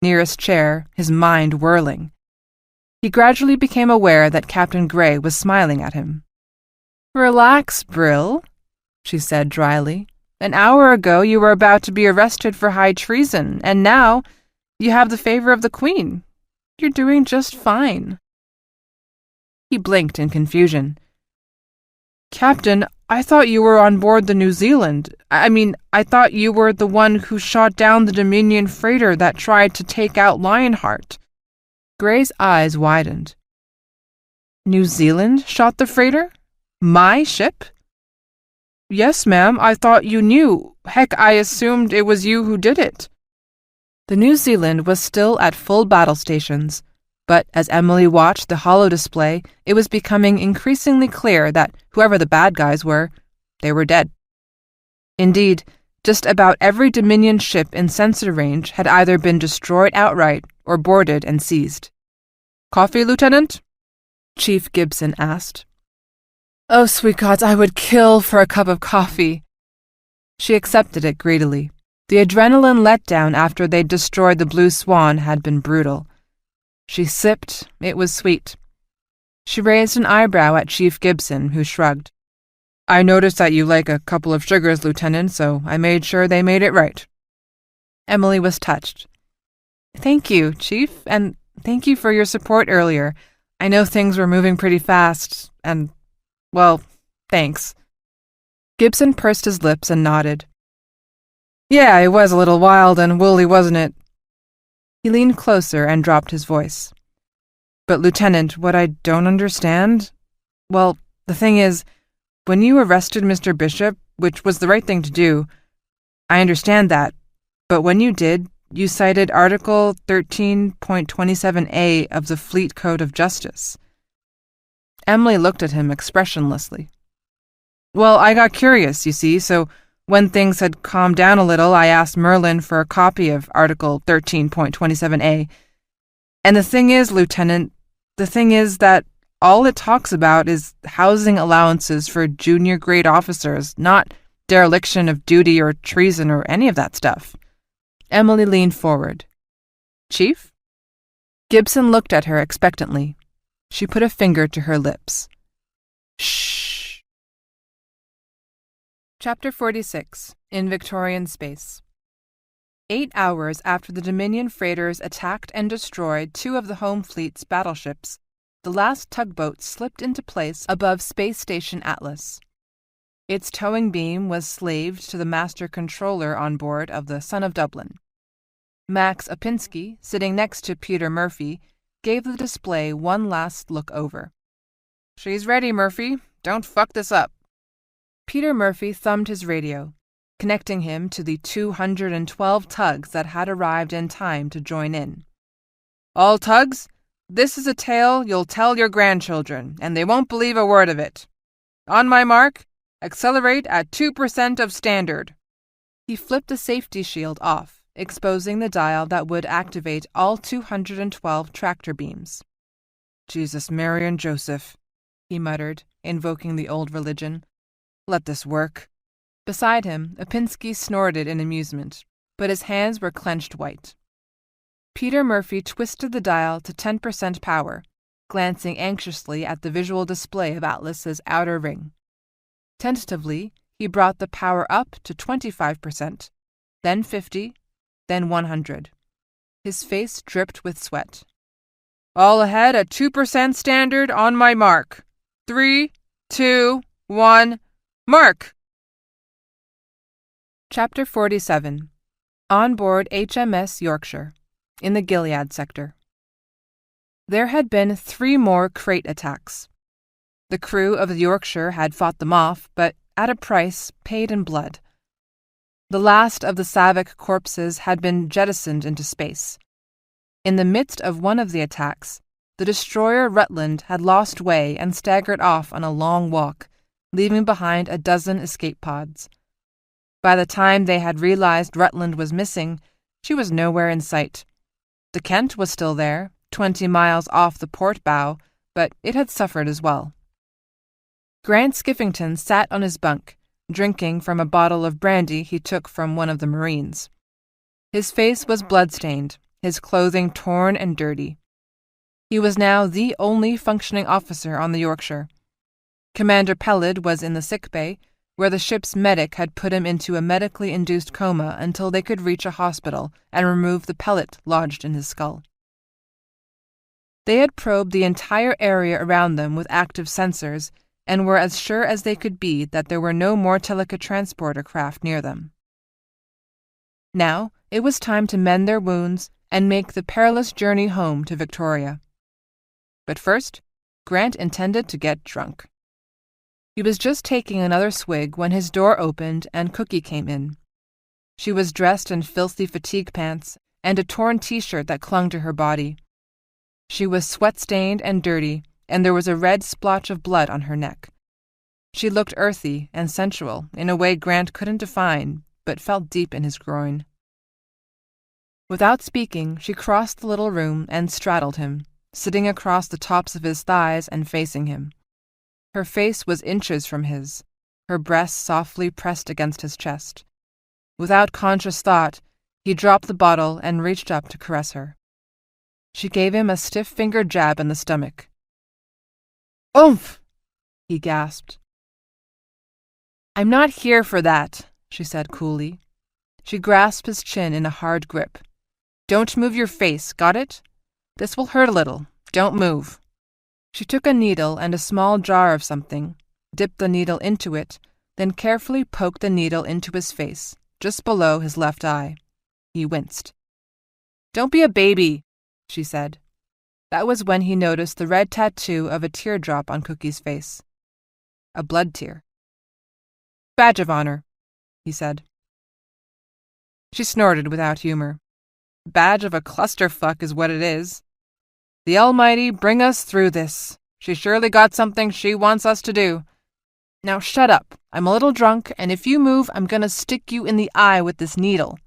near his chair, his mind whirling. He gradually became aware that Captain Gray was smiling at him. "Relax, Brill," she said dryly. "An hour ago you were about to be arrested for high treason, and now you have the favor of the Queen. You're doing just fine." He blinked in confusion. "Captain, I thought you were on board the New Zealand. I thought you were the one who shot down the Dominion freighter that tried to take out Lionheart." Gray's eyes widened. "New Zealand shot the freighter? My ship?" "Yes, ma'am. I thought you knew. Heck, I assumed it was you who did it." The New Zealand was still at full battle stations, but as Emily watched the holo display, it was becoming increasingly clear that whoever the bad guys were, they were dead. Indeed, just about every Dominion ship in sensor range had either been destroyed outright or boarded and seized. "Coffee, Lieutenant?" Chief Gibson asked. "Oh, sweet gods, I would kill for a cup of coffee." She accepted it greedily. The adrenaline letdown after they'd destroyed the Blue Swan had been brutal. She sipped. It was sweet. She raised an eyebrow at Chief Gibson, who shrugged. "I noticed that you like a couple of sugars, Lieutenant, so I made sure they made it right." Emily was touched. "Thank you, Chief, and thank you for your support earlier. I know things were moving pretty fast, and, well, thanks." Gibson pursed his lips and nodded. "Yeah, it was a little wild and woolly, wasn't it?" He leaned closer and dropped his voice. "But, Lieutenant, what I don't understand? Well, the thing is, when you arrested Mr. Bishop, which was the right thing to do, I understand that, but when you did, you cited Article 13.27a of the Fleet Code of Justice." Emily looked at him expressionlessly. "Well, I got curious, you see, so when things had calmed down a little, I asked Merlin for a copy of Article 13.27a. And the thing is, Lieutenant, the thing is that all it talks about is housing allowances for junior grade officers, not dereliction of duty or treason or any of that stuff." Emily leaned forward. "Chief?" Gibson looked at her expectantly. She put a finger to her lips. "Shh." Chapter 46. In Victorian Space. 8 hours after the Dominion freighters attacked and destroyed 2 of the home fleet's battleships, the last tugboat slipped into place above Space Station Atlas. Its towing beam was slaved to the master controller on board of the Son of Dublin. Max Opinski, sitting next to Peter Murphy, gave the display one last look over. "She's ready, Murphy. Don't fuck this up." Peter Murphy thumbed his radio, connecting him to the 212 tugs that had arrived in time to join in. "All tugs, this is a tale you'll tell your grandchildren, and they won't believe a word of it. On my mark, accelerate at 2% of standard." He flipped a safety shield off, exposing the dial that would activate all 212 tractor beams. "Jesus, Mary, and Joseph," he muttered, invoking the old religion. "Let this work." Beside him, Opinski snorted in amusement, but his hands were clenched white. Peter Murphy twisted the dial to 10% power, glancing anxiously at the visual display of Atlas's outer ring. Tentatively, he brought the power up to 25%, then 50, then 100. His face dripped with sweat. "All ahead at 2% standard on my mark. 3, 2, 1, mark!" Chapter 47. On board HMS Yorkshire, in the Gilead sector. There had been 3 more crate attacks. The crew of the Yorkshire had fought them off, but at a price paid in blood. The last of the Savick corpses had been jettisoned into space. In the midst of one of the attacks, the destroyer Rutland had lost way and staggered off on a long walk, leaving behind a dozen escape pods. By the time they had realized Rutland was missing, she was nowhere in sight. The Kent was still there, 20 miles off the port bow, but it had suffered as well. Grant Skiffington sat on his bunk, drinking from a bottle of brandy he took from one of the Marines. His face was blood-stained, his clothing torn and dirty. He was now the only functioning officer on the Yorkshire. Commander Pellet was in the sick bay, where the ship's medic had put him into a medically induced coma until they could reach a hospital and remove the pellet lodged in his skull. They had probed the entire area around them with active sensors and were as sure as they could be that there were no more Teleka transporter craft near them. Now it was time to mend their wounds and make the perilous journey home to Victoria. But first, Grant intended to get drunk. He was just taking another swig when his door opened and Cookie came in. She was dressed in filthy fatigue pants and a torn t-shirt that clung to her body. She was sweat-stained and dirty, and there was a red splotch of blood on her neck. She looked earthy and sensual in a way Grant couldn't define, but felt deep in his groin. Without speaking, she crossed the little room and straddled him, sitting across the tops of his thighs and facing him. Her face was inches from his, her breasts softly pressed against his chest. Without conscious thought, he dropped the bottle and reached up to caress her. She gave him a stiff-fingered jab in the stomach. "Oomph!" he gasped. "I'm not here for that," she said coolly. She grasped his chin in a hard grip. "Don't move your face, got it? This will hurt a little. Don't move." She took a needle and a small jar of something, dipped the needle into it, then carefully poked the needle into his face, just below his left eye. He winced. "Don't be a baby," she said. That was when he noticed the red tattoo of a teardrop on Cookie's face. A blood tear. "Badge of honor," he said. She snorted without humor. "Badge of a clusterfuck is what it is. The Almighty bring us through this. She surely got something she wants us to do. Now shut up. I'm a little drunk, and if you move, I'm going to stick you in the eye with this needle."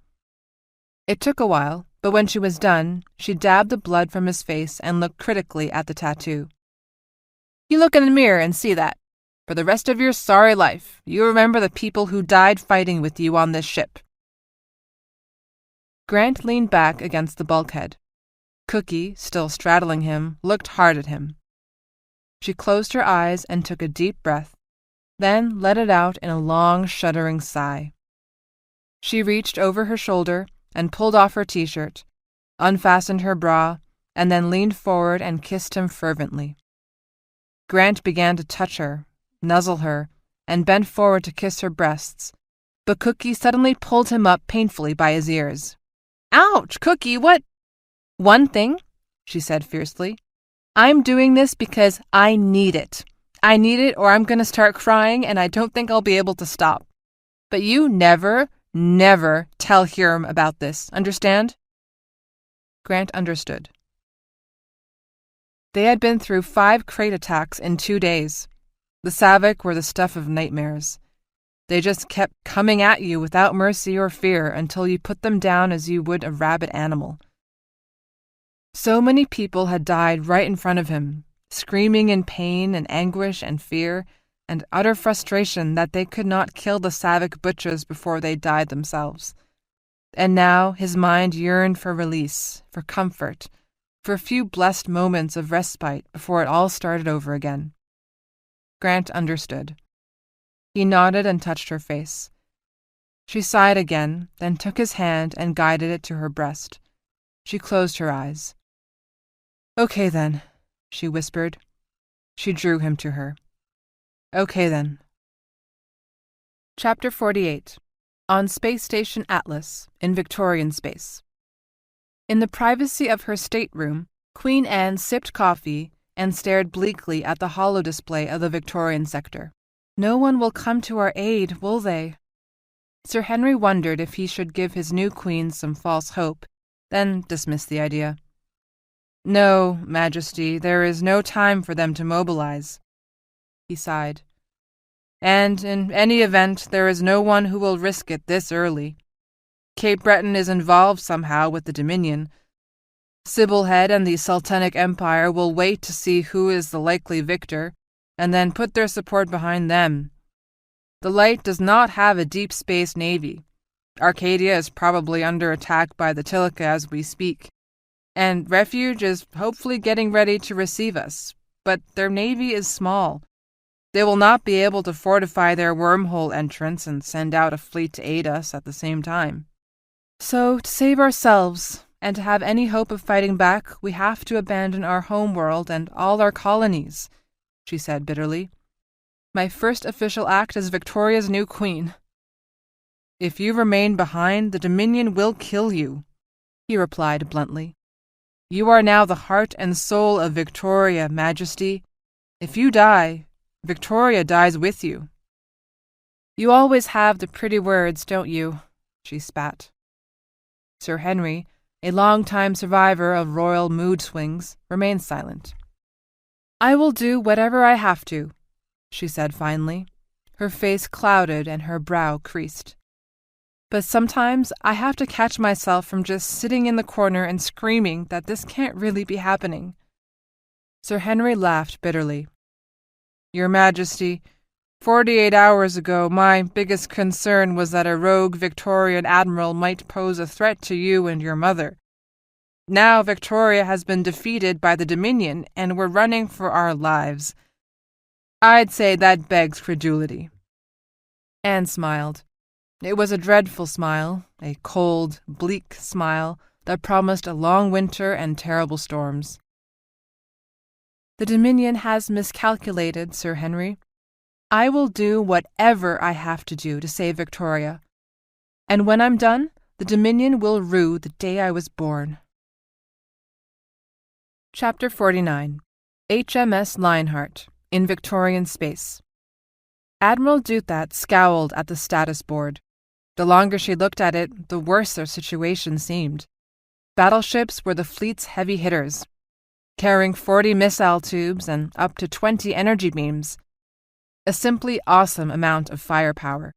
It took a while, but when she was done, she dabbed the blood from his face and looked critically at the tattoo. "You look in the mirror and see that. For the rest of your sorry life, you remember the people who died fighting with you on this ship." Grant leaned back against the bulkhead. Cookie, still straddling him, looked hard at him. She closed her eyes and took a deep breath, then let it out in a long, shuddering sigh. She reached over her shoulder and pulled off her t-shirt, unfastened her bra, and then leaned forward and kissed him fervently. Grant began to touch her, nuzzle her, and bent forward to kiss her breasts, but Cookie suddenly pulled him up painfully by his ears. "Ouch, Cookie, what—" "One thing," she said fiercely. "I'm doing this because I need it. I need it or I'm going to start crying and I don't think I'll be able to stop. But you never tell Hiram about this, understand?" Grant understood. They had been through 5 crate attacks in 2 days. The Savik were the stuff of nightmares. They just kept coming at you without mercy or fear until you put them down as you would a rabid animal. So many people had died right in front of him, screaming in pain and anguish and fear and utter frustration that they could not kill the Savik butchers before they died themselves. And now his mind yearned for release, for comfort, for a few blessed moments of respite before it all started over again. Grant understood. He nodded and touched her face. She sighed again, then took his hand and guided it to her breast. She closed her eyes. "Okay then," she whispered. She drew him to her. "Okay then." Chapter 48. On Space Station Atlas, in Victorian space. In the privacy of her stateroom, Queen Anne sipped coffee and stared bleakly at the holodisplay of the Victorian sector. No one will come to our aid, will they? Sir Henry wondered if he should give his new queen some false hope, then dismissed the idea. "No, Majesty, there is no time for them to mobilize." He sighed. "And in any event, there is no one who will risk it this early. Cape Breton is involved somehow with the Dominion. Sybilhead and the Sultanic Empire will wait to see who is the likely victor, and then put their support behind them. The Light does not have a deep space navy. Arcadia is probably under attack by the Teleka as we speak, and Refuge is hopefully getting ready to receive us, but their navy is small. They will not be able to fortify their wormhole entrance and send out a fleet to aid us at the same time. So, to save ourselves, and to have any hope of fighting back, we have to abandon our home world and all our colonies," she said bitterly. "My first official act as Victoria's new queen." "If you remain behind, the Dominion will kill you," he replied bluntly. "You are now the heart and soul of Victoria, Majesty. If you die, Victoria dies with you." "You always have the pretty words, don't you?" she spat. Sir Henry, a long-time survivor of royal mood swings, remained silent. "I will do whatever I have to," she said finally. Her face clouded and her brow creased. "But sometimes I have to catch myself from just sitting in the corner and screaming that this can't really be happening." Sir Henry laughed bitterly. "Your Majesty, 48 hours ago my biggest concern was that a rogue Victorian admiral might pose a threat to you and your mother. Now Victoria has been defeated by the Dominion and we're running for our lives. I'd say that begs credulity." Anne smiled. It was a dreadful smile, a cold, bleak smile that promised a long winter and terrible storms. "The Dominion has miscalculated, Sir Henry. I will do whatever I have to do to save Victoria. And when I'm done, the Dominion will rue the day I was born." Chapter 49. HMS Lionheart, in Victorian Space. Admiral Duthat scowled at the status board. The longer she looked at it, the worse their situation seemed. Battleships were the fleet's heavy hitters, carrying 40 missile tubes and up to 20 energy beams. A simply awesome amount of firepower.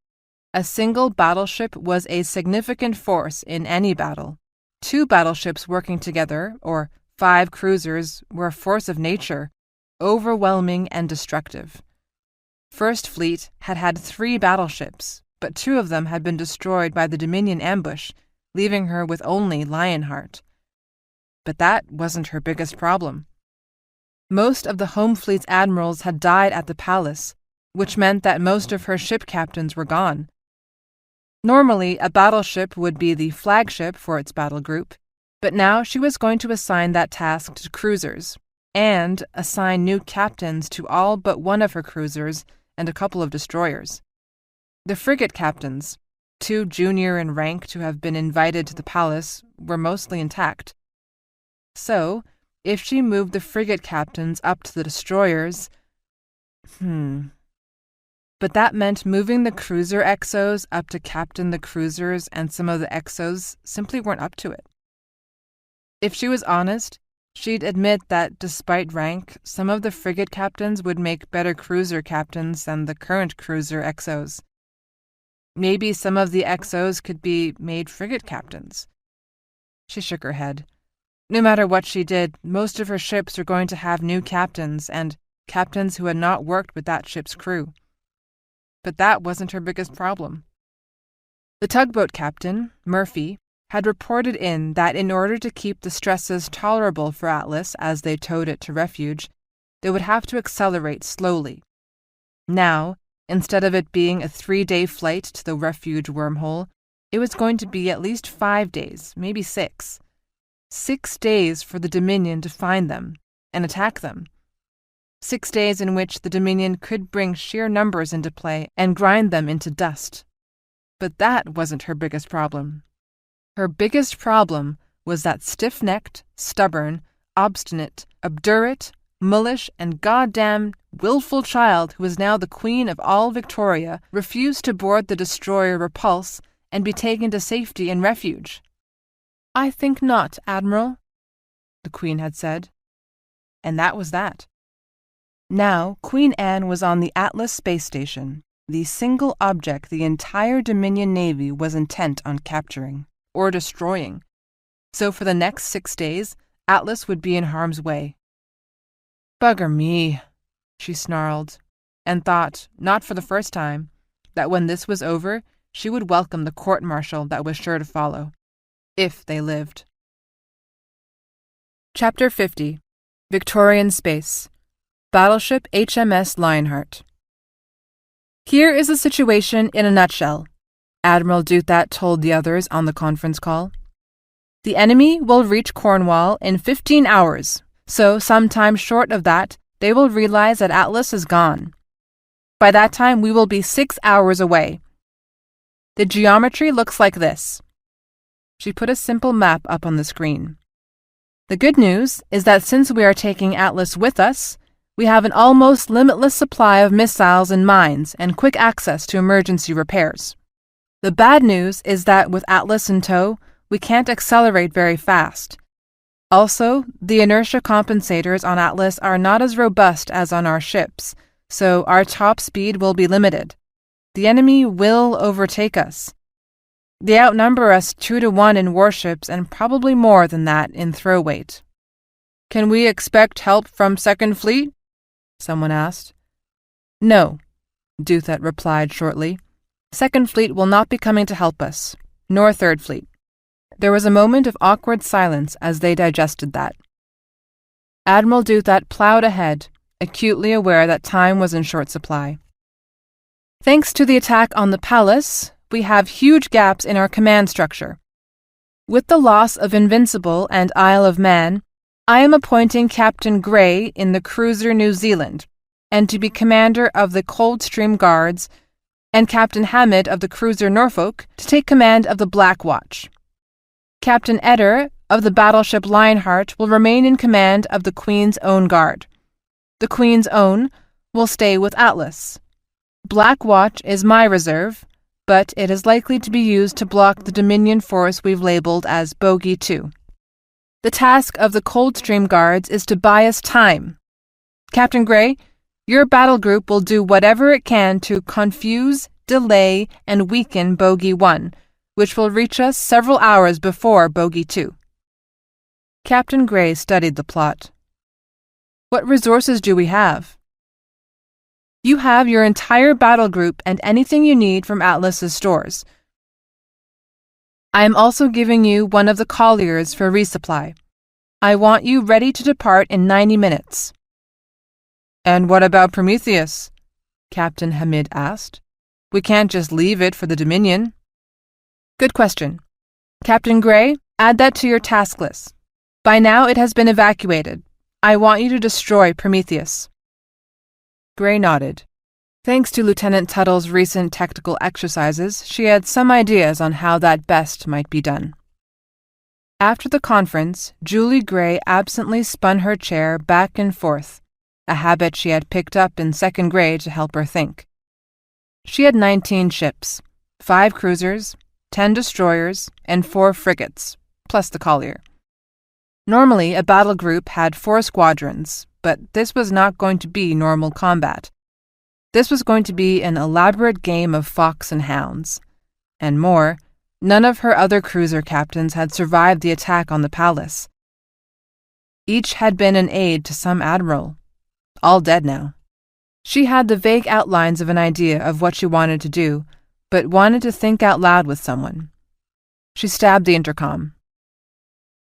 A single battleship was a significant force in any battle. 2 battleships working together, or 5 cruisers, were a force of nature, overwhelming and destructive. First Fleet had had 3 battleships, but 2 of them had been destroyed by the Dominion ambush, leaving her with only Lionheart. But that wasn't her biggest problem. Most of the Home Fleet's admirals had died at the palace, which meant that most of her ship captains were gone. Normally, a battleship would be the flagship for its battle group, but now she was going to assign that task to cruisers, and assign new captains to all but one of her cruisers and a couple of destroyers. The frigate captains, 2 junior in rank to have been invited to the palace, were mostly intact. So, if she moved the frigate captains up to the destroyers... But that meant moving the cruiser XOs up to captain the cruisers, and some of the XOs simply weren't up to it. If she was honest, she'd admit that, despite rank, some of the frigate captains would make better cruiser captains than the current cruiser XOs. Maybe some of the XOs could be made frigate captains. She shook her head. No matter what she did, most of her ships were going to have new captains, and captains who had not worked with that ship's crew. But that wasn't her biggest problem. The tugboat captain, Murphy, had reported in that in order to keep the stresses tolerable for Atlas as they towed it to refuge, they would have to accelerate slowly. Now, instead of it being a 3-day flight to the refuge wormhole, it was going to be at least 5 days, maybe 6. 6 days for the Dominion to find them and attack them. 6 days in which the Dominion could bring sheer numbers into play and grind them into dust. But that wasn't her biggest problem. Her biggest problem was that stiff-necked, stubborn, obstinate, obdurate, mulish, and goddamn willful child who was now the queen of all Victoria refused to board the destroyer Repulse and be taken to safety and refuge. "I think not, Admiral," the Queen had said. And that was that. Now, Queen Anne was on the Atlas space station, the single object the entire Dominion Navy was intent on capturing, or destroying. So for the next 6 days, Atlas would be in harm's way. "Bugger me," she snarled, and thought, not for the first time, that when this was over, she would welcome the court-martial that was sure to follow, if they lived. Chapter 50. Victorian Space. Battleship HMS Lionheart. Here is the situation in a nutshell, Admiral Duthat told the others on the conference call. The enemy will reach Cornwall in 15 hours, so sometime short of that, they will realize that Atlas is gone. By that time, we will be 6 hours away. The geometry looks like this. She put a simple map up on the screen. The good news is that since we are taking Atlas with us, we have an almost limitless supply of missiles and mines and quick access to emergency repairs. The bad news is that with Atlas in tow, we can't accelerate very fast. Also, the inertia compensators on Atlas are not as robust as on our ships, so our top speed will be limited. The enemy will overtake us. They outnumber us 2-to-1 in warships and probably more than that in throw weight. Can we expect help from Second Fleet? Someone asked. No, Duthat replied shortly. Second Fleet will not be coming to help us, nor Third Fleet. There was a moment of awkward silence as they digested that. Admiral Duthat plowed ahead, acutely aware that time was in short supply. Thanks to the attack on the palace, we have huge gaps in our command structure. With the loss of Invincible and Isle of Man, I am appointing Captain Gray in the cruiser New Zealand, and to be commander of the Coldstream Guards, and Captain Hammond of the cruiser Norfolk to take command of the Black Watch. Captain Eder of the battleship Lionheart will remain in command of the Queen's Own Guard. The Queen's Own will stay with Atlas. Black Watch is my reserve, but it is likely to be used to block the Dominion force we've labeled as Bogey 2. The task of the Coldstream Guards is to buy us time. Captain Gray, your battle group will do whatever it can to confuse, delay, and weaken Bogey 1, which will reach us several hours before Bogey 2. Captain Gray studied the plot. What resources do we have? You have your entire battle group and anything you need from Atlas's stores. I am also giving you one of the colliers for resupply. I want you ready to depart in 90 minutes. And what about Prometheus? Captain Hamid asked. We can't just leave it for the Dominion. Good question. Captain Gray, add that to your task list. By now it has been evacuated. I want you to destroy Prometheus. Gray nodded. Thanks to Lieutenant Tuttle's recent tactical exercises, she had some ideas on how that best might be done. After the conference, Julie Gray absently spun her chair back and forth, a habit she had picked up in second grade to help her think. She had 19 ships, 5 cruisers, 10 destroyers, and 4 frigates, plus the collier. Normally, a battle group had 4 squadrons, but this was not going to be normal combat. This was going to be an elaborate game of fox and hounds. And more, none of her other cruiser captains had survived the attack on the palace. Each had been an aide to some admiral, all dead now. She had the vague outlines of an idea of what she wanted to do, but wanted to think out loud with someone. She stabbed the intercom.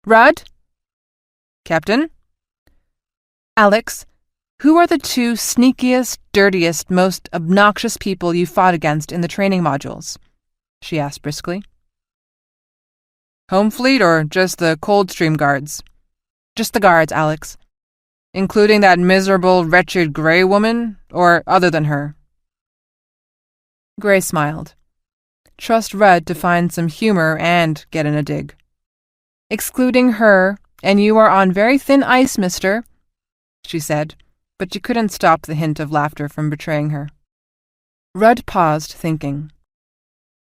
Rudd? Captain? Alex, who are the 2 sneakiest, dirtiest, most obnoxious people you fought against in the training modules? She asked briskly. Home Fleet or just the Coldstream Guards? Just the guards, Alex. Including that miserable, wretched Gray woman, or other than her? Gray smiled. Trust Rudd to find some humor and get in a dig. Excluding her, and you are on very thin ice, mister, she said, but you couldn't stop the hint of laughter from betraying her. Rudd paused, thinking.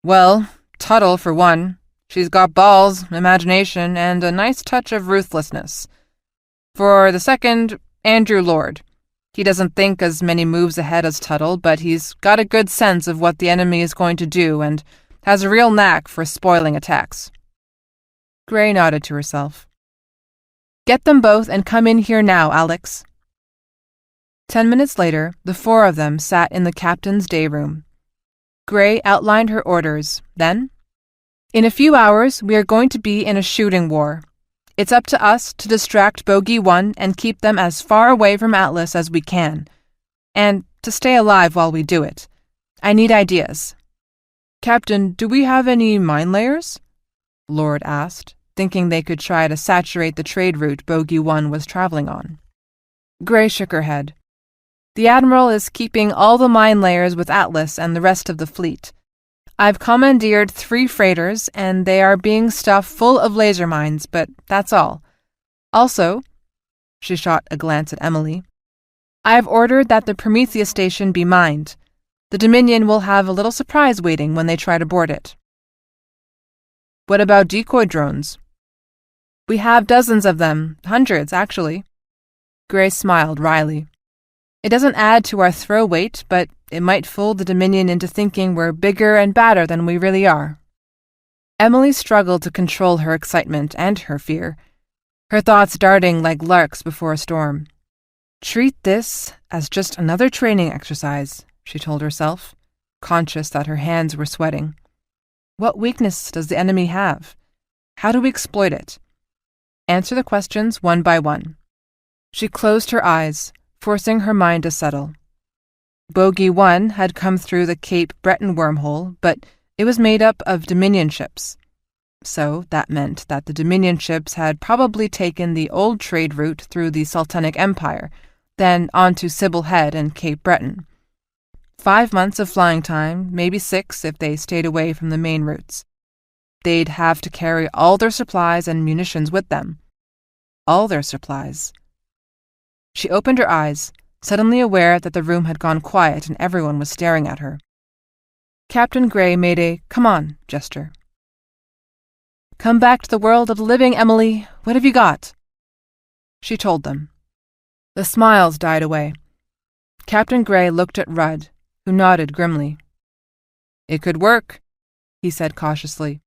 Well, Tuttle, for one. She's got balls, imagination, and a nice touch of ruthlessness. For the second, Andrew Lord. He doesn't think as many moves ahead as Tuttle, but he's got a good sense of what the enemy is going to do and has a real knack for spoiling attacks. Gray nodded to herself. Get them both and come in here now, Alex. 10 minutes later, the 4 of them sat in the captain's day room. Gray outlined her orders, then, in a few hours we are going to be in a shooting war. It's up to us to distract Bogey 1 and keep them as far away from Atlas as we can. And to stay alive while we do it. I need ideas." "Captain, do we have any mine layers?" Lord asked, thinking they could try to saturate the trade route Bogey 1 was traveling on. Gray shook her head. "The Admiral is keeping all the mine layers with Atlas and the rest of the fleet. I've commandeered 3 freighters, and they are being stuffed full of laser mines, but that's all. Also," she shot a glance at Emily, "I've ordered that the Prometheus station be mined. The Dominion will have a little surprise waiting when they try to board it." "What about decoy drones?" "We have dozens of them, hundreds, actually." Gray smiled wryly. "It doesn't add to our throw weight, but it might fool the Dominion into thinking we're bigger and badder than we really are." Emily struggled to control her excitement and her fear, her thoughts darting like larks before a storm. "Treat this as just another training exercise," she told herself, conscious that her hands were sweating. "What weakness does the enemy have? How do we exploit it? Answer the questions one by one." She closed her eyes, forcing her mind to settle. Bogey 1 had come through the Cape Breton wormhole, but it was made up of Dominion ships. So that meant that the Dominion ships had probably taken the old trade route through the Sultanic Empire, then on to Sybil Head and Cape Breton. 5 months of flying time, maybe 6 if they stayed away from the main routes. They'd have to carry all their supplies and munitions with them. All their supplies. She opened her eyes, suddenly aware that the room had gone quiet and everyone was staring at her. Captain Gray made a "come on" gesture. "Come back to the world of the living, Emily. What have you got?" She told them. The smiles died away. Captain Gray looked at Rudd, who nodded grimly. "It could work," he said cautiously.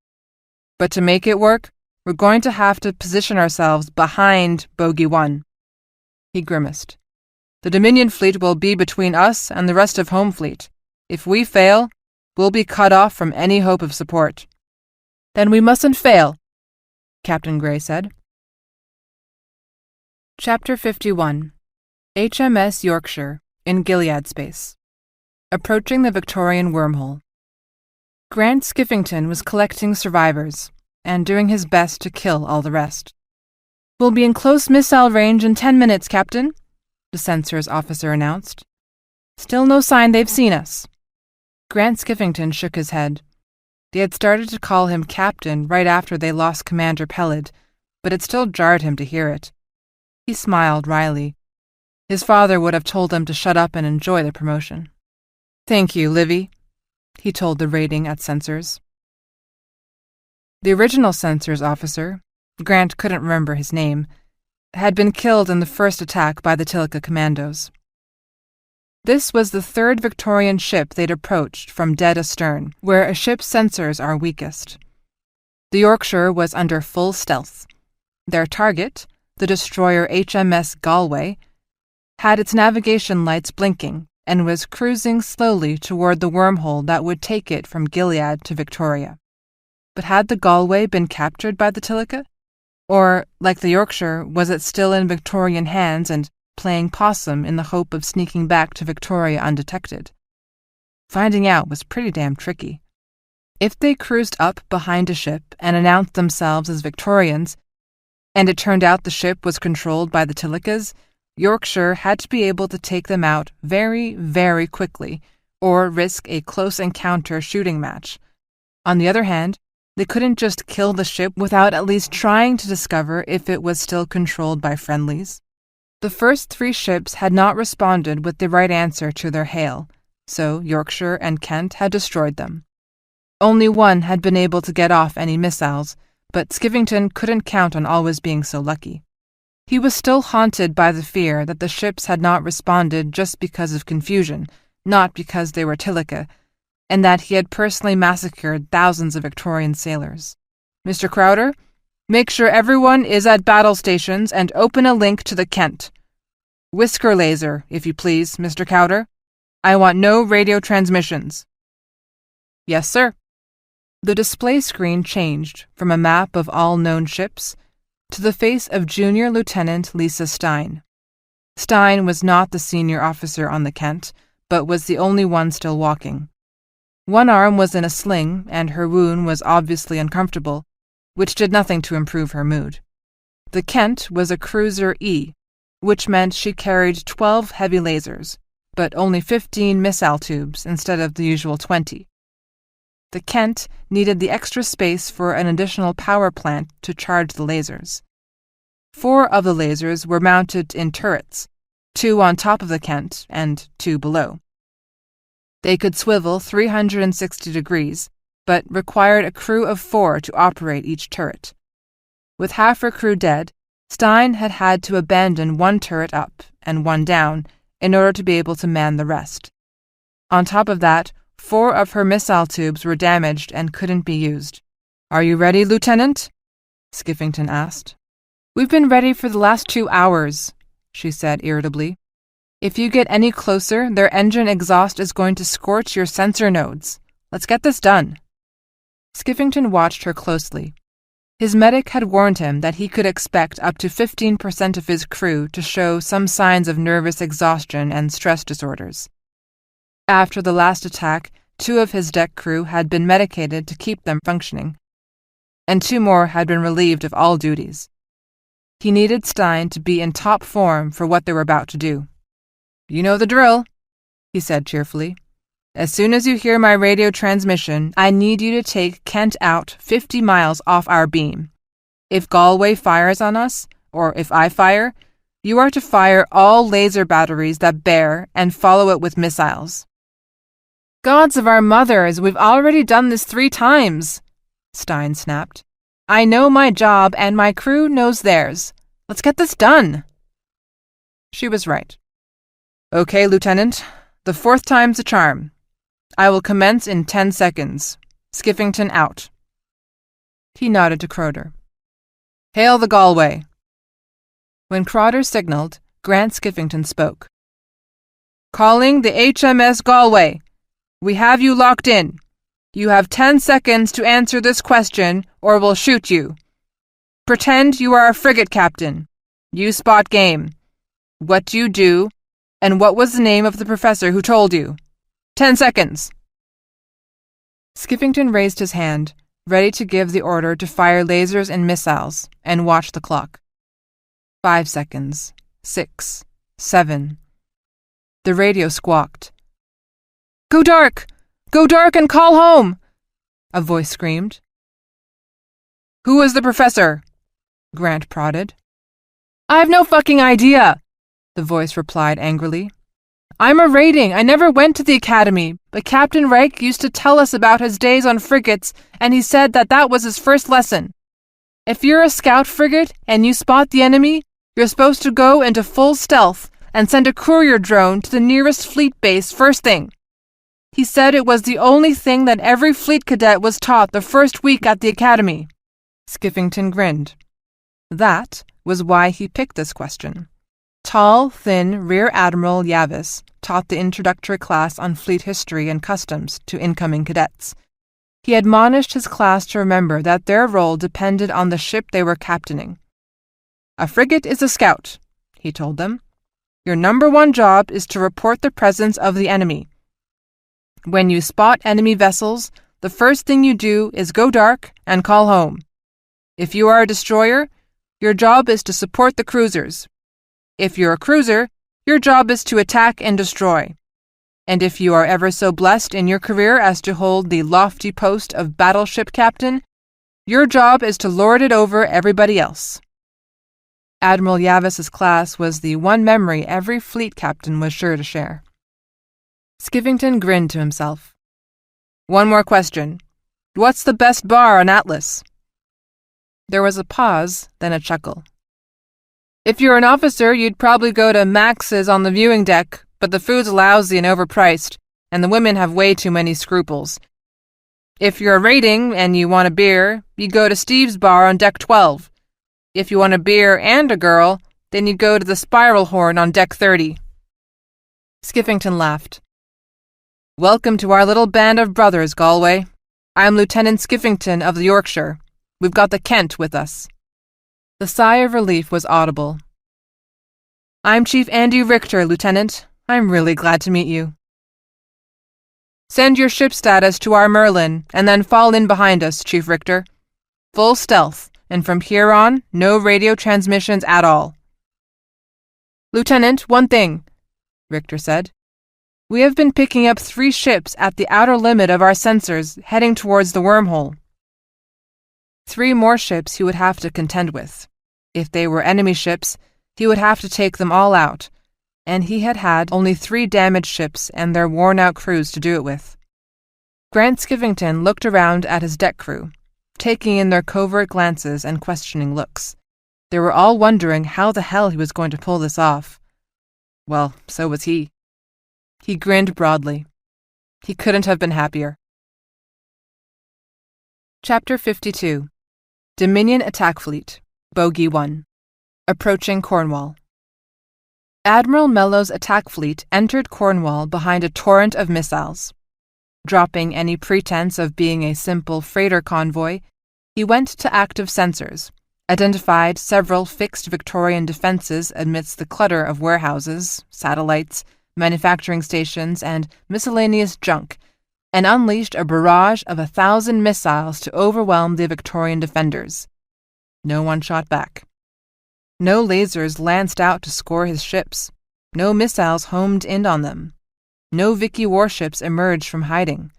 "But to make it work, we're going to have to position ourselves behind Bogey 1. He grimaced. "The Dominion fleet will be between us and the rest of Home Fleet. If we fail, we'll be cut off from any hope of support." "Then we mustn't fail," Captain Gray said. Chapter 51. HMS Yorkshire, in Gilead space. Approaching the Victorian wormhole. Grant Skiffington was collecting survivors, and doing his best to kill all the rest. "We'll be in close missile range in 10 minutes, Captain," the sensors officer announced. "Still no sign they've seen us." Grant Skiffington shook his head. They had started to call him Captain right after they lost Commander Peled, but it still jarred him to hear it. He smiled wryly. His father would have told him to shut up and enjoy the promotion. "Thank you, Livy," he told the rating at Sensors. The original Sensors officer, Grant couldn't remember his name, had been killed in the first attack by the Tilica commandos. This was the 3rd Victorian ship they'd approached from dead astern, where a ship's sensors are weakest. The Yorkshire was under full stealth. Their target, the destroyer HMS Galway, had its navigation lights blinking and was cruising slowly toward the wormhole that would take it from Gilead to Victoria. But had the Galway been captured by the Tilica? Or, like the Yorkshire, was it still in Victorian hands and playing possum in the hope of sneaking back to Victoria undetected? Finding out was pretty damn tricky. If they cruised up behind a ship and announced themselves as Victorians, and it turned out the ship was controlled by the Tilicas, Yorkshire had to be able to take them out very, very quickly, or risk a close encounter shooting match. On the other hand, they couldn't just kill the ship without at least trying to discover if it was still controlled by friendlies. The first 3 ships had not responded with the right answer to their hail, so Yorkshire and Kent had destroyed them. Only one had been able to get off any missiles, but Skivington couldn't count on always being so lucky. He was still haunted by the fear that the ships had not responded just because of confusion, not because they were Tilica, and that he had personally massacred thousands of Victorian sailors. "Mr. Crowder, make sure everyone is at battle stations and open a link to the Kent. Whisker laser, if you please, Mr. Crowder. I want no radio transmissions." "Yes, sir." The display screen changed from a map of all known ships to the face of Junior Lieutenant Lisa Stein. Stein was not the senior officer on the Kent, but was the only one still walking. One arm was in a sling, and her wound was obviously uncomfortable, which did nothing to improve her mood. The Kent was a cruiser E, which meant she carried 12 heavy lasers, but only 15 missile tubes instead of the usual 20. The Kent needed the extra space for an additional power plant to charge the lasers. 4 of the lasers were mounted in turrets, 2 on top of the Kent and 2 below. They could swivel 360 degrees, but required a crew of 4 to operate each turret. With half her crew dead, Stein had had to abandon 1 turret up and 1 down in order to be able to man the rest. On top of that, 4 of her missile tubes were damaged and couldn't be used. "Are you ready, Lieutenant?" Skiffington asked. "We've been ready for the last 2 hours," she said irritably. "If you get any closer, their engine exhaust is going to scorch your sensor nodes. Let's get this done." Skiffington watched her closely. His medic had warned him that he could expect up to 15% of his crew to show some signs of nervous exhaustion and stress disorders. After the last attack, 2 of his deck crew had been medicated to keep them functioning, and 2 more had been relieved of all duties. He needed Stein to be in top form for what they were about to do. "You know the drill," he said cheerfully. "As soon as you hear my radio transmission, I need you to take Kent out 50 miles off our beam. If Galway fires on us, or if I fire, you are to fire all laser batteries that bear and follow it with missiles." "Gods of our mothers, we've already done this 3 times, Stein snapped. "I know my job and my crew knows theirs. Let's get this done." She was right. "Okay, Lieutenant. The 4th time's a charm. I will commence in 10 seconds. Skiffington out." He nodded to Crowder. "Hail the Galway." When Crowder signaled, Grant Skiffington spoke. "Calling the HMS Galway. We have you locked in. You have 10 seconds to answer this question, or we'll shoot you. Pretend you are a frigate captain. You spot game. What do you do, and what was the name of the professor who told you? 10 seconds." Skiffington raised his hand, ready to give the order to fire lasers and missiles, and watched the clock. 5 seconds. 6. 7. The radio squawked. "Go dark! Go dark and call home!" a voice screamed. "Who is the professor?" Grant prodded. "I have no fucking idea," the voice replied angrily. "I'm a rating. I never went to the academy, but Captain Reich used to tell us about his days on frigates, and he said that that was his first lesson. If you're a scout frigate and you spot the enemy, you're supposed to go into full stealth and send a courier drone to the nearest fleet base first thing. He said it was the only thing that every fleet cadet was taught the first week at the academy." Skiffington grinned. That was why he picked this question. Tall, thin Rear Admiral Yavis taught the introductory class on fleet history and customs to incoming cadets. He admonished his class to remember that their role depended on the ship they were captaining. "A frigate is a scout," he told them. "Your number 1 job is to report the presence of the enemy. When you spot enemy vessels, the first thing you do is go dark and call home. If you are a destroyer, your job is to support the cruisers. If you're a cruiser, your job is to attack and destroy. And if you are ever so blessed in your career as to hold the lofty post of battleship captain, your job is to lord it over everybody else." Admiral Yavis's class was the one memory every fleet captain was sure to share. Skiffington grinned to himself. "One more question. What's the best bar on Atlas?" There was a pause, then a chuckle. "If you're an officer, you'd probably go to Max's on the viewing deck, but the food's lousy and overpriced, and the women have way too many scruples. If you're a rating and you want a beer, you go to Steve's bar on deck 12. If you want a beer and a girl, then you go to the Spiral Horn on deck 30. Skiffington laughed. "Welcome to our little band of brothers, Galway. I'm Lieutenant Skiffington of the Yorkshire. We've got the Kent with us." The sigh of relief was audible. "I'm Chief Andy Richter, Lieutenant. I'm really glad to meet you." "Send your ship status to our Merlin, and then fall in behind us, Chief Richter. Full stealth, and from here on, no radio transmissions at all." "Lieutenant, one thing," Richter said. "We have been picking up 3 ships at the outer limit of our sensors, heading towards the wormhole." 3 more ships he would have to contend with. If they were enemy ships, he would have to take them all out, and he had had only 3 damaged ships and their worn-out crews to do it with. Grant Skivington looked around at his deck crew, taking in their covert glances and questioning looks. They were all wondering how the hell he was going to pull this off. Well, so was he. He grinned broadly. He couldn't have been happier. Chapter 52. Dominion Attack Fleet, Bogey 1. Approaching Cornwall. Admiral Mellow's attack fleet entered Cornwall behind a torrent of missiles. Dropping any pretense of being a simple freighter convoy, he went to active sensors, identified several fixed Victorian defenses amidst the clutter of warehouses, satellites, manufacturing stations, and miscellaneous junk, and unleashed a barrage of 1,000 missiles to overwhelm the Victorian defenders. No one shot back. No lasers lanced out to score his ships. No missiles homed in on them. No Vicky warships emerged from hiding.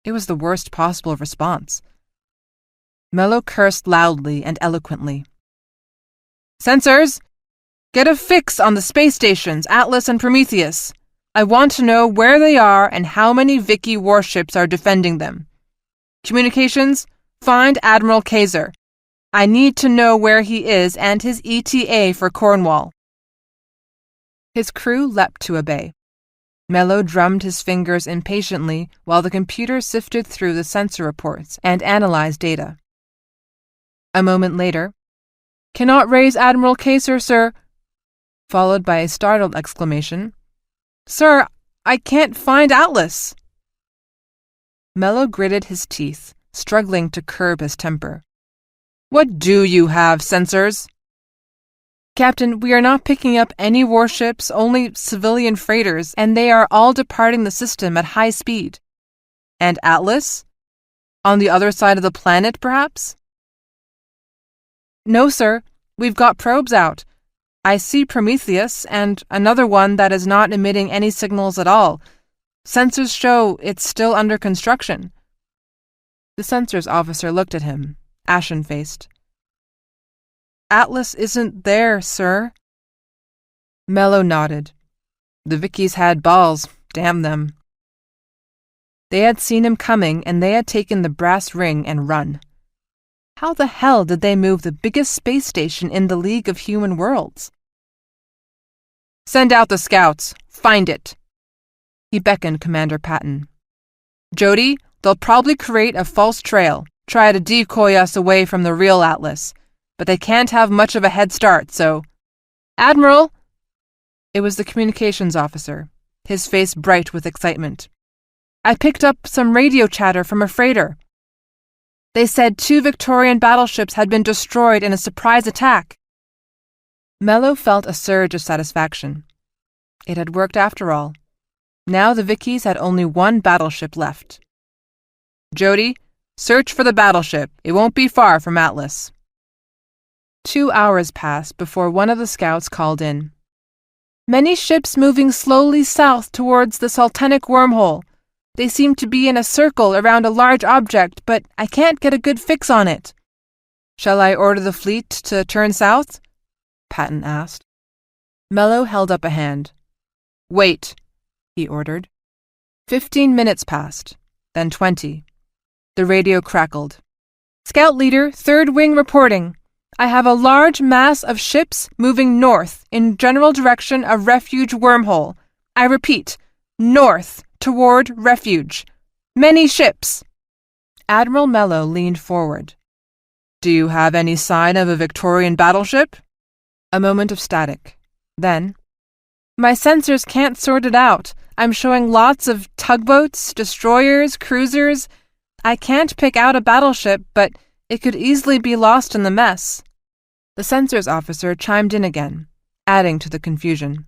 It was the worst possible response. Mello cursed loudly and eloquently. "Sensors! Get a fix on the space stations, Atlas and Prometheus. I want to know where they are and how many Vicky warships are defending them. Communications, find Admiral Kaiser. I need to know where he is and his ETA for Cornwall." His crew leapt to obey. Mello drummed his fingers impatiently while the computer sifted through the sensor reports and analyzed data. A moment later, "Cannot raise Admiral Kaiser, sir," followed by a startled exclamation. "Sir, I can't find Atlas." Mello gritted his teeth, struggling to curb his temper. "What do you have, sensors?" "Captain, we are not picking up any warships, only civilian freighters, and they are all departing the system at high speed." "And Atlas? On the other side of the planet, perhaps?" "No, sir. We've got probes out. I see Prometheus, and another one that is not emitting any signals at all. Sensors show it's still under construction." The sensors officer looked at him, ashen-faced. "Atlas isn't there, sir." Mello nodded. The Vickies had balls, damn them. They had seen him coming, and they had taken the brass ring and run. How the hell did they move the biggest space station in the League of Human Worlds? "Send out the scouts. Find it." He beckoned Commander Patton. "Jody, they'll probably create a false trail, try to decoy us away from the real Atlas, but they can't have much of a head start, so—" "Admiral!" It was the communications officer, his face bright with excitement. "I picked up some radio chatter from a freighter. They said 2 Victorian battleships had been destroyed in a surprise attack." Mello felt a surge of satisfaction. It had worked after all. Now the Vickies had only 1 battleship left. "Jody, search for the battleship. It won't be far from Atlas." 2 hours passed before one of the scouts called in. "Many ships moving slowly south towards the Sultanic wormhole. They seem to be in a circle around a large object, but I can't get a good fix on it." "Shall I order the fleet to turn south?" Patton asked. Mello held up a hand. "Wait," he ordered. 15 minutes passed, then 20. The radio crackled. "Scout Leader, 3rd Wing reporting. I have a large mass of ships moving north in general direction of Refuge wormhole. I repeat, north toward Refuge. Many ships." Admiral Mello leaned forward. "Do you have any sign of a Victorian battleship?" A moment of static. Then, "My sensors can't sort it out. I'm showing lots of tugboats, destroyers, cruisers. I can't pick out a battleship, but it could easily be lost in the mess." The census officer chimed in again, adding to the confusion.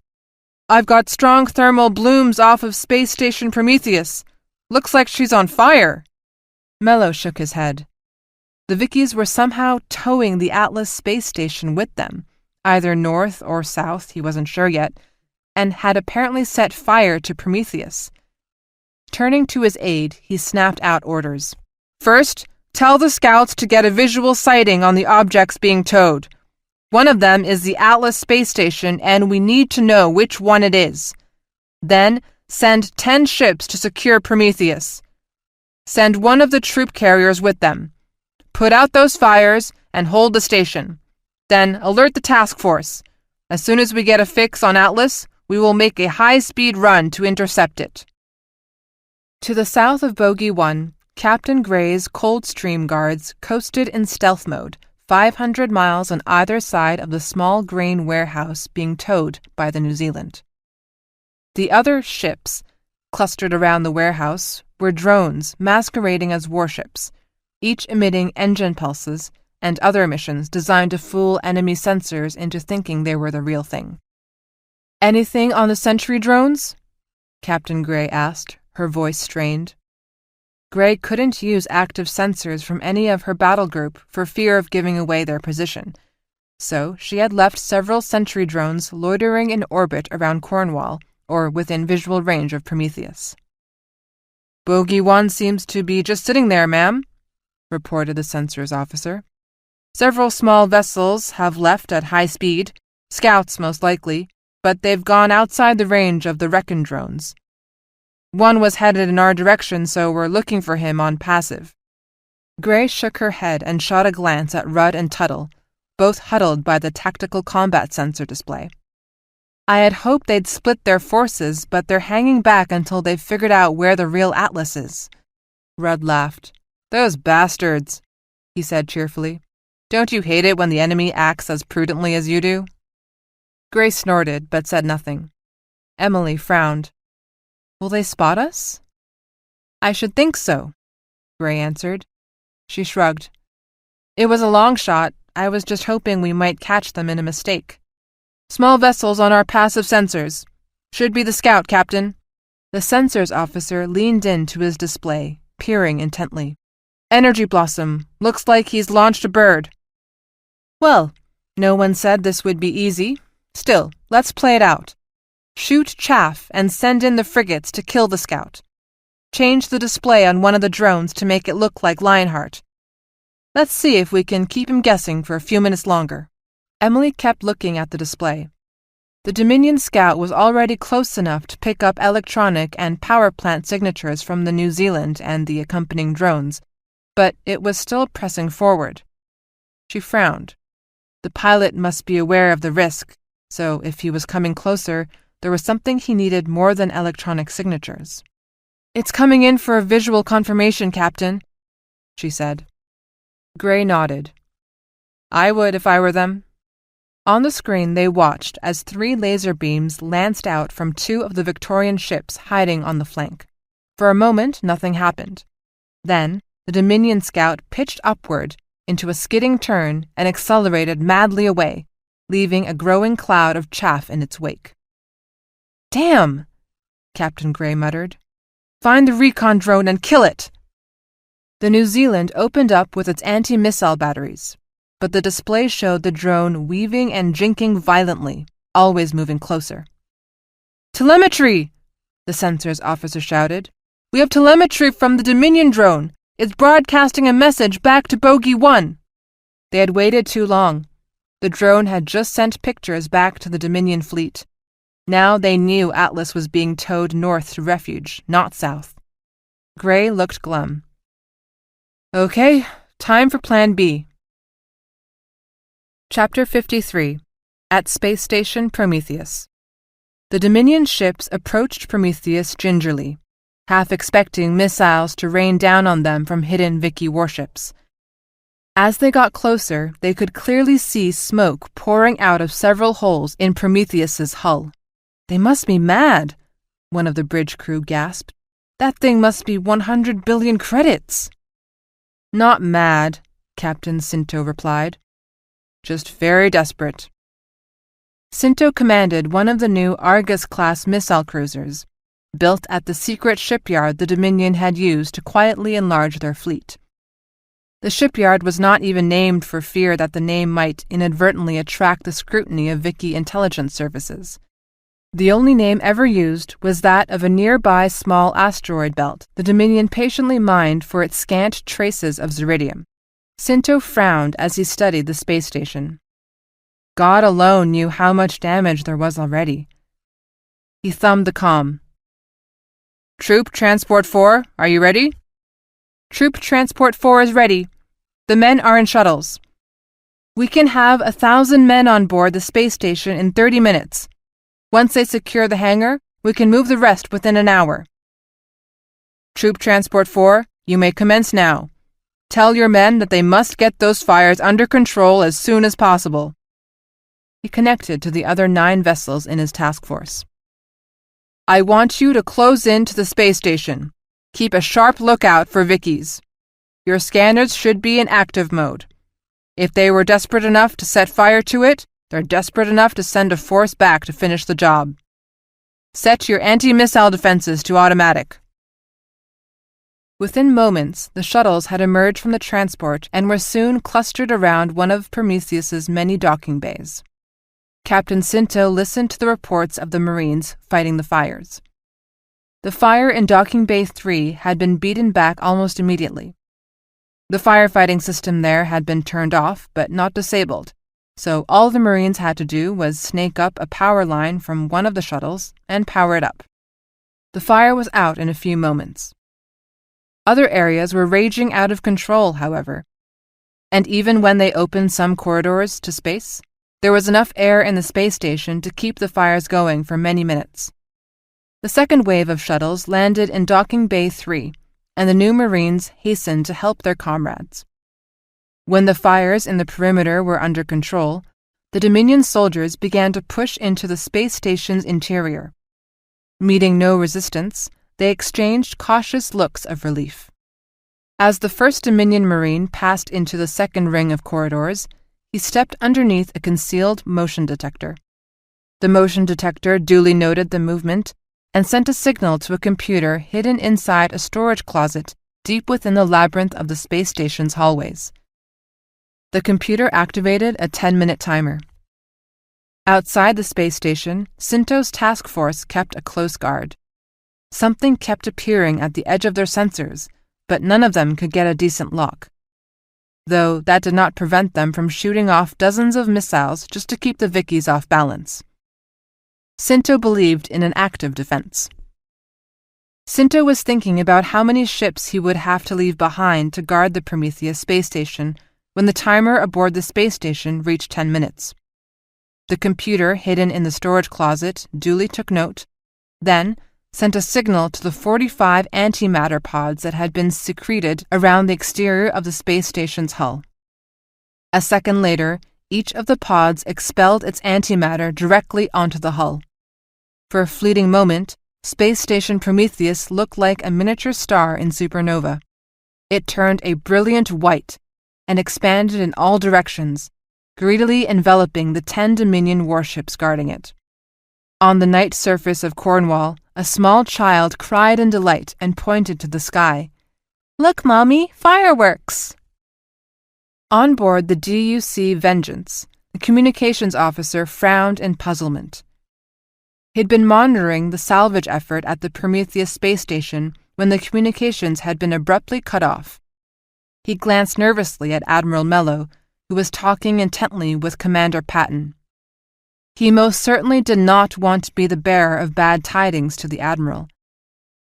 I've got strong thermal blooms off of Space Station Prometheus. Looks like she's on fire. Mello shook his head. The Vickies were somehow towing the Atlas space station with them, either north or south, he wasn't sure yet, and had apparently set fire to Prometheus. Turning to his aide, he snapped out orders. First, tell the scouts to get a visual sighting on the objects being towed. One of them is the Atlas space station, and we need to know which one it is. Then, send 10 ships to secure Prometheus. Send one of the troop carriers with them. Put out those fires and hold the station. Then alert the task force. As soon as we get a fix on Atlas, we will make a high-speed run to intercept it. To the south of Bogey 1, Captain Gray's Coldstream guards coasted in stealth mode, 500 miles on either side of the small grain warehouse being towed by the New Zealand. The other ships, clustered around the warehouse, were drones masquerading as warships, each emitting engine pulses and other emissions designed to fool enemy sensors into thinking they were the real thing. Anything on the sentry drones? Captain Gray asked, her voice strained. Gray couldn't use active sensors from any of her battle group for fear of giving away their position, so she had left several sentry drones loitering in orbit around Cornwall or within visual range of Prometheus. Bogey 1 seems to be just sitting there, ma'am, reported the censor's officer. Several small vessels have left at high speed, scouts most likely, but they've gone outside the range of the Recon drones. One was headed in our direction, so we're looking for him on passive. Gray shook her head and shot a glance at Rudd and Tuttle, both huddled by the tactical combat sensor display. I had hoped they'd split their forces, but they're hanging back until they've figured out where the real Atlas is. Rudd laughed. Those bastards, he said cheerfully. Don't you hate it when the enemy acts as prudently as you do? Gray snorted, but said nothing. Emily frowned. Will they spot us? I should think so, Gray answered. She shrugged. It was a long shot. I was just hoping we might catch them in a mistake. Small vessels on our passive sensors. Should be the scout, Captain. The sensors officer leaned into his display, peering intently. Energy Blossom. Looks like he's launched a bird. Well, no one said this would be easy. Still, let's play it out. Shoot chaff and send in the frigates to kill the scout. Change the display on one of the drones to make it look like Lionheart. Let's see if we can keep him guessing for a few minutes longer. Emily kept looking at the display. The Dominion scout was already close enough to pick up electronic and power plant signatures from the New Zealand and the accompanying drones, but it was still pressing forward. She frowned. The pilot must be aware of the risk, so if he was coming closer, there was something he needed more than electronic signatures. It's coming in for a visual confirmation, Captain, she said. Gray nodded. I would if I were them. On the screen they watched as 3 laser beams lanced out from 2 of the Victorian ships hiding on the flank. For a moment, nothing happened. Then, the Dominion scout pitched upward into a skidding turn and accelerated madly away, leaving a growing cloud of chaff in its wake. Damn! Captain Gray muttered. Find the recon drone and kill it! The New Zealand opened up with its anti-missile batteries, but the display showed the drone weaving and jinking violently, always moving closer. Telemetry! The sensors officer shouted. We have telemetry from the Dominion drone. It's broadcasting a message back to Bogey 1. They had waited too long. The drone had just sent pictures back to the Dominion fleet. Now they knew Atlas was being towed north to refuge, not south. Gray looked glum. Okay, time for Plan B. Chapter 53. At Space Station Prometheus. The Dominion ships approached Prometheus gingerly, half expecting missiles to rain down on them from hidden Vicky warships. As they got closer, they could clearly see smoke pouring out of several holes in Prometheus's hull. They must be mad, one of the bridge crew gasped. That thing must be 100 billion credits. Not mad, Captain Cinto replied. just very desperate. Cinto commanded one of the new Argus-class missile cruisers, built at the secret shipyard the Dominion had used to quietly enlarge their fleet. The shipyard was not even named for fear that the name might inadvertently attract the scrutiny of Vicky intelligence services. The only name ever used was that of a nearby small asteroid belt the Dominion patiently mined for its scant traces of Zeridium. Cinto frowned as he studied the space station. God alone knew how much damage there was already. He thumbed the comm. Troop Transport 4, are you ready? Troop Transport 4 is ready. The men are in shuttles. We can have 1,000 men on board the space station in 30 minutes. Once they secure the hangar, we can move the rest within an hour. Troop Transport 4, you may commence now. Tell your men that they must get those fires under control as soon as possible. He connected to the other 9 vessels in his task force. I want you to close in to the space station. Keep a sharp lookout for Vickies. Your scanners should be in active mode. If they were desperate enough to set fire to it, they're desperate enough to send a force back to finish the job. Set your anti-missile defenses to automatic. Within moments, the shuttles had emerged from the transport and were soon clustered around one of Prometheus's many docking bays. Captain Cinto listened to the reports of the Marines fighting the fires. The fire in Docking Bay 3 had been beaten back almost immediately. The firefighting system there had been turned off, but not disabled, so all the Marines had to do was snake up a power line from one of the shuttles and power it up. The fire was out in a few moments. Other areas were raging out of control, however, and even when they opened some corridors to space, there was enough air in the space station to keep the fires going for many minutes. The second wave of shuttles landed in Docking Bay 3, and the new Marines hastened to help their comrades. When the fires in the perimeter were under control, the Dominion soldiers began to push into the space station's interior. Meeting no resistance, they exchanged cautious looks of relief. As the first Dominion Marine passed into the second ring of corridors, he stepped underneath a concealed motion detector. The motion detector duly noted the movement and sent a signal to a computer hidden inside a storage closet deep within the labyrinth of the space station's hallways. The computer activated a 10-minute timer. Outside the space station, Cinto's task force kept a close guard. Something kept appearing at the edge of their sensors, but none of them could get a decent lock. Though that did not prevent them from shooting off dozens of missiles just to keep the Vickies off balance. Cinto believed in an active defense. Cinto was thinking about how many ships he would have to leave behind to guard the Prometheus space station when the timer aboard the space station reached 10 minutes. The computer hidden in the storage closet duly took note, then sent a signal to the 45 antimatter pods that had been secreted around the exterior of the space station's hull. A second later, each of the pods expelled its antimatter directly onto the hull. For a fleeting moment, Space Station Prometheus looked like a miniature star in supernova. It turned a brilliant white and expanded in all directions, greedily enveloping the 10 Dominion warships guarding it. On the night surface of Cornwall, a small child cried in delight and pointed to the sky. "Look, Mommy, fireworks!" On board the DUC Vengeance, the communications officer frowned in puzzlement. He'd been monitoring the salvage effort at the Prometheus space station when the communications had been abruptly cut off. He glanced nervously at Admiral Mello, who was talking intently with Commander Patton. He most certainly did not want to be the bearer of bad tidings to the Admiral.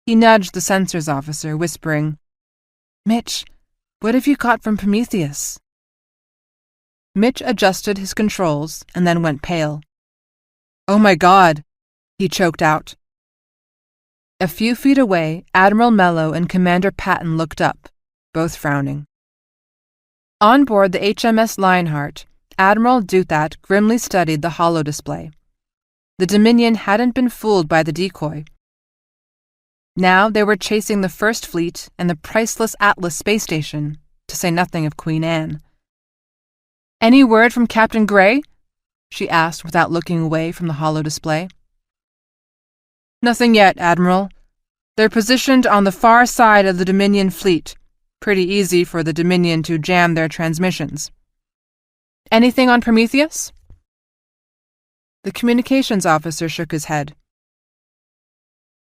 He nudged the sensors officer, whispering, "Mitch, what have you got from Prometheus?" Mitch adjusted his controls and then went pale. "Oh my God," he choked out. A few feet away, Admiral Mello and Commander Patton looked up, both frowning. On board the HMS Lionheart, Admiral Duthat grimly studied the holodisplay. The Dominion hadn't been fooled by the decoy. Now they were chasing the First Fleet and the priceless Atlas space station, to say nothing of Queen Anne. Any word from Captain Gray? She asked without looking away from the holo display. Nothing yet, Admiral. They're positioned on the far side of the Dominion fleet. Pretty easy for the Dominion to jam their transmissions. Anything on Prometheus? The communications officer shook his head.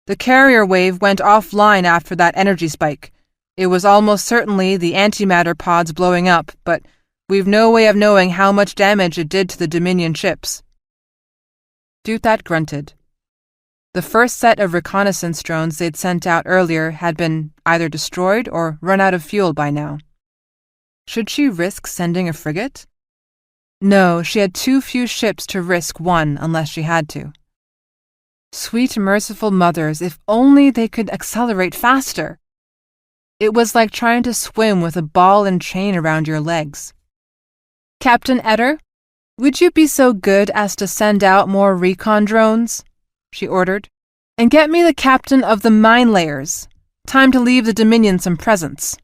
The carrier wave went offline after that energy spike. It was almost certainly the antimatter pods blowing up, but we've no way of knowing how much damage it did to the Dominion ships. Duthat grunted. The first set of reconnaissance drones they'd sent out earlier had been either destroyed or run out of fuel by now. Should she risk sending a frigate? No, she had too few ships to risk one unless she had to. Sweet merciful mothers, if only they could accelerate faster! It was like trying to swim with a ball and chain around your legs. Captain Etter, would you be so good as to send out more recon drones? She ordered. And get me the captain of the mine layers. Time to leave the Dominion some presents.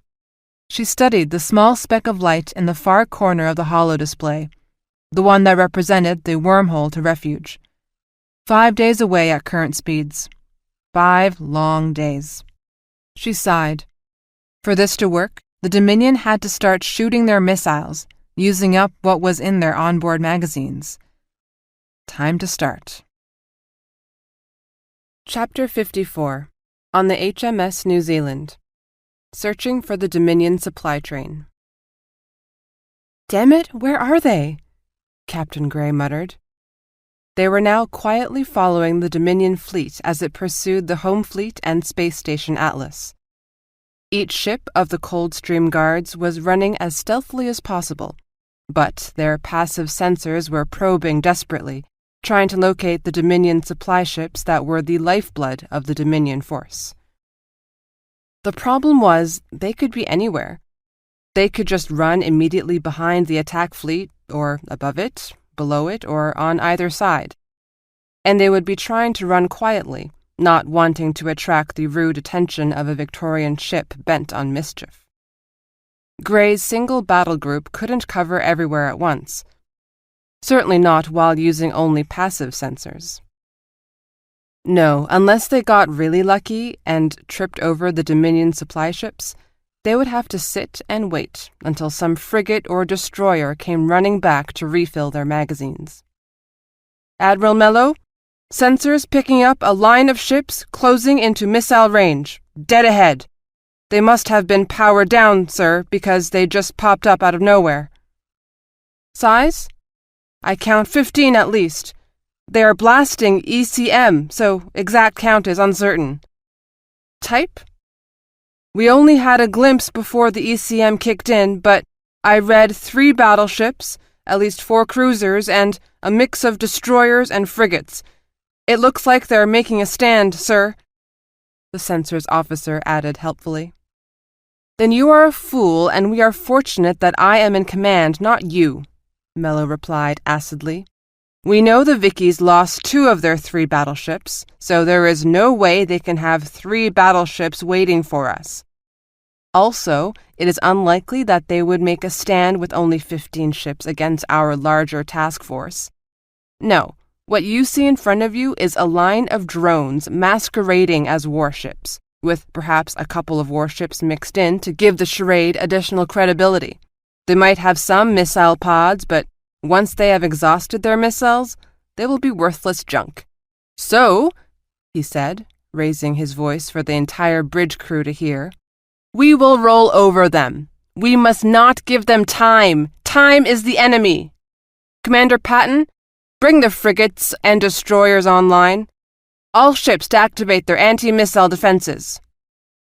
She studied the small speck of light in the far corner of the holo display, the one that represented the wormhole to refuge. 5 days away at current speeds. 5 long days. She sighed. For this to work, the Dominion had to start shooting their missiles, using up what was in their onboard magazines. Time to start. Chapter 54. On the HMS New Zealand. Searching for the Dominion supply train. Damn it, where are they? Captain Gray muttered. They were now quietly following the Dominion fleet as it pursued the home fleet and space station Atlas. Each ship of the Coldstream Guards was running as stealthily as possible, but their passive sensors were probing desperately, trying to locate the Dominion supply ships that were the lifeblood of the Dominion force. The problem was they could be anywhere. They could just run immediately behind the attack fleet, or above it, below it, or on either side. And they would be trying to run quietly, not wanting to attract the rude attention of a Victorian ship bent on mischief. Gray's single battle group couldn't cover everywhere at once, certainly not while using only passive sensors. No, unless they got really lucky and tripped over the Dominion supply ships, they would have to sit and wait until some frigate or destroyer came running back to refill their magazines. Admiral Mello, sensors picking up a line of ships closing into missile range, dead ahead. They must have been powered down, sir, because they just popped up out of nowhere. Size? I count 15 at least. They are blasting ECM, so exact count is uncertain. Type? We only had a glimpse before the ECM kicked in, but I read 3 battleships, at least 4 cruisers, and a mix of destroyers and frigates. It looks like they're making a stand, sir, the sensors officer added helpfully. Then you are a fool, and we are fortunate that I am in command, not you, Mello replied acidly. We know the Vickies lost 2 of their 3 battleships, so there is no way they can have 3 battleships waiting for us. Also, it is unlikely that they would make a stand with only 15 ships against our larger task force. No, what you see in front of you is a line of drones masquerading as warships, with perhaps a couple of warships mixed in to give the charade additional credibility. They might have some missile pods, but once they have exhausted their missiles, they will be worthless junk. So, he said, raising his voice for the entire bridge crew to hear, we will roll over them. We must not give them time. Time is the enemy. Commander Patton, bring the frigates and destroyers online. All ships to activate their anti-missile defenses.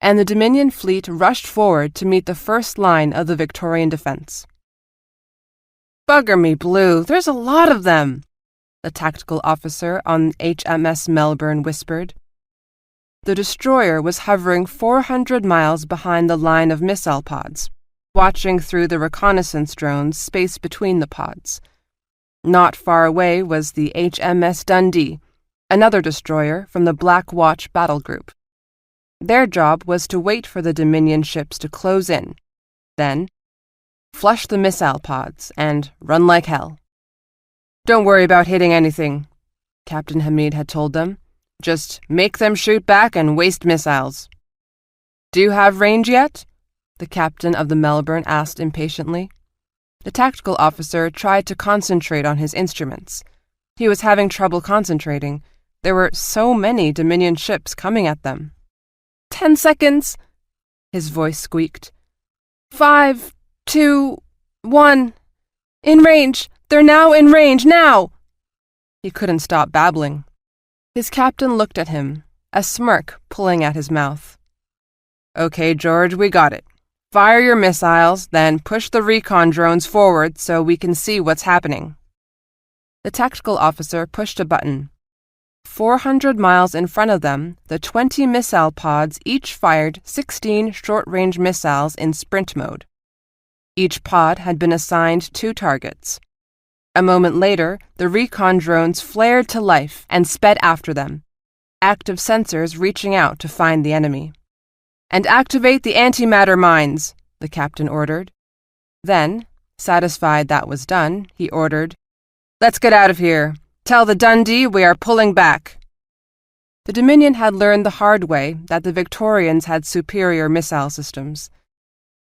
And the Dominion fleet rushed forward to meet the first line of the Victorian defense. Bugger me blue, there's a lot of them, the tactical officer on HMS Melbourne whispered. The destroyer was hovering 400 miles behind the line of missile pods, watching through the reconnaissance drones spaced between the pods. Not far away was the HMS Dundee, another destroyer from the Black Watch battle group. Their job was to wait for the Dominion ships to close in. Then, flush the missile pods, and run like hell. Don't worry about hitting anything, Captain Hamid had told them. Just make them shoot back and waste missiles. Do you have range yet? The captain of the Melbourne asked impatiently. The tactical officer tried to concentrate on his instruments. He was having trouble concentrating. There were so many Dominion ships coming at them. 10 seconds, his voice squeaked. 5, 2, 1. In range! They're now in range, now! He couldn't stop babbling. His captain looked at him, a smirk pulling at his mouth. Okay, George, we got it. Fire your missiles, then push the recon drones forward so we can see what's happening. The tactical officer pushed a button. 400 miles in front of them, the 20 missile pods each fired 16 short-range missiles in sprint mode. Each pod had been assigned 2 targets. A moment later, the recon drones flared to life and sped after them, active sensors reaching out to find the enemy. And activate the antimatter mines, the captain ordered. Then, satisfied that was done, he ordered, Let's get out of here. Tell the Dundee we are pulling back. The Dominion had learned the hard way that the Victorians had superior missile systems.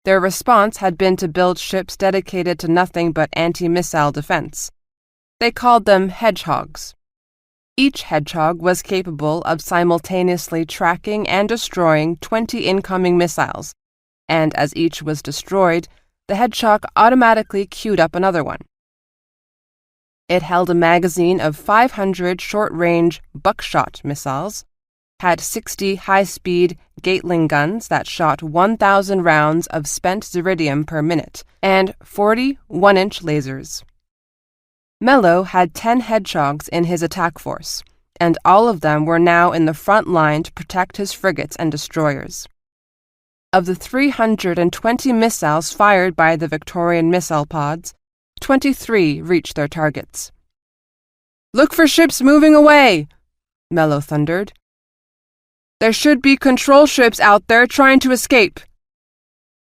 Their response had been to build ships dedicated to nothing but anti-missile defense. They called them hedgehogs. Each hedgehog was capable of simultaneously tracking and destroying 20 incoming missiles, and as each was destroyed, the hedgehog automatically queued up another one. It held a magazine of 500 short-range buckshot missiles, had 60 high-speed Gatling guns that shot 1,000 rounds of spent ziridium per minute, and 40 one-inch lasers. Mello had 10 hedgehogs in his attack force, and all of them were now in the front line to protect his frigates and destroyers. Of the 320 missiles fired by the Victorian missile pods, 23 reached their targets. "Look for ships moving away!" Mello thundered. "There should be control ships out there trying to escape."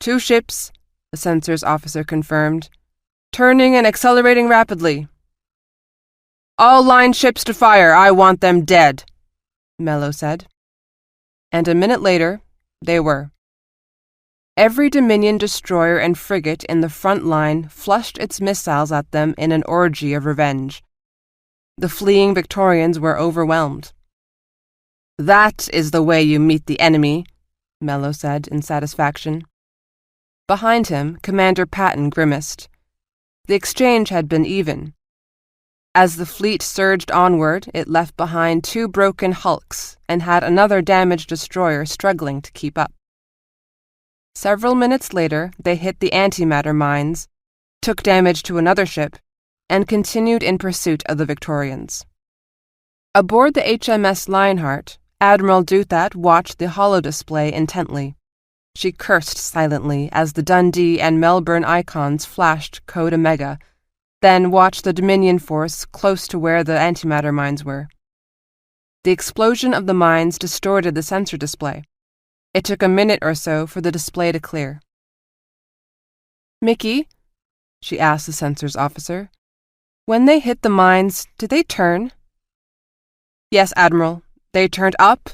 2 ships, the sensors officer confirmed, turning and accelerating rapidly. "All line ships to fire. I want them dead," Mello said. And a minute later, they were. Every Dominion destroyer and frigate in the front line flushed its missiles at them in an orgy of revenge. The fleeing Victorians were overwhelmed. "That is the way you meet the enemy," Mello said in satisfaction. Behind him, Commander Patton grimaced. The exchange had been even. As the fleet surged onward, it left behind 2 broken hulks and had another damaged destroyer struggling to keep up. Several minutes later, they hit the antimatter mines, took damage to another ship, and continued in pursuit of the Victorians. Aboard the HMS Lionheart, Admiral Duthat watched the holodisplay intently. She cursed silently as the Dundee and Melbourne icons flashed code Omega, then watched the Dominion force close to where the antimatter mines were. The explosion of the mines distorted the sensor display. It took a minute or so for the display to clear. "Mickey," she asked the sensors officer, "when they hit the mines, did they turn?" "Yes, Admiral. They turned up,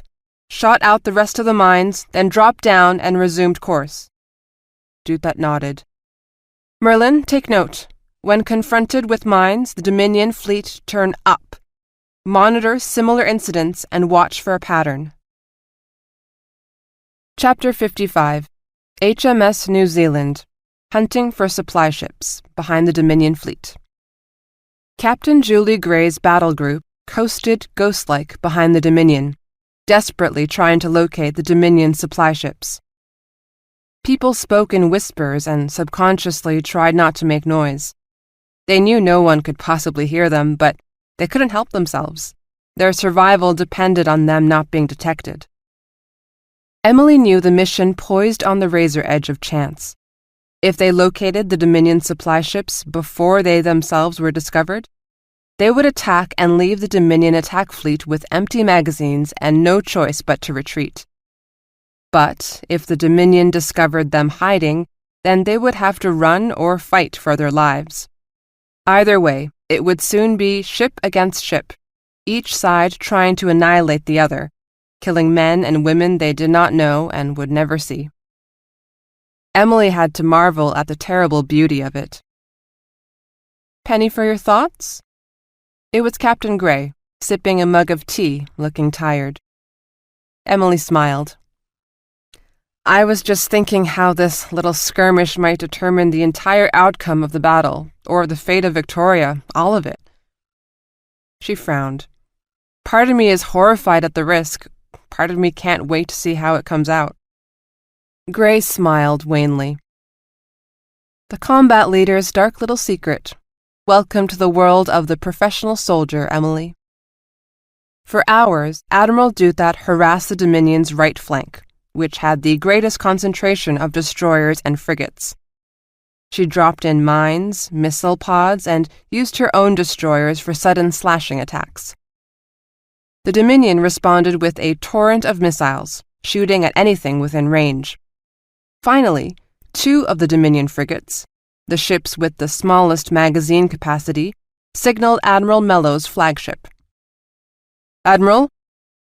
shot out the rest of the mines, then dropped down and resumed course." Duthat nodded. "Merlin, take note. When confronted with mines, the Dominion fleet turn up. Monitor similar incidents and watch for a pattern." Chapter 55. HMS New Zealand. Hunting for supply ships behind the Dominion fleet. Captain Julie Gray's battle group coasted ghost-like behind the Dominion, desperately trying to locate the Dominion supply ships. People spoke in whispers and subconsciously tried not to make noise. They knew no one could possibly hear them, but they couldn't help themselves. Their survival depended on them not being detected. Emily knew the mission poised on the razor edge of chance. If they located the Dominion supply ships before they themselves were discovered, they would attack and leave the Dominion attack fleet with empty magazines and no choice but to retreat. But if the Dominion discovered them hiding, then they would have to run or fight for their lives. Either way, it would soon be ship against ship, each side trying to annihilate the other, killing men and women they did not know and would never see. Emily had to marvel at the terrible beauty of it. "Penny for your thoughts?" It was Captain Gray, sipping a mug of tea, looking tired. Emily smiled. "I was just thinking how this little skirmish might determine the entire outcome of the battle, or the fate of Victoria, all of it." She frowned. "Part of me is horrified at the risk. Part of me can't wait to see how it comes out." Gray smiled wanly. "The combat leader's dark little secret. Welcome to the world of the professional soldier, Emily." For hours, Admiral Duthat harassed the Dominion's right flank, which had the greatest concentration of destroyers and frigates. She dropped in mines, missile pods, and used her own destroyers for sudden slashing attacks. The Dominion responded with a torrent of missiles, shooting at anything within range. Finally, 2 of the Dominion frigates, the ships with the smallest magazine capacity, signaled Admiral Mellow's flagship. "Admiral,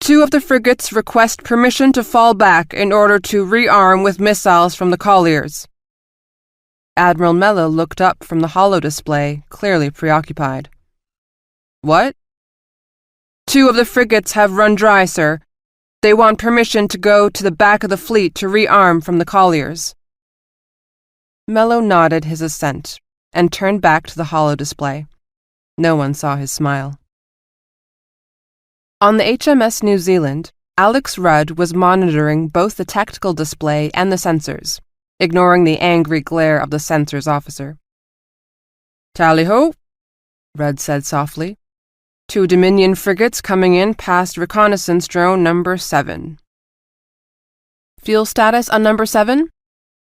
2 of the frigates request permission to fall back in order to rearm with missiles from the colliers." Admiral Mellow looked up from the holo display, clearly preoccupied. "What?" "2 of the frigates have run dry, sir. They want permission to go to the back of the fleet to rearm from the colliers." Mellow nodded his assent and turned back to the holo display. No one saw his smile. On the HMS New Zealand, Alex Rudd was monitoring both the tactical display and the sensors, ignoring the angry glare of the sensors officer. "Tally-ho," Rudd said softly. "2 Dominion frigates coming in past reconnaissance drone number 7. "Fuel status on number 7?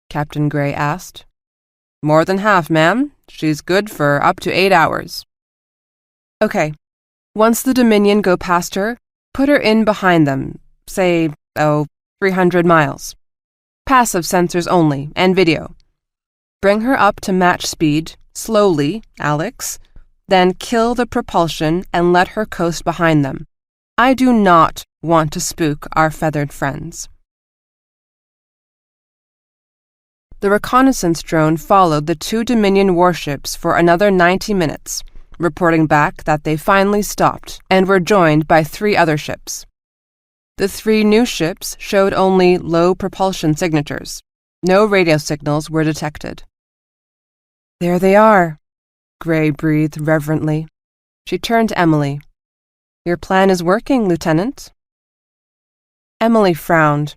Captain Gray asked. "More than half, ma'am. She's good for up to 8 hours. "Okay. Once the Dominion go past her, put her in behind them, say, 300 miles. Passive sensors only, and video. Bring her up to match speed, slowly, Alex, then kill the propulsion and let her coast behind them. I do not want to spook our feathered friends." The reconnaissance drone followed the 2 Dominion warships for another 90 minutes, reporting back that they finally stopped and were joined by 3 other ships. The 3 new ships showed only low propulsion signatures. No radio signals were detected. "There they are," Gray breathed reverently. She turned to Emily. "Your plan is working, Lieutenant." Emily frowned.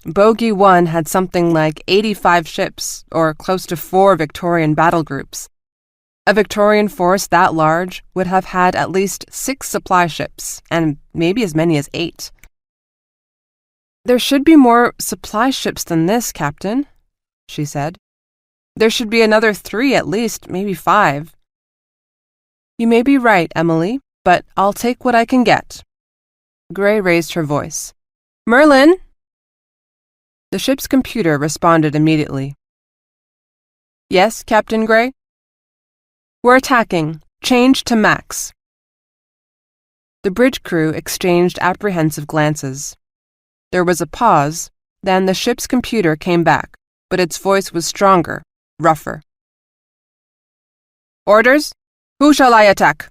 Bogey 1 had something like 85 ships, or close to 4 Victorian battle groups. A Victorian force that large would have had at least 6 supply ships, and maybe as many as 8. "There should be more supply ships than this, Captain," she said. "There should be another 3 at least, maybe 5. "You may be right, Emily, but I'll take what I can get." Gray raised her voice. "Merlin!" The ship's computer responded immediately. "Yes, Captain Gray?" "We're attacking. Change to max." The bridge crew exchanged apprehensive glances. There was a pause, then the ship's computer came back, but its voice was stronger, rougher. "Orders? Who shall I attack?"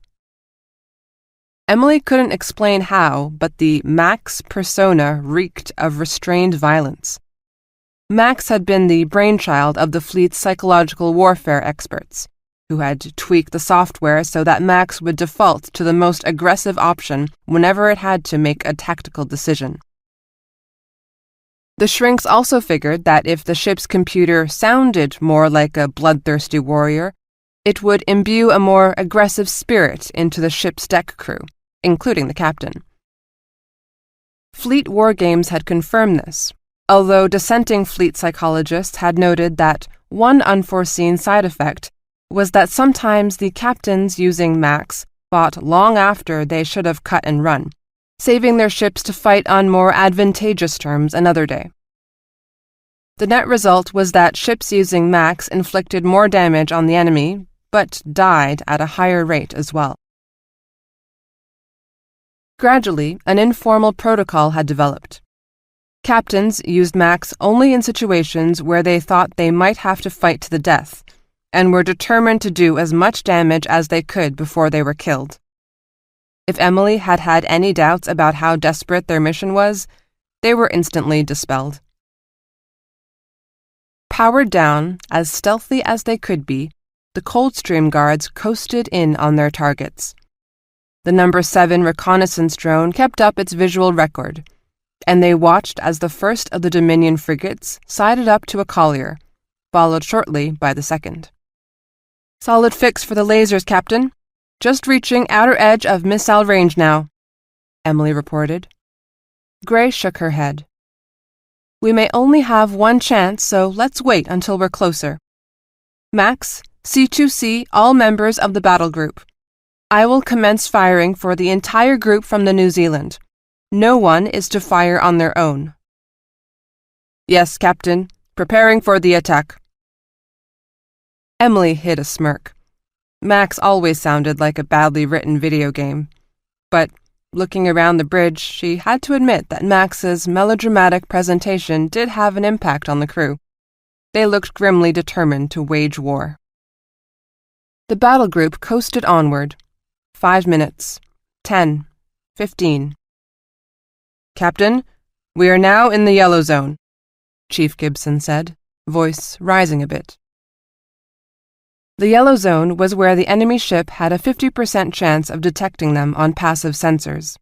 Emily couldn't explain how, but the Max persona reeked of restrained violence. Max had been the brainchild of the fleet's psychological warfare experts, who had tweaked the software so that Max would default to the most aggressive option whenever it had to make a tactical decision. The shrinks also figured that if the ship's computer sounded more like a bloodthirsty warrior, it would imbue a more aggressive spirit into the ship's deck crew, including the captain. Fleet war games had confirmed this, although dissenting fleet psychologists had noted that one unforeseen side effect was that sometimes the captains using Max fought long after they should have cut and run, saving their ships to fight on more advantageous terms another day. The net result was that ships using Max inflicted more damage on the enemy, but died at a higher rate as well. Gradually, an informal protocol had developed. Captains used Max only in situations where they thought they might have to fight to the death, and were determined to do as much damage as they could before they were killed. If Emily had had any doubts about how desperate their mission was, they were instantly dispelled. Powered down, as stealthy as they could be, the Coldstream Guards coasted in on their targets. The number 7 reconnaissance drone kept up its visual record, and they watched as the first of the Dominion frigates sided up to a collier, followed shortly by the second. "Solid fix for the lasers, Captain. Just reaching outer edge of missile range now," Emily reported. Gray shook her head. "We may only have one chance, so let's wait until we're closer. Max, C2C all members of the battle group. I will commence firing for the entire group from the New Zealand. No one is to fire on their own." "Yes, Captain. Preparing for the attack." Emily hid a smirk. Max always sounded like a badly written video game. But, looking around the bridge, she had to admit that Max's melodramatic presentation did have an impact on the crew. They looked grimly determined to wage war. The battle group coasted onward. 5 minutes. 10. 15. "Captain, we are now in the yellow zone," Chief Gibson said, voice rising a bit. The yellow zone was where the enemy ship had a 50% chance of detecting them on passive sensors.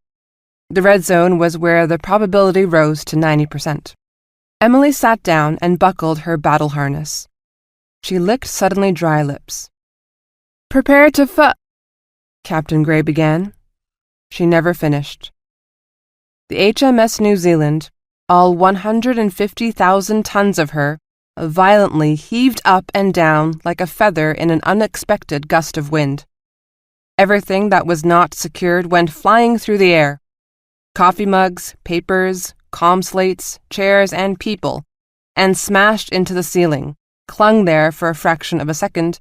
The red zone was where the probability rose to 90%. Emily sat down and buckled her battle harness. She licked suddenly dry lips. "Prepare to Captain Gray began. She never finished. The HMS New Zealand, all 150,000 tons of her, violently heaved up and down like a feather in an unexpected gust of wind. Everything that was not secured went flying through the air. Coffee mugs, papers, comm slates, chairs, and people, and smashed into the ceiling, clung there for a fraction of a second,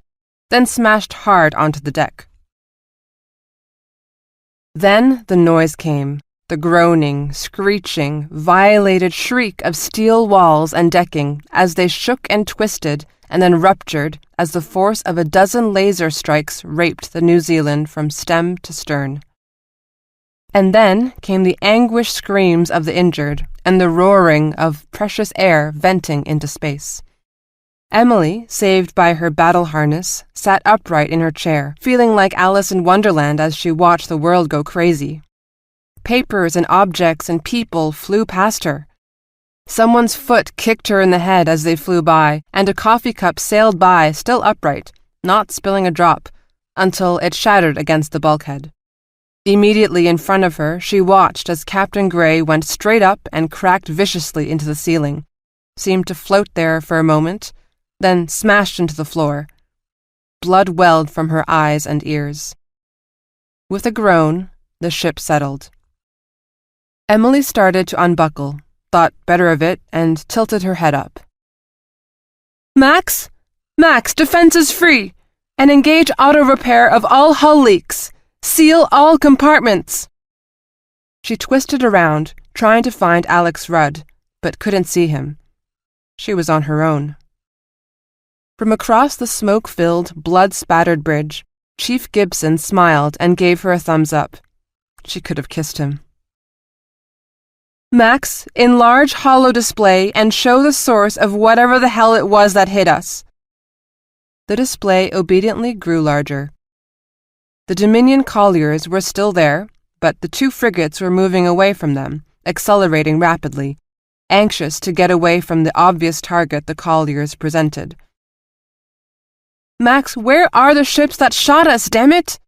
then smashed hard onto the deck. Then the noise came. The groaning, screeching, violated shriek of steel walls and decking as they shook and twisted and then ruptured as the force of a dozen laser strikes raped the New Zealand from stem to stern. And then came the anguished screams of the injured and the roaring of precious air venting into space. Emily, saved by her battle harness, sat upright in her chair, feeling like Alice in Wonderland as she watched the world go crazy. Papers and objects and people flew past her. Someone's foot kicked her in the head as they flew by, and a coffee cup sailed by, still upright, not spilling a drop, until it shattered against the bulkhead. Immediately in front of her, she watched as Captain Gray went straight up and cracked viciously into the ceiling, seemed to float there for a moment, then smashed into the floor. Blood welled from her eyes and ears. With a groan, the ship settled. Emily started to unbuckle, thought better of it, and tilted her head up. "Max! Max, defense is free! And engage auto-repair of all hull leaks! Seal all compartments!" She twisted around, trying to find Alex Rudd, but couldn't see him. She was on her own. From across the smoke-filled, blood-spattered bridge, Chief Gibson smiled and gave her a thumbs up. She could have kissed him. "Max, enlarge holo display and show the source of whatever the hell it was that hit us." The display obediently grew larger. The Dominion colliers were still there, but the 2 frigates were moving away from them, accelerating rapidly, anxious to get away from the obvious target the colliers presented. "Max, where are the ships that shot us, damn it?"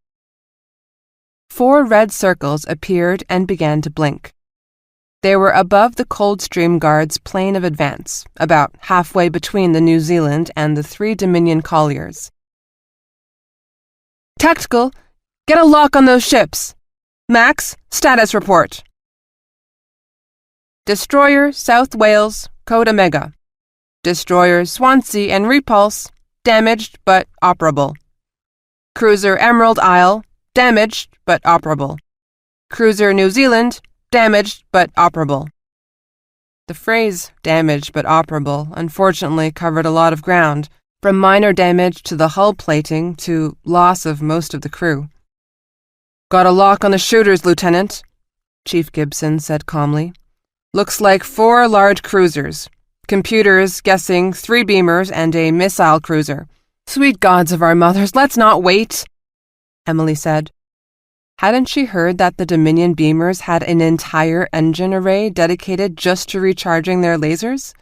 4 red circles appeared and began to blink. They were above the Coldstream Guards' plane of advance, about halfway between the New Zealand and the 3 Dominion colliers. "Tactical, get a lock on those ships. Max, status report." "Destroyer, South Wales, code Omega. Destroyers Swansea and Repulse, damaged but operable. Cruiser Emerald Isle, damaged but operable. Cruiser New Zealand, damaged but operable. The phrase damaged but operable unfortunately covered a lot of ground, from minor damage to the hull plating to loss of most of the crew. Got a lock on the shooters, Lieutenant, Chief Gibson said calmly. Looks like 4 large cruisers. Computers guessing 3 beamers and a missile cruiser. Sweet gods of our mothers, let's not wait, Emily said. Hadn't she heard that the Dominion beamers had an entire engine array dedicated just to recharging their lasers?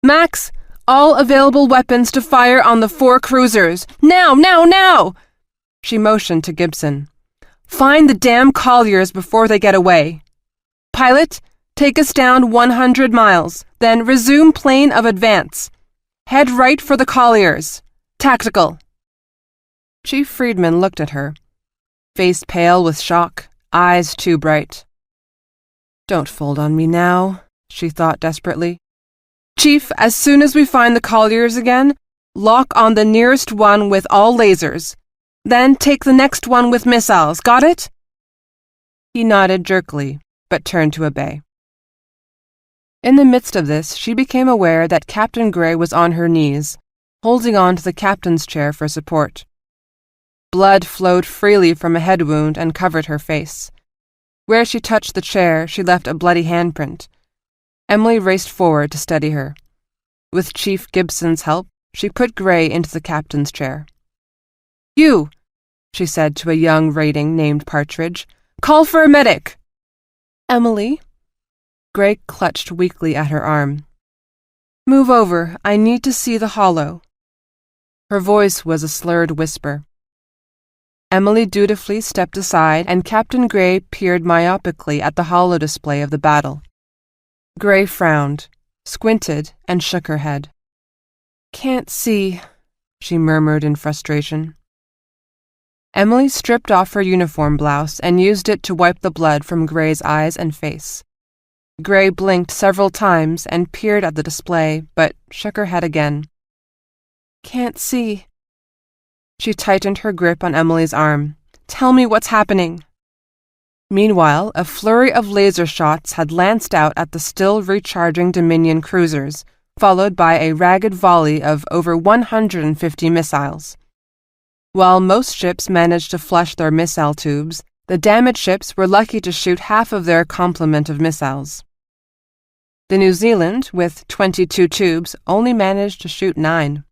Max, all available weapons to fire on the 4 cruisers. Now, now, now! She motioned to Gibson. Find the damn colliers before they get away. Pilot, take us down 100 miles, then resume plane of advance. Head right for the colliers. Tactical. Chief Friedman looked at her, face pale with shock, eyes too bright. Don't fold on me now, she thought desperately. Chief, as soon as we find the colliers again, lock on the nearest one with all lasers. Then take the next one with missiles. Got it? He nodded jerkily, but turned to obey. In the midst of this, she became aware that Captain Gray was on her knees, holding on to the captain's chair for support. Blood flowed freely from a head wound and covered her face. Where she touched the chair, she left a bloody handprint. Emily raced forward to steady her. With Chief Gibson's help, she put Gray into the captain's chair. You, she said to a young rating named Partridge, call for a medic. Emily? Gray clutched weakly at her arm. Move over, I need to see the hollow. Her voice was a slurred whisper. Emily dutifully stepped aside, and Captain Gray peered myopically at the hollow display of the battle. Gray frowned, squinted, and shook her head. Can't see, she murmured in frustration. Emily stripped off her uniform blouse and used it to wipe the blood from Gray's eyes and face. Gray blinked several times and peered at the display, but shook her head again. Can't see. She tightened her grip on Emily's arm. Tell me what's happening. Meanwhile, a flurry of laser shots had lanced out at the still recharging Dominion cruisers, followed by a ragged volley of over 150 missiles. While most ships managed to flush their missile tubes, the damaged ships were lucky to shoot half of their complement of missiles. The New Zealand, with 22 tubes, only managed to shoot 9.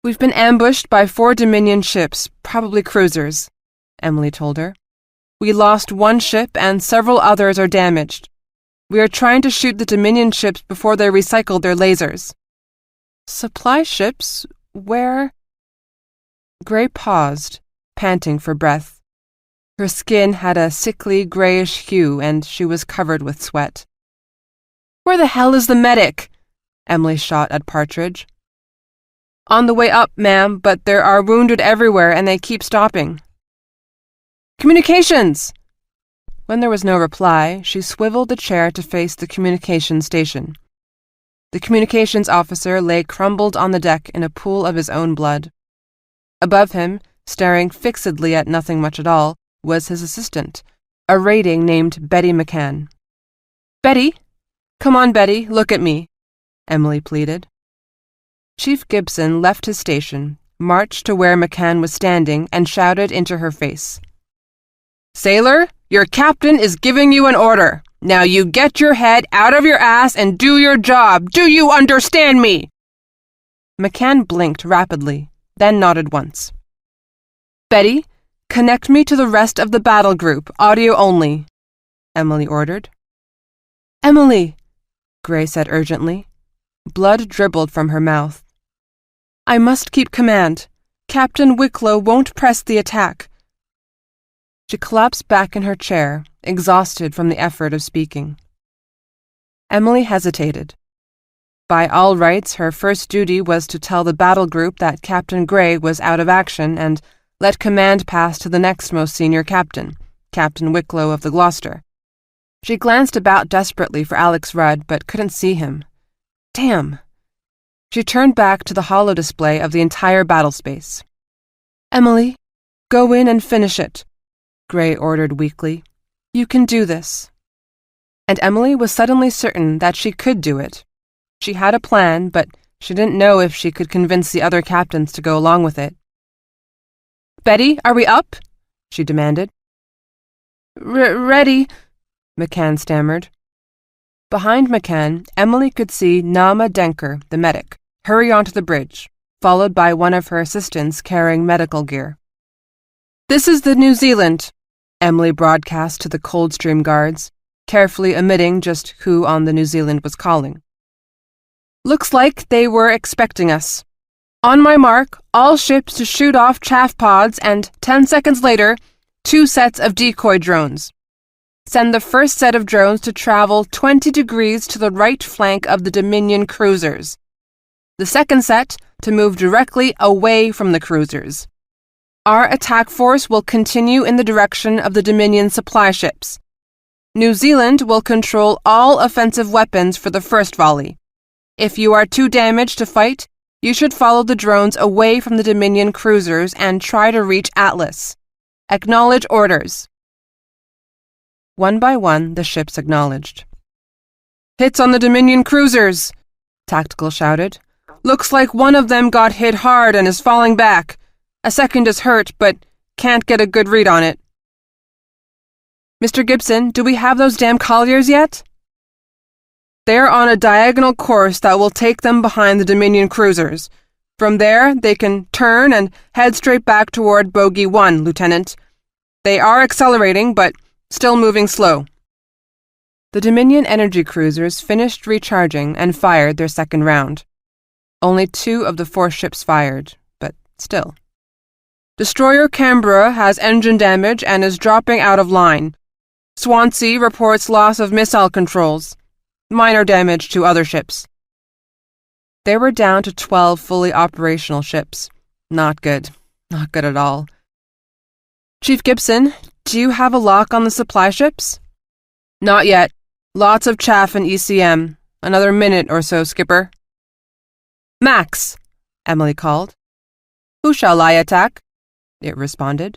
We've been ambushed by 4 Dominion ships, probably cruisers, Emily told her. We lost 1 ship and several others are damaged. We are trying to shoot the Dominion ships before they recycle their lasers. Supply ships? Where? Gray paused, panting for breath. Her skin had a sickly grayish hue and she was covered with sweat. Where the hell is the medic? Emily shot at Partridge. On the way up, ma'am, but there are wounded everywhere and they keep stopping. Communications! When there was no reply, she swiveled the chair to face the communications station. The communications officer lay crumbled on the deck in a pool of his own blood. Above him, staring fixedly at nothing much at all, was his assistant, a rating named Betty McCann. Betty? Come on, Betty, look at me, Emily pleaded. Chief Gibson left his station, marched to where McCann was standing, and shouted into her face. Sailor, your captain is giving you an order. Now you get your head out of your ass and do your job. Do you understand me? McCann blinked rapidly, then nodded once. Betty, connect me to the rest of the battle group, audio only, Emily ordered. Emily, Gray said urgently. Blood dribbled from her mouth. I must keep command. Captain Wicklow won't press the attack. She collapsed back in her chair, exhausted from the effort of speaking. Emily hesitated. By all rights, her first duty was to tell the battle group that Captain Gray was out of action and let command pass to the next most senior captain, Captain Wicklow of the Gloucester. She glanced about desperately for Alex Rudd, but couldn't see him. Damn. She turned back to the holo display of the entire battle space. Emily, go in and finish it, Gray ordered weakly. You can do this. And Emily was suddenly certain that she could do it. She had a plan, but she didn't know if she could convince the other captains to go along with it. Betty, are we up? She demanded. Ready, McCann stammered. Behind McCann, Emily could see Nama Denker, the medic, hurry onto the bridge, followed by one of her assistants carrying medical gear. This is the New Zealand, Emily broadcast to the Coldstream guards, carefully omitting just who on the New Zealand was calling. Looks like they were expecting us. On my mark, all ships to shoot off chaff pods and, 10 seconds later, 2 sets of decoy drones. Send the first set of drones to travel 20 degrees to the right flank of the Dominion cruisers. The second set to move directly away from the cruisers. Our attack force will continue in the direction of the Dominion supply ships. New Zealand will control all offensive weapons for the first volley. If you are too damaged to fight, you should follow the drones away from the Dominion cruisers and try to reach Atlas. Acknowledge orders. One by one, the ships acknowledged. Hits on the Dominion cruisers, Tactical shouted. Looks like one of them got hit hard and is falling back. A second is hurt, but can't get a good read on it. Mr. Gibson, do we have those damn colliers yet? They're on a diagonal course that will take them behind the Dominion cruisers. From there, they can turn and head straight back toward Bogey 1, Lieutenant. They are accelerating, but still moving slow. The Dominion energy cruisers finished recharging and fired their second round. Only 2 of the 4 ships fired, but still. Destroyer Canberra has engine damage and is dropping out of line. Swansea reports loss of missile controls. Minor damage to other ships. They were down to 12 fully operational ships. Not good. Not good at all. Chief Gibson, do you have a lock on the supply ships? Not yet. Lots of chaff in ECM. Another minute or so, Skipper. Max, Emily called. Who shall I attack? It responded.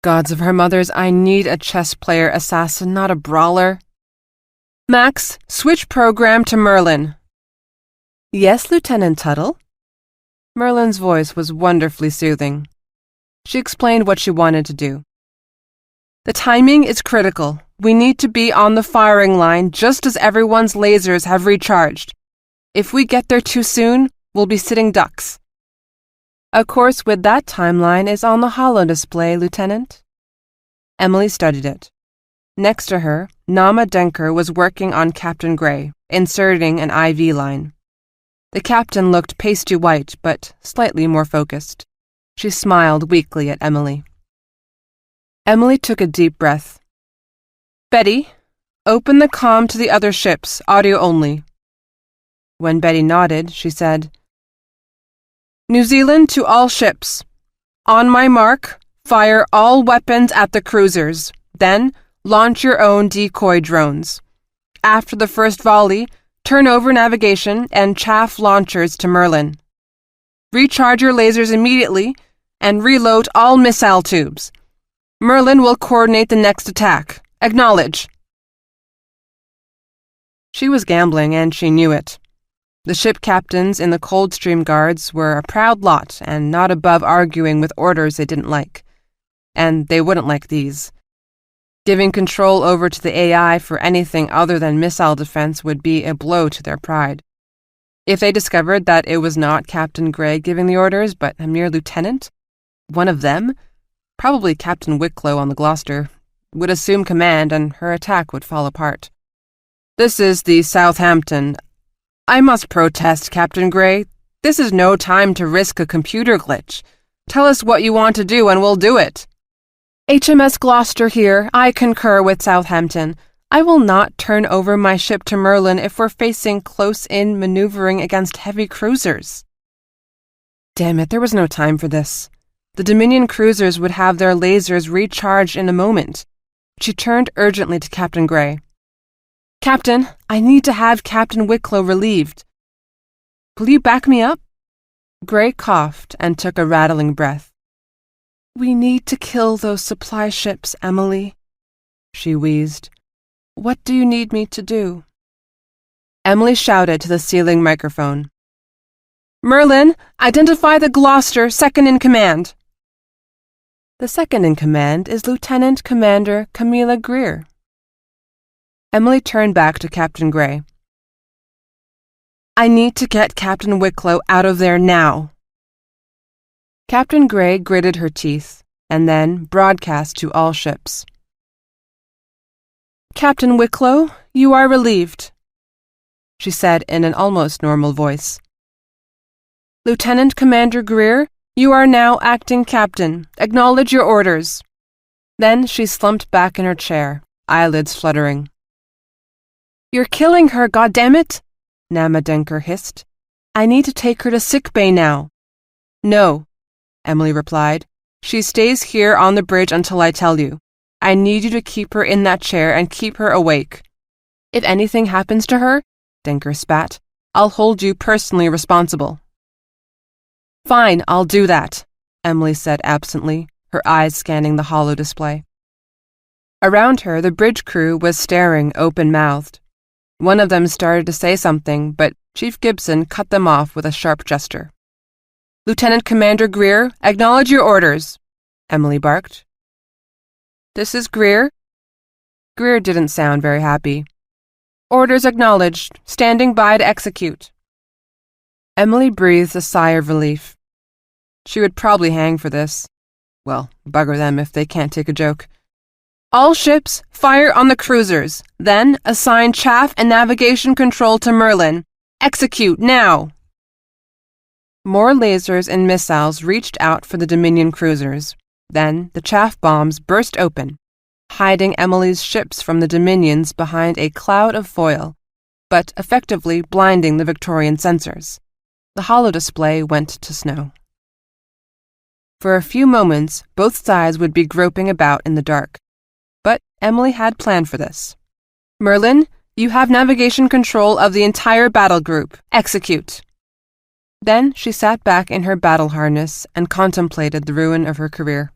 Gods of her mothers, I need a chess player assassin, not a brawler. Max, switch program to Merlin. Yes, Lieutenant Tuttle? Merlin's voice was wonderfully soothing. She explained what she wanted to do. The timing is critical. We need to be on the firing line just as everyone's lasers have recharged. If we get there too soon, we'll be sitting ducks. A course with that timeline is on the holo display, Lieutenant. Emily studied it. Next to her, Nama Denker was working on Captain Gray, inserting an IV line. The captain looked pasty white, but slightly more focused. She smiled weakly at Emily. Emily took a deep breath. Betty, open the comm to the other ships, audio only. When Betty nodded, she said, New Zealand to all ships. On my mark, fire all weapons at the cruisers. Then, launch your own decoy drones. After the first volley, turn over navigation and chaff launchers to Merlin. Recharge your lasers immediately and reload all missile tubes. Merlin will coordinate the next attack. Acknowledge. She was gambling, and she knew it. The ship captains in the Coldstream Guards were a proud lot and not above arguing with orders they didn't like. And they wouldn't like these. Giving control over to the AI for anything other than missile defense would be a blow to their pride. If they discovered that it was not Captain Gray giving the orders, but a mere lieutenant, one of them, probably Captain Wicklow on the Gloucester, would assume command and her attack would fall apart. This is the Southampton. I must protest, Captain Gray. This is no time to risk a computer glitch. Tell us what you want to do and we'll do it. HMS Gloucester here. I concur with Southampton. I will not turn over my ship to Merlin if we're facing close-in maneuvering against heavy cruisers. Damn it, there was no time for this. The Dominion cruisers would have their lasers recharged in a moment. She turned urgently to Captain Gray. Captain, I need to have Captain Wicklow relieved. Will you back me up?" Gray coughed and took a rattling breath. "We need to kill those supply ships, Emily," she wheezed. "What do you need me to do?" Emily shouted to the ceiling microphone. "Merlin, identify the Gloucester second in command." "The second in command is Lieutenant Commander Camilla Greer." Emily turned back to Captain Gray. "I need to get Captain Wicklow out of there now." Captain Gray gritted her teeth and then broadcast to all ships. "Captain Wicklow, you are relieved," she said in an almost normal voice. "Lieutenant Commander Greer, you are now acting captain. Acknowledge your orders." Then she slumped back in her chair, eyelids fluttering. "You're killing her, goddammit!" Nama Denker hissed. "I need to take her to sickbay now." "No," Emily replied. "She stays here on the bridge until I tell you. I need you to keep her in that chair and keep her awake. If anything happens to her," Denker spat, "I'll hold you personally responsible." "Fine, I'll do that," Emily said absently, her eyes scanning the holo display. Around her, the bridge crew was staring open-mouthed. One of them started to say something, but Chief Gibson cut them off with a sharp gesture. "Lieutenant Commander Greer, acknowledge your orders," Emily barked. "This is Greer." Greer didn't sound very happy. "Orders acknowledged. Standing by to execute." Emily breathed a sigh of relief. She would probably hang for this. Well, bugger them if they can't take a joke. "All ships, fire on the cruisers. Then assign chaff and navigation control to Merlin. Execute now!" More lasers and missiles reached out for the Dominion cruisers. Then the chaff bombs burst open, hiding Emily's ships from the Dominions behind a cloud of foil, but effectively blinding the Victorian sensors. The holodisplay went to snow. For a few moments, both sides would be groping about in the dark. But Emily had planned for this. "Merlin, you have navigation control of the entire battle group. Execute." Then she sat back in her battle harness and contemplated the ruin of her career.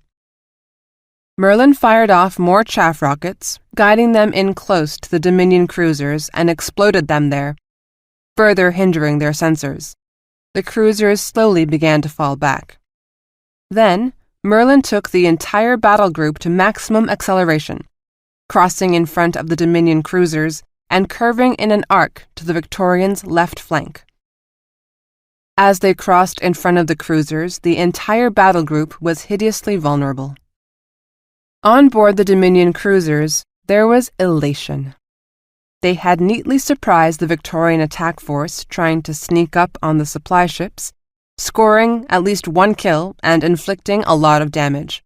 Merlin fired off more chaff rockets, guiding them in close to the Dominion cruisers and exploded them there, further hindering their sensors. The cruisers slowly began to fall back. Then, Merlin took the entire battle group to maximum acceleration, crossing in front of the Dominion cruisers and curving in an arc to the Victorians' left flank. As they crossed in front of the cruisers, the entire battle group was hideously vulnerable. On board the Dominion cruisers, there was elation. They had neatly surprised the Victorian attack force trying to sneak up on the supply ships, scoring at least one kill and inflicting a lot of damage.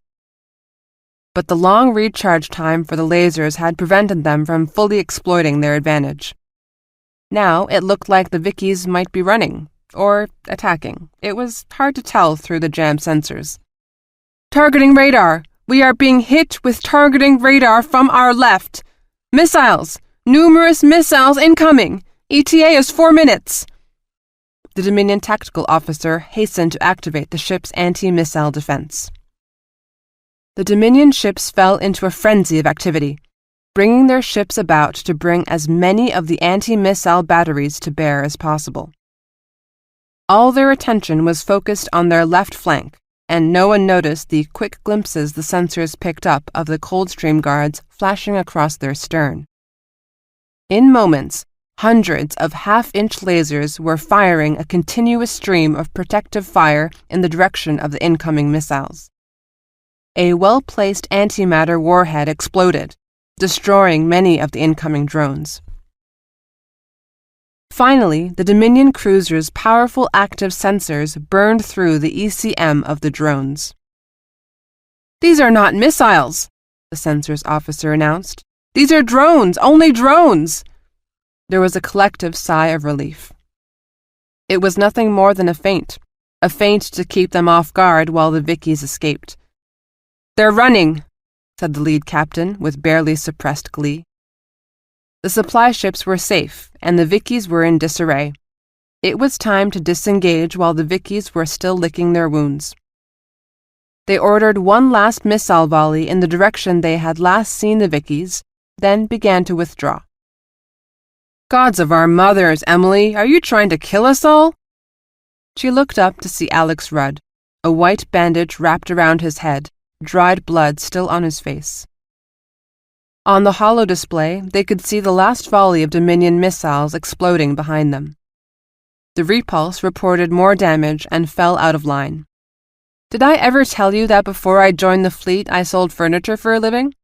But the long recharge time for the lasers had prevented them from fully exploiting their advantage. Now it looked like the Vickies might be running, or attacking. It was hard to tell through the jammed sensors. "Targeting radar! We are being hit with targeting radar from our left! Missiles! Numerous missiles incoming! ETA is 4 minutes!" The Dominion tactical officer hastened to activate the ship's anti-missile defense. The Dominion ships fell into a frenzy of activity, bringing their ships about to bring as many of the anti-missile batteries to bear as possible. All their attention was focused on their left flank, and no one noticed the quick glimpses the sensors picked up of the Coldstream Guards flashing across their stern. In moments, hundreds of half-inch lasers were firing a continuous stream of protective fire in the direction of the incoming missiles. A well-placed antimatter warhead exploded, destroying many of the incoming drones. Finally, the Dominion cruiser's powerful active sensors burned through the ECM of the drones. "These are not missiles," the sensors officer announced. "These are drones, only drones!" There was a collective sigh of relief. It was nothing more than a feint to keep them off guard while the Vickies escaped. "They're running," said the lead captain with barely suppressed glee. The supply ships were safe, and the Vickies were in disarray. It was time to disengage while the Vickies were still licking their wounds. They ordered one last missile volley in the direction they had last seen the Vickies, then began to withdraw. "Gods of our mothers, Emily, are you trying to kill us all?" She looked up to see Alex Rudd, a white bandage wrapped around his head, dried blood still on his face. On the holo display, they could see the last volley of Dominion missiles exploding behind them. The repulse reported more damage and fell out of line. "Did I ever tell you that before I joined the fleet I sold furniture for a living?"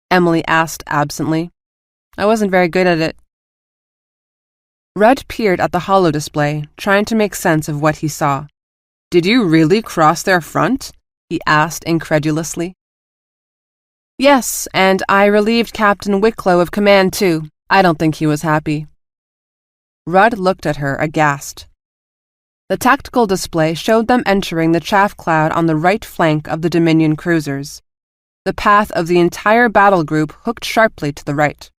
Emily asked absently. "I wasn't very good at it." Rudd peered at the holo display, trying to make sense of what he saw. "Did you really cross their front?" he asked incredulously. "Yes, and I relieved Captain Wicklow of command too. I don't think he was happy." Rudd looked at her aghast. The tactical display showed them entering the chaff cloud on the right flank of the Dominion cruisers. The path of the entire battle group hooked sharply to the right.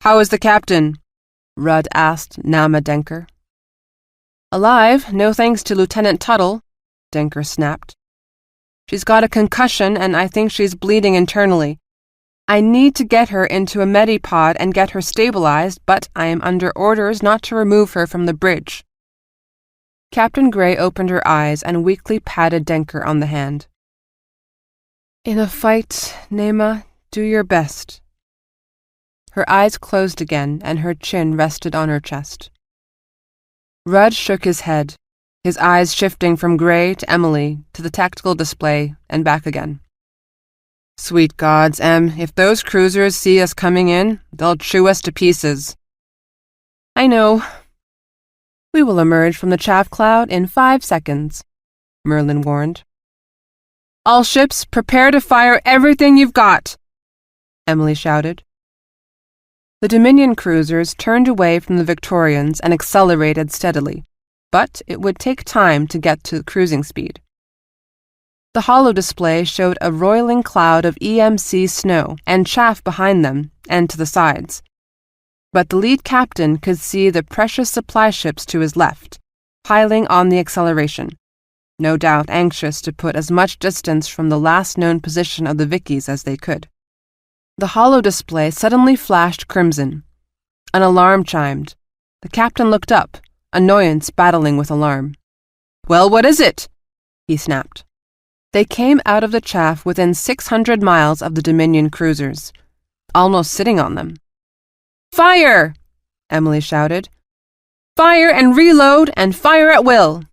"How is the captain?" Rudd asked Nama Denker. "Alive, no thanks to Lieutenant Tuttle," Denker snapped. "She's got a concussion and I think she's bleeding internally. I need to get her into a medipod and get her stabilized, but I am under orders not to remove her from the bridge." Captain Gray opened her eyes and weakly patted Denker on the hand. "In a fight, Nema, do your best." Her eyes closed again and her chin rested on her chest. Rudd shook his head, his eyes shifting from Gray to Emily to the tactical display and back again. "Sweet gods, Em, if those cruisers see us coming in, they'll chew us to pieces." "I know. We will emerge from the chaff cloud in 5 seconds, Merlin warned. "All ships, prepare to fire everything you've got," Emily shouted. The Dominion cruisers turned away from the Victorians and accelerated steadily, but it would take time to get to cruising speed. The holo display showed a roiling cloud of EMC snow and chaff behind them and to the sides. But the lead captain could see the precious supply ships to his left, piling on the acceleration, no doubt anxious to put as much distance from the last known position of the Vickies as they could. The holo display suddenly flashed crimson. An alarm chimed. The captain looked up, annoyance battling with alarm. "Well, what is it?" he snapped. They came out of the chaff within 600 miles of the Dominion cruisers, almost sitting on them. "Fire!" Emily shouted. "Fire and reload and fire at will!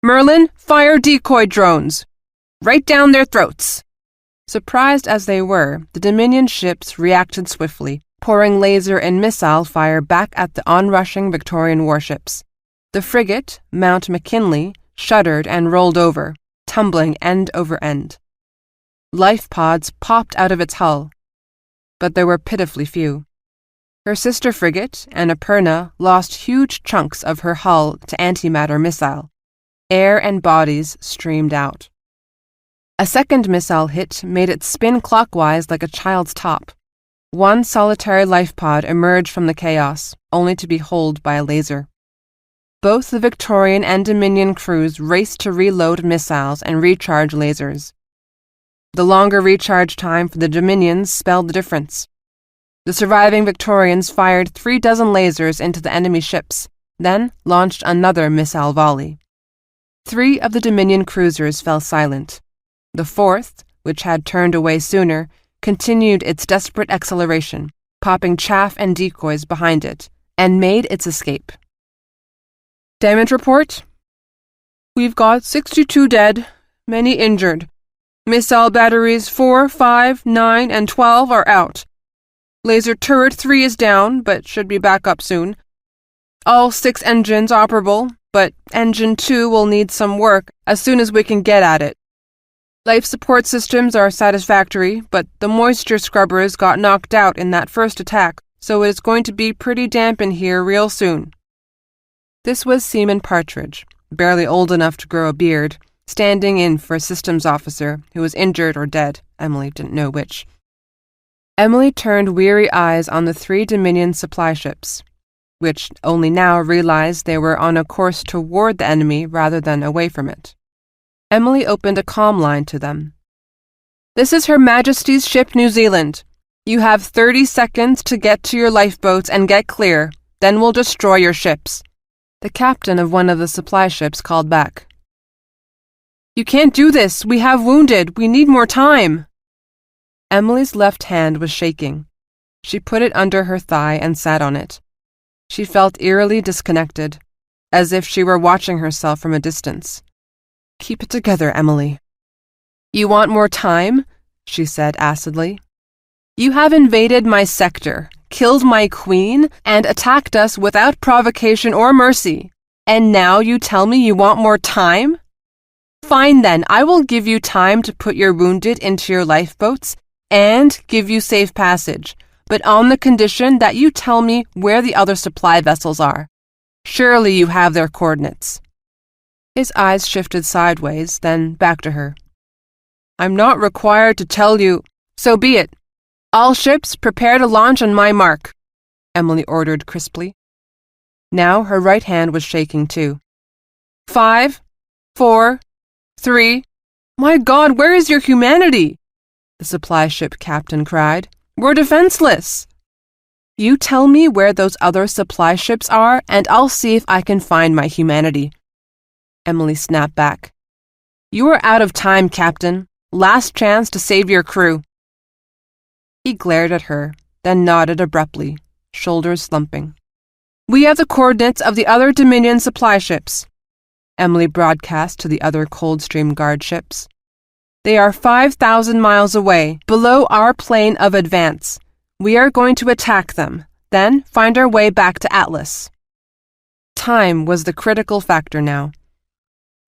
Merlin, fire decoy drones! Right down their throats!" Surprised as they were, the Dominion ships reacted swiftly, pouring laser and missile fire back at the onrushing Victorian warships. The frigate, Mount McKinley, shuddered and rolled over, tumbling end over end. Life pods popped out of its hull, but there were pitifully few. Her sister frigate, Annapurna, lost huge chunks of her hull to antimatter missile. Air and bodies streamed out. A second missile hit made it spin clockwise like a child's top. One solitary life pod emerged from the chaos, only to be holed by a laser. Both the Victorian and Dominion crews raced to reload missiles and recharge lasers. The longer recharge time for the Dominions spelled the difference. The surviving Victorians fired 36 lasers into the enemy ships, then launched another missile volley. 3 of the Dominion cruisers fell silent. The 4th, which had turned away sooner, continued its desperate acceleration, popping chaff and decoys behind it, and made its escape. "Damage report? We've got 62 dead, many injured. Missile batteries 4, 5, 9, and 12 are out. Laser turret 3 is down, but should be back up soon. All 6 engines operable, but engine 2 will need some work as soon as we can get at it. Life support systems are satisfactory, but the moisture scrubbers got knocked out in that first attack, so it's going to be pretty damp in here real soon." This was Seaman Partridge, barely old enough to grow a beard, standing in for a systems officer who was injured or dead, Emily didn't know which. Emily turned weary eyes on the 3 Dominion supply ships. which only now realized they were on a course toward the enemy rather than away from it. Emily opened a comm line to them. "This is Her Majesty's ship New Zealand. You have 30 seconds to get to your lifeboats and get clear, then we'll destroy your ships." The captain of one of the supply ships called back. "You can't do this. We have wounded. We need more time." Emily's left hand was shaking. She put it under her thigh and sat on it. She felt eerily disconnected, as if she were watching herself from a distance. "Keep it together, Emily." "You want more time?" she said acidly. "You have invaded my sector, killed my queen, and attacked us without provocation or mercy. And now you tell me you want more time? Fine then, I will give you time to put your wounded into your lifeboats and give you safe passage, but on the condition that you tell me where the other supply vessels are. Surely you have their coordinates." His eyes shifted sideways, then back to her. "I'm not required to tell you. So be it. All ships prepare to launch on my mark," Emily ordered crisply. Now her right hand was shaking too. 5, 4, 3. "My God, where is your humanity?" the supply ship captain cried. "We're defenseless." "You tell me where those other supply ships are, and I'll see if I can find my humanity," Emily snapped back. "You are out of time, Captain. Last chance to save your crew." He glared at her, then nodded abruptly, shoulders slumping. "We have the coordinates of the other Dominion supply ships," Emily broadcast to the other Coldstream Guard ships. "They are 5,000 miles away, below our plane of advance. We are going to attack them, then find our way back to Atlas." Time was the critical factor now.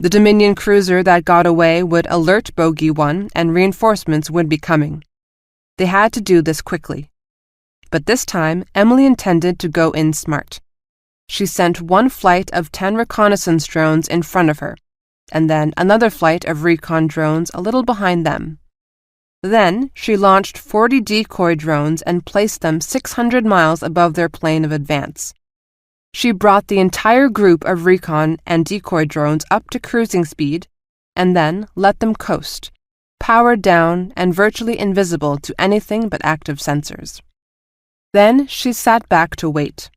The Dominion cruiser that got away would alert Bogey 1 and reinforcements would be coming. They had to do this quickly. But this time, Emily intended to go in smart. She sent one flight of 10 reconnaissance drones in front of her, and then another flight of recon drones a little behind them. Then she launched 40 decoy drones and placed them 600 miles above their plane of advance. She brought the entire group of recon and decoy drones up to cruising speed, and then let them coast, powered down and virtually invisible to anything but active sensors. Then she sat back to wait.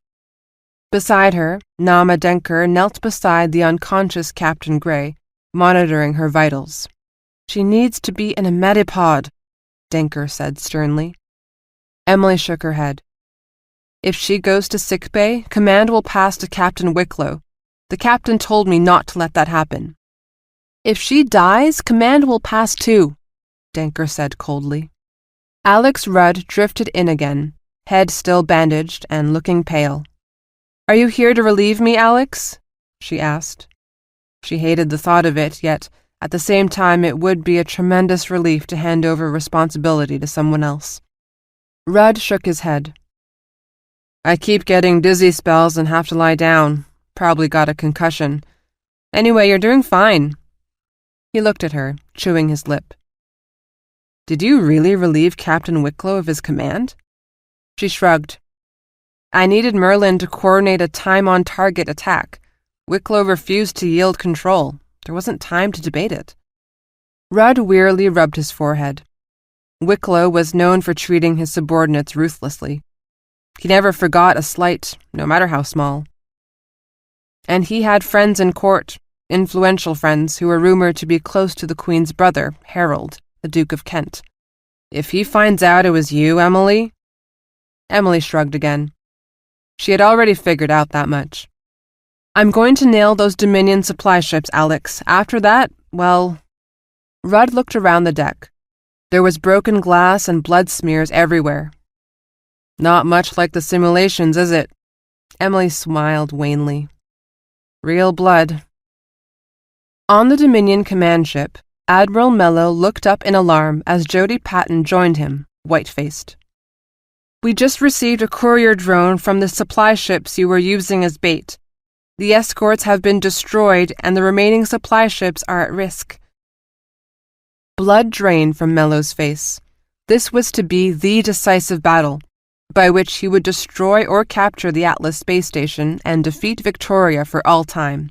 Beside her, Nama Denker knelt beside the unconscious Captain Gray, monitoring her vitals. "She needs to be in a medipod," Denker said sternly. Emily shook her head. "If she goes to sickbay, command will pass to Captain Wicklow. The captain told me not to let that happen." "If she dies, command will pass too," Denker said coldly. Alex Rudd drifted in again, head still bandaged and looking pale. "Are you here to relieve me, Alex?" she asked. She hated the thought of it, yet at the same time it would be a tremendous relief to hand over responsibility to someone else. Rudd shook his head. "I keep getting dizzy spells and have to lie down. Probably got a concussion. Anyway, you're doing fine." He looked at her, chewing his lip. "Did you really relieve Captain Wicklow of his command?" She shrugged. "I needed Merlin to coordinate a time-on-target attack. Wicklow refused to yield control. There wasn't time to debate it." Rudd wearily rubbed his forehead. Wicklow was known for treating his subordinates ruthlessly. He never forgot a slight, no matter how small. And he had friends in court, influential friends who were rumored to be close to the Queen's brother, Harold, the Duke of Kent. "If he finds out it was you, Emily?" Emily shrugged again. She had already figured out that much. "I'm going to nail those Dominion supply ships, Alex. After that, well..." Rudd looked around the deck. There was broken glass and blood smears everywhere. "Not much like the simulations, is it?" Emily smiled wanly. "Real blood." On the Dominion command ship, Admiral Mello looked up in alarm as Jody Patton joined him, white-faced. "We just received a courier drone from the supply ships you were using as bait. The escorts have been destroyed and the remaining supply ships are at risk." Blood drained from Mello's face. This was to be the decisive battle. by which he would destroy or capture the Atlas space station and defeat Victoria for all time.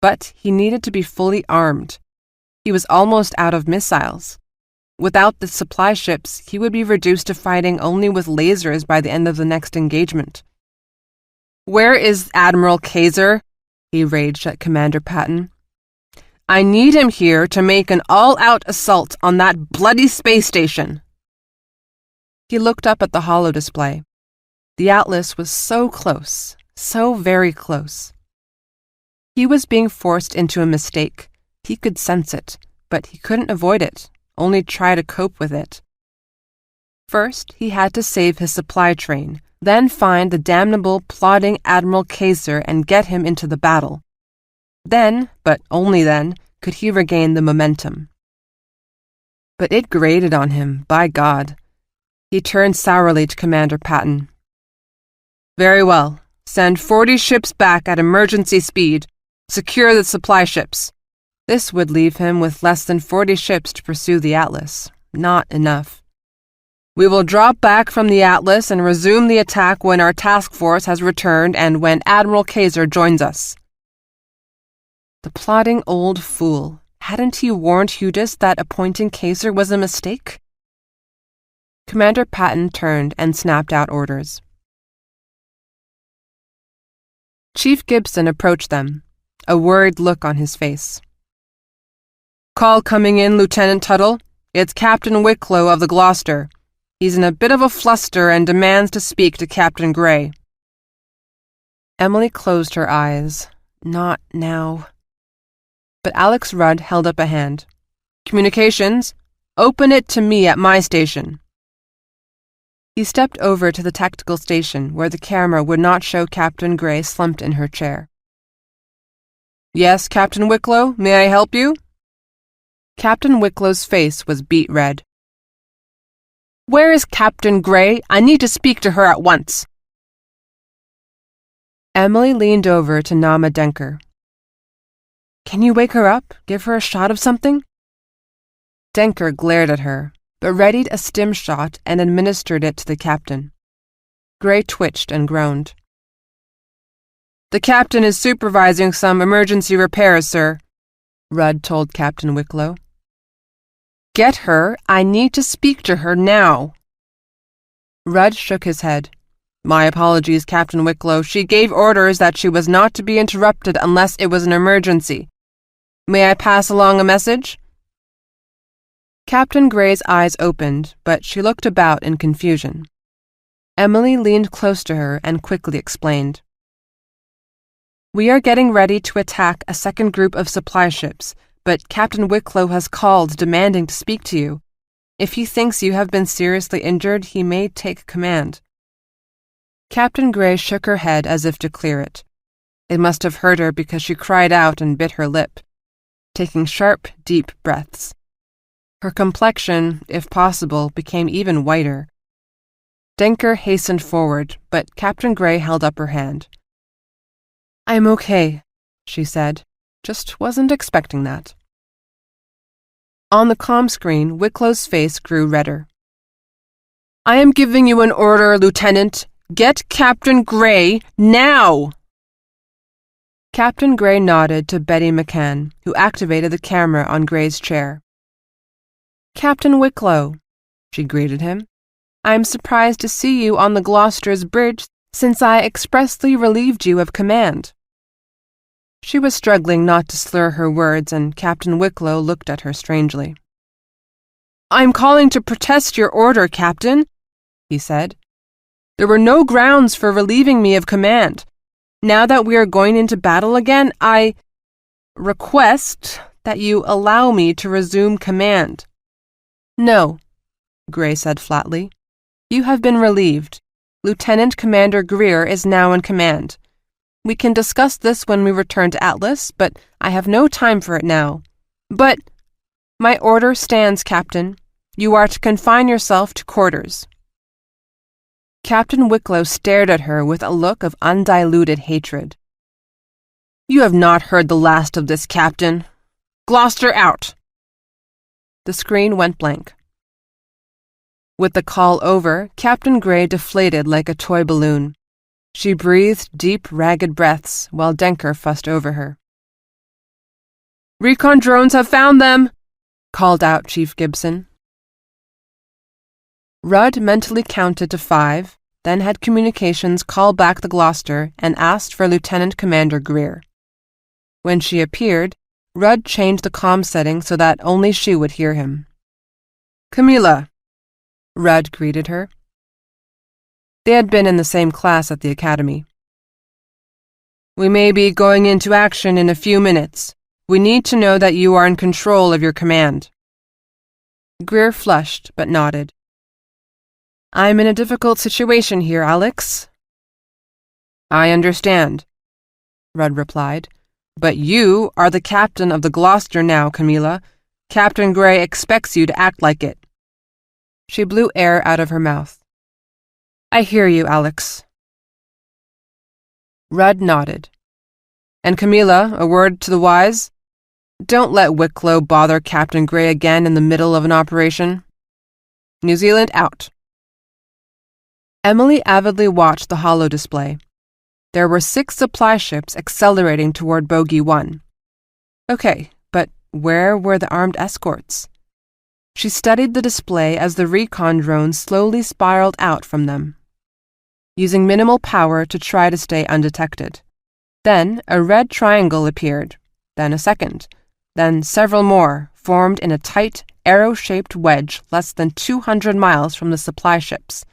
But he needed to be fully armed. He was almost out of missiles. Without the supply ships, he would be reduced to fighting only with lasers by the end of the next engagement. "Where is Admiral Kaiser?" he raged at Commander Patton. "I need him here to make an all-out assault on that bloody space station." He looked up at the holodisplay. The Atlas was so close, so very close. He was being forced into a mistake. He could sense it, but he couldn't avoid it, only try to cope with it. First, he had to save his supply train, then find the damnable, plodding Admiral Kaiser and get him into the battle. Then, but only then, could he regain the momentum. But it grated on him, by God. He turned sourly to Commander Patton. "Very well. Send 40 ships back at emergency speed. Secure the supply ships." This would leave him with less than 40 ships to pursue the Atlas. Not enough. "We will drop back from the Atlas and resume the attack when our task force has returned and when Admiral Kaiser joins us." The plodding old fool. Hadn't he warned Hudis that appointing Kaiser was a mistake? Commander Patton turned and snapped out orders. Chief Gibson approached them, a worried look on his face. "Call coming in, Lieutenant Tuttle. It's Captain Wicklow of the Gloucester. He's in a bit of a fluster and demands to speak to Captain Gray." Emily closed her eyes. Not now. But Alex Rudd held up a hand. "Communications, open it to me at my station." He stepped over to the tactical station where the camera would not show Captain Gray slumped in her chair. "Yes, Captain Wicklow, may I help you?" Captain Wicklow's face was beet red. "Where is Captain Gray? I need to speak to her at once." Emily leaned over to Nama Denker. "Can you wake her up? Give her a shot of something?" Denker glared at her, but readied a stim shot and administered it to the captain. Gray twitched and groaned. "The captain is supervising some emergency repairs, sir," Rudd told Captain Wicklow. "Get her. I need to speak to her now." Rudd shook his head. "My apologies, Captain Wicklow. She gave orders that she was not to be interrupted unless it was an emergency. May I pass along a message?" Captain Gray's eyes opened, but she looked about in confusion. Emily leaned close to her and quickly explained. "We are getting ready to attack a second group of supply ships, but Captain Wicklow has called demanding to speak to you. If he thinks you have been seriously injured, he may take command." Captain Gray shook her head as if to clear it. It must have hurt her because she cried out and bit her lip, taking sharp, deep breaths. Her complexion, if possible, became even whiter. Denker hastened forward, but Captain Gray held up her hand. "I'm okay," she said. "Just wasn't expecting that." On the comm screen, Wicklow's face grew redder. "I am giving you an order, Lieutenant. Get Captain Gray now!" Captain Gray nodded to Betty McCann, who activated the camera on Gray's chair. "Captain Wicklow," she greeted him. "I am surprised to see you on the Gloucester's bridge since I expressly relieved you of command." She was struggling not to slur her words, and Captain Wicklow looked at her strangely. "I'm calling to protest your order, Captain," he said. "There were no grounds for relieving me of command. Now that we are going into battle again, I request that you allow me to resume command." "No," Gray said flatly. "You have been relieved. Lieutenant Commander Greer is now in command. We can discuss this when we return to Atlas, but I have no time for it now. But my order stands, Captain. You are to confine yourself to quarters." Captain Wicklow stared at her with a look of undiluted hatred. "You have not heard the last of this, Captain. Gloucester out!" The screen went blank. With the call over, Captain Gray deflated like a toy balloon. She breathed deep, ragged breaths while Denker fussed over her. "Recon drones have found them!" called out Chief Gibson. Rudd mentally counted to 5, then had communications call back the Gloucester and asked for Lieutenant Commander Greer. When she appeared, Rudd changed the comm setting so that only she would hear him. "Camilla," Rudd greeted her. They had been in the same class at the academy. "We may be going into action in a few minutes. We need to know that you are in control of your command." Greer flushed but nodded. "I'm in a difficult situation here, Alex." "I understand," Rudd replied. "But you are the captain of the Gloucester now, Camilla. Captain Gray expects you to act like it." She blew air out of her mouth. "I hear you, Alex." Rudd nodded. "And Camilla, a word to the wise? Don't let Wicklow bother Captain Gray again in the middle of an operation. New Zealand out." Emily avidly watched the holo display. There were 6 supply ships accelerating toward Bogey 1. Okay, but where were the armed escorts? She studied the display as the recon drones slowly spiraled out from them, using minimal power to try to stay undetected. Then a red triangle appeared, then a second, then several more, formed in a tight, arrow-shaped wedge less than 200 miles from the supply ships.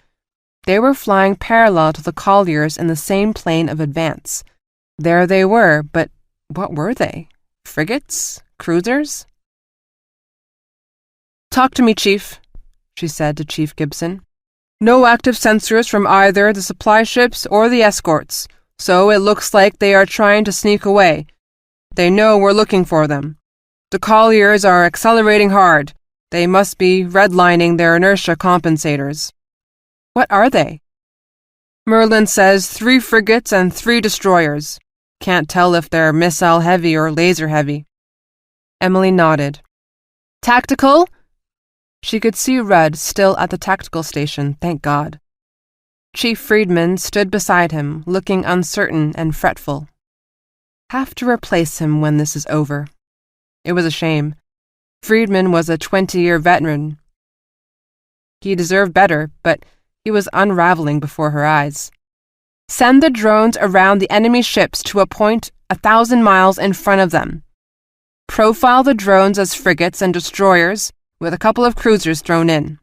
They were flying parallel to the colliers in the same plane of advance. There they were, but what were they? Frigates? Cruisers? "Talk to me, Chief," she said to Chief Gibson. "No active sensors from either the supply ships or the escorts, so it looks like they are trying to sneak away. They know we're looking for them. The colliers are accelerating hard. They must be redlining their inertia compensators." "What are they?" "Merlin says 3 frigates and 3 destroyers. Can't tell if they're missile-heavy or laser-heavy." Emily nodded. "Tactical?" She could see Rudd still at the tactical station, thank God. Chief Friedman stood beside him, looking uncertain and fretful. Have to replace him when this is over. It was a shame. Friedman was a 20-year veteran. He deserved better, but he was unraveling before her eyes. "Send the drones around the enemy ships to a point 1,000 miles in front of them. Profile the drones as frigates and destroyers, with a couple of cruisers thrown in.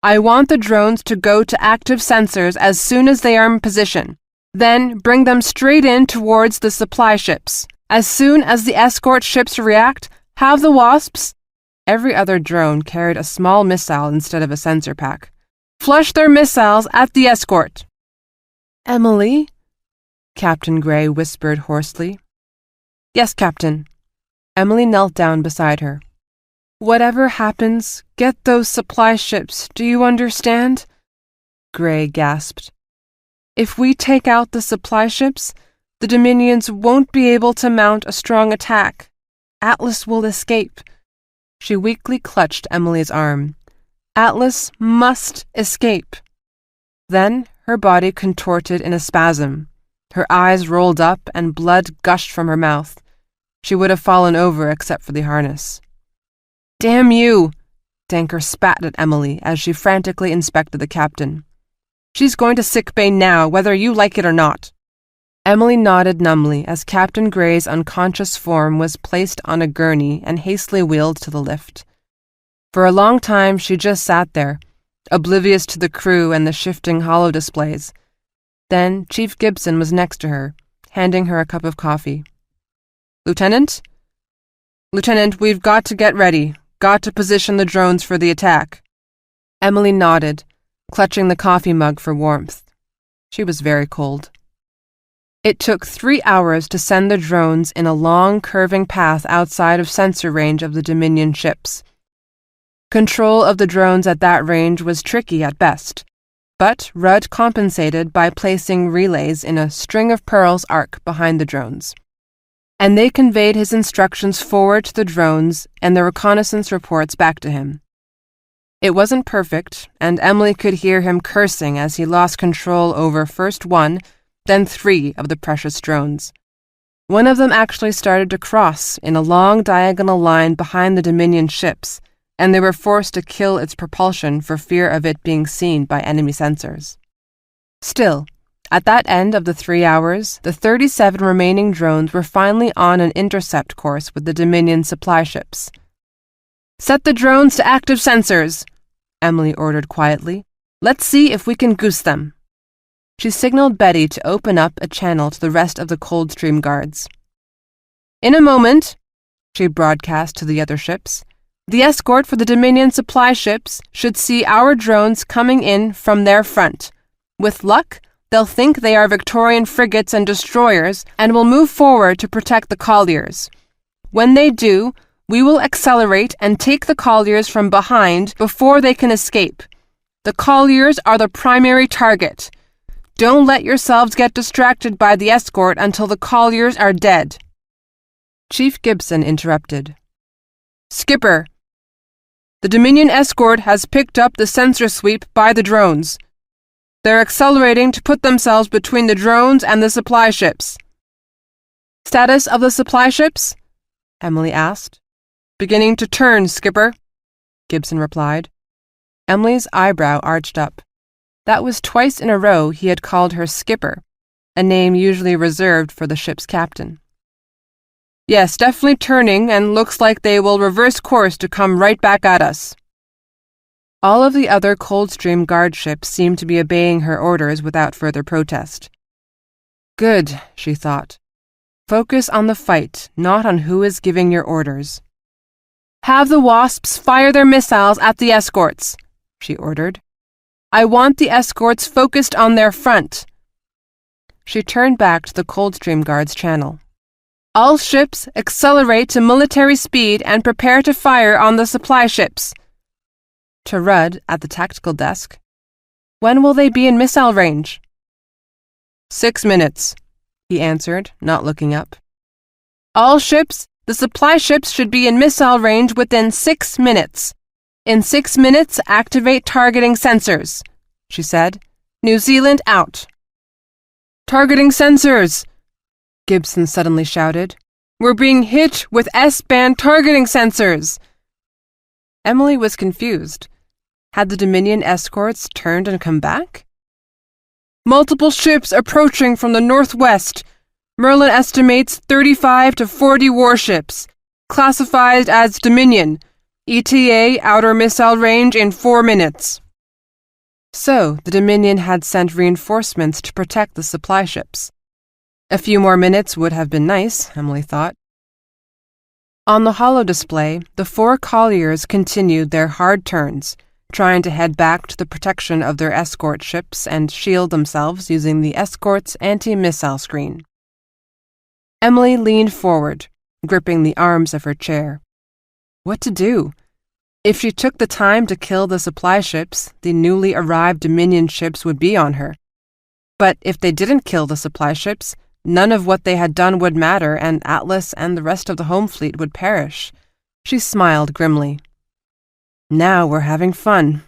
I want the drones to go to active sensors as soon as they are in position. Then bring them straight in towards the supply ships. As soon as the escort ships react, have the Wasps—" Every other drone carried a small missile instead of a sensor pack. "Flush their missiles at the escort." "Emily?" Captain Gray whispered hoarsely. "Yes, Captain." Emily knelt down beside her. "Whatever happens, get those supply ships, do you understand?" Gray gasped. "If we take out the supply ships, the Dominions won't be able to mount a strong attack. Atlas will escape." She weakly clutched Emily's arm. Atlas must escape. Then her body contorted in a spasm. Her eyes rolled up and blood gushed from her mouth. She would have fallen over except for the harness. "Damn you!" Denker spat at Emily as she frantically inspected the captain. "She's going to sickbay now, whether you like it or not." Emily nodded numbly as Captain Gray's unconscious form was placed on a gurney and hastily wheeled to the lift. For a long time she just sat there, oblivious to the crew and the shifting holo displays. Then Chief Gibson was next to her, handing her a cup of coffee. "Lieutenant? Lieutenant, we've got to get ready. Got to position the drones for the attack." Emily nodded, clutching the coffee mug for warmth. She was very cold. It took 3 hours to send the drones in a long, curving path outside of sensor range of the Dominion ships. Control of the drones at that range was tricky at best, but Rudd compensated by placing relays in a string-of-pearls arc behind the drones. And they conveyed his instructions forward to the drones and the reconnaissance reports back to him. It wasn't perfect, and Emily could hear him cursing as he lost control over first one, then 3 of the precious drones. One of them actually started to cross in a long diagonal line behind the Dominion ships, and they were forced to kill its propulsion for fear of it being seen by enemy sensors. Still, at that end of the 3 hours, the 37 remaining drones were finally on an intercept course with the Dominion supply ships. "Set the drones to active sensors," Emily ordered quietly. "Let's see if we can goose them." She signaled Betty to open up a channel to the rest of the Coldstream guards. "In a moment," she broadcast to the other ships, "the escort for the Dominion supply ships should see our drones coming in from their front. With luck, they'll think they are Victorian frigates and destroyers and will move forward to protect the colliers. When they do, we will accelerate and take the colliers from behind before they can escape. The colliers are the primary target. Don't let yourselves get distracted by the escort until the colliers are dead." Chief Gibson interrupted. "Skipper, the Dominion escort has picked up the sensor sweep by the drones. They're accelerating to put themselves between the drones and the supply ships." "Status of the supply ships?" Emily asked. "Beginning to turn, Skipper," Gibson replied. Emily's eyebrow arched up. That was twice in a row he had called her Skipper, a name usually reserved for the ship's captain. "Yes, definitely turning, and looks like they will reverse course to come right back at us." All of the other Coldstream guard ships seemed to be obeying her orders without further protest. Good, she thought. Focus on the fight, not on who is giving your orders. "Have the Wasps fire their missiles at the escorts," she ordered. "I want the escorts focused on their front." She turned back to the Coldstream Guard's channel. "All ships accelerate to military speed and prepare to fire on the supply ships." To Rudd at the tactical desk. "When will they be in missile range?" 6 minutes, he answered, not looking up. "All ships, the supply ships should be in missile range within 6 minutes. In 6 minutes, activate targeting sensors," she said. "New Zealand out." "Targeting sensors!" Gibson suddenly shouted. "We're being hit with S-band targeting sensors!" Emily was confused. Had the Dominion escorts turned and come back? "Multiple ships approaching from the northwest. Merlin estimates 35 to 40 warships. Classified as Dominion. ETA outer missile range in 4 minutes. So, the Dominion had sent reinforcements to protect the supply ships. A few more minutes would have been nice, Emily thought. On the holo display, the 4 colliers continued their hard turns, trying to head back to the protection of their escort ships and shield themselves using the escort's anti-missile screen. Emily leaned forward, gripping the arms of her chair. What to do? If she took the time to kill the supply ships, the newly arrived Dominion ships would be on her. But if they didn't kill the supply ships, none of what they had done would matter, and Atlas and the rest of the home fleet would perish. She smiled grimly. Now we're having fun.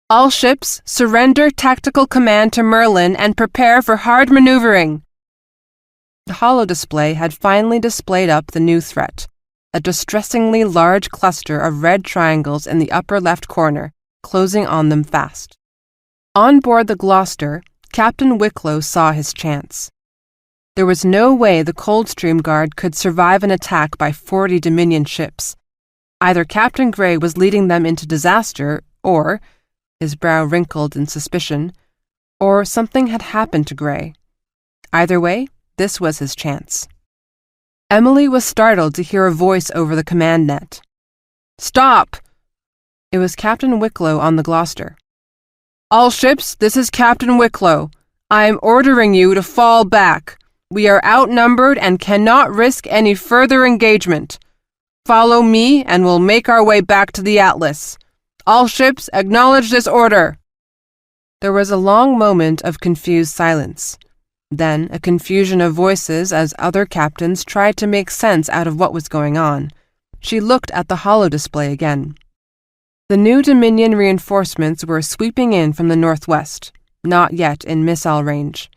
"All ships, surrender tactical command to Merlin and prepare for hard maneuvering." The holo display had finally displayed up the new threat, a distressingly large cluster of red triangles in the upper left corner, closing on them fast. On board the Gloucester, Captain Wicklow saw his chance. There was no way the Coldstream Guard could survive an attack by 40 Dominion ships. Either Captain Grey was leading them into disaster, or, his brow wrinkled in suspicion, or something had happened to Grey. Either way, this was his chance. Emily was startled to hear a voice over the command net. "Stop!" It was Captain Wicklow on the Gloucester. "All ships, this is Captain Wicklow. I am ordering you to fall back. We are outnumbered and cannot risk any further engagement. Follow me and we'll make our way back to the Atlas. All ships, acknowledge this order." There was a long moment of confused silence. Then a confusion of voices as other captains tried to make sense out of what was going on. She looked at the holo display again. The new Dominion reinforcements were sweeping in from the northwest, not yet in missile range.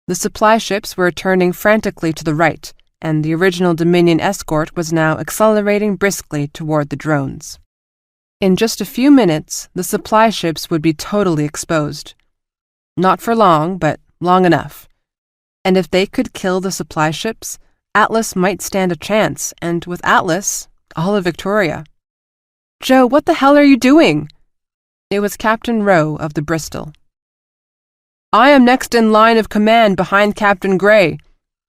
The supply ships were turning frantically to the right, and the original Dominion escort was now accelerating briskly toward the drones. In just a few minutes, the supply ships would be totally exposed. Not for long, but long enough. And if they could kill the supply ships, Atlas might stand a chance, and with Atlas, all of Victoria. "Joe, what the hell are you doing?" It was Captain Rowe of the Bristol. "I am next in line of command behind Captain Gray,"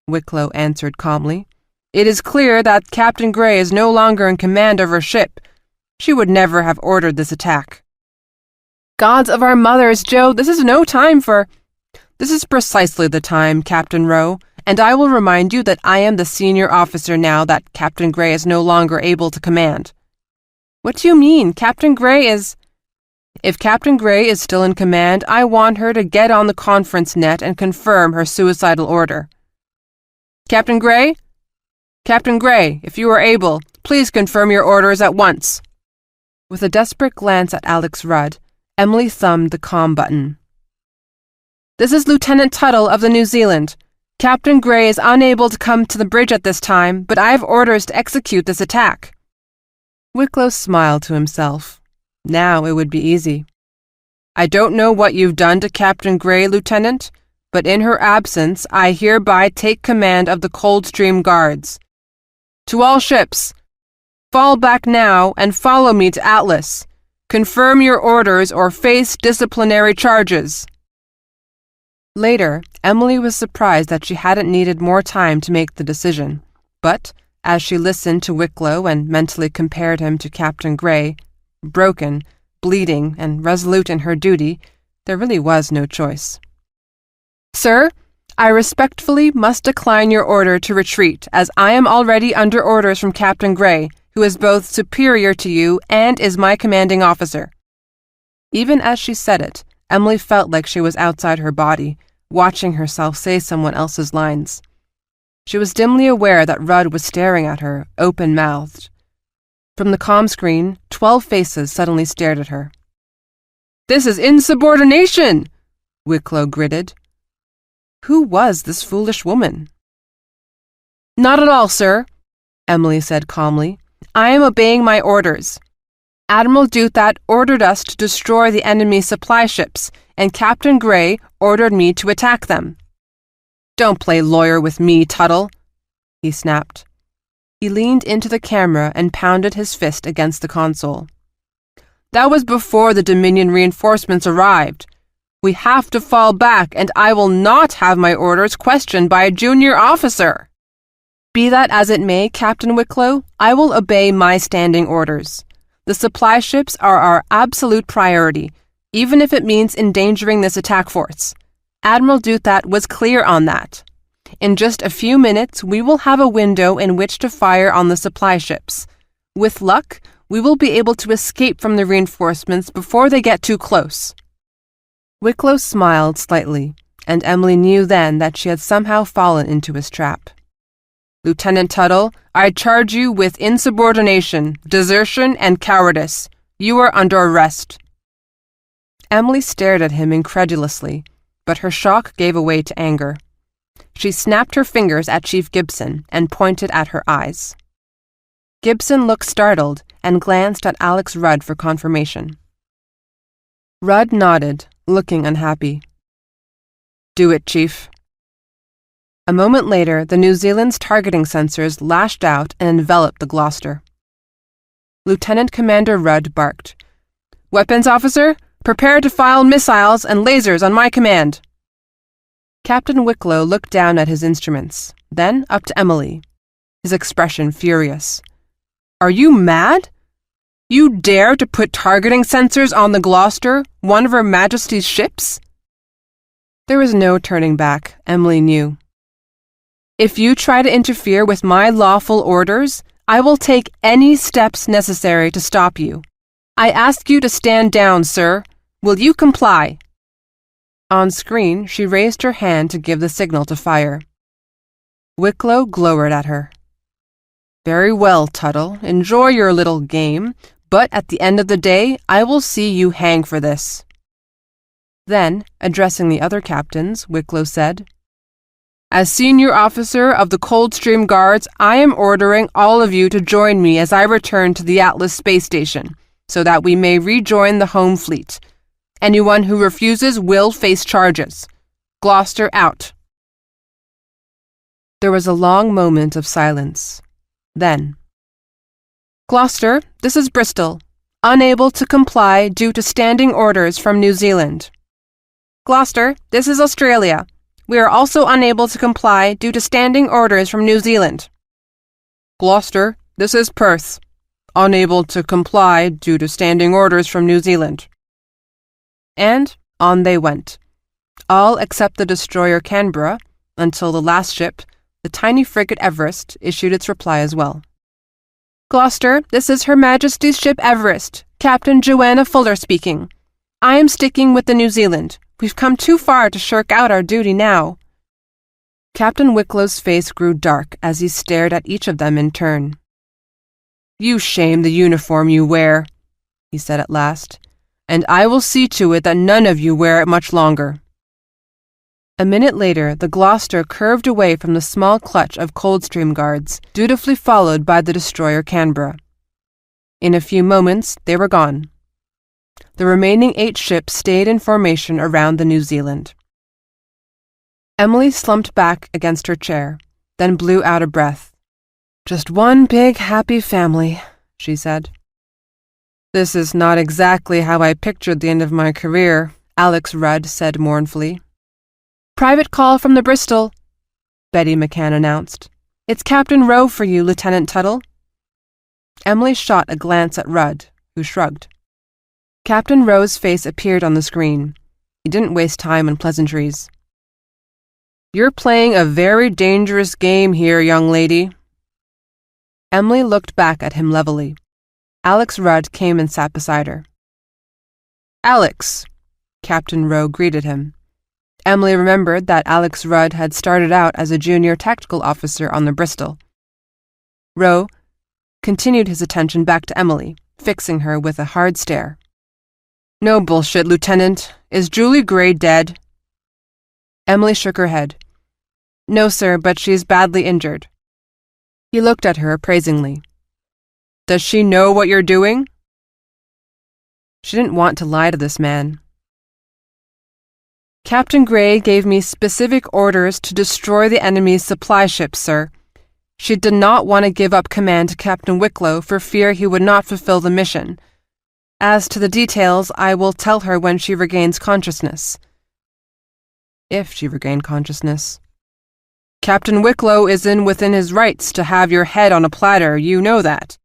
Wicklow answered calmly. "It is clear that Captain Gray is no longer in command of her ship. She would never have ordered this attack." "Gods of our mothers, Joe, this is no time for—" "This is precisely the time, Captain Rowe, and I will remind you that I am the senior officer now that Captain Gray is no longer able to command." "What do you mean? Captain Gray is—" "If Captain Gray is still in command, I want her to get on the conference net and confirm her suicidal order." "Captain Gray? Captain Gray, if you are able, please confirm your orders at once." With a desperate glance at Alex Rudd, Emily thumbed the comm button. "This is Lieutenant Tuttle of the New Zealand. Captain Gray is unable to come to the bridge at this time, but I have orders to execute this attack." Wicklow smiled to himself. Now it would be easy. "I don't know what you've done to Captain Gray, Lieutenant, but in her absence I hereby take command of the Coldstream Guards. To all ships, fall back now and follow me to Atlas. Confirm your orders or face disciplinary charges." Later, Emily was surprised that she hadn't needed more time to make the decision, but as she listened to Wicklow and mentally compared him to Captain Gray, broken, bleeding, and resolute in her duty, there really was no choice. "Sir, I respectfully must decline your order to retreat, as I am already under orders from Captain Gray, who is both superior to you and is my commanding officer." Even as she said it, Emily felt like she was outside her body, watching herself say someone else's lines. She was dimly aware that Rudd was staring at her, open-mouthed. From the comm screen, 12 faces suddenly stared at her. "This is insubordination!" Wicklow gritted. Who was this foolish woman? "Not at all, sir," Emily said calmly. "I am obeying my orders. Admiral Duthat ordered us to destroy the enemy's supply ships, and Captain Gray ordered me to attack them." "Don't play lawyer with me, Tuttle," he snapped. He leaned into the camera and pounded his fist against the console. "That was before the Dominion reinforcements arrived. We have to fall back, and I will not have my orders questioned by a junior officer." "Be that as it may, Captain Wicklow, I will obey my standing orders. The supply ships are our absolute priority, even if it means endangering this attack force. Admiral Duthat was clear on that. In just a few minutes, we will have a window in which to fire on the supply ships. With luck, we will be able to escape from the reinforcements before they get too close." Wicklow smiled slightly, and Emily knew then that she had somehow fallen into his trap. "Lieutenant Tuttle, I charge you with insubordination, desertion, and cowardice. You are under arrest." Emily stared at him incredulously, but her shock gave way to anger. She snapped her fingers at Chief Gibson and pointed at her eyes. Gibson looked startled and glanced at Alex Rudd for confirmation. Rudd nodded, looking unhappy. "Do it, Chief." A moment later, the New Zealand's targeting sensors lashed out and enveloped the Gloucester. Lieutenant Commander Rudd barked, "Weapons officer, prepare to fire missiles and lasers on my command." Captain Wicklow looked down at his instruments, then up to Emily, his expression furious. "Are you mad? You dare to put targeting sensors on the Gloucester, one of Her Majesty's ships?" There was no turning back, Emily knew. "If you try to interfere with my lawful orders, I will take any steps necessary to stop you. I ask you to stand down, sir. Will you comply?" On screen, she raised her hand to give the signal to fire. Wicklow glowered at her. "Very well, Tuttle. Enjoy your little game, But at the end of the day, I will see you hang for this." Then, addressing the other captains, Wicklow said, "As senior officer of the Coldstream Guards, I am ordering all of you to join me as I return to the Atlas space station, so that we may rejoin the home fleet. Anyone who refuses will face charges. Gloucester out." There was a long moment of silence. Then, "Gloucester, this is Bristol, unable to comply due to standing orders from New Zealand." "Gloucester, this is Australia. We are also unable to comply due to standing orders from New Zealand." "Gloucester, this is Perth, unable to comply due to standing orders from New Zealand." And on they went, all except the destroyer Canberra, until the last ship, the tiny frigate Everest, issued its reply as well. "Gloucester, this is Her Majesty's ship Everest, Captain Joanna Fuller speaking. I am sticking with the New Zealand. We've come too far to shirk out our duty now." Captain Wicklow's face grew dark as he stared at each of them in turn. "You shame the uniform you wear," he said at last, "and I will see to it that none of you wear it much longer." A minute later, the Gloucester curved away from the small clutch of Coldstream Guards, dutifully followed by the destroyer Canberra. In a few moments, they were gone. The remaining 8 ships stayed in formation around the New Zealand. Emily slumped back against her chair, then blew out a breath. "Just one big happy family," she said. "This is not exactly how I pictured the end of my career," Alex Rudd said mournfully. "Private call from the Bristol," Betty McCann announced. "It's Captain Rowe for you, Lieutenant Tuttle." Emily shot a glance at Rudd, who shrugged. Captain Rowe's face appeared on the screen. He didn't waste time on pleasantries. "You're playing a very dangerous game here, young lady." Emily looked back at him levelly. Alex Rudd came and sat beside her. "Alex," Captain Rowe greeted him. Emily remembered that Alex Rudd had started out as a junior tactical officer on the Bristol. Rowe continued his attention back to Emily, fixing her with a hard stare. "No bullshit, Lieutenant. Is Julie Gray dead?" Emily shook her head. "No, sir, but she's badly injured." He looked at her appraisingly. "Does she know what you're doing?" She didn't want to lie to this man. "Captain Gray gave me specific orders to destroy the enemy's supply ships, sir. She did not want to give up command to Captain Wicklow for fear he would not fulfill the mission. As to the details, I will tell her when she regains consciousness." If she regained consciousness. "Captain Wicklow is within his rights to have your head on a platter, you know that."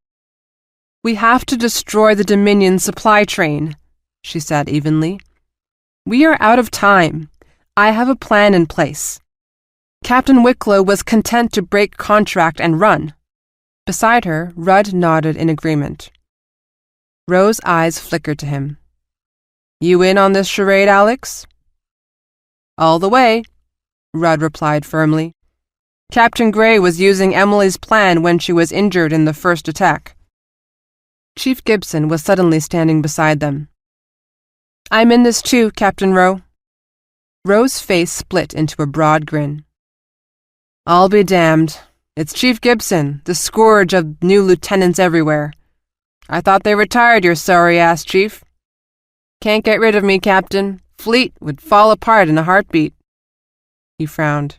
"We have to destroy the Dominion supply train," she said evenly. "We are out of time. I have a plan in place. Captain Wicklow was content to break contract and run." Beside her, Rudd nodded in agreement. Rowe's eyes flickered to him. "You in on this charade, Alex?" "All the way," Rudd replied firmly. "Captain Gray was using Emily's plan when she was injured in the first attack." Chief Gibson was suddenly standing beside them. "I'm in this too, Captain Rowe." Rowe's face split into a broad grin. "I'll be damned. It's Chief Gibson, the scourge of new lieutenants everywhere. I thought they retired your sorry-ass chief." "Can't get rid of me, Captain. Fleet would fall apart in a heartbeat." He frowned.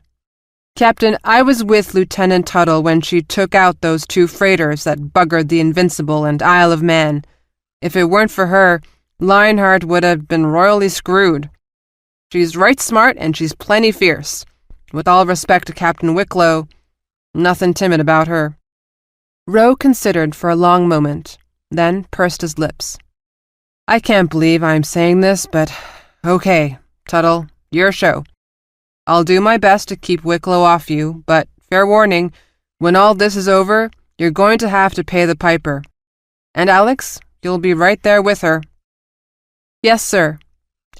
"Captain, I was with Lieutenant Tuttle when she took out those 2 freighters that buggered the Invincible and Isle of Man. If it weren't for her, Lionheart would have been royally screwed. She's right smart and she's plenty fierce. With all respect to Captain Wicklow, nothing timid about her." Rowe considered for a long moment, then pursed his lips. "I can't believe I'm saying this, but okay, Tuttle, your show. I'll do my best to keep Wicklow off you, but fair warning, when all this is over, you're going to have to pay the piper. And Alex, you'll be right there with her." "Yes, sir,"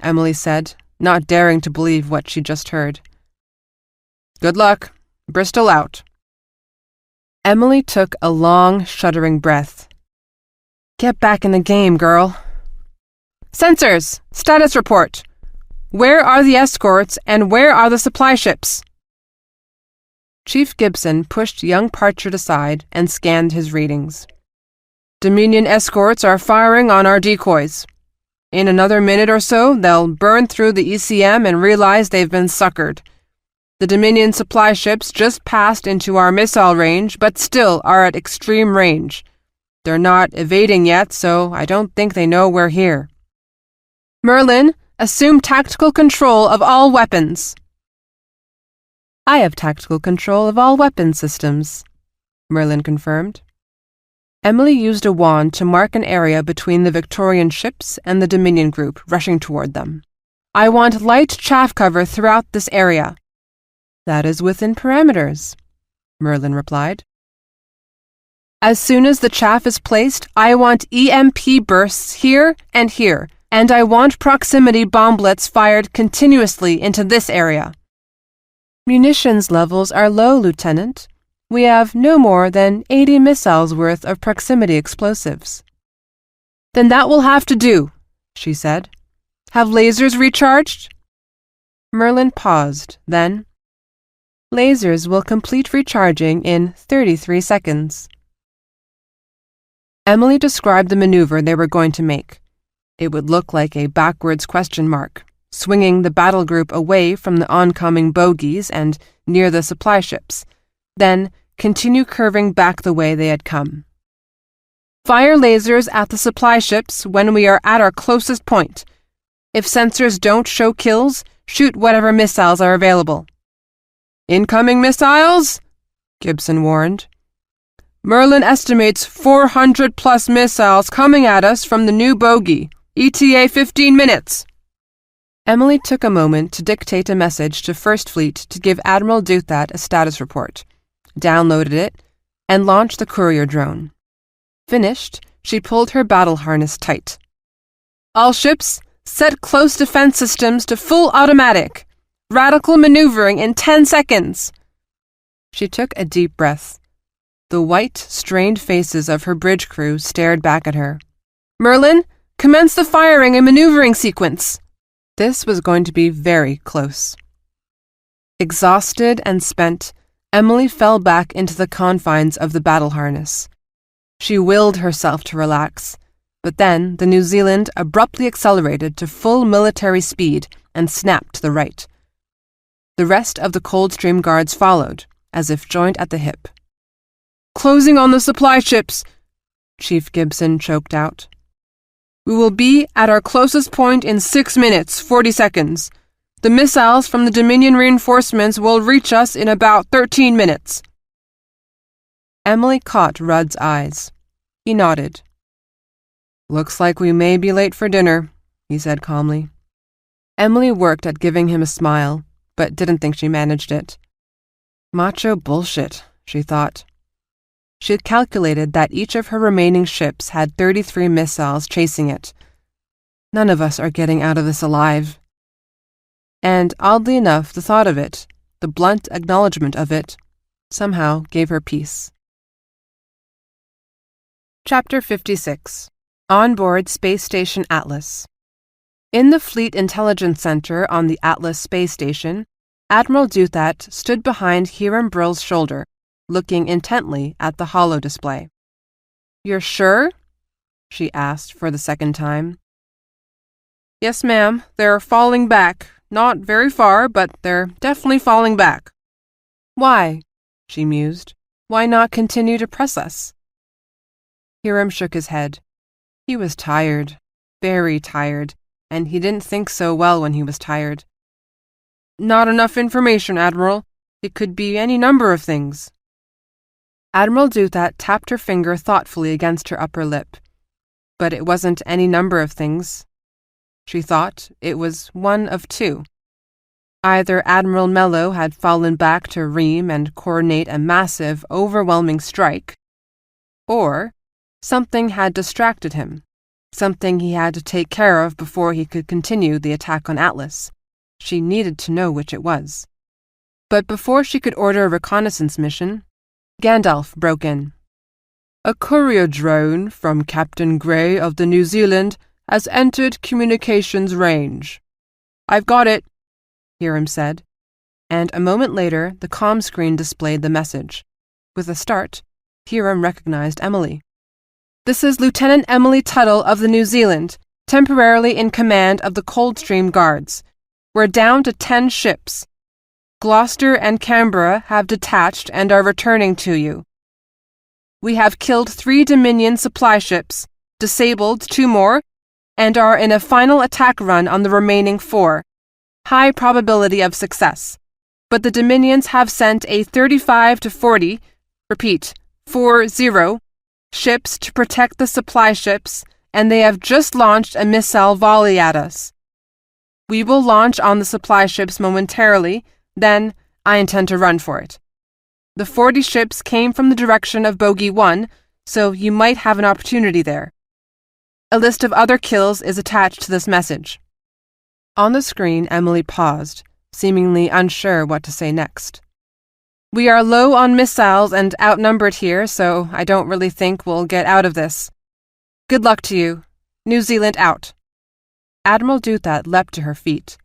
Emily said, not daring to believe what she'd just heard. "Good luck. Bristol out." Emily took a long, shuddering breath. Get back in the game, girl. Sensors! Status report! Where are the escorts and where are the supply ships? Chief Gibson pushed young Partridge aside and scanned his readings. Dominion escorts are firing on our decoys. In another minute or so, they'll burn through the ECM and realize they've been suckered. The Dominion supply ships just passed into our missile range, but still are at extreme range. They're not evading yet, so I don't think they know we're here. Merlin, assume tactical control of all weapons. I have tactical control of all weapon systems, Merlin confirmed. Emily used a wand to mark an area between the Victorian ships and the Dominion group rushing toward them. I want light chaff cover throughout this area. That is within parameters, Merlin replied. As soon as the chaff is placed, I want EMP bursts here, and I want proximity bomblets fired continuously into this area. Munitions levels are low, Lieutenant. We have no more than 80 missiles worth of proximity explosives. Then that will have to do, she said. Have lasers recharged? Merlin paused, then. Lasers will complete recharging in 33 seconds. Emily described the maneuver they were going to make. It would look like a backwards question mark, swinging the battle group away from the oncoming bogies and near the supply ships, then continue curving back the way they had come. Fire lasers at the supply ships when we are at our closest point. If sensors don't show kills, shoot whatever missiles are available. Incoming missiles? Gibson warned. Merlin estimates 400-plus missiles coming at us from the new bogey. ETA 15 minutes. Emily took a moment to dictate a message to First Fleet to give Admiral Duthat a status report, downloaded it, and launched the courier drone. Finished, she pulled her battle harness tight. All ships, set close defense systems to full automatic. Radical maneuvering in 10 seconds. She took a deep breath. The white, strained faces of her bridge crew stared back at her. Merlin, commence the firing and maneuvering sequence. This was going to be very close. Exhausted and spent, Emily fell back into the confines of the battle harness. She willed herself to relax, but then the New Zealand abruptly accelerated to full military speed and snapped to the right. The rest of the Coldstream Guards followed, as if joined at the hip. Closing on the supply ships, Chief Gibson choked out. We will be at our closest point in 6 minutes, 40 seconds. The missiles from the Dominion reinforcements will reach us in about 13 minutes. Emily caught Rudd's eyes. He nodded. Looks like we may be late for dinner, he said calmly. Emily worked at giving him a smile, but didn't think she managed it. Macho bullshit, she thought. She had calculated that each of her remaining ships had 33 missiles chasing it. None of us are getting out of this alive. And oddly enough, the thought of it, the blunt acknowledgement of it, somehow gave her peace. Chapter 56. On board Space Station Atlas. In the Fleet Intelligence Center on the Atlas Space Station, Admiral Duthat stood behind Hiram Brill's shoulder, looking intently at the holo display. You're sure? She asked for the second time. Yes, ma'am. They're falling back. Not very far, but they're definitely falling back. Why? She mused. Why not continue to press us? Hiram shook his head. He was tired, very tired, and he didn't think so well when he was tired. Not enough information, Admiral. It could be any number of things. Admiral Duthat tapped her finger thoughtfully against her upper lip. But it wasn't any number of things. She thought it was one of two. Either Admiral Mello had fallen back to ream and coordinate a massive, overwhelming strike, or something had distracted him, something he had to take care of before he could continue the attack on Atlas. She needed to know which it was. But before she could order a reconnaissance mission, Gandalf broke in. A courier drone from Captain Gray of the New Zealand has entered communications range. I've got it, Hiram said, and a moment later the comm screen displayed the message. With a start, Hiram recognized Emily. This is Lieutenant Emily Tuttle of the New Zealand, temporarily in command of the Coldstream Guards. We're down to 10 ships. Gloucester and Canberra have detached and are returning to you. We have killed 3 Dominion supply ships, disabled 2 more, and are in a final attack run on the remaining 4. High probability of success. But the Dominions have sent a 35 to 40, repeat, 40, ships to protect the supply ships, and they have just launched a missile volley at us. We will launch on the supply ships momentarily, then I intend to run for it. The 40 ships came from the direction of Bogey 1, so you might have an opportunity there. A list of other kills is attached to this message. On the screen, Emily paused, seemingly unsure what to say next. We are low on missiles and outnumbered here, so I don't really think we'll get out of this. Good luck to you. New Zealand out. Admiral Duthat leapt to her feet.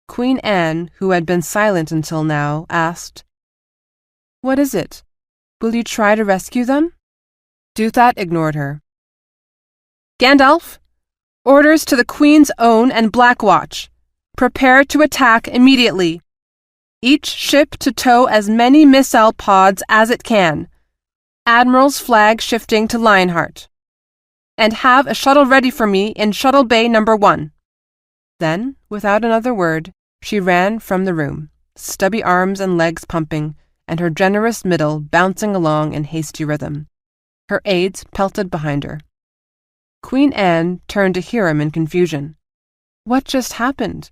Queen Anne, who had been silent until now, asked, What is it? Will you try to rescue them? Duthat ignored her. Gandalf, orders to the Queen's Own and Black Watch. Prepare to attack immediately. Each ship to tow as many missile pods as it can. Admiral's flag shifting to Lionheart. And have a shuttle ready for me in Shuttle Bay number 1. Then, without another word, she ran from the room, stubby arms and legs pumping, and her generous middle bouncing along in hasty rhythm. Her aides pelted behind her. Queen Anne turned to Hiram in confusion. What just happened?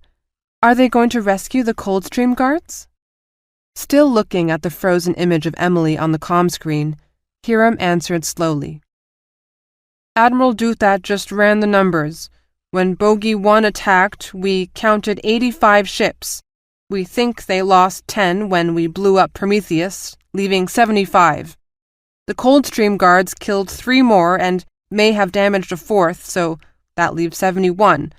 Are they going to rescue the Coldstream Guards? Still looking at the frozen image of Emily on the comm screen, Hiram answered slowly. Admiral Duthat just ran the numbers. When Bogey 1 attacked, we counted 85 ships. We think they lost 10 when we blew up Prometheus, leaving 75. The Coldstream Guards killed 3 more and may have damaged a 4th, so that leaves 71.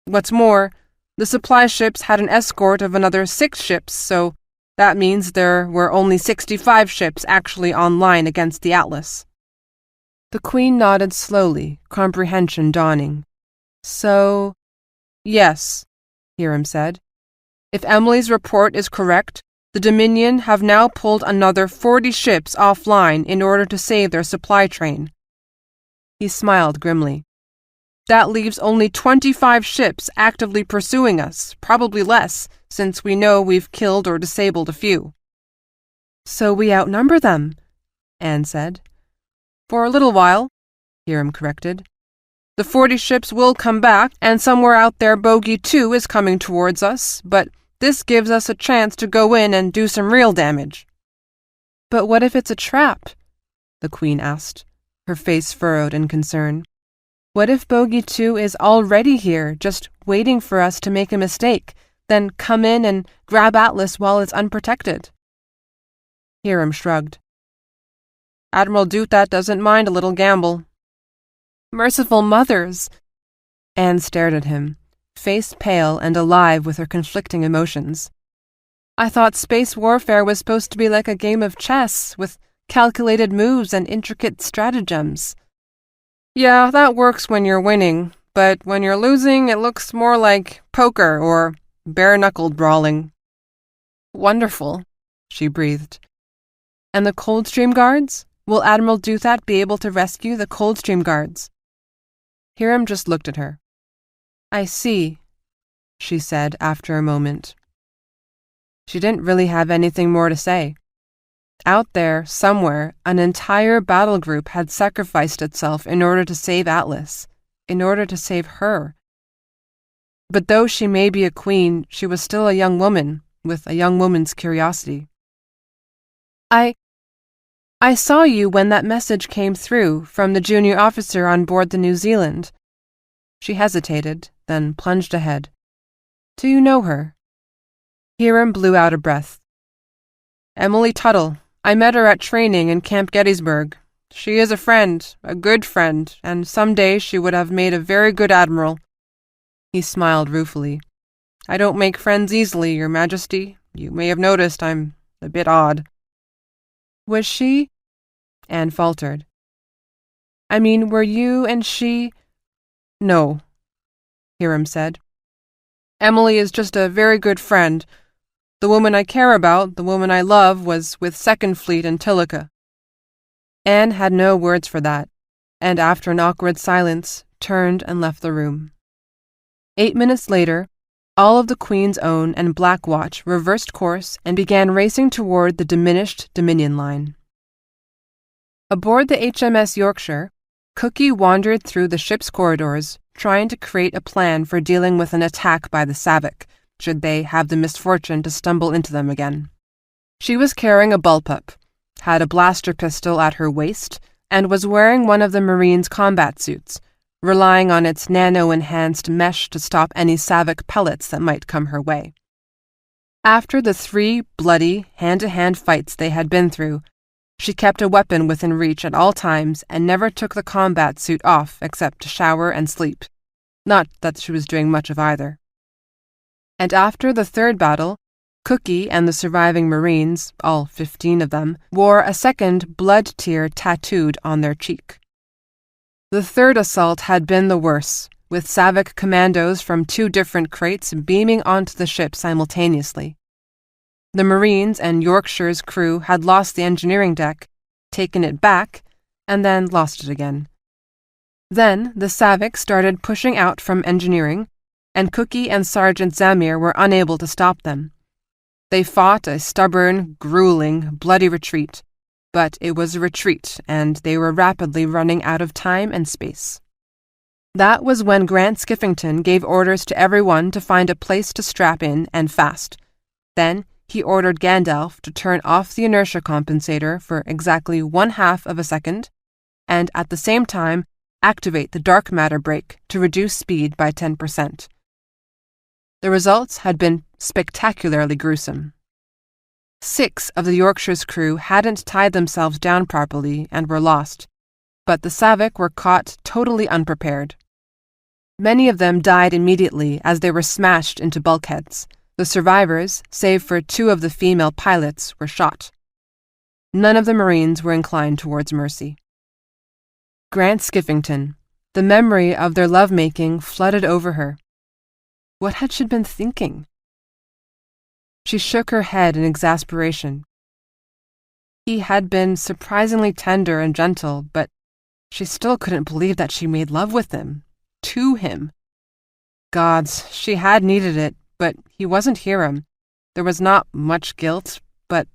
What's more, the supply ships had an escort of another 6 ships, so that means there were only 65 ships actually online against the Atlas. The Queen nodded slowly, comprehension dawning. So, yes, Hiram said. If Emily's report is correct, the Dominion have now pulled another 40 ships offline in order to save their supply train. He smiled grimly. That leaves only 25 ships actively pursuing us, probably less, since we know we've killed or disabled a few. So we outnumber them, Anne said. For a little while, Hiram corrected. The 40 ships will come back, and somewhere out there Bogey 2 is coming towards us, but this gives us a chance to go in and do some real damage. But what if it's a trap? The Queen asked, her face furrowed in concern. What if Bogey 2 is already here, just waiting for us to make a mistake, then come in and grab Atlas while it's unprotected? Hiram shrugged. Admiral Duthat doesn't mind a little gamble. Merciful mothers! Anne stared at him, face pale and alive with her conflicting emotions. I thought space warfare was supposed to be like a game of chess, with calculated moves and intricate stratagems. Yeah, that works when you're winning, but when you're losing, it looks more like poker or bare-knuckled brawling. Wonderful, she breathed. And the Coldstream Guards? Will Admiral Duthat be able to rescue the Coldstream Guards? Hiram just looked at her. I see, she said after a moment. She didn't really have anything more to say. Out there, somewhere, an entire battle group had sacrificed itself in order to save Atlas, in order to save her. But though she may be a queen, she was still a young woman, with a young woman's curiosity. I saw you when that message came through from the junior officer on board the New Zealand. She hesitated, then plunged ahead. Do you know her? Hiram blew out a breath. Emily Tuttle. I met her at training in Camp Gettysburg. She is a friend, a good friend, and some day she would have made a very good admiral." He smiled ruefully. "I don't make friends easily, Your Majesty. You may have noticed I'm a bit odd." "Was she—" Anne faltered. "I mean, were you and she—" "No," Hiram said. "Emily is just a very good friend. The woman I care about, the woman I love, was with Second Fleet in Tilica." Anne had no words for that, and after an awkward silence, turned and left the room. 8 minutes later, all of the Queen's Own and Black Watch reversed course and began racing toward the diminished Dominion line. Aboard the HMS Yorkshire, Cookie wandered through the ship's corridors, trying to create a plan for dealing with an attack by the Savick, should they have the misfortune to stumble into them again. She was carrying a bullpup, had a blaster pistol at her waist, and was wearing one of the Marines' combat suits, relying on its nano-enhanced mesh to stop any Savick pellets that might come her way. After the 3 bloody, hand-to-hand fights they had been through, she kept a weapon within reach at all times and never took the combat suit off except to shower and sleep. Not that she was doing much of either. And after the 3rd battle, Cookie and the surviving Marines, all 15 of them, wore a second blood tear tattooed on their cheek. The 3rd assault had been the worse, with Savick commandos from 2 different crates beaming onto the ship simultaneously. The Marines and Yorkshire's crew had lost the engineering deck, taken it back, and then lost it again. Then the Savick started pushing out from engineering, and Cookie and Sergeant Zamir were unable to stop them. They fought a stubborn, grueling, bloody retreat, but it was a retreat, and they were rapidly running out of time and space. That was when Grant Skiffington gave orders to everyone to find a place to strap in and fast. Then he ordered Gandalf to turn off the inertia compensator for exactly 1/2 of a second, and at the same time activate the dark matter brake to reduce speed by 10%. The results had been spectacularly gruesome. 6 of the Yorkshire's crew hadn't tied themselves down properly and were lost, but the Savick were caught totally unprepared. Many of them died immediately as they were smashed into bulkheads. The survivors, save for 2 of the female pilots, were shot. None of the Marines were inclined towards mercy. Grant Skiffington. The memory of their lovemaking flooded over her. What had she been thinking? She shook her head in exasperation. He had been surprisingly tender and gentle, but she still couldn't believe that she made love with him, to him. Gods, she had needed it, but he wasn't Hiram. There was not much guilt, but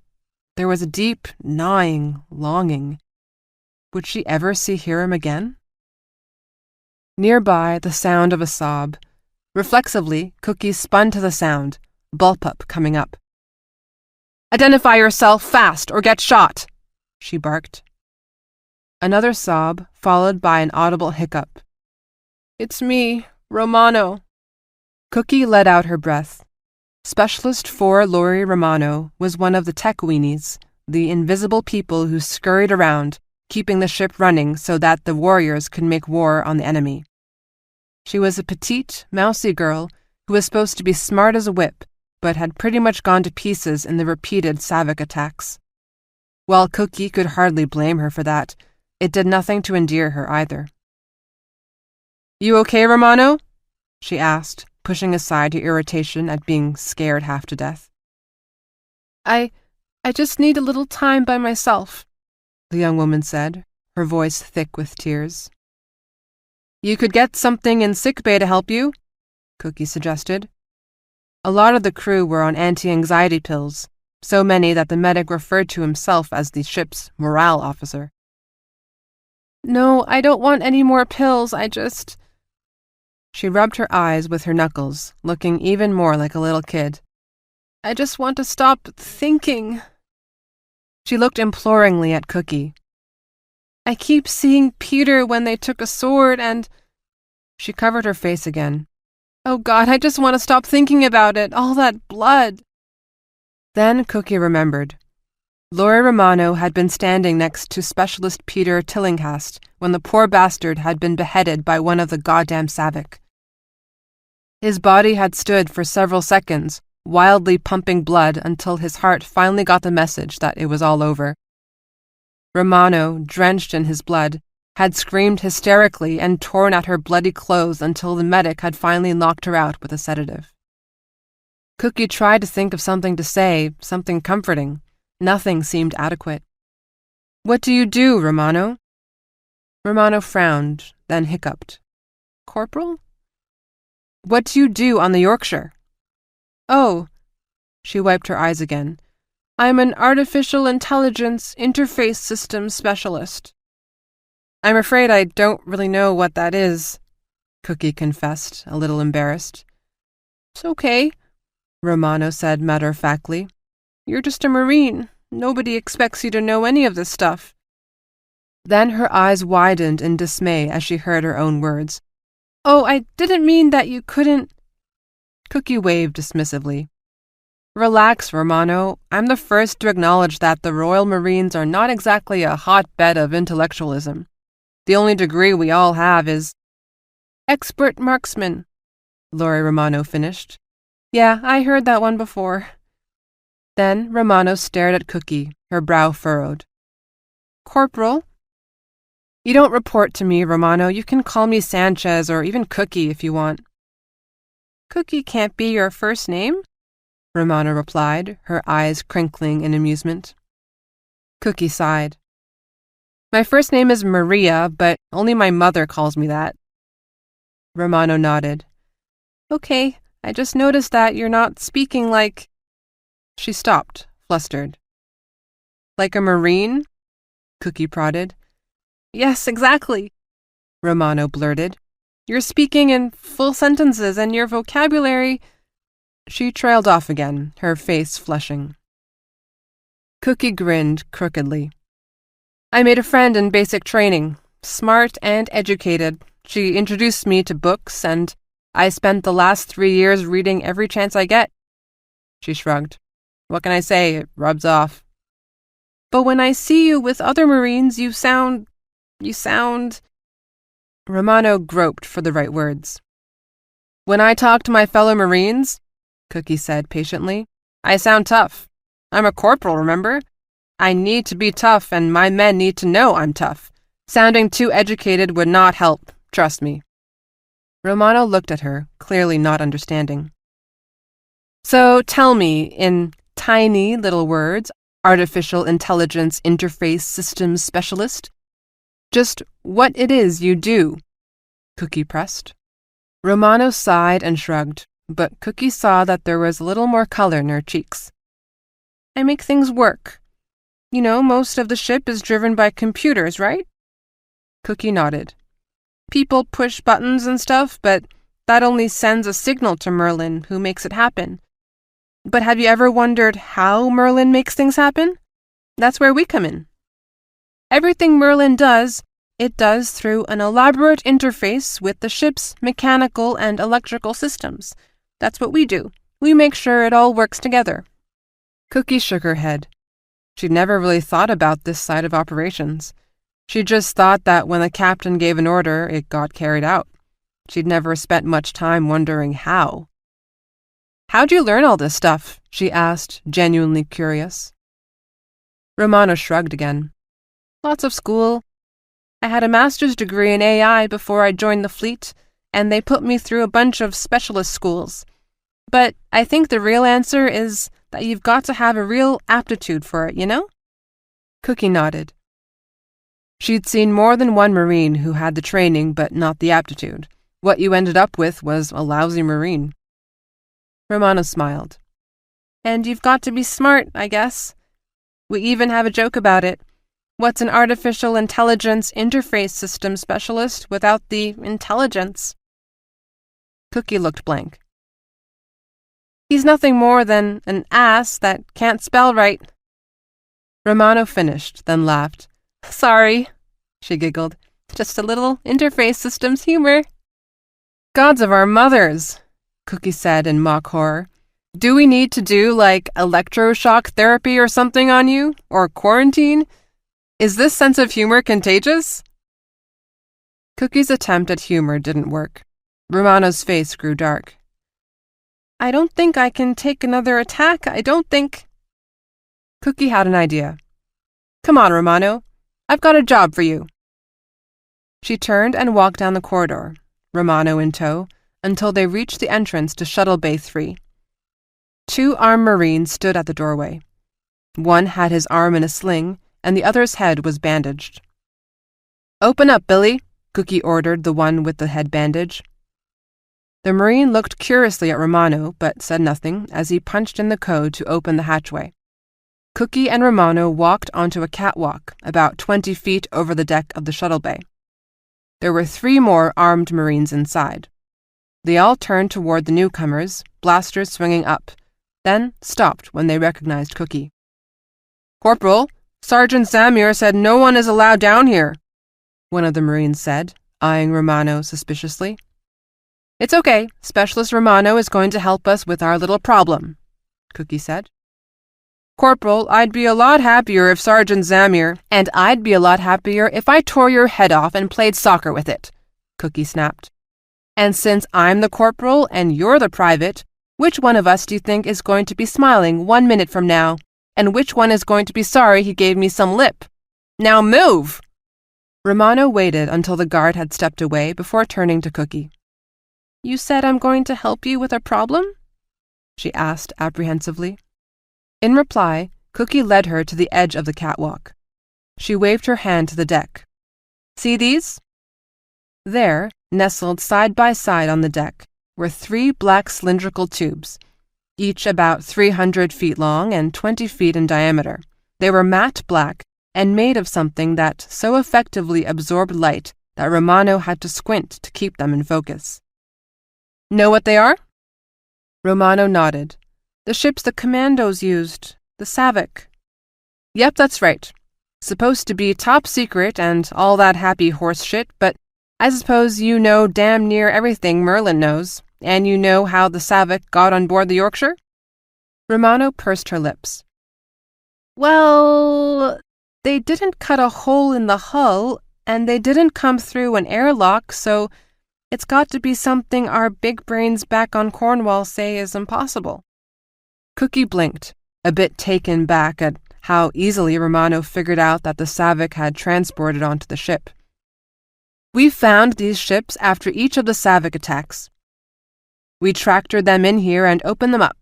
there was a deep, gnawing longing. Would she ever see Hiram again? Nearby, the sound of a sob. Reflexively, Cookie spun to the sound, bullpup coming up. "Identify yourself fast or get shot," she barked. Another sob, followed by an audible hiccup. "It's me, Romano." Cookie let out her breath. Specialist 4 Laurie Romano was one of the tech weenies, the invisible people who scurried around, keeping the ship running so that the warriors could make war on the enemy. She was a petite, mousy girl who was supposed to be smart as a whip, but had pretty much gone to pieces in the repeated Savick attacks. While Cookie could hardly blame her for that, it did nothing to endear her either. "You okay, Romano?" she asked, pushing aside her irritation at being scared half to death. I just need a little time by myself," the young woman said, her voice thick with tears. "You could get something in sickbay to help you," Cookie suggested. A lot of the crew were on anti-anxiety pills, so many that the medic referred to himself as the ship's morale officer. "No, I don't want any more pills, I just—" She rubbed her eyes with her knuckles, looking even more like a little kid. "I just want to stop thinking." She looked imploringly at Cookie. "I keep seeing Peter when they took a sword and—" She covered her face again. "Oh God, I just want to stop thinking about it, all that blood." Then Cookie remembered. Laurie Romano had been standing next to Specialist Peter Tillinghast when the poor bastard had been beheaded by one of the goddamn Savick. His body had stood for several seconds, wildly pumping blood until his heart finally got the message that it was all over. Romano, drenched in his blood, had screamed hysterically and torn at her bloody clothes until the medic had finally knocked her out with a sedative. Cookie tried to think of something to say, something comforting. Nothing seemed adequate. "What do you do, Romano?" Romano frowned, then hiccuped. "Corporal?" "What do you do on the Yorkshire?" "Oh," she wiped her eyes again. "I'm an artificial intelligence interface systems specialist." "I'm afraid I don't really know what that is," Cookie confessed, a little embarrassed. "It's okay," Romano said matter-of-factly. "You're just a Marine. Nobody expects you to know any of this stuff." Then her eyes widened in dismay as she heard her own words. "Oh, I didn't mean that you couldn't—" Cookie waved dismissively. "Relax, Romano. I'm the first to acknowledge that the Royal Marines are not exactly a hotbed of intellectualism. The only degree we all have is—" "Expert marksman," Laurie Romano finished. "Yeah, I heard that one before." Then Romano stared at Cookie, her brow furrowed. "Corporal?" "You don't report to me, Romano. You can call me Sanchez or even Cookie if you want." "Cookie can't be your first name?" Romano replied, her eyes crinkling in amusement. Cookie sighed. "My first name is Maria, but only my mother calls me that." Romano nodded. "Okay, I just noticed that you're not speaking like—" She stopped, flustered. "Like a Marine?" Cookie prodded. "Yes, exactly," Romano blurted. "You're speaking in full sentences and your vocabulary—" She trailed off again, her face flushing. Cookie grinned crookedly. "I made a friend in basic training, smart and educated. She introduced me to books, and I spent the last 3 years reading every chance I get." She shrugged. "What can I say? It rubs off." "But when I see you with other Marines, you sound... Romano groped for the right words. "When I talk to my fellow Marines," Cookie said patiently, "I sound tough. I'm a corporal, remember? I need to be tough, and my men need to know I'm tough. Sounding too educated would not help, trust me." Romano looked at her, clearly not understanding. "So tell me, in tiny little words, artificial intelligence interface systems specialist, just what it is you do," Cookie pressed. Romano sighed and shrugged, but Cookie saw that there was a little more color in her cheeks. "I make things work. You know, most of the ship is driven by computers, right?" Cookie nodded. "People push buttons and stuff, but that only sends a signal to Merlin, who makes it happen. But have you ever wondered how Merlin makes things happen? That's where we come in. Everything Merlin does, it does through an elaborate interface with the ship's mechanical and electrical systems. That's what we do. We make sure it all works together." Cookie shook her head. She'd never really thought about this side of operations. She just thought that when the captain gave an order, it got carried out. She'd never spent much time wondering how. "How'd you learn all this stuff?" she asked, genuinely curious. Romano shrugged again. "Lots of school. I had a master's degree in AI before I joined the fleet, and they put me through a bunch of specialist schools. But I think the real answer is that you've got to have a real aptitude for it, you know?" Cookie nodded. She'd seen more than one Marine who had the training but not the aptitude. What you ended up with was a lousy Marine. Romano smiled. "And you've got to be smart, I guess. We even have a joke about it. What's an artificial intelligence interface system specialist without the intelligence?" Cookie looked blank. "He's nothing more than an ass that can't spell right." Romano finished, then laughed. "Sorry," she giggled. "Just a little interface systems humor." "Gods of our mothers," Cookie said in mock horror. Do we need to do, like, electroshock therapy or something on you? Or quarantine? Is this sense of humor contagious? Cookie's attempt at humor didn't work. Romano's face grew dark. I don't think I can take another attack. I don't think... Cookie had an idea. Come on, Romano. I've got a job for you. She turned and walked down the corridor, Romano in tow, until they reached the entrance to Shuttle Bay 3. 2 armed Marines stood at the doorway. One had his arm in a sling, and the other's head was bandaged. Open up, Billy, Cookie ordered the one with the head bandage. The Marine looked curiously at Romano, but said nothing as he punched in the code to open the hatchway. Cookie and Romano walked onto a catwalk about 20 feet over the deck of the shuttle bay. There were 3 more armed Marines inside. They all turned toward the newcomers, blasters swinging up, then stopped when they recognized Cookie. Corporal, Sergeant Zamir said no one is allowed down here, one of the Marines said, eyeing Romano suspiciously. It's okay. Specialist Romano is going to help us with our little problem, Cookie said. Corporal, I'd be a lot happier if Sergeant Zamir, and I'd be a lot happier if I tore your head off and played soccer with it, Cookie snapped. And since I'm the corporal and you're the private, which one of us do you think is going to be smiling 1 minute from now, and which one is going to be sorry he gave me some lip? Now move! Romano waited until the guard had stepped away before turning to Cookie. You said I'm going to help you with a problem? She asked apprehensively. In reply, Cookie led her to the edge of the catwalk. She waved her hand to the deck. See these? There, nestled side by side on the deck, were 3 black cylindrical tubes, each about 300 feet long and 20 feet in diameter. They were matte black and made of something that so effectively absorbed light that Romano had to squint to keep them in focus. Know what they are? Romano nodded. The ships the commandos used, the Savik. Yep, that's right. Supposed to be top secret and all that happy horse shit, but I suppose you know damn near everything Merlin knows, and you know how the Savik got on board the Yorkshire? Romano pursed her lips. Well, they didn't cut a hole in the hull, and they didn't come through an airlock, so it's got to be something our big brains back on Cornwall say is impossible. Cookie blinked, a bit taken back at how easily Romano figured out that the Savik had transported onto the ship. We found these ships after each of the Savik attacks. We tractored them in here and opened them up.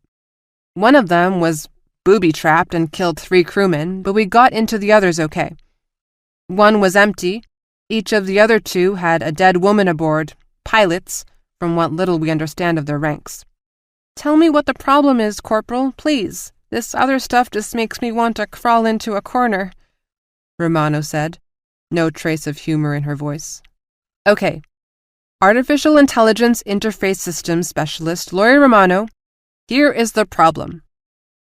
One of them was booby-trapped and killed 3 crewmen, but we got into the others okay. One was empty. Each of the other 2 had a dead woman aboard, pilots, from what little we understand of their ranks. Tell me what the problem is, Corporal, please. This other stuff just makes me want to crawl into a corner, Romano said, no trace of humor in her voice. Okay. Artificial Intelligence Interface Systems Specialist Lori Romano, here is the problem.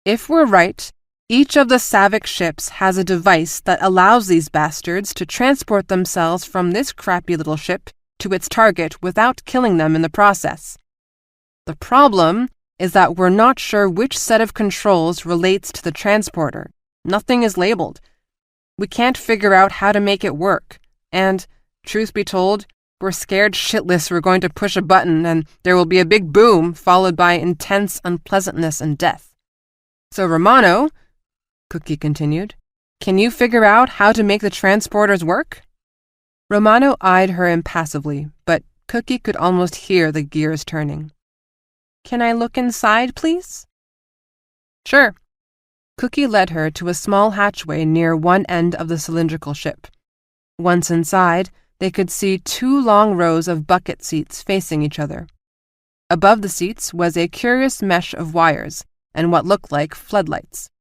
If we're right, each of the Savik ships has a device that allows these bastards to transport themselves from this crappy little ship to its target without killing them in the process. The problem is that we're not sure which set of controls relates to the transporter. Nothing is labeled. We can't figure out how to make it work. And, truth be told, we're scared shitless we're going to push a button and there will be a big boom followed by intense unpleasantness and death. So Romano, Cookie continued, can you figure out how to make the transporters work? Romano eyed her impassively, but Cookie could almost hear the gears turning. Can I look inside, please? Sure. Cookie led her to a small hatchway near one end of the cylindrical ship. Once inside, they could see 2 long rows of bucket seats facing each other. Above the seats was a curious mesh of wires and what looked like floodlights.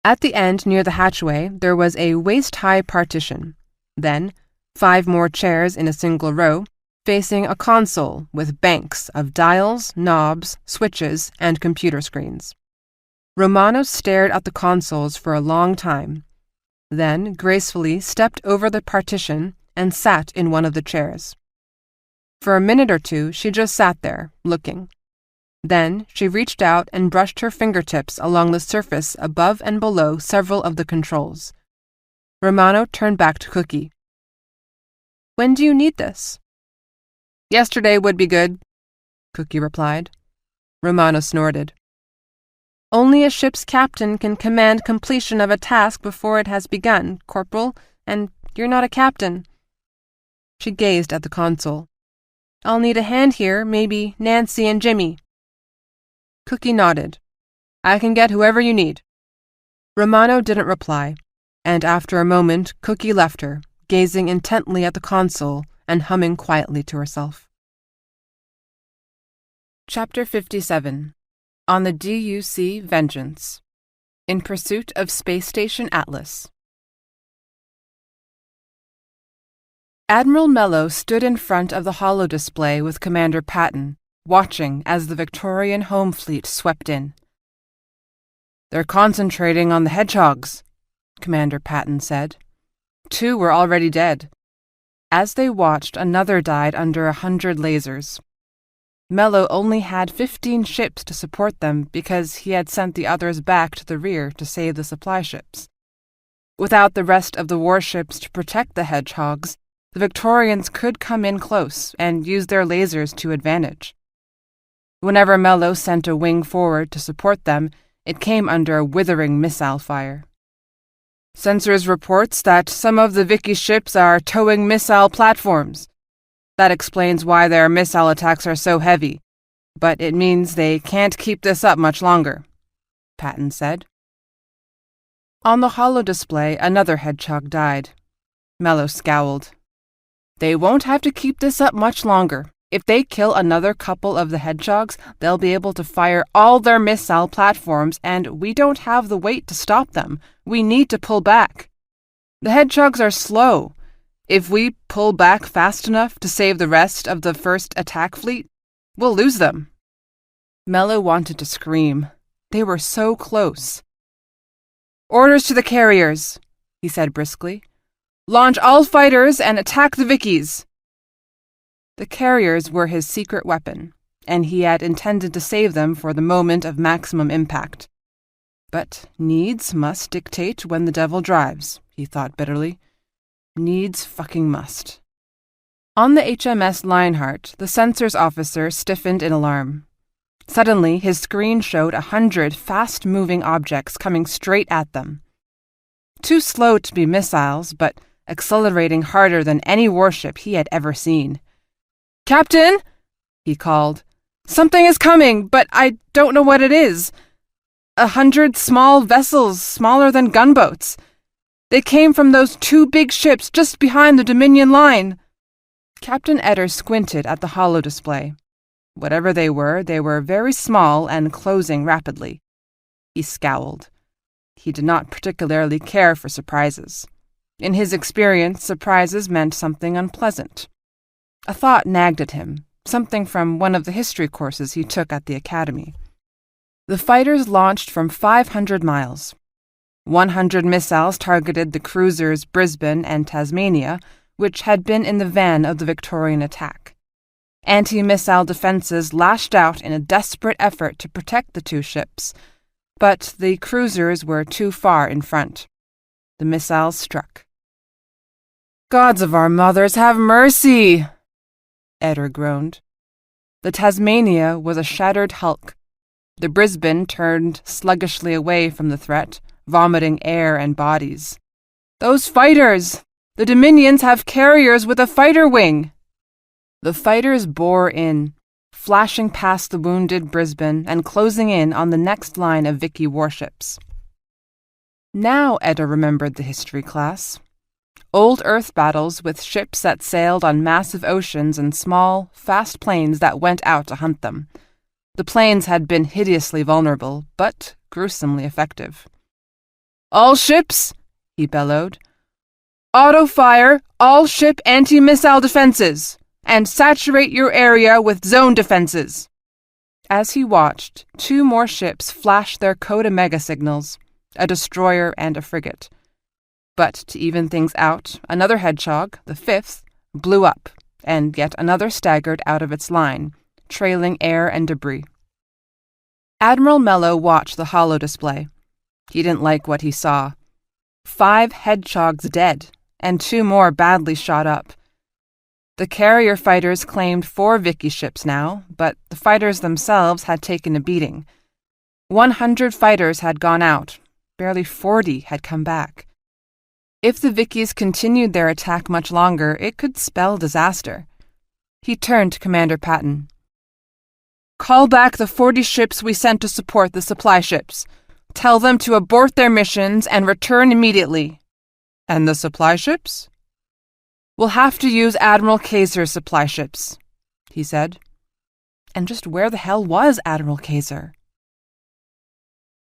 At the end near the hatchway, there was a waist-high partition. Then, 5 more chairs in a single row, facing a console with banks of dials, knobs, switches, and computer screens. Romano stared at the consoles for a long time, then gracefully stepped over the partition and sat in one of the chairs. For a minute or 2, she just sat there, looking. Then she reached out and brushed her fingertips along the surface above and below several of the controls. Romano turned back to Cookie. "When do you need this?" "Yesterday would be good," Cookie replied. Romano snorted. "Only a ship's captain can command completion of a task before it has begun, Corporal, and you're not a captain." She gazed at the console. "I'll need a hand here, maybe Nancy and Jimmy." Cookie nodded. "I can get whoever you need." Romano didn't reply, and after a moment Cookie left her, gazing intently at the console and humming quietly to herself. Chapter 57. On the DUC Vengeance. In Pursuit of Space Station Atlas. Admiral Mello stood in front of the holodisplay with Commander Patton, watching as the Victorian home fleet swept in. "They're concentrating on the hedgehogs," Commander Patton said. 2 were already dead. As they watched, another died under 100 lasers. Mello only had 15 ships to support them because he had sent the others back to the rear to save the supply ships. Without the rest of the warships to protect the hedgehogs, the Victorians could come in close and use their lasers to advantage. Whenever Mello sent a wing forward to support them, it came under a withering missile fire. "Sensors reports that some of the Vicky ships are towing missile platforms. That explains why their missile attacks are so heavy, but it means they can't keep this up much longer," Patton said. On the holodisplay, another hedgehog died. Mello scowled. "They won't have to keep this up much longer. If they kill another couple of the hedgehogs, they'll be able to fire all their missile platforms, and we don't have the weight to stop them. We need to pull back. The hedgehogs are slow. If we pull back fast enough to save the rest of the first attack fleet, we'll lose them." Mello wanted to scream. They were so close. "Orders to the carriers," he said briskly. "Launch all fighters and attack the Vickies." The carriers were his secret weapon, and he had intended to save them for the moment of maximum impact. But needs must dictate when the devil drives, he thought bitterly. Needs fucking must. On the HMS Lionheart, the sensors officer stiffened in alarm. Suddenly, his screen showed 100 fast-moving objects coming straight at them. Too slow to be missiles, but accelerating harder than any warship he had ever seen. "Captain!" he called. "Something is coming, but I don't know what it is. 100 small vessels, smaller than gunboats. They came from those 2 big ships just behind the Dominion line." Captain Etter squinted at the holodisplay. Whatever they were very small and closing rapidly. He scowled. He did not particularly care for surprises. In his experience, surprises meant something unpleasant. A thought nagged at him, something from one of the history courses he took at the academy. The fighters launched from 500 miles. 100 missiles targeted the cruisers Brisbane and Tasmania, which had been in the van of the Victorian attack. Anti-missile defenses lashed out in a desperate effort to protect the 2 ships, but the cruisers were too far in front. The missiles struck. "Gods of our mothers, have mercy!" Etter groaned. The Tasmania was a shattered hulk. The Brisbane turned sluggishly away from the threat, vomiting air and bodies. "Those fighters! The Dominions have carriers with a fighter wing!" The fighters bore in, flashing past the wounded Brisbane and closing in on the next line of Vicky warships. Now Etter remembered the history class. Old Earth battles with ships that sailed on massive oceans and small, fast planes that went out to hunt them. The planes had been hideously vulnerable, but gruesomely effective. "All ships," he bellowed. "Auto-fire all ship anti-missile defenses, and saturate your area with zone defenses." As he watched, 2 more ships flashed their Code Omega signals, a destroyer and a frigate. But to even things out, another hedgehog, the 5th, blew up, and yet another staggered out of its line, trailing air and debris. Admiral Mello watched the holo display. He didn't like what he saw. 5 hedgehogs dead, and 2 more badly shot up. The carrier fighters claimed 4 Vicky ships now, but the fighters themselves had taken a beating. 100 fighters had gone out. Barely 40 had come back. If the Vickies continued their attack much longer, it could spell disaster. He turned to Commander Patton. "Call back the 40 ships we sent to support the supply ships. Tell them to abort their missions and return immediately." "And the supply ships?" "We'll have to use Admiral Kaiser's supply ships," he said. And just where the hell was Admiral Kaiser?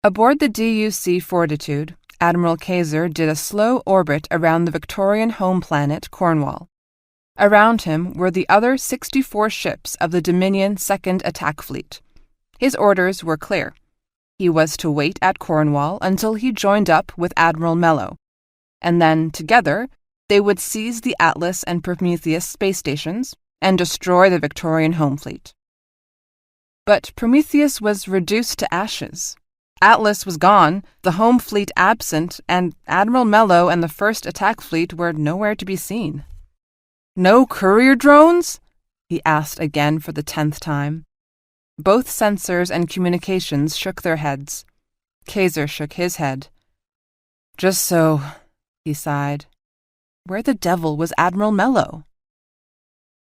Aboard the DUC Fortitude, Admiral Kaiser did a slow orbit around the Victorian home planet, Cornwall. Around him were the other 64 ships of the Dominion Second Attack Fleet. His orders were clear. He was to wait at Cornwall until he joined up with Admiral Mello, and then, together, they would seize the Atlas and Prometheus space stations and destroy the Victorian home fleet. But Prometheus was reduced to ashes. Atlas was gone, the home fleet absent, and Admiral Mello and the first attack fleet were nowhere to be seen. "No courier drones?" he asked again for the 10th time. Both sensors and communications shook their heads. Kaiser shook his head. "Just so," he sighed. Where the devil was Admiral Mello?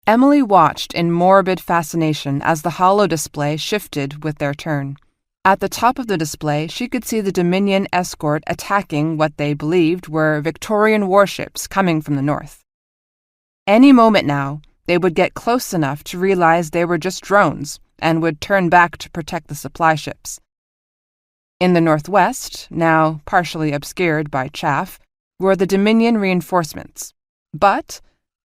Emily watched in morbid fascination as the holo display shifted with their turn. At the top of the display, she could see the Dominion escort attacking what they believed were Victorian warships coming from the north. Any moment now, they would get close enough to realize they were just drones and would turn back to protect the supply ships. In the northwest, now partially obscured by chaff, were the Dominion reinforcements. But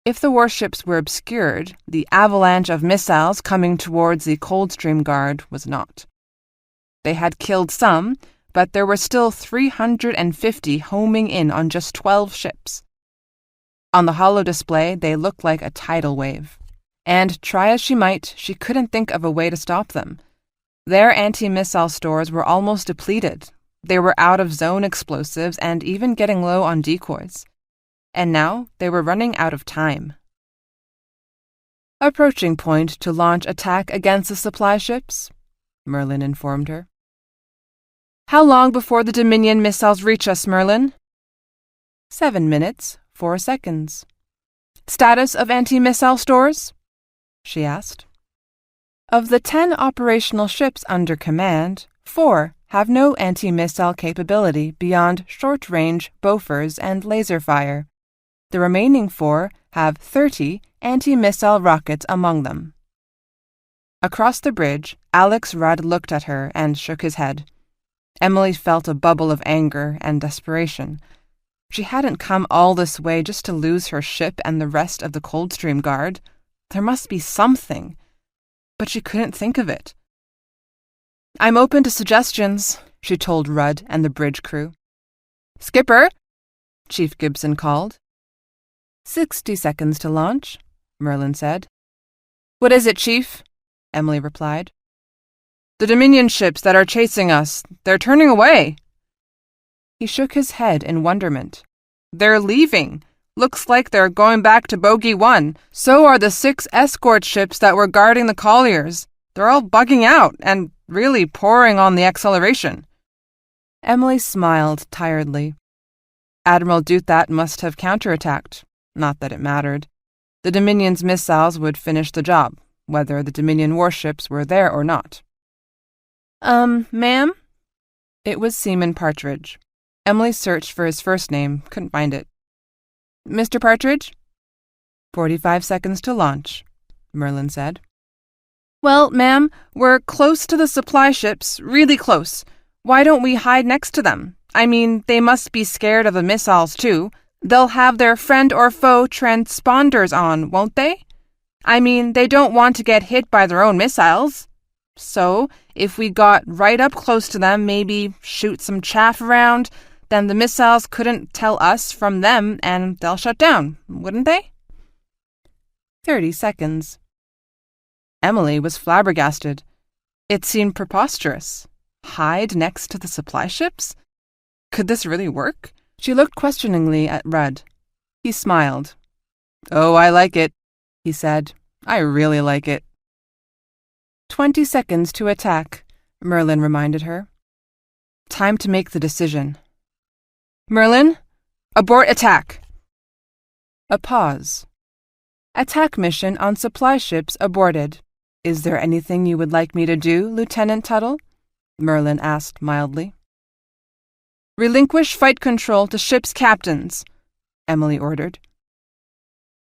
if the warships were obscured, the avalanche of missiles coming towards the Coldstream Guard was not. They had killed some, but there were still 350 homing in on just 12 ships. On the holo display, they looked like a tidal wave. And try as she might, she couldn't think of a way to stop them. Their anti-missile stores were almost depleted. They were out of zone explosives and even getting low on decoys. And now they were running out of time. "Approaching point to launch attack against the supply ships," Merlin informed her. "How long before the Dominion missiles reach us, Merlin?" 7 minutes, 4 seconds. "Status of anti-missile stores?" she asked. "Of the 10 operational ships under command, 4 have no anti-missile capability beyond short-range Bofors and laser fire. The remaining 4 have 30 anti-missile rockets among them." Across the bridge, Alex Rudd looked at her and shook his head. Emily felt a bubble of anger and desperation. She hadn't come all this way just to lose her ship and the rest of the Coldstream Guard. There must be something. But she couldn't think of it. "I'm open to suggestions," she told Rudd and the bridge crew. "Skipper," Chief Gibson called. 60 seconds to launch," Merlin said. "What is it, Chief?" Emily replied. "The Dominion ships that are chasing us, they're turning away." He shook his head in wonderment. "They're leaving. Looks like they're going back to Bogey 1. So are the 6 escort ships that were guarding the colliers. They're all bugging out and really pouring on the acceleration." Emily smiled tiredly. Admiral Duthat must have counterattacked. Not that it mattered. The Dominion's missiles would finish the job, whether the Dominion warships were there or not. Ma'am?" It was Seaman Partridge. Emily searched for his first name, couldn't find it. "Mr. Partridge?" 45 seconds to launch," Merlin said. "Well, ma'am, we're close to the supply ships, really close. Why don't we hide next to them? I mean, they must be scared of the missiles, too. They'll have their friend or foe transponders on, won't they? I mean, they don't want to get hit by their own missiles. So, if we got right up close to them, maybe shoot some chaff around, then the missiles couldn't tell us from them and they'll shut down, wouldn't they?" 30 seconds. Emily was flabbergasted. It seemed preposterous. hide next to the supply ships? Could this really work? She looked questioningly at Rudd. He smiled. "Oh, I like it," he said. "I really like it." 20 seconds to attack, Merlin reminded her. Time to make the decision. "Merlin, abort attack!" A pause. "Attack mission on supply ships aborted. Is there anything you would like me to do, Lieutenant Tuttle?" Merlin asked mildly. "Relinquish fight control to ship's captains," Emily ordered.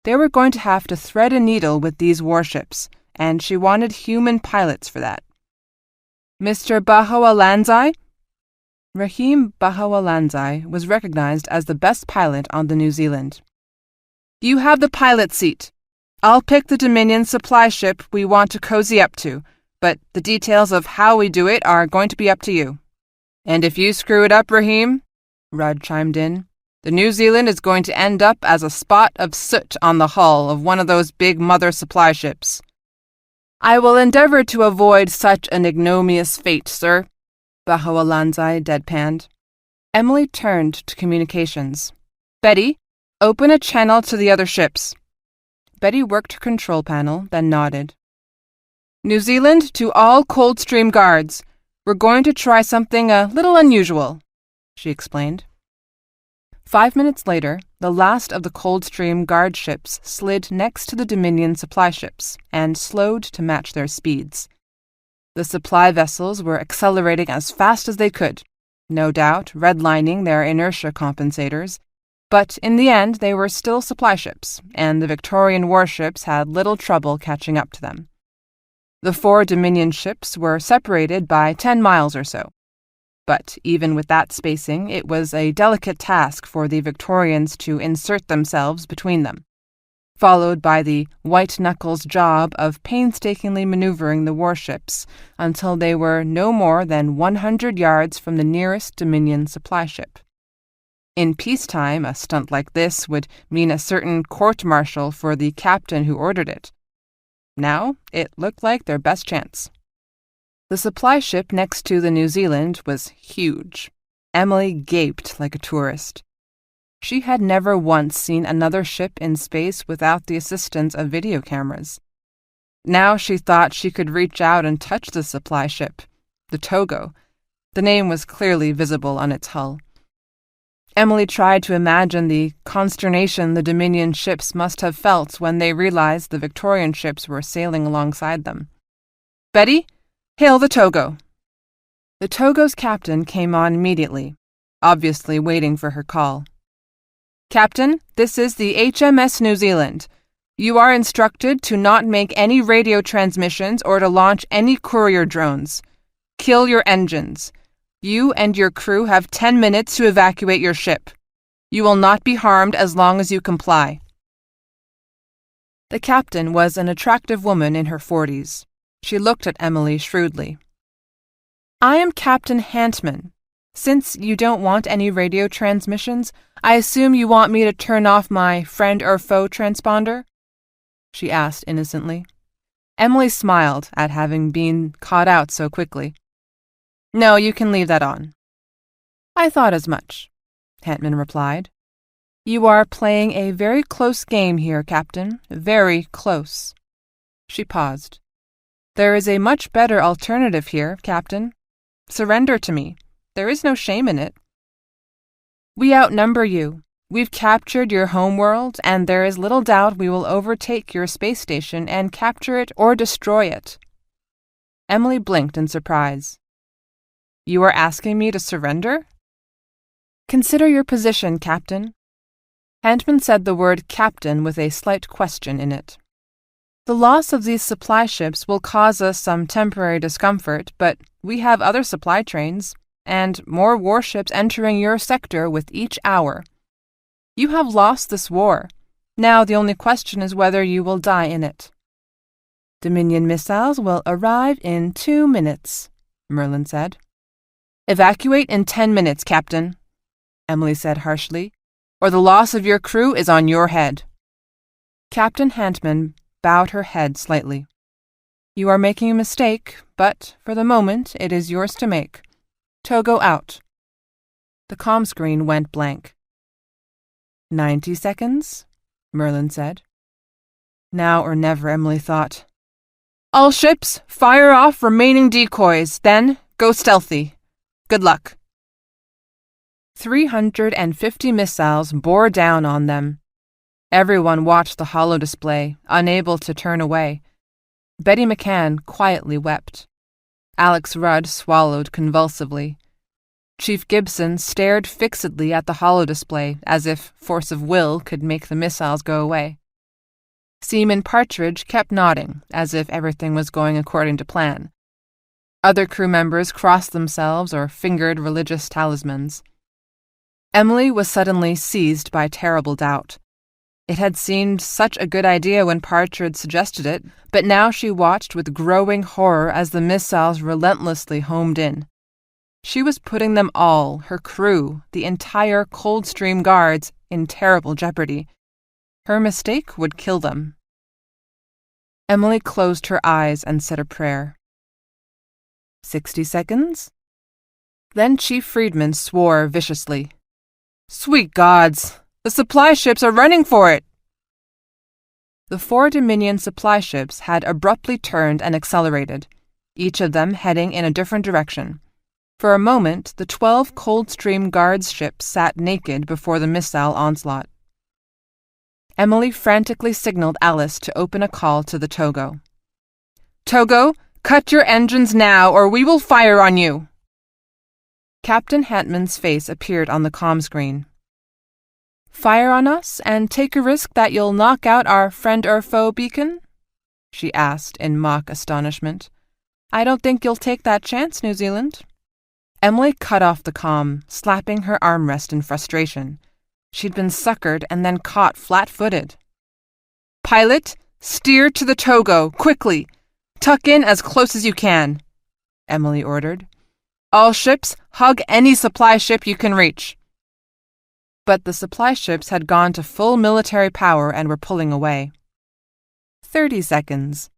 They were going to have to thread a needle with these warships, and she wanted human pilots for that. "Mr. Bahawalanzai?" Rahim Bahawalanzai was recognized as the best pilot on the New Zealand. "You have the pilot seat. I'll pick the Dominion supply ship we want to cozy up to, but the details of how we do it are going to be up to you." "And if you screw it up, Rahim," Rudd chimed in, "the New Zealand is going to end up as a spot of soot on the hull of one of those big mother supply ships." "I will endeavor to avoid such an ignominious fate, sir," Bahawalanzai deadpanned. Emily turned to communications. "Betty, open a channel to the other ships." Betty worked her control panel, then nodded. "New Zealand to all Coldstream guards. We're going to try something a little unusual," she explained. 5 minutes later, the last of the Coldstream guard ships slid next to the Dominion supply ships and slowed to match their speeds. The supply vessels were accelerating as fast as they could, no doubt redlining their inertia compensators, but in the end they were still supply ships, and the Victorian warships had little trouble catching up to them. The 4 Dominion ships were separated by 10 miles or so. But even with that spacing, it was a delicate task for the Victorians to insert themselves between them, followed by the white-knuckles job of painstakingly maneuvering the warships until they were no more than 100 yards from the nearest Dominion supply ship. In peacetime, a stunt like this would mean a certain court-martial for the captain who ordered it. Now, it looked like their best chance. The supply ship next to the New Zealand was huge. Emily gaped like a tourist. She had never once seen another ship in space without the assistance of video cameras. Now she thought she could reach out and touch the supply ship, the Togo. The name was clearly visible on its hull. Emily tried to imagine the consternation the Dominion ships must have felt when they realized the Victorian ships were sailing alongside them. "Betty, hail the Togo." The Togo's captain came on immediately, obviously waiting for her call. "Captain, this is the HMS New Zealand. You are instructed to not make any radio transmissions or to launch any courier drones. Kill your engines. You and your crew have 10 minutes to evacuate your ship. You will not be harmed as long as you comply." The captain was an attractive woman in her 40s. She looked at Emily shrewdly. "I am Captain Hantman. Since you don't want any radio transmissions, I assume you want me to turn off my friend or foe transponder?" she asked innocently. Emily smiled at having been caught out so quickly. "No, you can leave that on." "I thought as much," Hantman replied. "You are playing a very close game here, Captain. Very close." She paused. "There is a much better alternative here, Captain. Surrender to me. There is no shame in it. We outnumber you. We've captured your homeworld, and there is little doubt we will overtake your space station and capture it or destroy it." Emily blinked in surprise. "You are asking me to surrender?" "Consider your position, Captain." Hantman said the word captain with a slight question in it. "The loss of these supply ships will cause us some temporary discomfort, but we have other supply trains, and more warships entering your sector with each hour. You have lost this war. Now the only question is whether you will die in it." "Dominion missiles will arrive in 2 minutes," Merlin said. "Evacuate in 10 minutes, Captain," Emily said harshly, "or the loss of your crew is on your head." Captain Hantman bowed her head slightly. "You are making a mistake, but for the moment it is yours to make. Togo out. The comm screen went blank. 90 seconds, Merlin said. Now or never, Emily thought. All ships, fire off remaining decoys, then go stealthy. Good luck. 350 missiles bore down on them. Everyone watched the holodisplay, unable to turn away. Betty McCann quietly wept. Alex Rudd swallowed convulsively. Chief Gibson stared fixedly at the holodisplay as if force of will could make the missiles go away. Seaman Partridge kept nodding, as if everything was going according to plan. Other crew members crossed themselves or fingered religious talismans. Emily was suddenly seized by terrible doubt. It had seemed such a good idea when Partridge suggested it, but now she watched with growing horror as the missiles relentlessly homed in. She was putting them all, her crew, the entire Coldstream Guards, in terrible jeopardy. Her mistake would kill them. Emily closed her eyes and said a prayer. 60 seconds? Then Chief Friedman swore viciously. Sweet gods! The supply ships are running for it! The 4 Dominion supply ships had abruptly turned and accelerated, each of them heading in a different direction. For a moment, the 12 Coldstream Guards ships sat naked before the missile onslaught. Emily frantically signaled Alice to open a call to the Togo. Togo, cut your engines now or we will fire on you! Captain Hantman's face appeared on the comm screen. Fire on us and take a risk that you'll knock out our friend or foe beacon? She asked in mock astonishment. I don't think you'll take that chance, New Zealand. Emily cut off the comm, slapping her armrest in frustration. She'd been suckered and then caught flat-footed. Pilot, steer to the Togo, quickly! Tuck in as close as you can, Emily ordered. All ships, hug any supply ship you can reach. But the supply ships had gone to full military power and were pulling away. 30 seconds,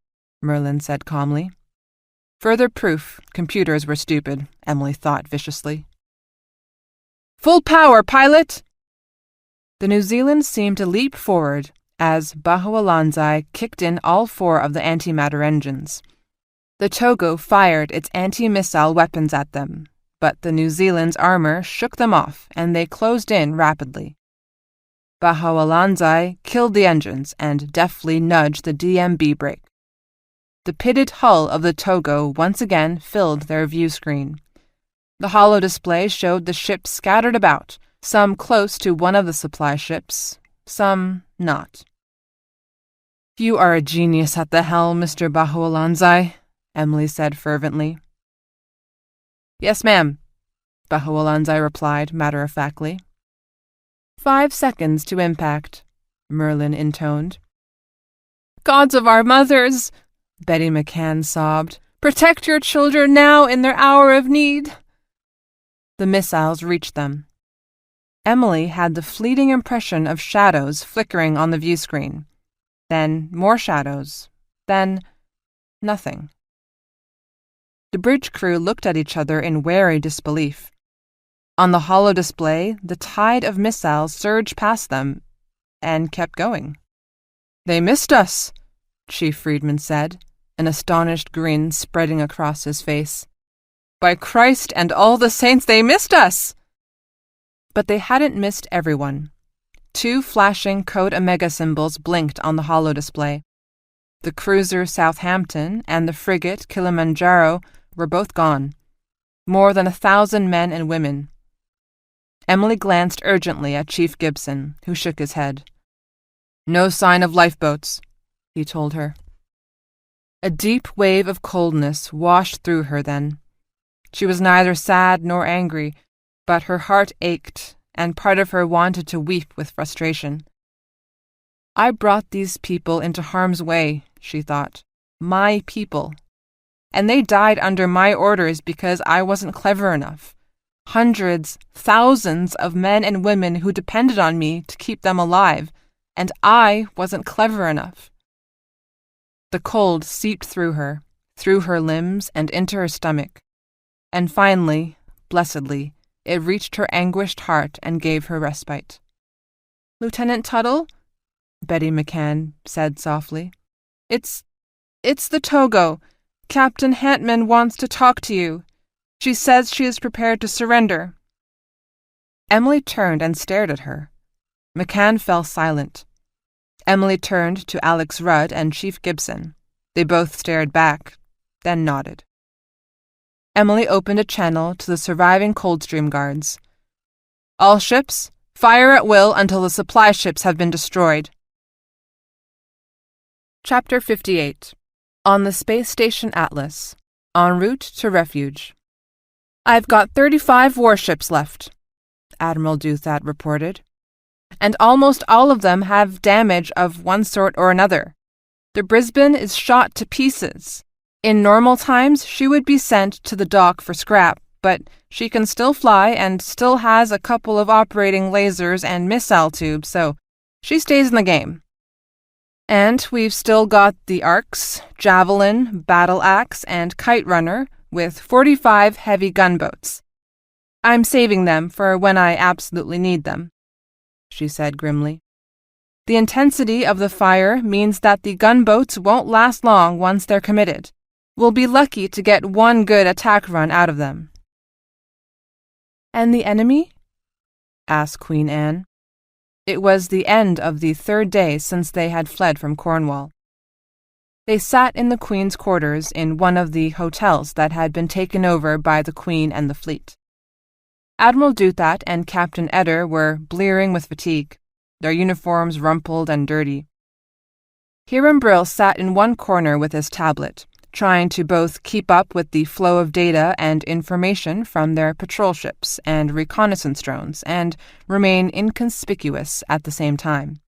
Merlin said calmly. Further proof computers were stupid, Emily thought viciously. Full power, pilot! The New Zealand seemed to leap forward as Bahualanzai kicked in all 4 of the antimatter engines. The Togo fired its anti-missile weapons at them, but the New Zealand's armor shook them off and they closed in rapidly. Bahualanzai killed the engines and deftly nudged the DMB brake. The pitted hull of the Togo once again filled their view screen. The holodisplay showed the ships scattered about, some close to one of the supply ships, some not. You are a genius at the helm, Mr. Bahualanzai, Emily said fervently. Yes, ma'am, Bahualanzai replied matter-of-factly. 5 seconds to impact, Merlin intoned. Gods of our mothers, Betty McCann sobbed. Protect your children now in their hour of need. The missiles reached them. Emily had the fleeting impression of shadows flickering on the view screen. Then more shadows. Then nothing. The bridge crew looked at each other in wary disbelief. On the holodisplay, the tide of missiles surged past them and kept going. They missed us, Chief Friedman said, an astonished grin spreading across his face. By Christ and all the saints, they missed us! But they hadn't missed everyone. 2 flashing Code Omega symbols blinked on the holodisplay. The cruiser Southampton and the frigate Kilimanjaro were both gone. More than 1,000 men and women. Emily glanced urgently at Chief Gibson, who shook his head. No sign of lifeboats, he told her. A deep wave of coldness washed through her then. She was neither sad nor angry, but her heart ached, and part of her wanted to weep with frustration. I brought these people into harm's way, she thought. My people. And they died under my orders because I wasn't clever enough. Hundreds, thousands of men and women who depended on me to keep them alive, and I wasn't clever enough. The cold seeped through her limbs and into her stomach, and finally, blessedly. It reached her anguished heart and gave her respite. "Lieutenant Tuttle," Betty McCann said softly. It's the Togo. Captain Hantman wants to talk to you. She says she is prepared to surrender." Emily turned and stared at her. McCann fell silent. Emily turned to Alex Rudd and Chief Gibson. They both stared back, then nodded. Emily opened a channel to the surviving Coldstream guards. "All ships, fire at will until the supply ships have been destroyed." Chapter 58. On the Space Station Atlas. En route to refuge. "I've got 35 warships left," Admiral Duthat reported, "and almost all of them have damage of one sort or another. The Brisbane is shot to pieces. In normal times, she would be sent to the dock for scrap, but she can still fly and still has a couple of operating lasers and missile tubes, so she stays in the game. And we've still got the Arcs, Javelin, Battle Axe, and Kite Runner, with 45 heavy gunboats. I'm saving them for when I absolutely need them," she said grimly. "The intensity of the fire means that the gunboats won't last long once they're committed. We'll be lucky to get one good attack run out of them." "And the enemy?" asked Queen Anne. It was the end of the third day since they had fled from Cornwall. They sat in the Queen's quarters in one of the hotels that had been taken over by the Queen and the fleet. Admiral Duthat and Captain Eder were blearing with fatigue, their uniforms rumpled and dirty. Hiram Brill sat in one corner with his tablet, trying to both keep up with the flow of data and information from their patrol ships and reconnaissance drones and remain inconspicuous at the same time.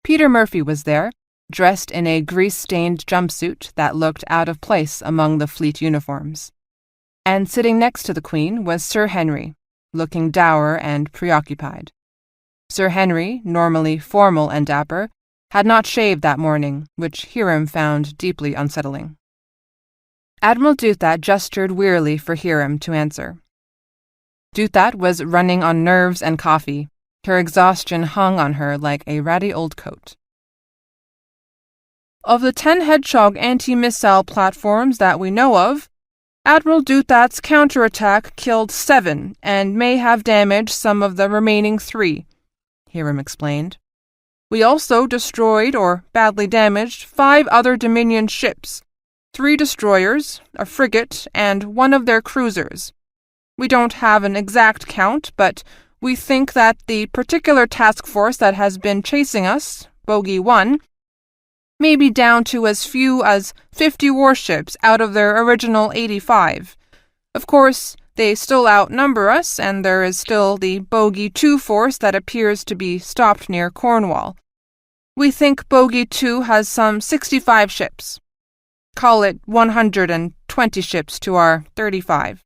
Peter Murphy was there, dressed in a grease-stained jumpsuit that looked out of place among the fleet uniforms. And sitting next to the Queen was Sir Henry, looking dour and preoccupied. Sir Henry, normally formal and dapper, had not shaved that morning, which Hiram found deeply unsettling. Admiral Duthat gestured wearily for Hiram to answer. Duthat was running on nerves and coffee. Her exhaustion hung on her like a ratty old coat. "Of the 10 Hedgehog anti-missile platforms that we know of, Admiral Duthat's counterattack killed 7 and may have damaged some of the remaining 3, Hiram explained. "We also destroyed or badly damaged 5 other Dominion ships, 3 destroyers, a frigate, and 1 of their cruisers. We don't have an exact count, but we think that the particular task force that has been chasing us, Bogey 1, may be down to as few as 50 warships out of their original 85. Of course, they still outnumber us, and there is still the Bogey 2 force that appears to be stopped near Cornwall. We think Bogey 2 has some 65 ships. Call it 120 ships to our 35.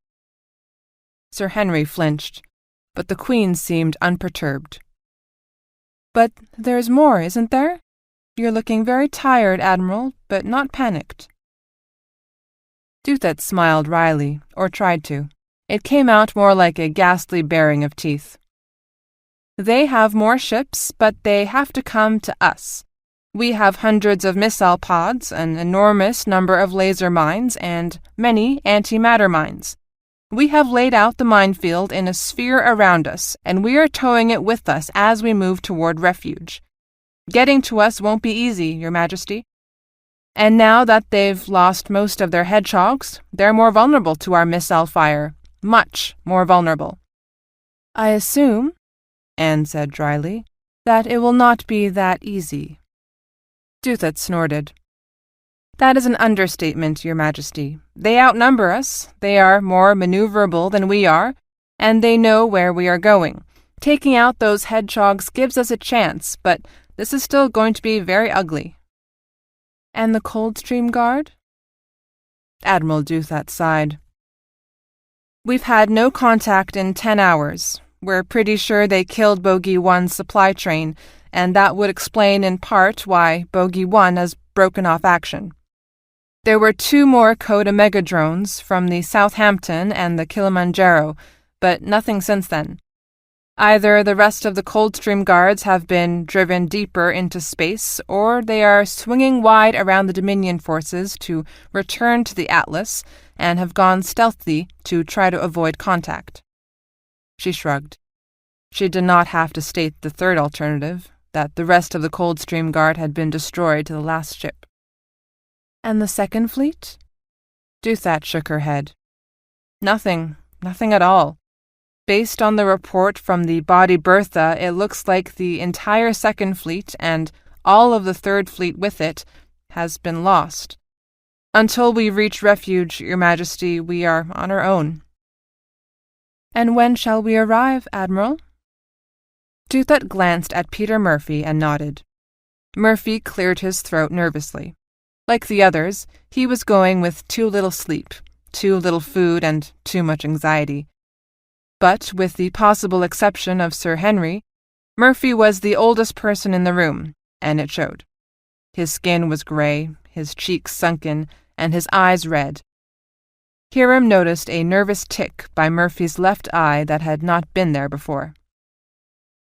Sir Henry flinched, but the Queen seemed unperturbed. "But there's more, isn't there? You're looking very tired, Admiral, but not panicked." Duthat smiled wryly, or tried to. It came out more like a ghastly baring of teeth. "They have more ships, but they have to come to us. We have hundreds of missile pods, an enormous number of laser mines, and many antimatter mines. We have laid out the minefield in a sphere around us, and we are towing it with us as we move toward refuge. Getting to us won't be easy, Your Majesty. And now that they've lost most of their hedgehogs, they're more vulnerable to our missile fire. Much more vulnerable." "I assume," Anne said dryly, "that it will not be that easy." Duthat snorted. "That is an understatement, Your Majesty. They outnumber us, they are more maneuverable than we are, and they know where we are going. Taking out those hedgehogs gives us a chance, but this is still going to be very ugly." "And the Coldstream Guard?" Admiral Duthat sighed. "We've had no contact in 10 hours. We're pretty sure they killed Bogey 1's supply train, and that would explain in part why Bogey 1 has broken off action. There were 2 more Code Omega drones from the Southampton and the Kilimanjaro, but nothing since then. Either the rest of the Coldstream Guards have been driven deeper into space, or they are swinging wide around the Dominion forces to return to the Atlas and have gone stealthily to try to avoid contact. She shrugged. She did not have to state the third alternative, that the rest of the Coldstream Guard had been destroyed to the last ship. And the second fleet? Duthat shook her head. Nothing at all. Based on the report from the body Bertha, it looks like the entire Second Fleet, and all of the Third Fleet with it, has been lost. Until we reach refuge, Your Majesty, we are on our own. And when shall we arrive, Admiral? Duthat glanced at Peter Murphy and nodded. Murphy cleared his throat nervously. Like the others, he was going with too little sleep, too little food, and too much anxiety. But, with the possible exception of Sir Henry, Murphy was the oldest person in the room, and it showed. His skin was gray, his cheeks sunken, and his eyes red. Hiram noticed a nervous tick by Murphy's left eye that had not been there before.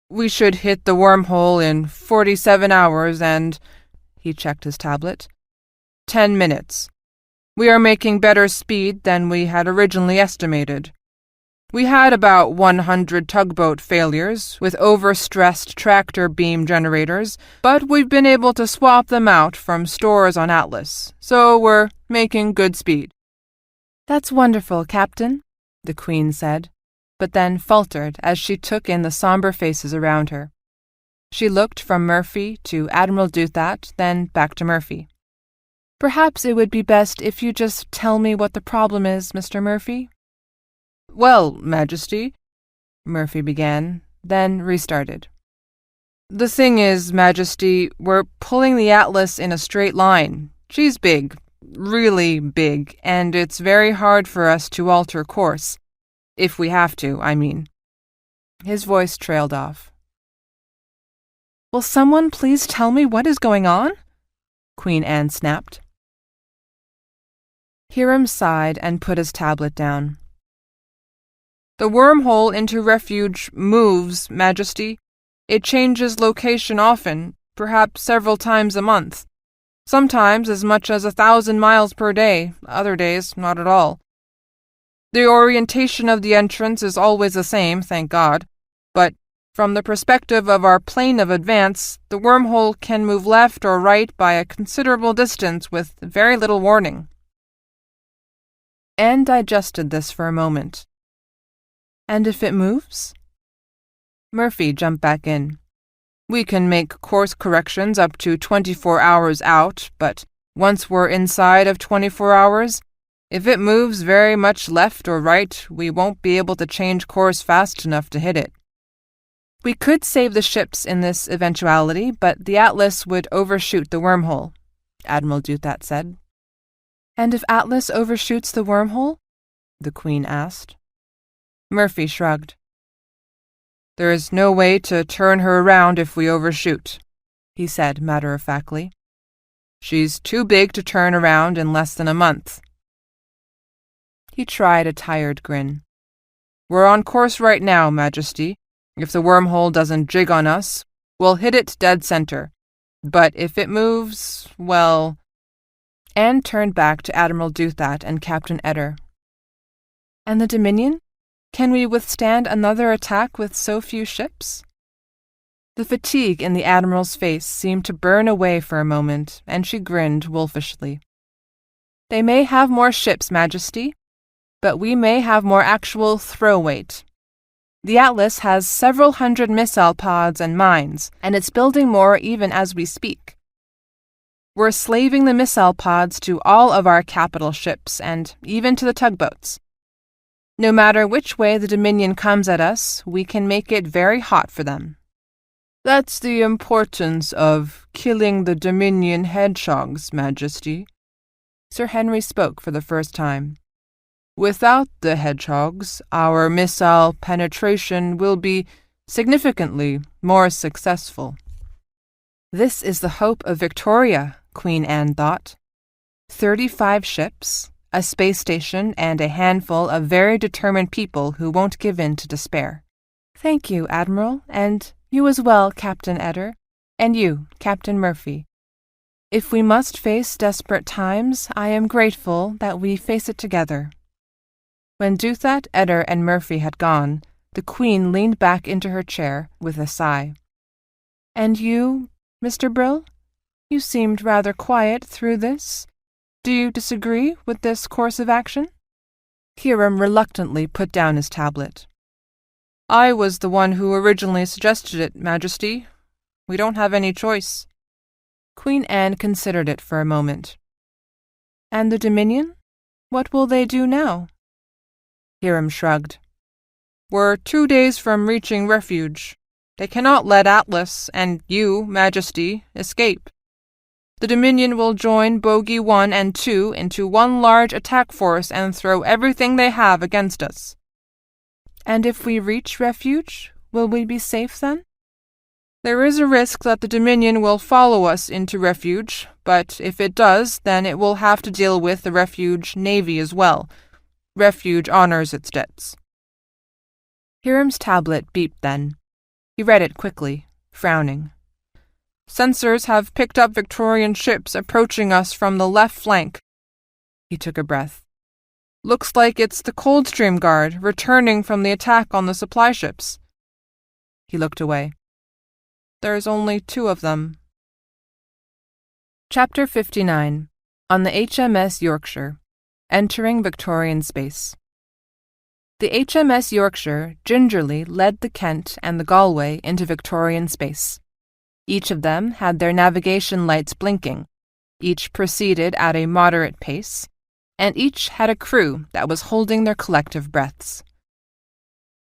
"We should hit the wormhole in 47 hours and," he checked his tablet, "10 minutes. We are making better speed than we had originally estimated. We had about 100 tugboat failures with overstressed tractor beam generators, but we've been able to swap them out from stores on Atlas, so we're making good speed." "That's wonderful, Captain," the Queen said, but then faltered as she took in the somber faces around her. She looked from Murphy to Admiral Duthat, then back to Murphy. "Perhaps it would be best if you just tell me what the problem is, Mr. Murphy." "Well, Majesty," Murphy began, then restarted. "The thing is, Majesty, we're pulling the Atlas in a straight line. She's big, really big, and it's very hard for us to alter course. If we have to, I mean." His voice trailed off. "Will someone please tell me what is going on?" Queen Anne snapped. Hiram sighed and put his tablet down. "The wormhole into refuge moves, Majesty. It changes location often, perhaps several times a month. Sometimes as much as 1,000 miles per day, other days not at all. The orientation of the entrance is always the same, thank God, but from the perspective of our plane of advance, the wormhole can move left or right by a considerable distance with very little warning." Anne digested this for a moment. "And if it moves?" Murphy jumped back in. "We can make course corrections up to 24 hours out, but once we're inside of 24 hours, if it moves very much left or right, we won't be able to change course fast enough to hit it. We could save the ships in this eventuality, but the Atlas would overshoot the wormhole," Admiral Duthat said. "And if Atlas overshoots the wormhole?" the Queen asked. Murphy shrugged. "There is no way to turn her around if we overshoot," he said matter-of-factly. "She's too big to turn around in less than a month." He tried a tired grin. "We're on course right now, Majesty. If the wormhole doesn't jig on us, we'll hit it dead center. But if it moves, well..." Anne turned back to Admiral Duthat and Captain Etter. "And the Dominion? Can we withstand another attack with so few ships?" The fatigue in the Admiral's face seemed to burn away for a moment, and she grinned wolfishly. "They may have more ships, Majesty, but we may have more actual throw weight. The Atlas has several hundred missile pods and mines, and it's building more even as we speak. We're slaving the missile pods to all of our capital ships and even to the tugboats. No matter which way the Dominion comes at us, we can make it very hot for them." "That's the importance of killing the Dominion hedgehogs, Majesty." Sir Henry spoke for the first time. "Without the hedgehogs, our missile penetration will be significantly more successful." This is the hope of Victoria, Queen Anne thought. 35 ships, a space station, and a handful of very determined people who won't give in to despair. Thank you, Admiral, and you as well, Captain Eder, and you, Captain Murphy. If we must face desperate times, I am grateful that we face it together." When Duthat, Eder, and Murphy had gone, the Queen leaned back into her chair with a sigh. "And you, Mr. Brill? You seemed rather quiet through this. Do you disagree with this course of action?" Hiram reluctantly put down his tablet. "I was the one who originally suggested it, Majesty. We don't have any choice." Queen Anne considered it for a moment. "And the Dominion? What will they do now?" Hiram shrugged. "We're 2 days from reaching refuge. They cannot let Atlas and you, Majesty, escape. The Dominion will join Bogey 1 and 2 into one large attack force and throw everything they have against us." "And if we reach refuge, will we be safe then?" "There is a risk that the Dominion will follow us into refuge, but if it does, then it will have to deal with the refuge navy as well. Refuge honors its debts." Hiram's tablet beeped then. He read it quickly, frowning. "Sensors have picked up Victorian ships approaching us from the left flank." He took a breath. "Looks like it's the Coldstream Guard returning from the attack on the supply ships." He looked away. "There's only 2 of them." Chapter 59. On the HMS Yorkshire. Entering Victorian Space. The HMS Yorkshire gingerly led the Kent and the Galway into Victorian space. Each of them had their navigation lights blinking, each proceeded at a moderate pace, and each had a crew that was holding their collective breaths.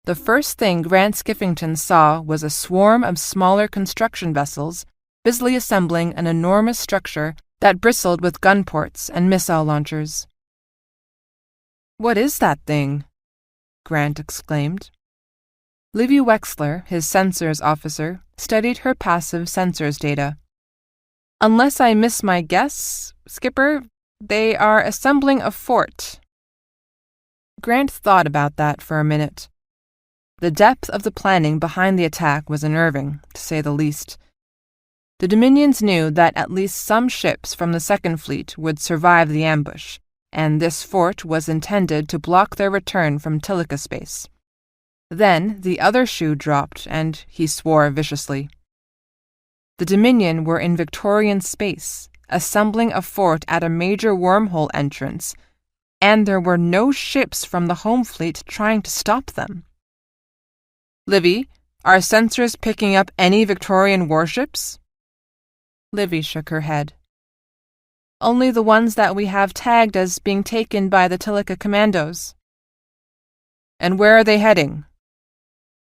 The first thing Grant Skiffington saw was a swarm of smaller construction vessels busily assembling an enormous structure that bristled with gun ports and missile launchers. "What is that thing?" Grant exclaimed. Livy Wexler, his sensors officer, studied her passive sensors data. "Unless I miss my guess, Skipper, they are assembling a fort." Grant thought about that for a minute. The depth of the planning behind the attack was unnerving, to say the least. The Dominions knew that at least some ships from the Second Fleet would survive the ambush, and this fort was intended to block their return from Tilica space. Then the other shoe dropped, and he swore viciously. The Dominion were in Victorian space, assembling a fort at a major wormhole entrance, and there were no ships from the home fleet trying to stop them. "Livy, are sensors picking up any Victorian warships?" Livy shook her head. "Only the ones that we have tagged as being taken by the Tilica commandos." "And where are they heading?"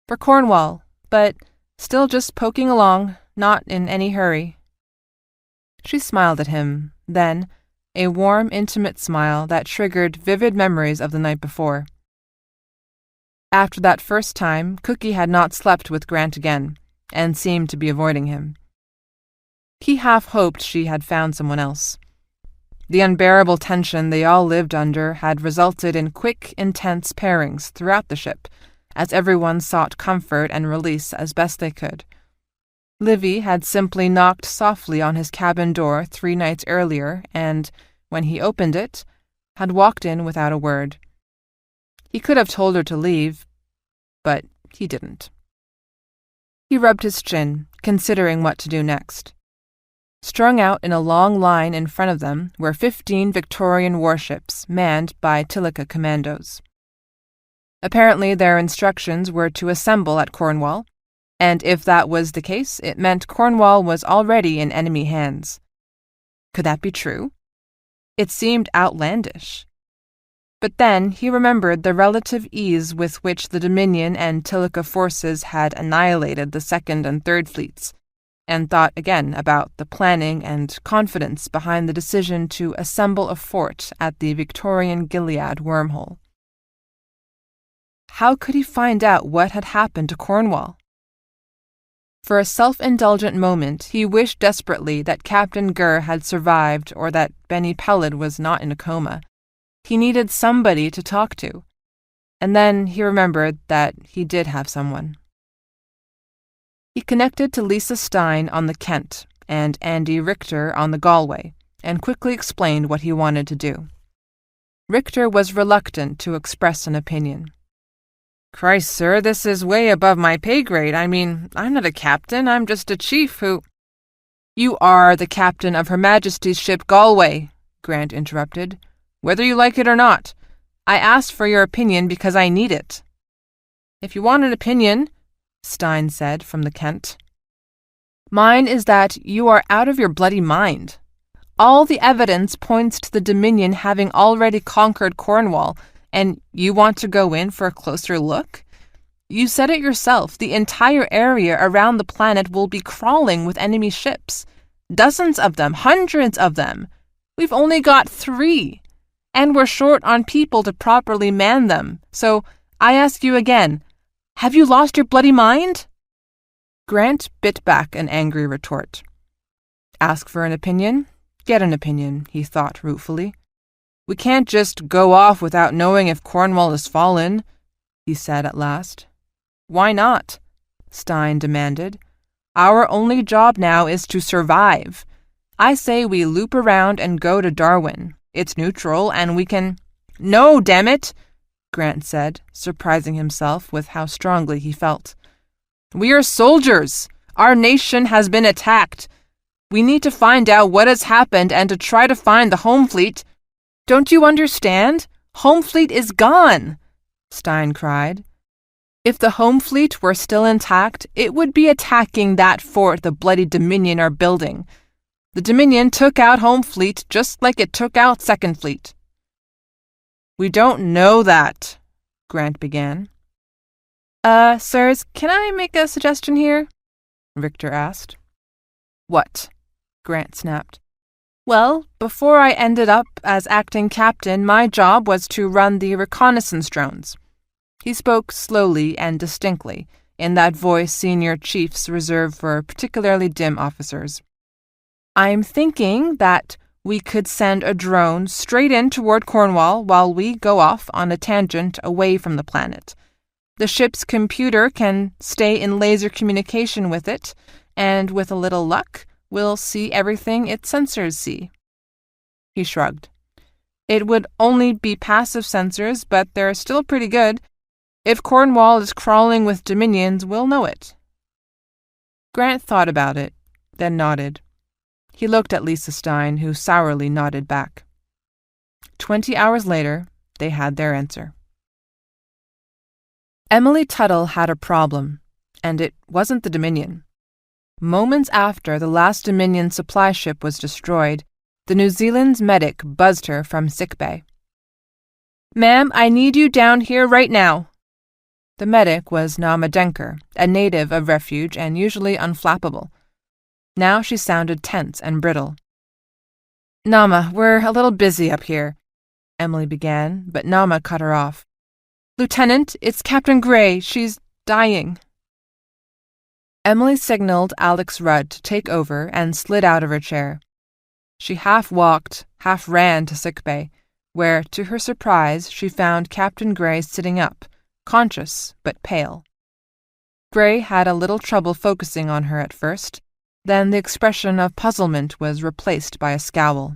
"For Cornwall, but still just poking along, not in any hurry." She smiled at him, then, a warm, intimate smile that triggered vivid memories of the night before. After that first time, Cookie had not slept with Grant again, and seemed to be avoiding him. He half hoped she had found someone else. The unbearable tension they all lived under had resulted in quick, intense pairings throughout the ship, as everyone sought comfort and release as best they could. Livy had simply knocked softly on his cabin door 3 nights earlier and, when he opened it, had walked in without a word. He could have told her to leave, but he didn't. He rubbed his chin, considering what to do next. Strung out in a long line in front of them were 15 Victorian warships manned by Tilica commandos. Apparently their instructions were to assemble at Cornwall, and if that was the case, it meant Cornwall was already in enemy hands. Could that be true? It seemed outlandish. But then he remembered the relative ease with which the Dominion and Tilica forces had annihilated the Second and Third Fleets, and thought again about the planning and confidence behind the decision to assemble a fort at the Victorian Gilead wormhole. How could he find out what had happened to Cornwall? For a self-indulgent moment, he wished desperately that Captain Gurr had survived or that Benny Pellet was not in a coma. He needed somebody to talk to. And then he remembered that he did have someone. He connected to Lisa Stein on the Kent and Andy Richter on the Galway, and quickly explained what he wanted to do. Richter was reluctant to express an opinion. "Christ, sir, this is way above my pay grade. I mean, I'm not a captain, I'm just a chief who—" "You are the captain of Her Majesty's ship Galway," Grant interrupted, "whether you like it or not. I asked for your opinion because I need it." "If you want an opinion," Stein said from the Kent, "mine is that you are out of your bloody mind. All the evidence points to the Dominion having already conquered Cornwall, and you want to go in for a closer look? You said it yourself, the entire area around the planet will be crawling with enemy ships. Dozens of them, hundreds of them. We've only got 3, and we're short on people to properly man them. So I ask you again, have you lost your bloody mind?" Grant bit back an angry retort. Ask for an opinion? Get an opinion, he thought ruefully. "We can't just go off without knowing if Cornwall has fallen," he said at last. "Why not?" Stein demanded. "Our only job now is to survive. I say we loop around and go to Darwin. It's neutral, and we can—" "No, damn it!" Grant said, surprising himself with how strongly he felt. "We are soldiers. Our nation has been attacked. We need to find out what has happened and to try to find the home fleet." "Don't you understand? Home fleet is gone!" Stein cried. "If the home fleet were still intact, it would be attacking that fort the bloody Dominion are building. The Dominion took out home fleet just like it took out second fleet." "We don't know that," Grant began. Sirs, can I make a suggestion here?" Richter asked. "What?" Grant snapped. "Well, before I ended up as acting captain, my job was to run the reconnaissance drones." He spoke slowly and distinctly, in that voice senior chiefs reserve for particularly dim officers. "I'm thinking that we could send a drone straight in toward Cornwall while we go off on a tangent away from the planet. The ship's computer can stay in laser communication with it, and with a little luck, we'll see everything its sensors see." He shrugged. "It would only be passive sensors, but they're still pretty good. If Cornwall is crawling with Dominions, we'll know it." Grant thought about it, then nodded. He looked at Lisa Stein, who sourly nodded back. 20 hours later, they had their answer. Emily Tuttle had a problem, and it wasn't the Dominion. Moments after the last Dominion supply ship was destroyed, the New Zealand's medic buzzed her from sickbay. "Ma'am, I need you down here right now." The medic was Nama Denker, a native of refuge and usually unflappable. Now she sounded tense and brittle. "Nama, we're a little busy up here," Emily began, but Nama cut her off. "Lieutenant, it's Captain Gray. She's dying." Emily signaled Alex Rudd to take over and slid out of her chair. She half walked, half ran to sickbay, where, to her surprise, she found Captain Gray sitting up, conscious but pale. Gray had a little trouble focusing on her at first, then the expression of puzzlement was replaced by a scowl.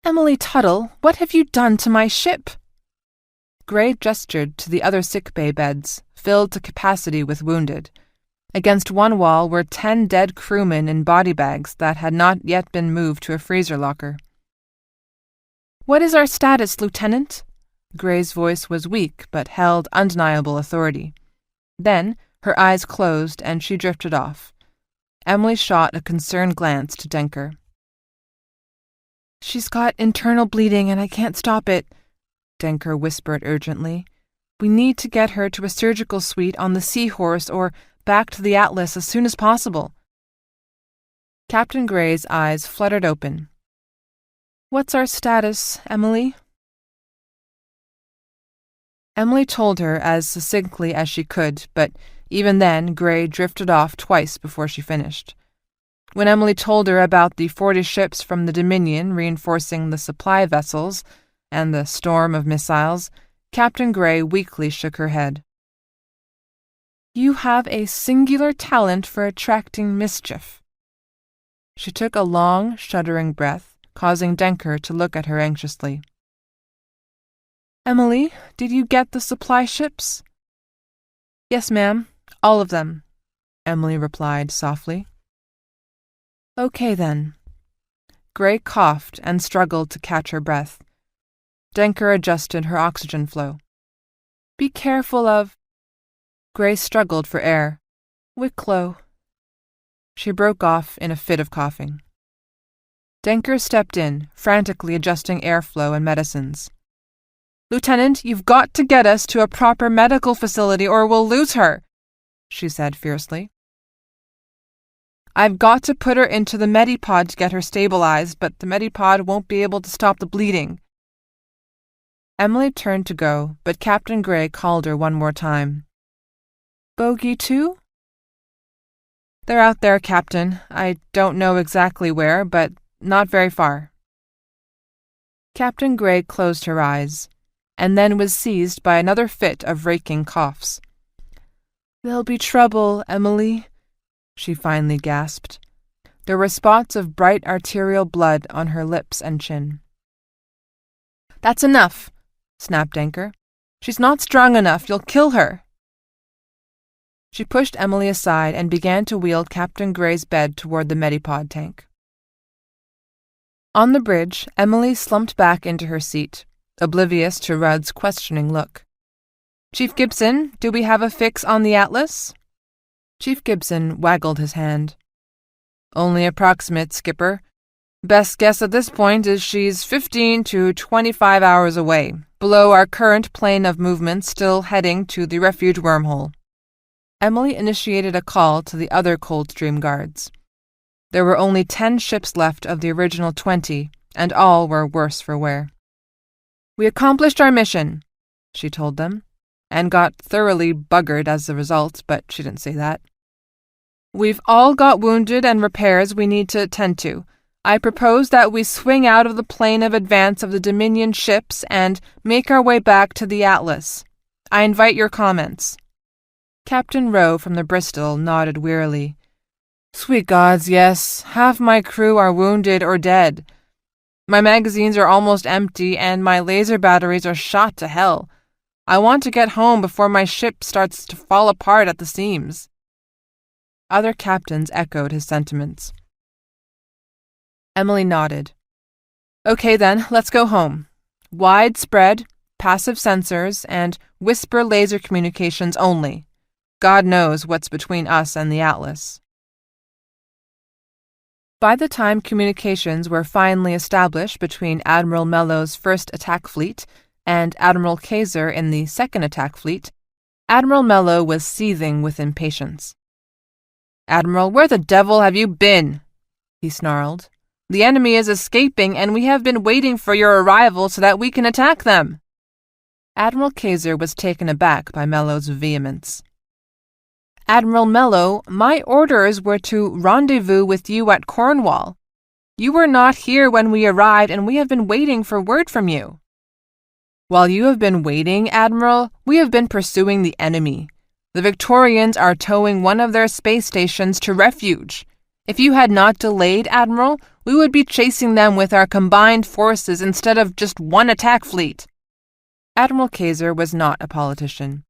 "Emily Tuttle, what have you done to my ship?" Gray gestured to the other sickbay beds, filled to capacity with wounded. Against one wall were 10 dead crewmen in body bags that had not yet been moved to a freezer locker. "What is our status, Lieutenant?" Gray's voice was weak but held undeniable authority. Then her eyes closed and she drifted off. Emily shot a concerned glance to Denker. "She's got internal bleeding and I can't stop it," Denker whispered urgently. "We need to get her to a surgical suite on the Seahorse or back to the Atlas as soon as possible." Captain Gray's eyes fluttered open. "What's our status, Emily?" Emily told her as succinctly as she could, but Even then, Gray drifted off twice before she finished. When Emily told her about the 40 ships from the Dominion reinforcing the supply vessels and the storm of missiles, Captain Gray weakly shook her head. "You have a singular talent for attracting mischief." She took a long, shuddering breath, causing Denker to look at her anxiously. "Emily, did you get the supply ships?" "Yes, ma'am, all of them," Emily replied softly. "Okay, then." Gray coughed and struggled to catch her breath. Denker adjusted her oxygen flow. "Be careful of—" Gray struggled for air. "Wicklow." She broke off in a fit of coughing. Denker stepped in, frantically adjusting airflow and medicines. "Lieutenant, you've got to get us to a proper medical facility or we'll lose her," she said fiercely. "I've got to put her into the medipod to get her stabilized, but the medipod won't be able to stop the bleeding." Emily turned to go, but Captain Gray called her one more time. "Bogey 2? "They're out there, Captain. I don't know exactly where, but not very far." Captain Gray closed her eyes, and then was seized by another fit of raking coughs. "There'll be trouble, Emily," she finally gasped. There were spots of bright arterial blood on her lips and chin. "That's enough," snapped Denker. "She's not strong enough. You'll kill her." She pushed Emily aside and began to wheel Captain Gray's bed toward the medipod tank. On the bridge, Emily slumped back into her seat, oblivious to Rudd's questioning look. "Chief Gibson, do we have a fix on the Atlas?" Chief Gibson waggled his hand. "Only approximate, Skipper. Best guess at this point is she's 15 to 25 hours away, below our current plane of movement, still heading to the refuge wormhole." Emily initiated a call to the other Coldstream guards. There were only 10 ships left of the original 20, and all were worse for wear. "We accomplished our mission," she told them, and got thoroughly buggered as a result, but she didn't say that. "We've all got wounded and repairs we need to attend to. I propose that we swing out of the plane of advance of the Dominion ships and make our way back to the Atlas. I invite your comments." Captain Rowe from the Bristol nodded wearily. "Sweet gods, yes. Half my crew are wounded or dead. My magazines are almost empty and my laser batteries are shot to hell. I want to get home before my ship starts to fall apart at the seams." Other captains echoed his sentiments. Emily nodded. "Okay then, let's go home. Widespread, passive sensors, and whisper laser communications only. God knows what's between us and the Atlas." By the time communications were finally established between Admiral Mellow's first attack fleet and Admiral Kaiser in the second attack fleet, Admiral Mellow was seething with impatience. "Admiral, where the devil have you been?" he snarled. "The enemy is escaping, and we have been waiting for your arrival so that we can attack them." Admiral Kaiser was taken aback by Mellow's vehemence. "Admiral Mellow, my orders were to rendezvous with you at Cornwall. You were not here when we arrived, and we have been waiting for word from you." "While you have been waiting, Admiral, we have been pursuing the enemy. The Victorians are towing one of their space stations to refuge. If you had not delayed, Admiral, we would be chasing them with our combined forces instead of just one attack fleet." Admiral Kaiser was not a politician.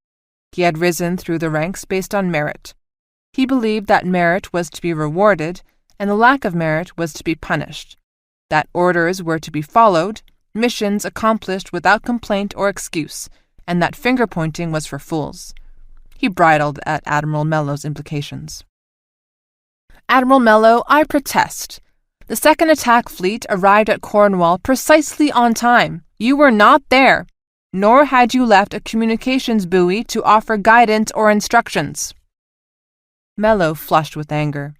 He had risen through the ranks based on merit. He believed that merit was to be rewarded and the lack of merit was to be punished, that orders were to be followed, missions accomplished without complaint or excuse, and that finger-pointing was for fools. He bridled at Admiral Mellow's implications. "Admiral Mellow, I protest. The second attack fleet arrived at Cornwall precisely on time. You were not there, nor had you left a communications buoy to offer guidance or instructions." Mellow flushed with anger.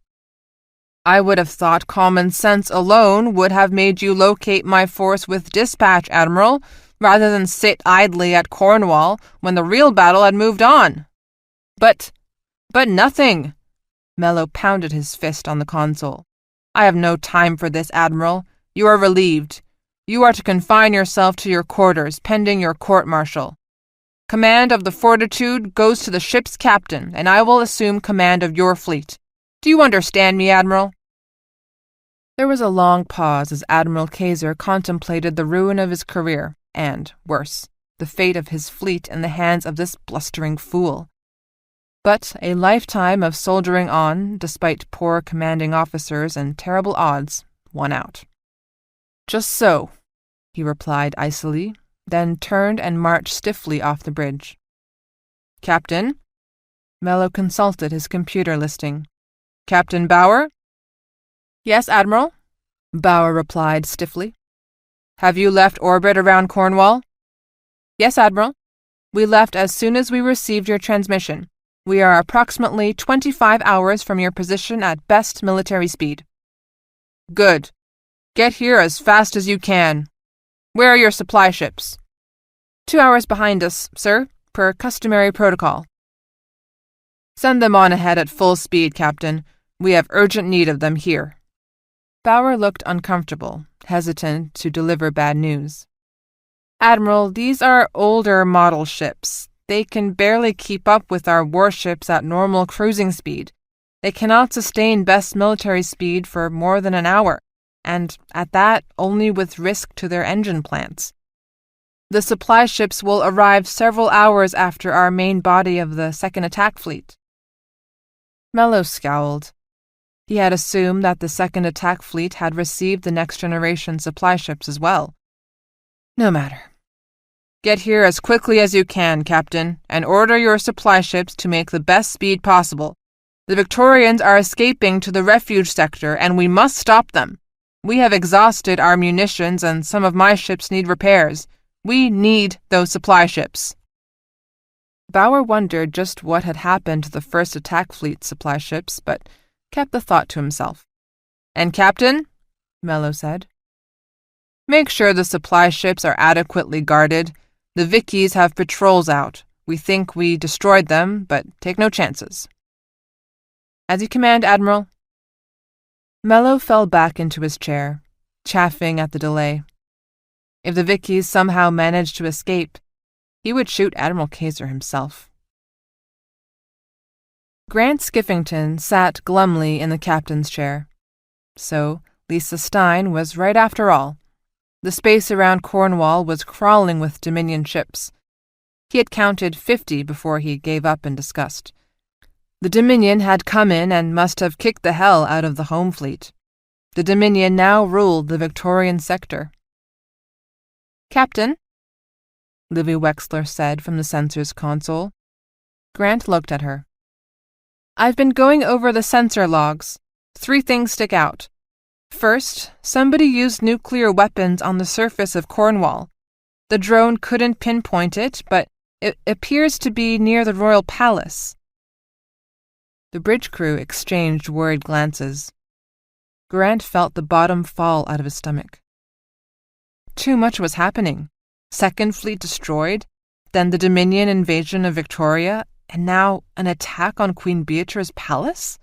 "I would have thought common sense alone would have made you locate my force with dispatch, Admiral, rather than sit idly at Cornwall when the real battle had moved on." "But But nothing! Mello pounded his fist on the console. I have no time for this, Admiral. You are relieved. You are to confine yourself to your quarters, pending your court-martial. Command of the Fortitude goes to the ship's captain, and I will assume command of your fleet. Do you understand me, Admiral? There was a long pause as Admiral Kaiser contemplated the ruin of his career and, worse, the fate of his fleet in the hands of this blustering fool. But a lifetime of soldiering on, despite poor commanding officers and terrible odds, won out. Just so, he replied icily, then turned and marched stiffly off the bridge. Captain? Mello consulted his computer listing. Captain Bauer? Yes, Admiral, Bauer replied stiffly. Have you left orbit around Cornwall? Yes, Admiral. We left as soon as we received your transmission. We are approximately 25 hours from your position at best military speed. Good. Get here as fast as you can. Where are your supply ships? 2 hours behind us, sir, per customary protocol. Send them on ahead at full speed, Captain. We have urgent need of them here. Bauer looked uncomfortable, hesitant to deliver bad news. Admiral, these are older model ships. They can barely keep up with our warships at normal cruising speed. They cannot sustain best military speed for more than an hour, and at that, only with risk to their engine plants. The supply ships will arrive several hours after our main body of the second attack fleet. Mello scowled. He had assumed that the second attack fleet had received the next-generation supply ships as well. No matter. Get here as quickly as you can, Captain, and order your supply ships to make the best speed possible. The Victorians are escaping to the refuge sector, and we must stop them. We have exhausted our munitions, and some of my ships need repairs. We need those supply ships. Bauer wondered just what had happened to the first attack fleet supply ships, but kept the thought to himself. And Captain, Mello said, make sure the supply ships are adequately guarded. The Vickies have patrols out. We think we destroyed them, but take no chances. As you command, Admiral. Mello fell back into his chair, chafing at the delay. If the Vickies somehow managed to escape, he would shoot Admiral Kaiser himself. Grant Skiffington sat glumly in the captain's chair. So Lisa Stein was right after all. The space around Cornwall was crawling with Dominion ships. He had counted 50 before he gave up in disgust. The Dominion had come in and must have kicked the hell out of the home fleet. The Dominion now ruled the Victorian sector. Captain, Livy Wexler said from the sensor's console. Grant looked at her. I've been going over the sensor logs. 3 things stick out. First, somebody used nuclear weapons on the surface of Cornwall. The drone couldn't pinpoint it, but it appears to be near the royal palace. The bridge crew exchanged worried glances. Grant felt the bottom fall out of his stomach. Too much was happening. Second Fleet destroyed, then the Dominion invasion of Victoria, and now an attack on Queen Beatrice's palace?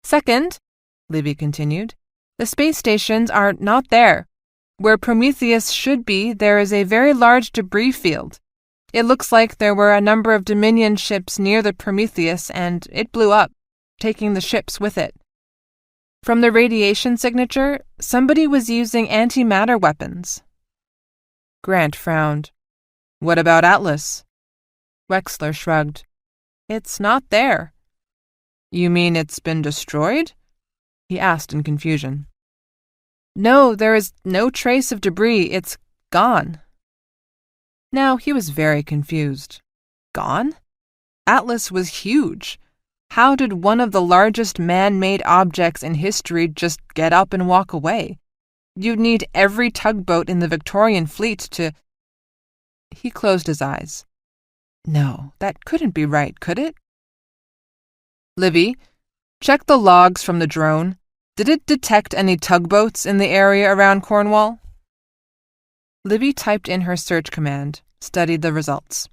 Second, Livy continued, the space stations are not there. Where Prometheus should be, there is a very large debris field. It looks like there were a number of Dominion ships near the Prometheus, and it blew up, taking the ships with it. From the radiation signature, somebody was using antimatter weapons. Grant frowned. What about Atlas? Wexler shrugged. It's not there. You mean it's been destroyed? He asked in confusion. No, there is no trace of debris. It's gone. Now he was very confused. Gone? Atlas was huge. How did one of the largest man-made objects in history just get up and walk away? You'd need every tugboat in the Victorian fleet to... He closed his eyes. No, that couldn't be right, could it? Livy, check the logs from the drone. Did it detect any tugboats in the area around Cornwall? Livy typed in her search command, studied the results.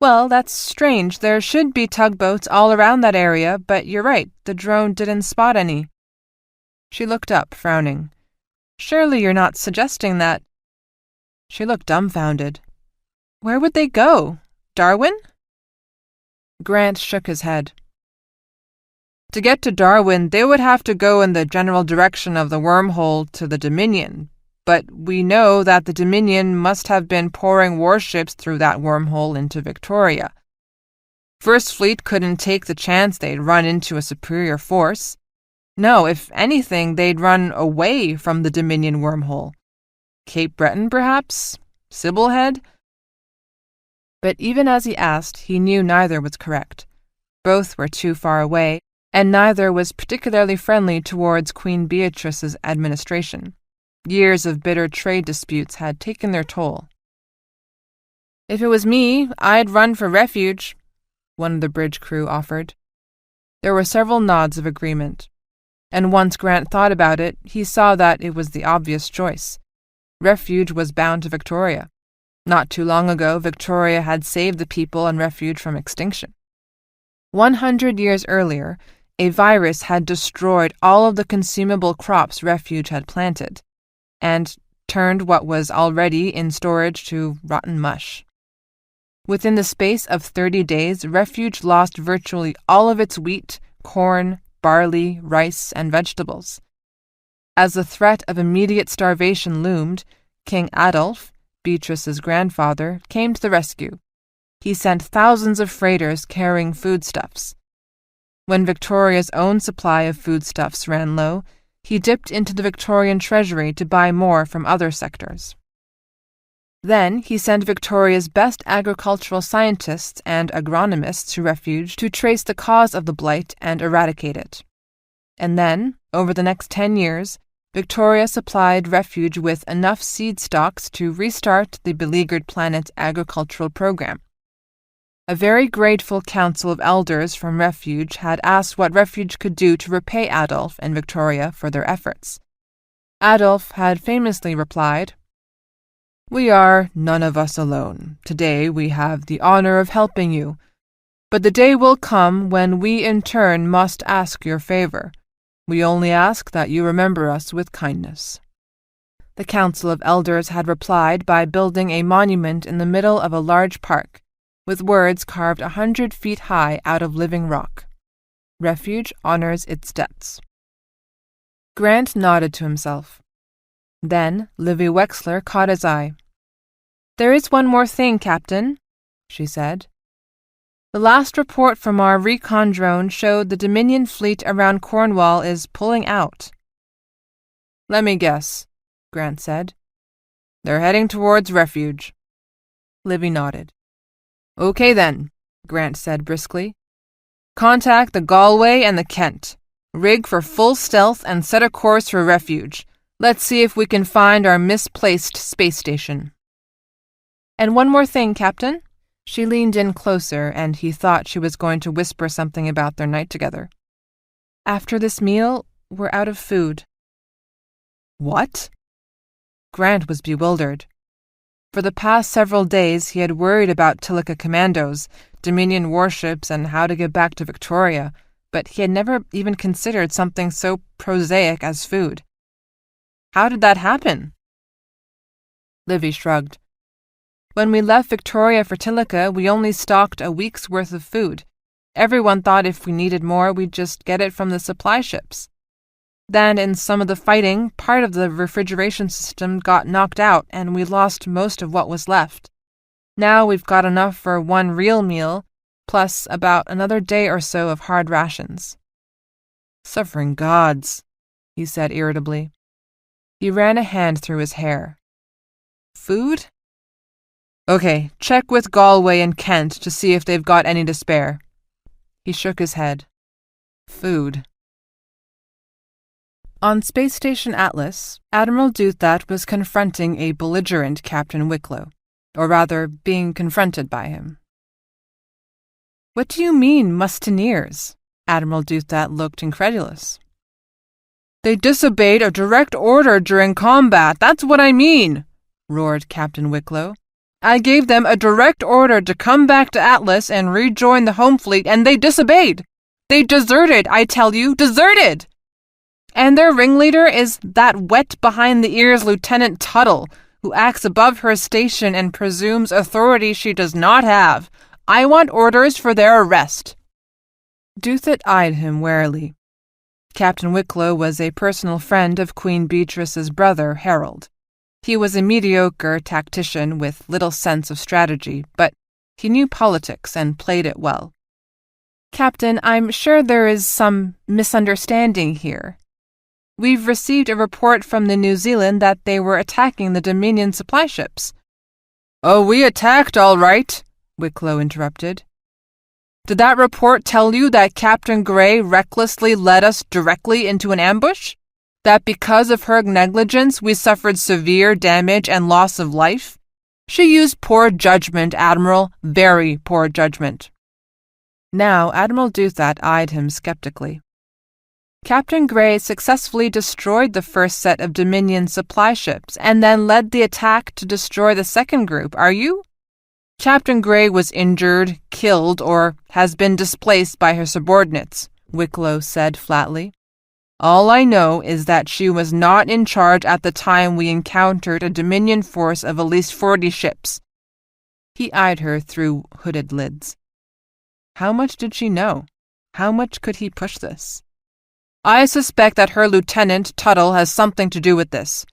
Well, that's strange. There should be tugboats all around that area, but you're right, the drone didn't spot any. She looked up, frowning. Surely you're not suggesting that... She looked dumbfounded. Where would they go? Darwin? Grant shook his head. To get to Darwin, they would have to go in the general direction of the wormhole to the Dominion, but we know that the Dominion must have been pouring warships through that wormhole into Victoria. First Fleet couldn't take the chance they'd run into a superior force. No, if anything, they'd run away from the Dominion wormhole. Cape Breton, perhaps? Sybil Head? But even as he asked, he knew neither was correct. Both were too far away, and neither was particularly friendly towards Queen Beatrice's administration. Years of bitter trade disputes had taken their toll. If it was me, I'd run for refuge, one of the bridge crew offered. There were several nods of agreement, and once Grant thought about it, he saw that it was the obvious choice. Refuge was bound to Victoria. Not too long ago, Victoria had saved the people and refuge from extinction. 100 years earlier, a virus had destroyed all of the consumable crops Refuge had planted, and turned what was already in storage to rotten mush. Within the space of 30 days, Refuge lost virtually all of its wheat, corn, barley, rice, and vegetables. As the threat of immediate starvation loomed, King Adolf, Beatrice's grandfather, came to the rescue. He sent thousands of freighters carrying foodstuffs. When Victoria's own supply of foodstuffs ran low, he dipped into the Victorian treasury to buy more from other sectors. Then he sent Victoria's best agricultural scientists and agronomists to Refuge to trace the cause of the blight and eradicate it. And then, over the next 10 years, Victoria supplied Refuge with enough seed stocks to restart the beleaguered planet's agricultural program. A very grateful council of elders from Refuge had asked what Refuge could do to repay Adolf and Victoria for their efforts. Adolf had famously replied, "We are none of us alone. Today we have the honor of helping you, but the day will come when we in turn must ask your favor. We only ask that you remember us with kindness." The council of elders had replied by building a monument in the middle of a large park, with words carved 100 feet high out of living rock. Refuge honors its debts. Grant nodded to himself. Then Livy Wexler caught his eye. "There is one more thing, Captain," she said. "The last report from our recon drone showed the Dominion fleet around Cornwall is pulling out." "Let me guess," Grant said. "They're heading towards Refuge." Livy nodded. "Okay then," Grant said briskly. "Contact the Galway and the Kent. Rig for full stealth and set a course for Refuge. Let's see if we can find our misplaced space station." "And one more thing, Captain." She leaned in closer, and he thought she was going to whisper something about their night together. "After this meal, we're out of food." "What?" Grant was bewildered. For the past several days he had worried about Tilica commandos, Dominion warships, and how to get back to Victoria, but he had never even considered something so prosaic as food. How did that happen? Livy shrugged. "When we left Victoria for Tilica, we only stocked a week's worth of food. Everyone thought if we needed more, we'd just get it from the supply ships. Then, in some of the fighting, part of the refrigeration system got knocked out, and we lost most of what was left. Now we've got enough for one real meal, plus about another day or so of hard rations." "Suffering gods," he said irritably. He ran a hand through his hair. "Food? Okay, check with Galway and Kent to see if they've got any to spare." He shook his head. Food. On Space Station Atlas, Admiral Duthat was confronting a belligerent Captain Wicklow, or rather, being confronted by him. "What do you mean, mustineers?" Admiral Duthat looked incredulous. "They disobeyed a direct order during combat, that's what I mean," roared Captain Wicklow. I gave them a direct order to come back to Atlas and rejoin the home fleet, and they disobeyed. They deserted, I tell you, deserted! And their ringleader is that wet-behind-the-ears Lieutenant Tuttle, who acts above her station and presumes authority she does not have. I want orders for their arrest." Douthat eyed him warily. Captain Wicklow was a personal friend of Queen Beatrice's brother, Harold. He was a mediocre tactician with little sense of strategy, but he knew politics and played it well. "Captain, I'm sure there is some misunderstanding here. We've received a report from the New Zealand that they were attacking the Dominion supply ships." "Oh, we attacked, all right," Wicklow interrupted. "Did that report tell you that Captain Grey recklessly led us directly into an ambush? That because of her negligence we suffered severe damage and loss of life? She used poor judgment, Admiral, very poor judgment." Now Admiral Douthat eyed him skeptically. "Captain Grey successfully destroyed the first set of Dominion supply ships and then led the attack to destroy the second group, are you? Captain Grey was injured, killed, or has been displaced by her subordinates," Wicklow said flatly. "All I know is that she was not in charge at the time we encountered a Dominion force of at least 40 ships." He eyed her through hooded lids. How much did she know? How much could he push this? "I suspect that her lieutenant, Tuttle, has something to do with this.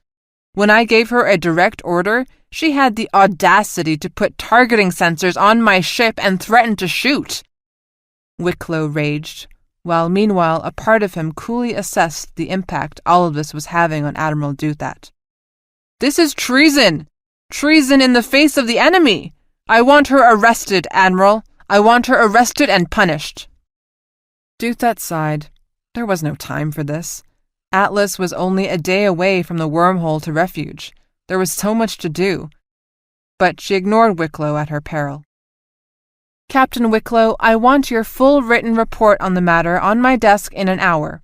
When I gave her a direct order, she had the audacity to put targeting sensors on my ship and threaten to shoot." Wicklow raged, while meanwhile a part of him coolly assessed the impact all of this was having on Admiral Douthat. "This is treason! Treason in the face of the enemy! I want her arrested, Admiral! I want her arrested and punished." Douthat sighed. There was no time for this. Atlas was only a day away from the wormhole to refuge. There was so much to do. But she ignored Wicklow at her peril. "Captain Wicklow, I want your full written report on the matter on my desk in an hour.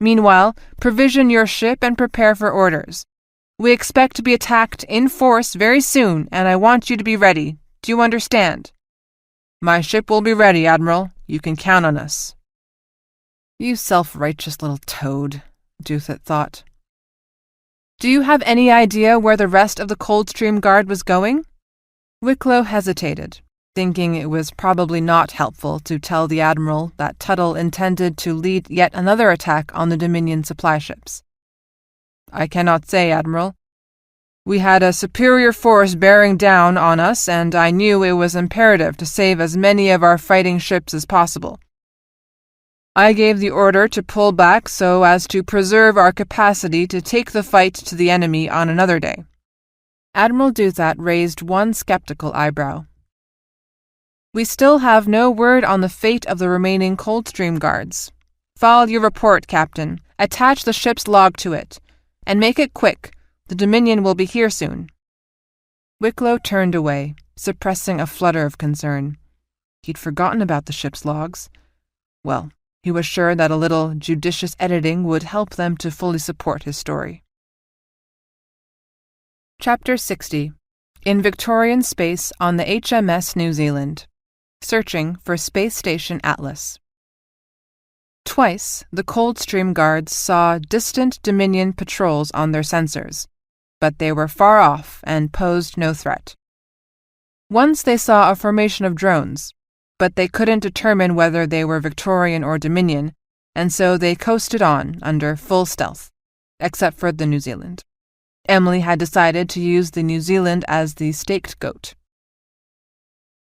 Meanwhile, provision your ship and prepare for orders. We expect to be attacked in force very soon, and I want you to be ready. Do you understand?" "My ship will be ready, Admiral. You can count on us." You self-righteous little toad, Douthat thought. "Do you have any idea where the rest of the Coldstream Guard was going?" Wicklow hesitated, thinking it was probably not helpful to tell the Admiral that Tuttle intended to lead yet another attack on the Dominion supply ships. "I cannot say, Admiral. We had a superior force bearing down on us, and I knew it was imperative to save as many of our fighting ships as possible. I gave the order to pull back so as to preserve our capacity to take the fight to the enemy on another day." Admiral Douthat raised one skeptical eyebrow. "We still have no word on the fate of the remaining Coldstream Guards. File your report, Captain. Attach the ship's log to it. And make it quick. The Dominion will be here soon." Wicklow turned away, suppressing a flutter of concern. He'd forgotten about the ship's logs. Well, he was sure that a little judicious editing would help them to fully support his story. Chapter 60. In Victorian Space on the HMS New Zealand. Searching for Space Station Atlas. Twice, the Coldstream Guards saw distant Dominion patrols on their sensors, but they were far off and posed no threat. Once they saw a formation of drones, but they couldn't determine whether they were Victorian or Dominion, and so they coasted on under full stealth, except for the New Zealand. Emily had decided to use the New Zealand as the staked goat.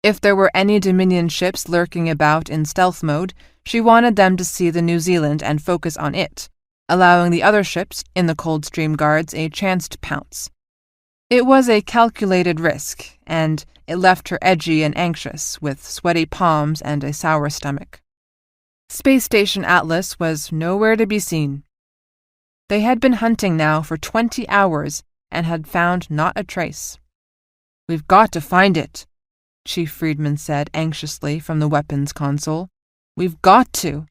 If there were any Dominion ships lurking about in stealth mode, she wanted them to see the New Zealand and focus on it, allowing the other ships in the Coldstream Guards a chance to pounce. It was a calculated risk, and it left her edgy and anxious, with sweaty palms and a sour stomach. Space Station Atlas was nowhere to be seen. They had been hunting now for 20 hours and had found not a trace. "We've got to find it," Chief Friedman said anxiously from the weapons console. "We've got to.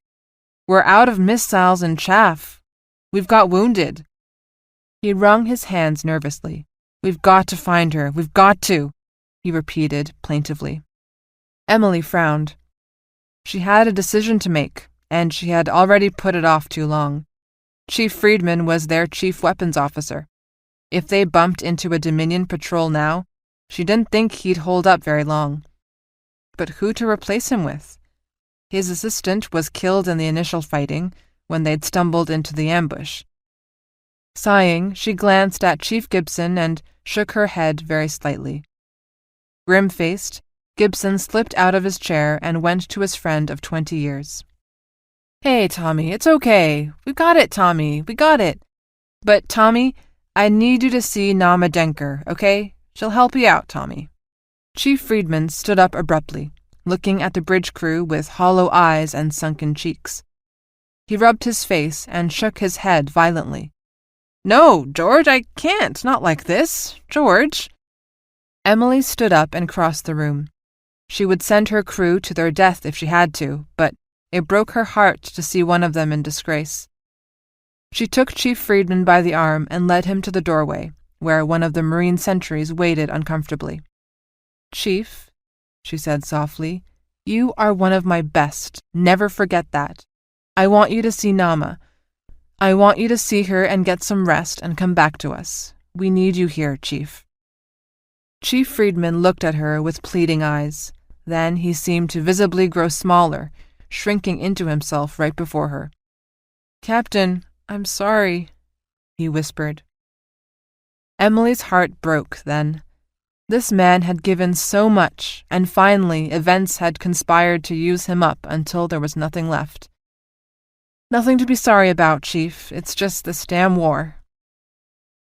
We're out of missiles and chaff. We've got wounded." He wrung his hands nervously. "We've got to find her. We've got to." he repeated plaintively. Emily frowned. She had a decision to make, and she had already put it off too long. Chief Friedman was their chief weapons officer. If they bumped into a Dominion patrol now, she didn't think he'd hold up very long. But who to replace him with? His assistant was killed in the initial fighting when they'd stumbled into the ambush. Sighing, she glanced at Chief Gibson and shook her head very slightly. Grim-faced, Gibson slipped out of his chair and went to his friend of 20 years. "Hey, Tommy, it's okay. We got it, Tommy. We got it. But, Tommy, I need you to see Nama Denker, okay? She'll help you out, Tommy." Chief Friedman stood up abruptly, looking at the bridge crew with hollow eyes and sunken cheeks. He rubbed his face and shook his head violently. "No, George, I can't. Not like this. George." Emily stood up and crossed the room. She would send her crew to their death if she had to, but it broke her heart to see one of them in disgrace. She took Chief Friedman by the arm and led him to the doorway, where one of the Marine sentries waited uncomfortably. "Chief," she said softly, "you are one of my best. Never forget that. I want you to see Nama. I want you to see her and get some rest and come back to us. We need you here, Chief." Chief Friedman looked at her with pleading eyes. Then he seemed to visibly grow smaller, shrinking into himself right before her. "Captain, I'm sorry," he whispered. Emily's heart broke then. This man had given so much, and finally events had conspired to use him up until there was nothing left. "Nothing to be sorry about, Chief. It's just this damn war."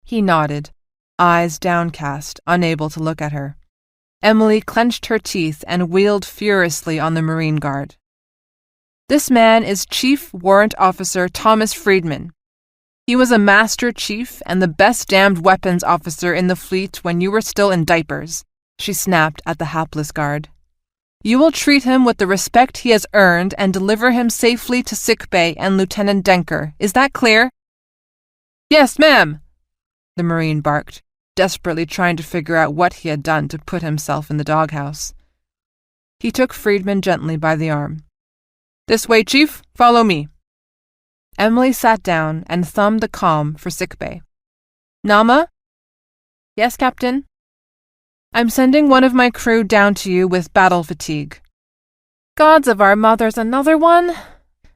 He nodded, eyes downcast, unable to look at her. Emily clenched her teeth and wheeled furiously on the Marine Guard. "This man is Chief Warrant Officer Thomas Friedman. He was a Master Chief and the best damned weapons officer in the fleet when you were still in diapers," she snapped at the hapless guard. "You will treat him with the respect he has earned and deliver him safely to sickbay and Lieutenant Denker. Is that clear?" "Yes, ma'am," the Marine barked, desperately trying to figure out what he had done to put himself in the doghouse. He took Friedman gently by the arm. "This way, Chief. Follow me." Emily sat down and thumbed the comm for sickbay. "Nama?" "Yes, Captain?" "I'm sending one of my crew down to you with battle fatigue." "Gods of our mothers, another one?"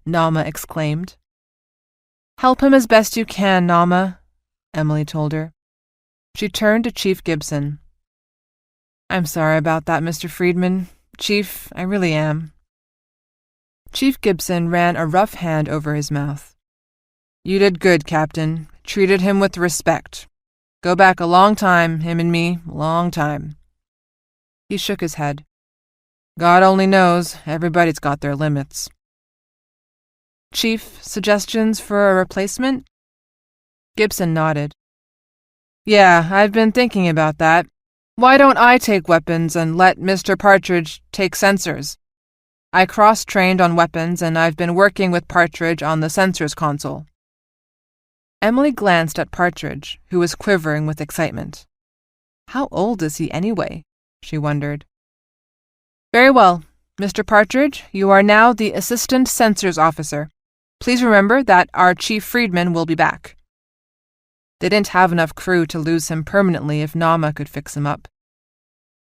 Nama exclaimed. "Help him as best you can, Nama," Emily told her. She turned to Chief Gibson. "I'm sorry about that, Mr. Friedman. Chief, I really am." Chief Gibson ran a rough hand over his mouth. "You did good, Captain. Treated him with respect. Go back a long time, him and me, long time." He shook his head. "God only knows. Everybody's got their limits." "Chief, suggestions for a replacement?" Gibson nodded. "Yeah, I've been thinking about that. Why don't I take weapons and let Mr. Partridge take sensors? I cross-trained on weapons, and I've been working with Partridge on the sensors console." Emily glanced at Partridge, who was quivering with excitement. How old is he anyway? She wondered. "Very well. Mr. Partridge, you are now the Assistant Sensors Officer. Please remember that our Chief Friedman will be back." They didn't have enough crew to lose him permanently if Nama could fix him up.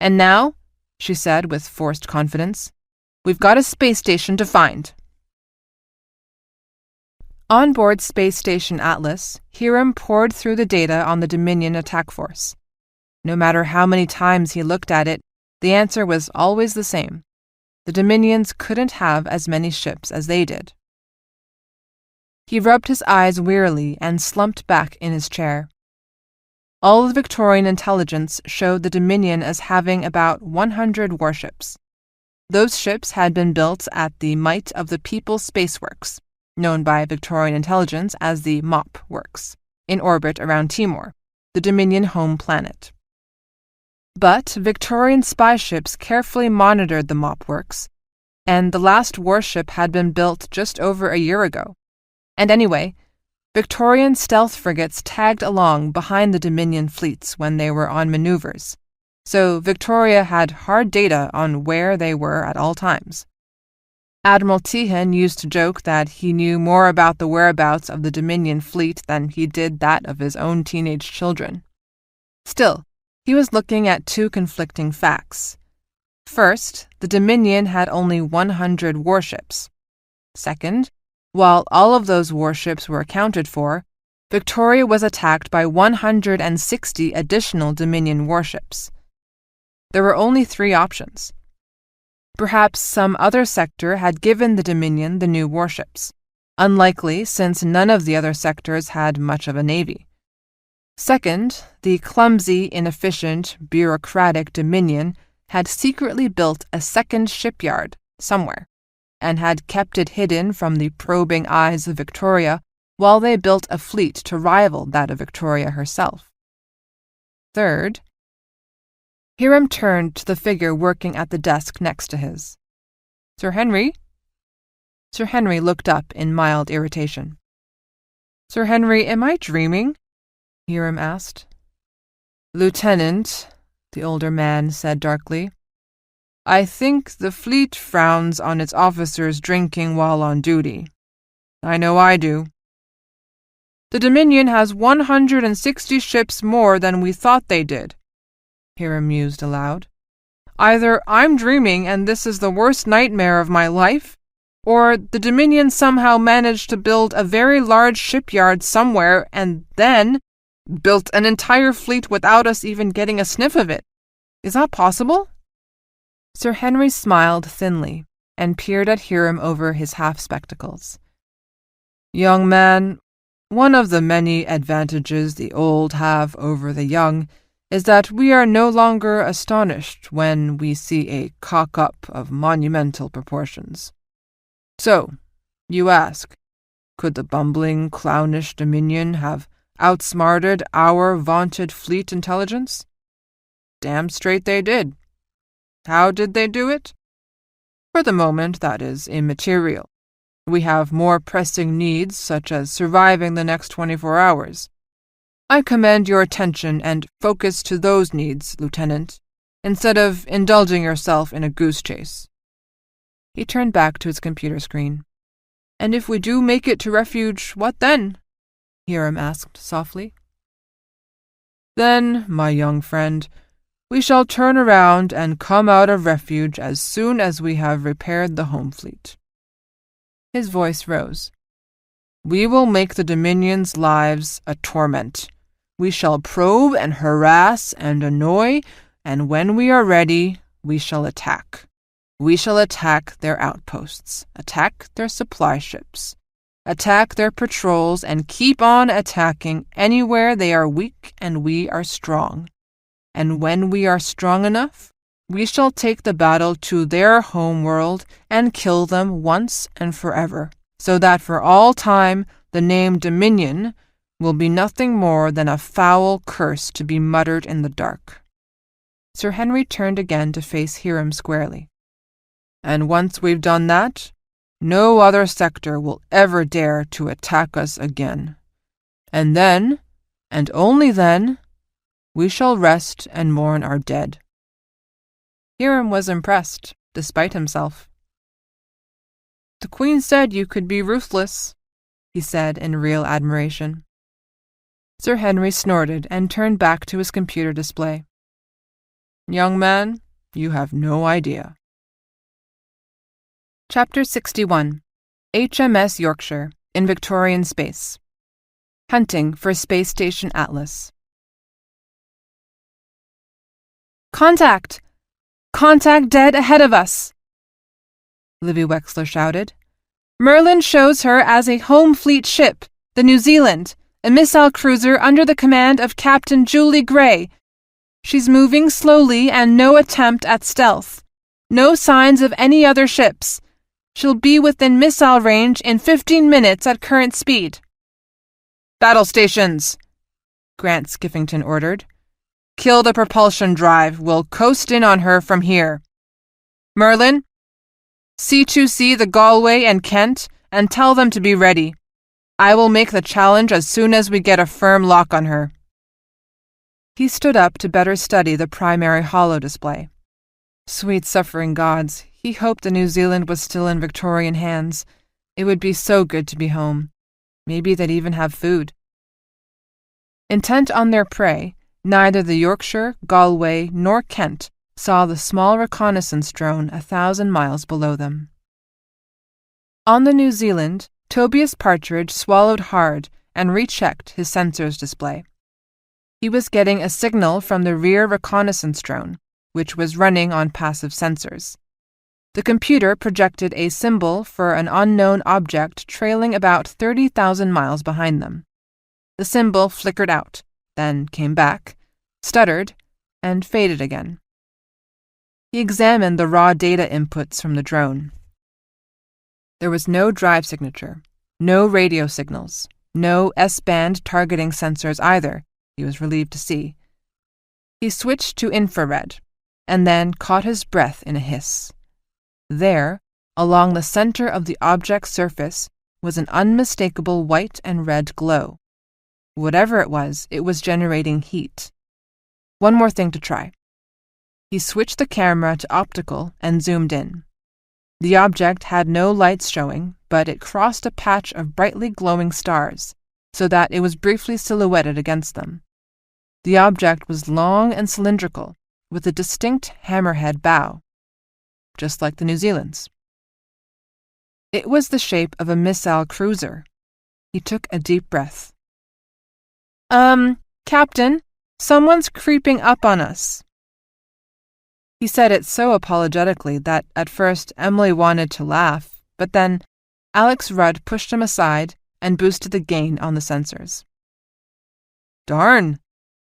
"And now," she said with forced confidence, "we've got a space station to find." On board Space Station Atlas, Hiram pored through the data on the Dominion attack force. No matter how many times he looked at it, the answer was always the same. The Dominions couldn't have as many ships as they did. He rubbed his eyes wearily and slumped back in his chair. All the Victorian intelligence showed the Dominion as having about 100 warships. Those ships had been built at the Might of the People's Space Works, known by Victorian intelligence as the MOP Works, in orbit around Timor, the Dominion home planet. But Victorian spy ships carefully monitored the MOP Works, and the last warship had been built just over a year ago. And anyway, Victorian stealth frigates tagged along behind the Dominion fleets when they were on maneuvers, so Victoria had hard data on where they were at all times. Admiral Tehan used to joke that he knew more about the whereabouts of the Dominion fleet than he did that of his own teenage children. Still, he was looking at two conflicting facts. First, the Dominion had only 100 warships. Second, while all of those warships were accounted for, Victoria was attacked by 160 additional Dominion warships. There were only 3 options. Perhaps some other sector had given the Dominion the new warships, unlikely since none of the other sectors had much of a navy. Second, the clumsy, inefficient, bureaucratic Dominion had secretly built a second shipyard somewhere, and had kept it hidden from the probing eyes of Victoria while they built a fleet to rival that of Victoria herself. Third, Hiram turned to the figure working at the desk next to his. "Sir Henry?" Sir Henry looked up in mild irritation. "Sir Henry, am I dreaming?" Hiram asked. "Lieutenant," the older man said darkly, "I think the fleet frowns on its officers drinking while on duty. I know I do. The Dominion has 160 ships more than we thought they did," Hiram mused aloud. "Either I'm dreaming and this is the worst nightmare of my life, or the Dominion somehow managed to build a very large shipyard somewhere and then built an entire fleet without us even getting a sniff of it. Is that possible?" Sir Henry smiled thinly and peered at Hiram over his half-spectacles. "Young man, one of the many advantages the old have over the young is that we are no longer astonished when we see a cock-up of monumental proportions. So, you ask, could the bumbling, clownish Dominion have outsmarted our vaunted fleet intelligence? Damn straight they did. How did they do it? For the moment, that is immaterial. We have more pressing needs, such as surviving the next 24 hours. I commend your attention and focus to those needs, Lieutenant, instead of indulging yourself in a goose chase." He turned back to his computer screen. "And if we do make it to refuge, what then?" Hiram asked softly. "Then, my young friend, we shall turn around and come out of refuge as soon as we have repaired the home fleet." His voice rose. "We will make the Dominion's lives a torment. We shall probe and harass and annoy, and when we are ready, we shall attack. We shall attack their outposts, attack their supply ships, attack their patrols, and keep on attacking anywhere they are weak and we are strong. And when we are strong enough, we shall take the battle to their home world and kill them once and forever, so that for all time the name Dominion will be nothing more than a foul curse to be muttered in the dark." Sir Henry turned again to face Hiram squarely. "And once we've done that, no other sector will ever dare to attack us again. And then, and only then, we shall rest and mourn our dead." Hiram was impressed, despite himself. "The Queen said you could be ruthless," he said in real admiration. Sir Henry snorted and turned back to his computer display. "Young man, you have no idea." Chapter 61. HMS Yorkshire, in Victorian Space. Hunting for Space Station Atlas. "Contact! Contact dead ahead of us!" Livy Wexler shouted. "Merlin shows her as a home fleet ship, the New Zealand, a missile cruiser under the command of Captain Julie Gray. She's moving slowly and no attempt at stealth. No signs of any other ships. She'll be within missile range in 15 minutes at current speed." "Battle stations," Grant Skiffington ordered. "Kill the propulsion drive. We'll coast in on her from here. Merlin, C2C the Galway and Kent and tell them to be ready. I will make the challenge as soon as we get a firm lock on her." He stood up to better study the primary holo display. Sweet suffering gods, he hoped the New Zealand was still in Victorian hands. It would be so good to be home. Maybe they'd even have food. Intent on their prey, neither the Yorkshire, Galway, nor Kent saw the small reconnaissance drone 1,000 miles below them. On the New Zealand, Tobias Partridge swallowed hard and rechecked his sensors display. He was getting a signal from the rear reconnaissance drone, which was running on passive sensors. The computer projected a symbol for an unknown object trailing about 30,000 miles behind them. The symbol flickered out, then came back, stuttered, and faded again. He examined the raw data inputs from the drone. There was no drive signature, no radio signals, no S-band targeting sensors either, he was relieved to see. He switched to infrared, and then caught his breath in a hiss. There, along the center of the object's surface, was an unmistakable white and red glow. Whatever it was generating heat. One more thing to try. He switched the camera to optical and zoomed in. The object had no lights showing, but it crossed a patch of brightly glowing stars, so that it was briefly silhouetted against them. The object was long and cylindrical, with a distinct hammerhead bow, just like the New Zealand's. It was the shape of a missile cruiser. He took a deep breath. Captain, someone's creeping up on us." He said it so apologetically that at first Emily wanted to laugh, but then Alex Rudd pushed him aside and boosted the gain on the sensors. "Darn,"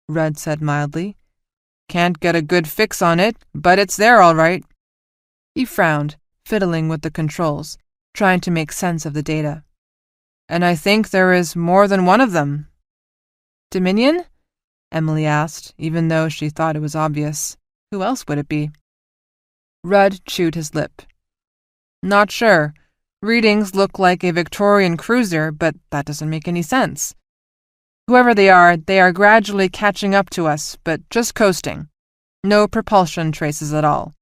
Rudd said mildly. "Can't get a good fix on it, but it's there all right." He frowned, fiddling with the controls, trying to make sense of the data. "And I think there is more than one of them." "Dominion?" Emily asked, even though she thought it was obvious. Who else would it be? Rudd chewed his lip. "Not sure. Readings look like a Victorian cruiser, but that doesn't make any sense. Whoever they are gradually catching up to us, but just coasting. No propulsion traces at all."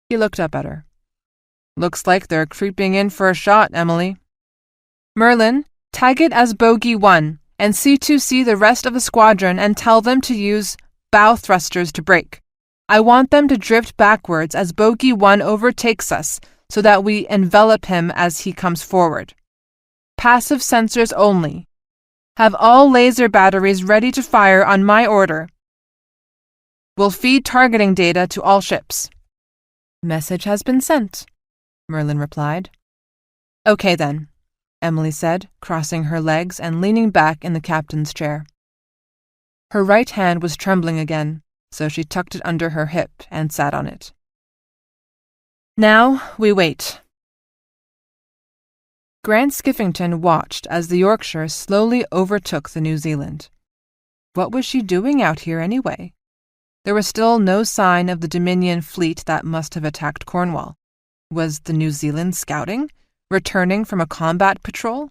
He looked up at her. "Looks like they're creeping in for a shot, Emily." "Merlin, tag it as Bogey 1, and C2C the rest of the squadron and tell them to use bow thrusters to brake. I want them to drift backwards as Bogey 1 overtakes us so that we envelop him as he comes forward. Passive sensors only. Have all laser batteries ready to fire on my order. We'll feed targeting data to all ships." "Message has been sent," Merlin replied. "Okay then," Emily said, crossing her legs and leaning back in the captain's chair. Her right hand was trembling again, so she tucked it under her hip and sat on it. "Now we wait." Grant Skiffington watched as the Yorkshire slowly overtook the New Zealand. What was she doing out here anyway? There was still no sign of the Dominion fleet that must have attacked Cornwall. Was the New Zealand scouting, returning from a combat patrol?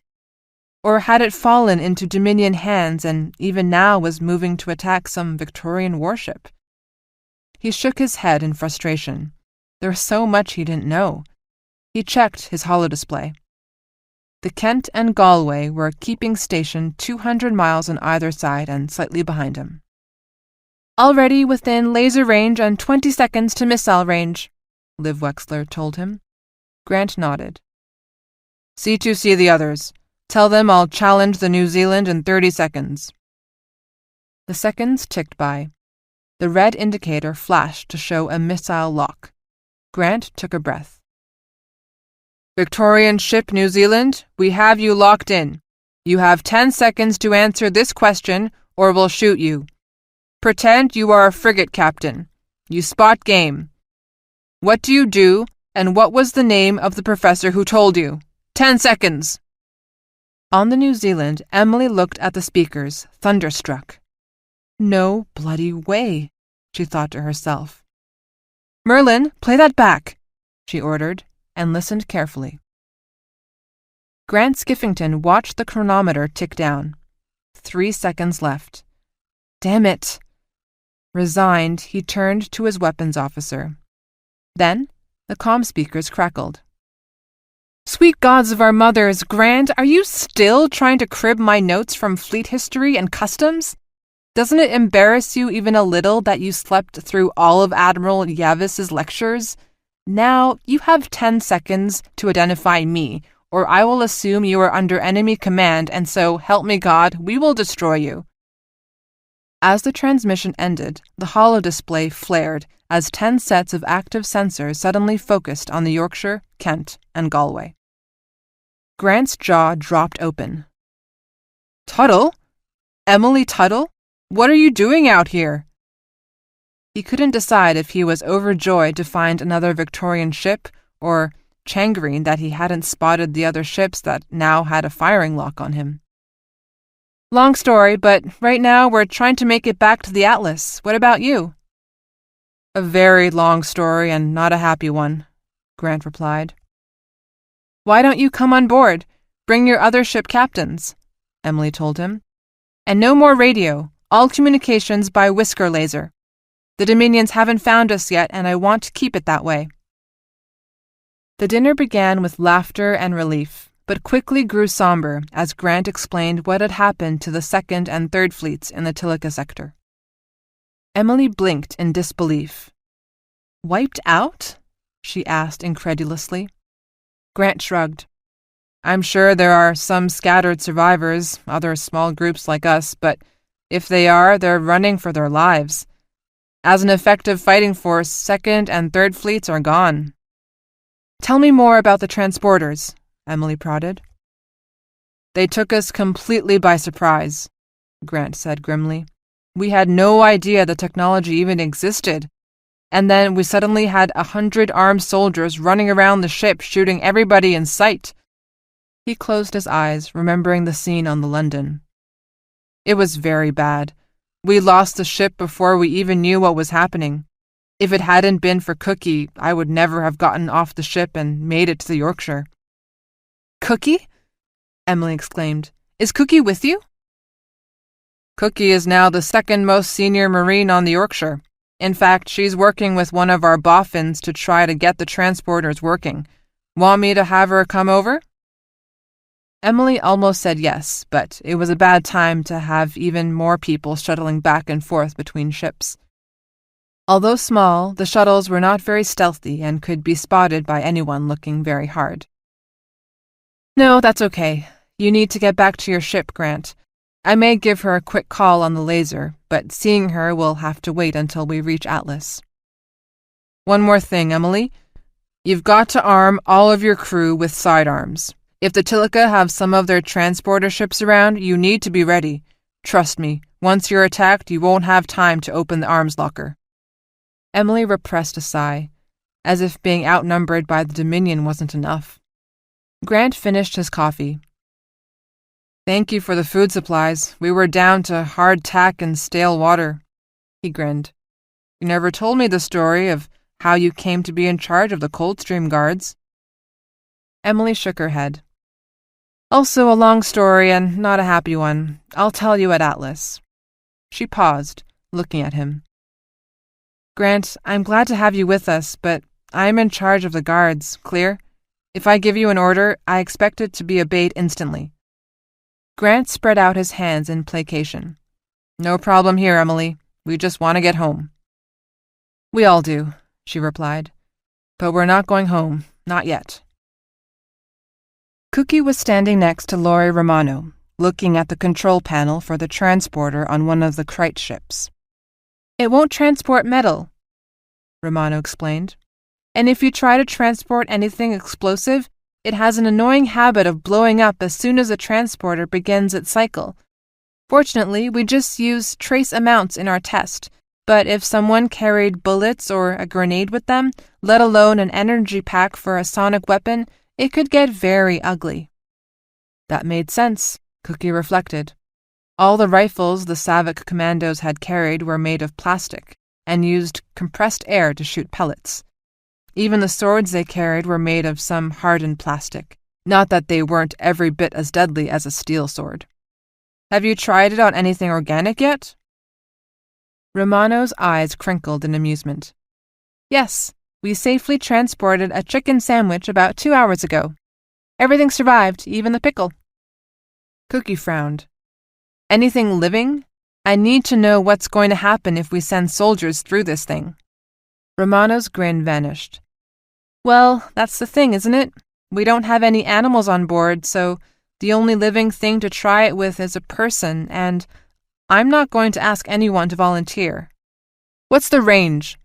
Or had it fallen into Dominion hands and even now was moving to attack some Victorian warship? He shook his head in frustration. There was so much he didn't know. He checked his holodisplay. The Kent and Galway were keeping station 200 miles on either side and slightly behind him. "Already within laser range and 20 seconds to missile range," Liv Wexler told him. Grant nodded. "C2C the others. Tell them I'll challenge the New Zealand in 30 seconds. The seconds ticked by. The red indicator flashed to show a missile lock. Grant took a breath. "Victorian ship New Zealand, we have you locked in. You have 10 seconds to answer this question or we'll shoot you. Pretend you are a frigate captain. You spot game. What do you do, and what was the name of the professor who told you? 10 seconds." On the New Zealand, Emily looked at the speakers, thunderstruck. No bloody way, she thought to herself. "Merlin, play that back," she ordered, and listened carefully. Grant Skiffington watched the chronometer tick down. 3 seconds left. Damn it! Resigned, he turned to his weapons officer. Then, the comm speakers crackled. "Sweet gods of our mothers, Grant, are you still trying to crib my notes from fleet history and customs? Doesn't it embarrass you even a little that you slept through all of Admiral Yavis's lectures? Now, you have 10 seconds to identify me, or I will assume you are under enemy command, and so, help me God, we will destroy you." As the transmission ended, the holodisplay flared as 10 sets of active sensors suddenly focused on the Yorkshire, Kent, and Galway. Grant's jaw dropped open. "Tuttle? Emily Tuttle? What are you doing out here?" He couldn't decide if he was overjoyed to find another Victorian ship or chagrined that he hadn't spotted the other ships that now had a firing lock on him. "Long story, but right now we're trying to make it back to the Atlas. What about you?" "A very long story and not a happy one," Grant replied. "Why don't you come on board? Bring your other ship captains," Emily told him. "And no more radio. All communications by whisker laser. The Dominions haven't found us yet, and I want to keep it that way." The dinner began with laughter and relief, but quickly grew somber as Grant explained what had happened to the 2nd and 3rd Fleets in the Tilica sector. Emily blinked in disbelief. "Wiped out?" she asked incredulously. Grant shrugged. "I'm sure there are some scattered survivors, other small groups like us, but if they are, they're running for their lives. As an effective fighting force, 2nd and 3rd Fleets are gone." "Tell me more about the transporters," Emily prodded. "They took us completely by surprise," Grant said grimly. "We had no idea the technology even existed. And then we suddenly had 100 armed soldiers running around the ship shooting everybody in sight." He closed his eyes, remembering the scene on the London. "It was very bad. We lost the ship before we even knew what was happening. If it hadn't been for Cookie, I would never have gotten off the ship and made it to the Yorkshire." "Cookie?" Emily exclaimed. "Is Cookie with you?" "Cookie is now the 2nd most senior Marine on the Yorkshire. In fact, she's working with one of our boffins to try to get the transporters working. Want me to have her come over?" Emily almost said yes, but it was a bad time to have even more people shuttling back and forth between ships. Although small, the shuttles were not very stealthy and could be spotted by anyone looking very hard. "No, that's okay. You need to get back to your ship, Grant. I may give her a quick call on the laser, but seeing her will have to wait until we reach Atlas." "One more thing, Emily. You've got to arm all of your crew with sidearms. If the Tilica have some of their transporter ships around, you need to be ready. Trust me, once you're attacked, you won't have time to open the arms locker." Emily repressed a sigh, as if being outnumbered by the Dominion wasn't enough. Grant finished his coffee. "Thank you for the food supplies. We were down to hardtack and stale water." He grinned. "You never told me the story of how you came to be in charge of the Coldstream Guards." Emily shook her head. "Also a long story and not a happy one. I'll tell you at Atlas." She paused, looking at him. "Grant, I'm glad to have you with us, but I'm in charge of the guards, clear? If I give you an order, I expect it to be obeyed instantly." Grant spread out his hands in placation. "No problem here, Emily. We just want to get home." "We all do," she replied. "But we're not going home, not yet." Cookie was standing next to Laurie Romano, looking at the control panel for the transporter on one of the Krite ships. "It won't transport metal," Romano explained. "And if you try to transport anything explosive, it has an annoying habit of blowing up as soon as the transporter begins its cycle. Fortunately, we just use trace amounts in our test, but if someone carried bullets or a grenade with them, let alone an energy pack for a sonic weapon, it could get very ugly." That made sense, Cookie reflected. All the rifles the Savik commandos had carried were made of plastic and used compressed air to shoot pellets. Even the swords they carried were made of some hardened plastic, not that they weren't every bit as deadly as a steel sword. "Have you tried it on anything organic yet?" Romano's eyes crinkled in amusement. Yes, we safely transported a chicken sandwich about 2 hours ago. Everything survived, even the pickle. Cookie frowned. Anything living? I need to know what's going to happen if we send soldiers through this thing. Romano's grin vanished. Well, that's the thing, isn't it? We don't have any animals on board, so the only living thing to try it with is a person, and I'm not going to ask anyone to volunteer. What's the range?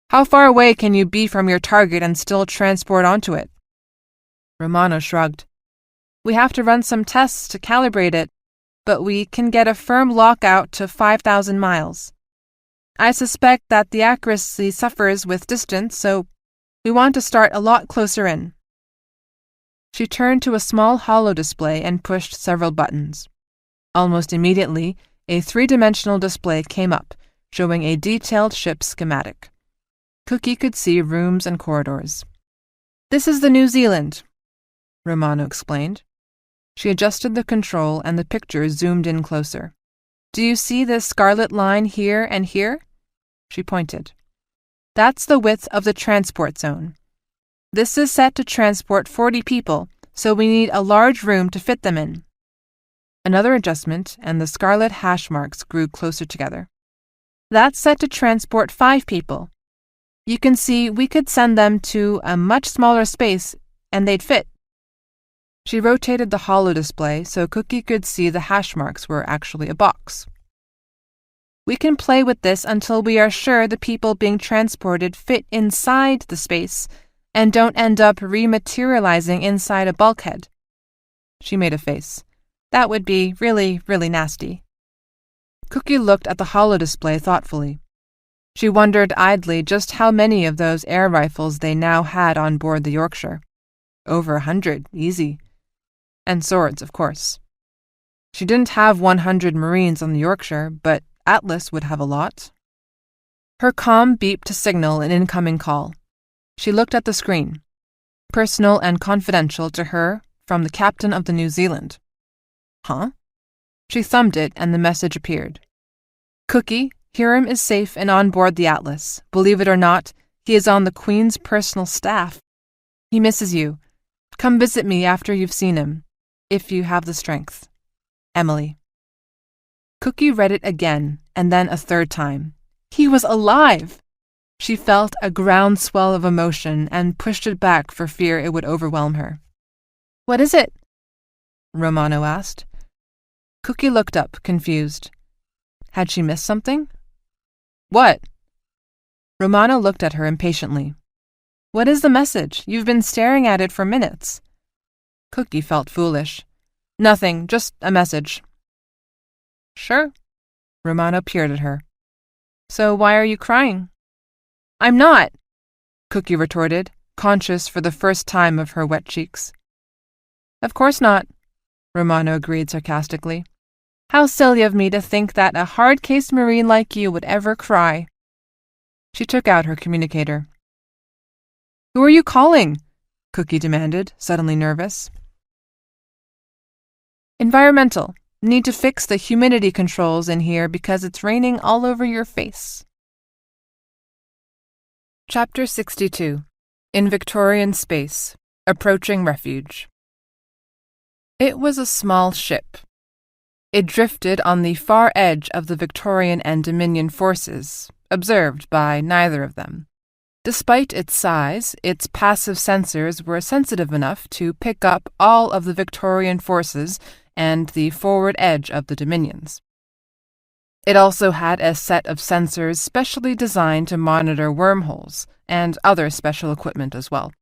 How far away can you be from your target and still transport onto it? Romano shrugged. We have to run some tests to calibrate it, but we can get a firm lockout to 5,000 miles. I suspect that the accuracy suffers with distance, so we want to start a lot closer in. She turned to a small holo display and pushed several buttons. Almost immediately, a three-dimensional display came up, showing a detailed ship schematic. Cookie could see rooms and corridors. This is the New Zealand, Romano explained. She adjusted the control and the picture zoomed in closer. Do you see this scarlet line here and here? She pointed. That's the width of the transport zone. This is set to transport 40 people, so we need a large room to fit them in. Another adjustment, and the scarlet hash marks grew closer together. That's set to transport 5 people. You can see we could send them to a much smaller space, and they'd fit. She rotated the holo display so Cookie could see the hash marks were actually a box. We can play with this until we are sure the people being transported fit inside the space and don't end up rematerializing inside a bulkhead. She made a face. That would be really, really nasty. Cookie looked at the holo display thoughtfully. She wondered idly just how many of those air rifles they now had on board the Yorkshire. Over 100, easy. And swords, of course. She didn't have 100 Marines on the Yorkshire, but Atlas would have a lot. Her comm beeped to signal an incoming call. She looked at the screen. Personal and confidential to her from the captain of the New Zealand. Huh? She thumbed it and the message appeared. Cookie, Hiram is safe and on board the Atlas. Believe it or not, he is on the Queen's personal staff. He misses you. Come visit me after you've seen him, if you have the strength. Emily. Cookie read it again, and then a third time. He was alive! She felt a groundswell of emotion and pushed it back for fear it would overwhelm her. What is it? Romano asked. Cookie looked up, confused. Had she missed something? What? Romano looked at her impatiently. What is the message? You've been staring at it for minutes. Cookie felt foolish. Nothing, just a message. Sure. Romano peered at her. So why are you crying? I'm not, Cookie retorted, conscious for the first time of her wet cheeks. Of course not, Romano agreed sarcastically. How silly of me to think that a hard-cased Marine like you would ever cry. She took out her communicator. Who are you calling? Cookie demanded, suddenly nervous. Environmental. Need to fix the humidity controls in here because it's raining all over your face. Chapter 62. In Victorian Space. Approaching Refuge. It was a small ship. It drifted on the far edge of the Victorian and Dominion forces, observed by neither of them. Despite its size, its passive sensors were sensitive enough to pick up all of the Victorian forces and the forward edge of the Dominions. It also had a set of sensors specially designed to monitor wormholes and other special equipment as well.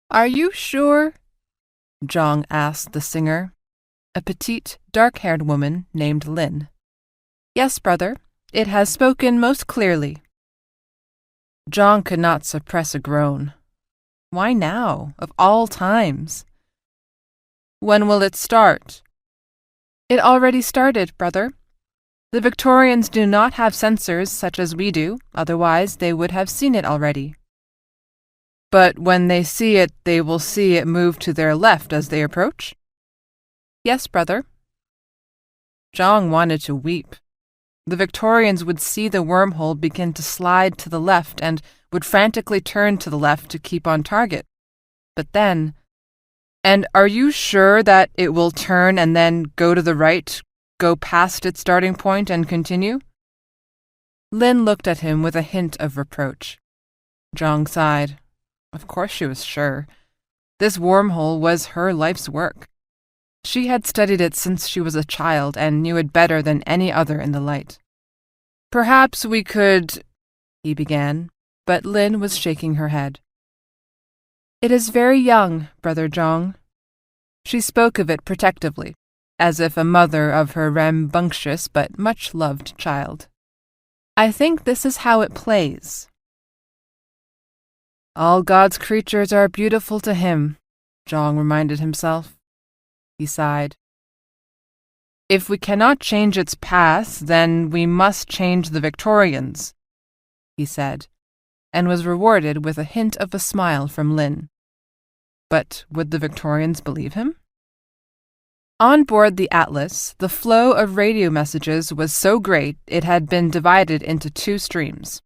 Are you sure? Zhang asked the singer, a petite, dark-haired woman named Lin. Yes, brother, it has spoken most clearly. Zhang could not suppress a groan. Why now, of all times? When will it start? It already started, brother. The Victorians do not have sensors such as we do, otherwise they would have seen it already. But when they see it, they will see it move to their left as they approach? Yes, brother. Zhang wanted to weep. the Victorians would see the wormhole begin to slide to the left and would frantically turn to the left to keep on target. But then, "And are you sure that it will turn and then go to the right, go past its starting point and continue?" Lin looked at him with a hint of reproach. Zhang sighed. Of course she was sure. This wormhole was her life's work. She had studied it since she was a child and knew it better than any other in the light. "Perhaps we could," he began, but Lin was shaking her head. "It is very young, Brother Zhang." She spoke of it protectively, as if a mother of her rambunctious but much-loved child. "I think this is how it plays." "All God's creatures are beautiful to him," Zhang reminded himself. He sighed. "If we cannot change its path, then we must change the Victorians," he said, and was rewarded with a hint of a smile from Lin. But would the Victorians believe him? On board the Atlas, the flow of radio messages was so great it had been divided into two streams.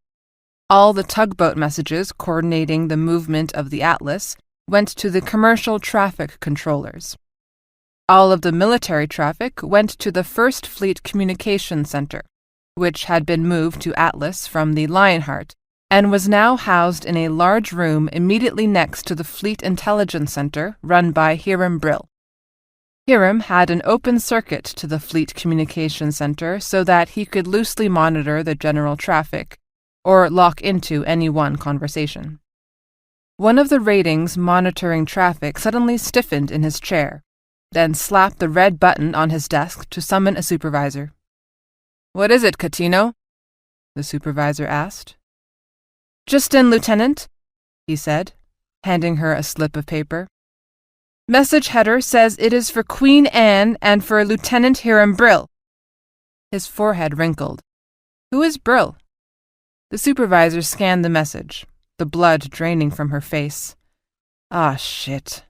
All the tugboat messages coordinating the movement of the Atlas went to the commercial traffic controllers. All of the military traffic went to the First Fleet Communication Center, which had been moved to Atlas from the Lionheart and was now housed in a large room immediately next to the Fleet Intelligence Center run by Hiram Brill. Hiram had an open circuit to the Fleet Communication Center so that he could loosely monitor the general traffic or lock into any one conversation. One of the ratings monitoring traffic suddenly stiffened in his chair, then slapped the red button on his desk to summon a supervisor. "What is it, Catino?" the supervisor asked. "Just in, Lieutenant," he said, handing her a slip of paper. "Message header says it is for Queen Anne and for Lieutenant Hiram Brill." His forehead wrinkled. "Who is Brill?" The supervisor scanned the message, the blood draining from her face. "Ah, shit,"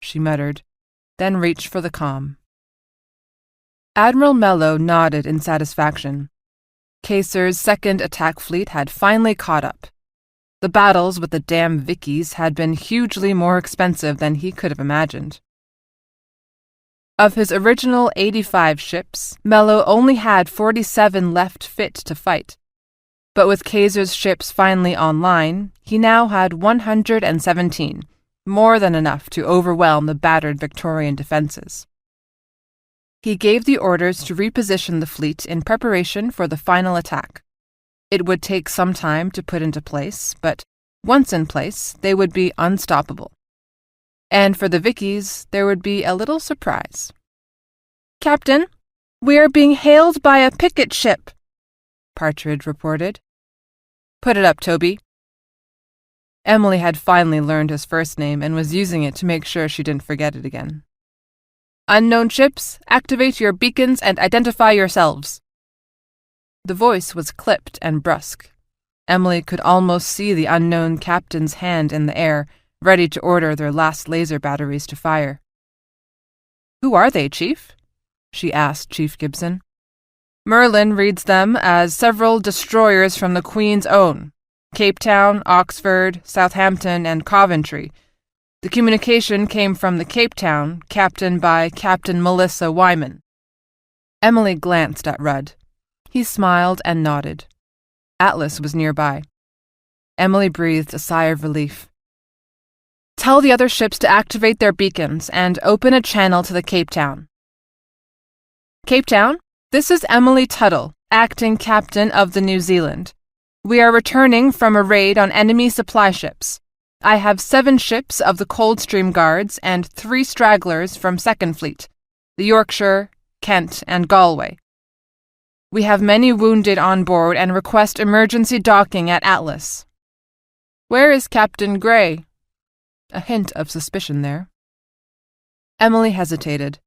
she muttered, then reached for the comm. Admiral Mello nodded in satisfaction. Kacer's second attack fleet had finally caught up. The battles with the damn Vickies had been hugely more expensive than he could have imagined. Of his original 85 ships, Mello only had 47 left fit to fight. But with Kacer's ships finally online, he now had 117, more than enough to overwhelm the battered Victorian defenses. He gave the orders to reposition the fleet in preparation for the final attack. It would take some time to put into place, but once in place, they would be unstoppable. And for the Vickies, there would be a little surprise. "Captain, we are being hailed by a picket ship," Partridge reported. "Put it up, Toby." Emily had finally learned his first name and was using it to make sure she didn't forget it again. "Unknown ships, activate your beacons and identify yourselves." The voice was clipped and brusque. Emily could almost see the unknown captain's hand in the air, ready to order their last laser batteries to fire. "Who are they, Chief?" she asked Chief Gibson. "Merlin reads them as several destroyers from the Queen's own, Cape Town, Oxford, Southampton, and Coventry. The communication came from the Cape Town, captained by Captain Melissa Wyman." Emily glanced at Rudd. He smiled and nodded. Atlas was nearby. Emily breathed a sigh of relief. "Tell the other ships to activate their beacons and open a channel to the Cape Town." "Cape Town, this is Emily Tuttle, acting captain of the New Zealand. We are returning from a raid on enemy supply ships. I have 7 ships of the Coldstream Guards and 3 stragglers from Second Fleet, the Yorkshire, Kent, and Galway. We have many wounded on board and request emergency docking at Atlas." "Where is Captain Gray?" A hint of suspicion there. Emily hesitated.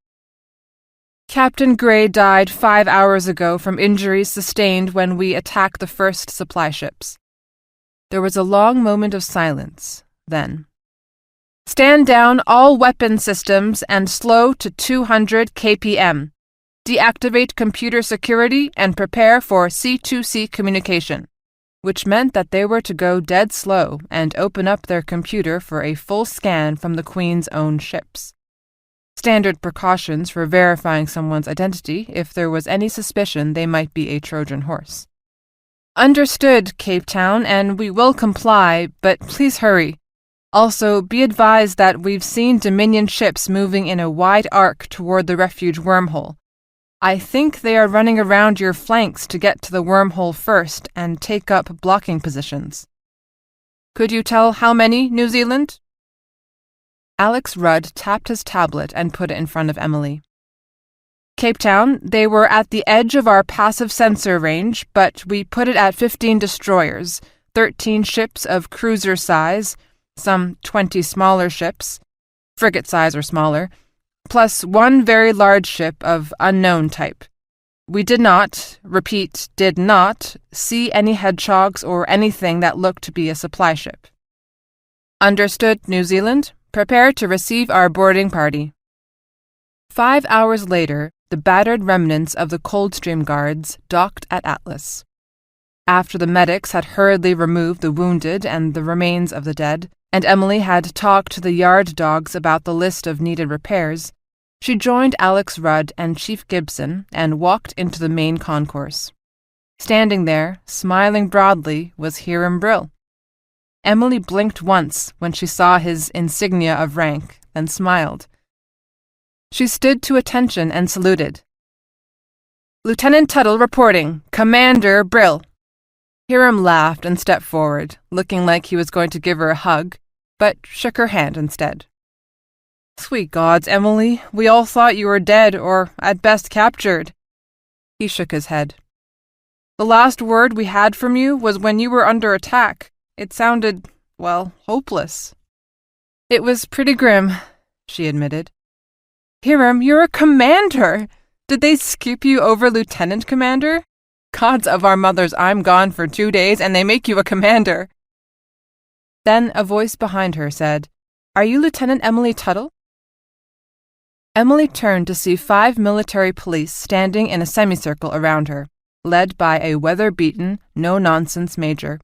"Captain Gray died 5 hours ago from injuries sustained when we attacked the first supply ships." There was a long moment of silence, then. "Stand down all weapon systems and slow to 200 kpm. deactivate computer security and prepare for C2C communication, which meant that they were to go dead slow and open up their computer for a full scan from the Queen's own ships. Standard precautions for verifying someone's identity if there was any suspicion they might be a Trojan horse. Understood, Cape Town, and we will comply, but please hurry. Also, be advised that we've seen Dominion ships moving in a wide arc toward the refuge wormhole. I think they are running around your flanks to get to the wormhole first and take up blocking positions. Could you tell how many, New Zealand? Alex Rudd tapped his tablet and put it in front of Emily. Cape Town, they were at the edge of our passive sensor range, but we put it at 15 destroyers, 13 ships of cruiser size, some 20 smaller ships, frigate size or smaller, plus one very large ship of unknown type. We did not, repeat, did not, see any hedgehogs or anything that looked to be a supply ship. Understood, New Zealand. Prepare to receive our boarding party. 5 hours later, the battered remnants of the Coldstream Guards docked at Atlas. After the medics had hurriedly removed the wounded and the remains of the dead, and Emily had talked to the yard dogs about the list of needed repairs, she joined Alex Rudd and Chief Gibson and walked into the main concourse. Standing there, smiling broadly, was Hiram Brill. Emily blinked once when she saw his insignia of rank, then smiled. She stood to attention and saluted. Lieutenant Tuttle reporting. Commander Brill. Hiram laughed and stepped forward, looking like he was going to give her a hug, but shook her hand instead. Sweet gods, Emily, we all thought you were dead or, at best, captured. He shook his head. The last word we had from you was when you were under attack. It sounded, well, hopeless. It was pretty grim, she admitted. Hiram, you're a commander! Did they skip you over lieutenant commander? Gods of our mothers, I'm gone for 2 days and they make you a commander. Then a voice behind her said, Are you Lieutenant Emily Tuttle? Emily turned to see 5 military police standing in a semicircle around her, led by a weather-beaten, no-nonsense major.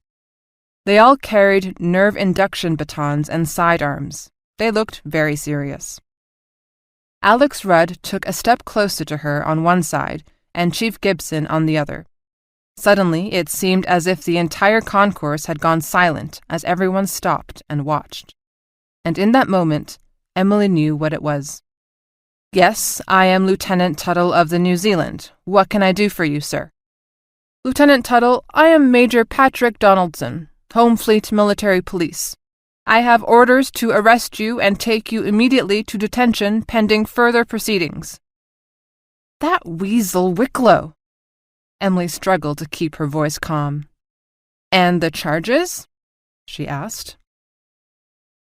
They all carried nerve induction batons and sidearms. They looked very serious. Alex Rudd took a step closer to her on one side and Chief Gibson on the other. Suddenly, it seemed as if the entire concourse had gone silent as everyone stopped and watched. And in that moment, Emily knew what it was. Yes, I am Lieutenant Tuttle of the New Zealand. What can I do for you, sir? Lieutenant Tuttle, I am Major Patrick Donaldson, Home Fleet Military Police. I have orders to arrest you and take you immediately to detention pending further proceedings. That weasel Wicklow! Emily struggled to keep her voice calm. And the charges? She asked.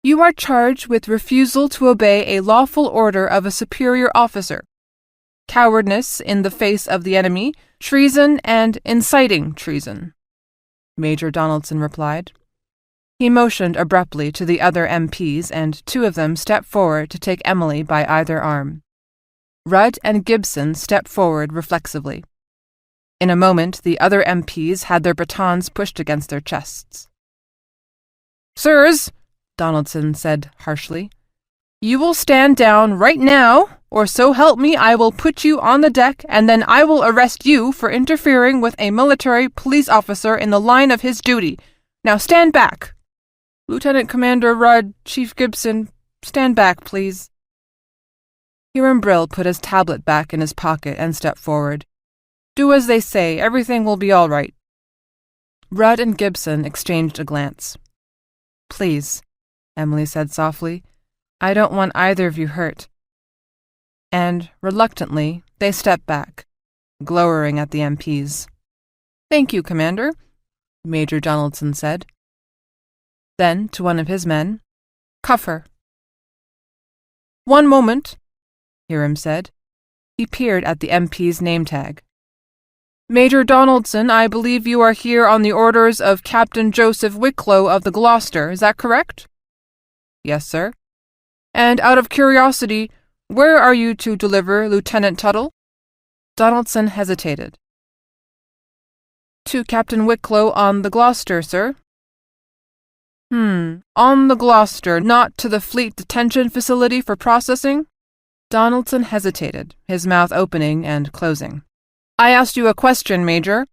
You are charged with refusal to obey a lawful order of a superior officer, cowardness in the face of the enemy, treason, and inciting treason, Major Donaldson replied. He motioned abruptly to the other MPs, and 2 of them stepped forward to take Emily by either arm. Rudd and Gibson stepped forward reflexively. In a moment, the other MPs had their batons pushed against their chests. Sirs, Donaldson said harshly, you will stand down right now, or so help me I will put you on the deck, and then I will arrest you for interfering with a military police officer in the line of his duty. Now stand back. Lieutenant Commander Rudd, Chief Gibson, stand back, please. Hiram Brill put his tablet back in his pocket and stepped forward. Do as they say, everything will be all right. Rudd and Gibson exchanged a glance. Please, Emily said softly, I don't want either of you hurt. And, reluctantly, they stepped back, glowering at the MPs. Thank you, Commander, Major Donaldson said. Then, to one of his men, Cuff her. One moment, Hiram said. He peered at the MP's name tag. Major Donaldson, I believe you are here on the orders of Captain Joseph Wicklow of the Gloucester, is that correct? Yes, sir. And out of curiosity, where are you to deliver Lieutenant Tuttle? Donaldson hesitated. To Captain Wicklow on the Gloucester, sir. On the Gloucester, not to the Fleet Detention Facility for processing? Donaldson hesitated, his mouth opening and closing. I asked you a question, Major,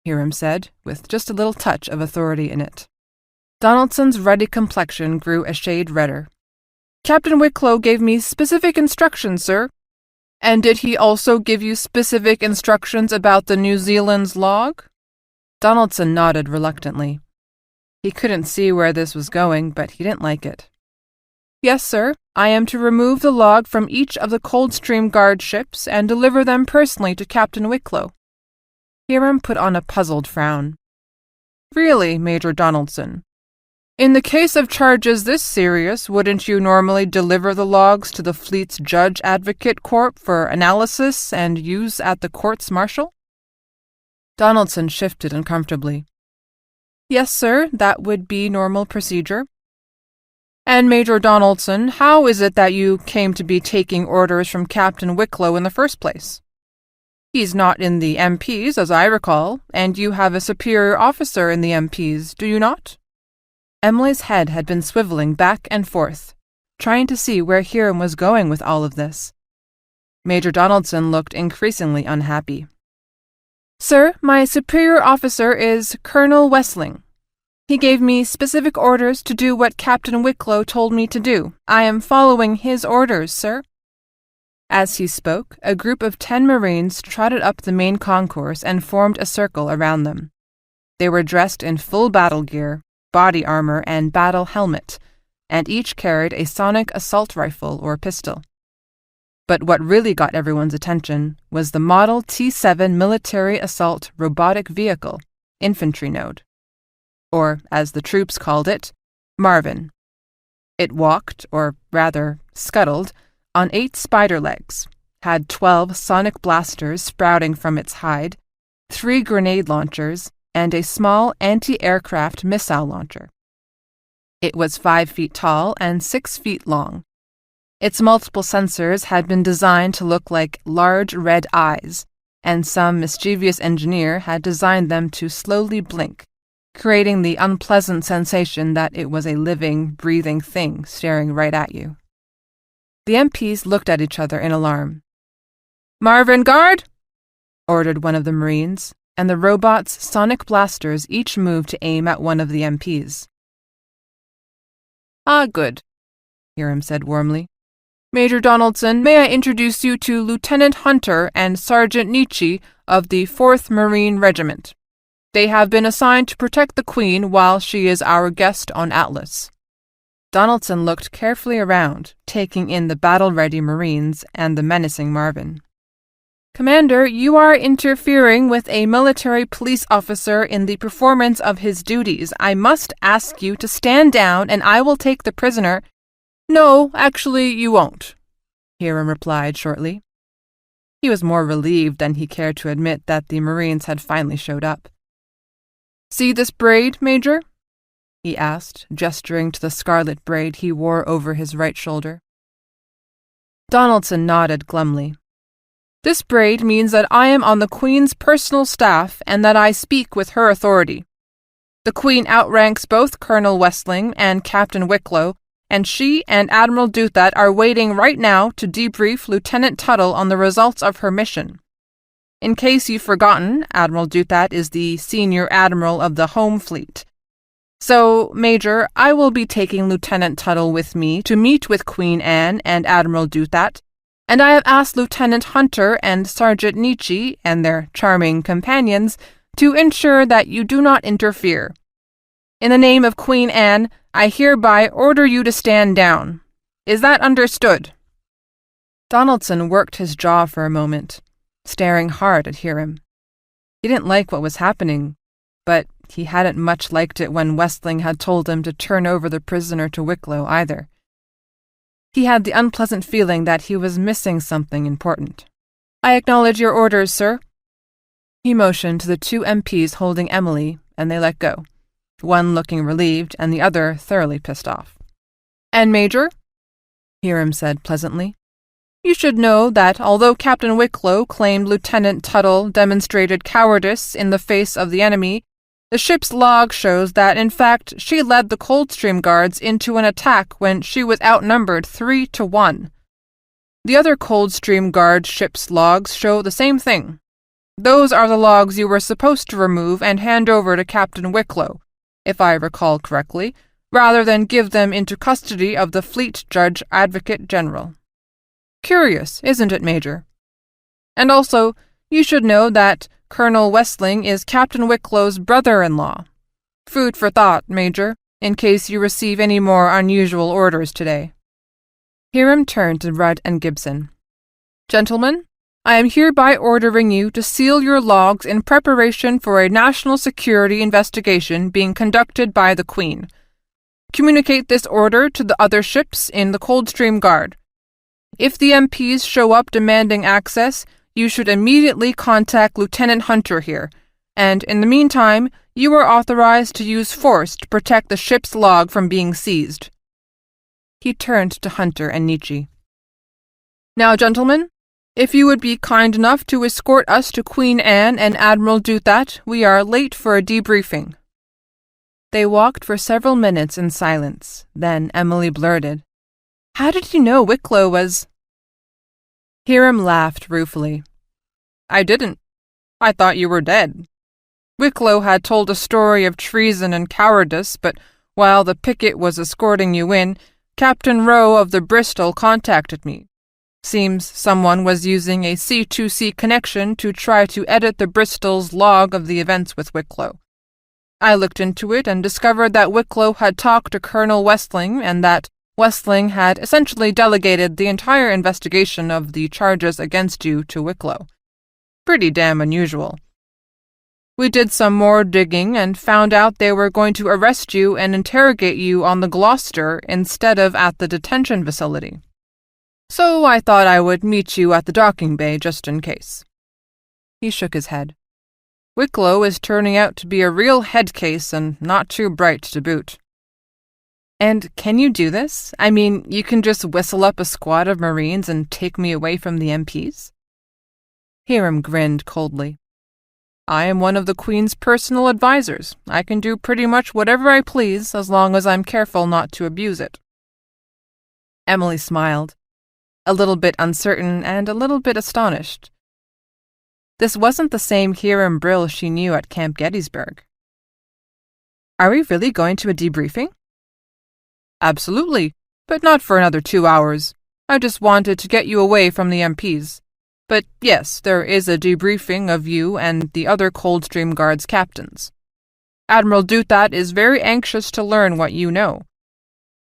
Hiram said, with just a little touch of authority in it. Donaldson's ruddy complexion grew a shade redder. Captain Wicklow gave me specific instructions, sir. And did he also give you specific instructions about the New Zealand's log? Donaldson nodded reluctantly. He couldn't see where this was going, but he didn't like it. Yes, sir. I am to remove the log from each of the Coldstream Guard ships and deliver them personally to Captain Wicklow. Hiram put on a puzzled frown. Really, Major Donaldson? In the case of charges this serious, wouldn't you normally deliver the logs to the fleet's Judge Advocate Corp for analysis and use at the courts-martial? Donaldson shifted uncomfortably. Yes, sir, that would be normal procedure. And Major Donaldson, how is it that you came to be taking orders from Captain Wicklow in the first place? He's not in the MPs, as I recall, and you have a superior officer in the MPs, do you not? Emily's head had been swiveling back and forth, trying to see where Hiram was going with all of this. Major Donaldson looked increasingly unhappy. Sir, my superior officer is Colonel Westling. He gave me specific orders to do what Captain Wicklow told me to do. I am following his orders, sir. As he spoke, a group of 10 Marines trotted up the main concourse and formed a circle around them. They were dressed in full battle gear, body armor, and battle helmet, and each carried a sonic assault rifle or pistol. But what really got everyone's attention was the Model T-7 military assault robotic vehicle, infantry node. Or, as the troops called it, Marvin. It walked, or rather scuttled, on 8 spider legs, had 12 sonic blasters sprouting from its hide, 3 grenade launchers, and a small anti-aircraft missile launcher. It was 5 feet tall and 6 feet long. Its multiple sensors had been designed to look like large red eyes, and some mischievous engineer had designed them to slowly blink, creating the unpleasant sensation that it was a living, breathing thing staring right at you. The MPs looked at each other in alarm. Marvin, guard! Ordered one of the Marines, and the robot's sonic blasters each moved to aim at one of the MPs. Ah, good, Hiram said warmly. Major Donaldson, may I introduce you to Lieutenant Hunter and Sergeant Nietzsche of the 4th Marine Regiment. They have been assigned to protect the Queen while she is our guest on Atlas. Donaldson looked carefully around, taking in the battle-ready Marines and the menacing Marvin. Commander, you are interfering with a military police officer in the performance of his duties. I must ask you to stand down and I will take the prisoner. No, actually, you won't, Hiram replied shortly. He was more relieved than he cared to admit that the Marines had finally showed up. See this braid, Major? He asked, gesturing to the scarlet braid he wore over his right shoulder. Donaldson nodded glumly. This braid means that I am on the Queen's personal staff and that I speak with her authority. The Queen outranks both Colonel Westling and Captain Wicklow, and she and Admiral Duthat are waiting right now to debrief Lieutenant Tuttle on the results of her mission. In case you've forgotten, Admiral Duthat is the senior admiral of the Home Fleet. So, Major, I will be taking Lieutenant Tuttle with me to meet with Queen Anne and Admiral Duthat, and I have asked Lieutenant Hunter and Sergeant Nietzsche and their charming companions to ensure that you do not interfere. In the name of Queen Anne, I hereby order you to stand down. Is that understood? Donaldson worked his jaw for a moment, staring hard at Hiram. He didn't like what was happening, but he hadn't much liked it when Westling had told him to turn over the prisoner to Wicklow either. He had the unpleasant feeling that he was missing something important. I acknowledge your orders, sir. He motioned to the 2 MPs holding Emily, and they let go, one looking relieved and the other thoroughly pissed off. And Major? Hiram said pleasantly. You should know that although Captain Wicklow claimed Lieutenant Tuttle demonstrated cowardice in the face of the enemy, the ship's log shows that, in fact, she led the Coldstream Guards into an attack when she was outnumbered 3-1. The other Coldstream Guard ship's logs show the same thing. Those are the logs you were supposed to remove and hand over to Captain Wicklow, if I recall correctly, rather than give them into custody of the Fleet Judge Advocate General. Curious, isn't it, Major? And also, you should know that Colonel Westling is Captain Wicklow's brother-in-law. Food for thought, Major, in case you receive any more unusual orders today. Hiram turned to Rudd and Gibson. Gentlemen, I am hereby ordering you to seal your logs in preparation for a national security investigation being conducted by the Queen. Communicate this order to the other ships in the Coldstream Guard. If the MPs show up demanding access, you should immediately contact Lieutenant Hunter here, and in the meantime, you are authorized to use force to protect the ship's log from being seized. He turned to Hunter and Nietzsche. Now, gentlemen, if you would be kind enough to escort us to Queen Anne and Admiral Duthat, we are late for a debriefing. They walked for several minutes in silence. Then Emily blurted, "How did you know Wicklow was—" Hiram laughed ruefully. "I didn't. I thought you were dead. Wicklow had told a story of treason and cowardice, but while the picket was escorting you in, Captain Rowe of the Bristol contacted me. Seems someone was using a C2C connection to try to edit the Bristol's log of the events with Wicklow. I looked into it and discovered that Wicklow had talked to Colonel Westling and that Westling had essentially delegated the entire investigation of the charges against you to Wicklow. Pretty damn unusual. We did some more digging and found out they were going to arrest you and interrogate you on the Gloucester instead of at the detention facility. So I thought I would meet you at the docking bay just in case." He shook his head. "Wicklow is turning out to be a real head case and not too bright to boot." "And can you do this? I mean, you can just whistle up a squad of Marines and take me away from the MPs?" Hiram grinned coldly. "I am one of the Queen's personal advisors. I can do pretty much whatever I please as long as I'm careful not to abuse it." Emily smiled, a little bit uncertain and a little bit astonished. This wasn't the same Hiram Brill she knew at Camp Gettysburg. "Are we really going to a debriefing?" "Absolutely, but not for another 2 hours. I just wanted to get you away from the MPs. But yes, there is a debriefing of you and the other Coldstream Guards captains. Admiral Duthat is very anxious to learn what you know.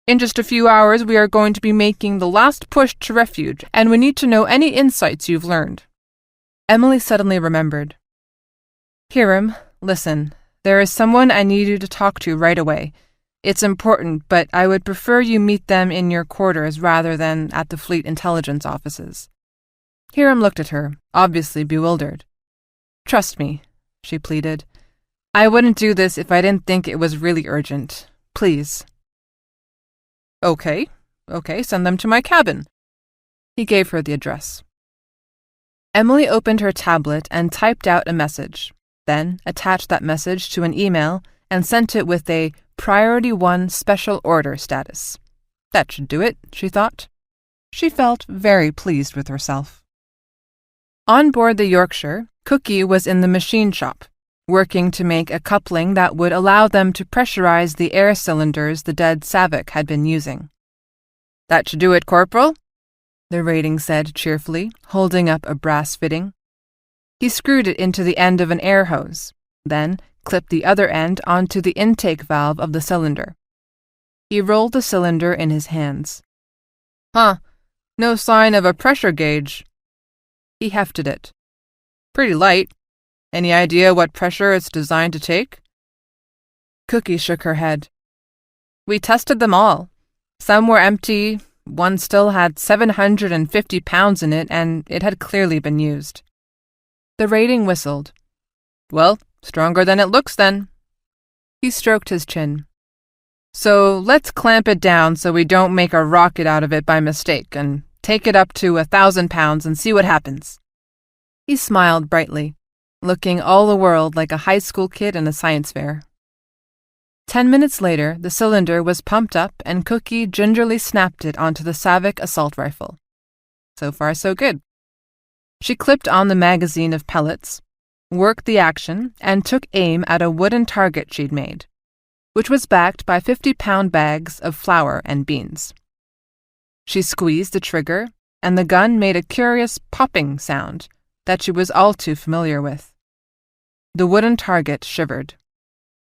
In just a few hours we are going to be making the last push to refuge, and we need to know any insights you've learned." Emily suddenly remembered. "Hiram, listen, there is someone I need you to talk to right away. It's important, but I would prefer you meet them in your quarters rather than at the Fleet Intelligence offices." Hiram looked at her, obviously bewildered. "Trust me," she pleaded. "I wouldn't do this if I didn't think it was really urgent. Please." Okay, send them to my cabin." He gave her the address. Emily opened her tablet and typed out a message, then attached that message to an email and sent it with a Priority 1 Special Order status. That should do it, she thought. She felt very pleased with herself. On board the Yorkshire, Cookie was in the machine shop, working to make a coupling that would allow them to pressurize the air cylinders the dead Savick had been using. "That should do it, Corporal," the rating said cheerfully, holding up a brass fitting. He screwed it into the end of an air hose, then clipped the other end onto the intake valve of the cylinder. He rolled the cylinder in his hands. "Huh, no sign of a pressure gauge." He hefted it. "Pretty light. Any idea what pressure it's designed to take?" Cookie shook her head. "We tested them all. Some were empty, one still had 750 pounds in it, and it had clearly been used." The rating whistled. "Well, stronger than it looks, then." He stroked his chin. "So let's clamp it down so we don't make a rocket out of it by mistake, and Take it up to 1,000 pounds and see what happens." He smiled brightly, looking all the world like a high school kid in a science fair. 10 minutes later, the cylinder was pumped up and Cookie gingerly snapped it onto the Savick assault rifle. So far, so good. She clipped on the magazine of pellets, worked the action, and took aim at a wooden target she'd made, which was backed by 50-pound bags of flour and beans. She squeezed the trigger, and the gun made a curious popping sound that she was all too familiar with. The wooden target shivered.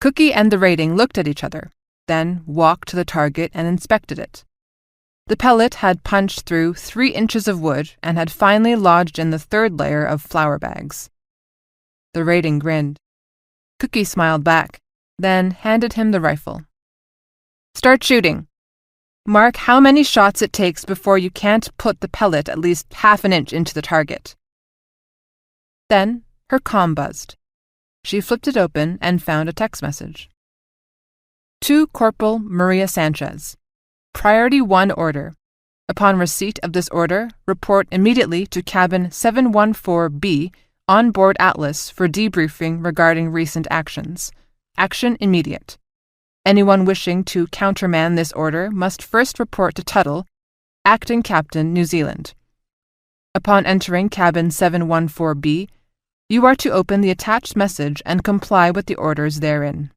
Cookie and the rating looked at each other, then walked to the target and inspected it. The pellet had punched through 3 inches of wood and had finally lodged in the 3rd layer of flour bags. The rating grinned. Cookie smiled back, then handed him the rifle. "Start shooting. Mark how many shots it takes before you can't put the pellet at least half an inch into the target." Then her comm buzzed. She flipped it open and found a text message. "To Corporal Maria Sanchez. Priority 1 order. Upon receipt of this order, report immediately to cabin 714B on board Atlas for debriefing regarding recent actions. Action immediate. Anyone wishing to countermand this order must first report to Tuttle, Acting Captain, New Zealand. Upon entering cabin 714B, you are to open the attached message and comply with the orders therein.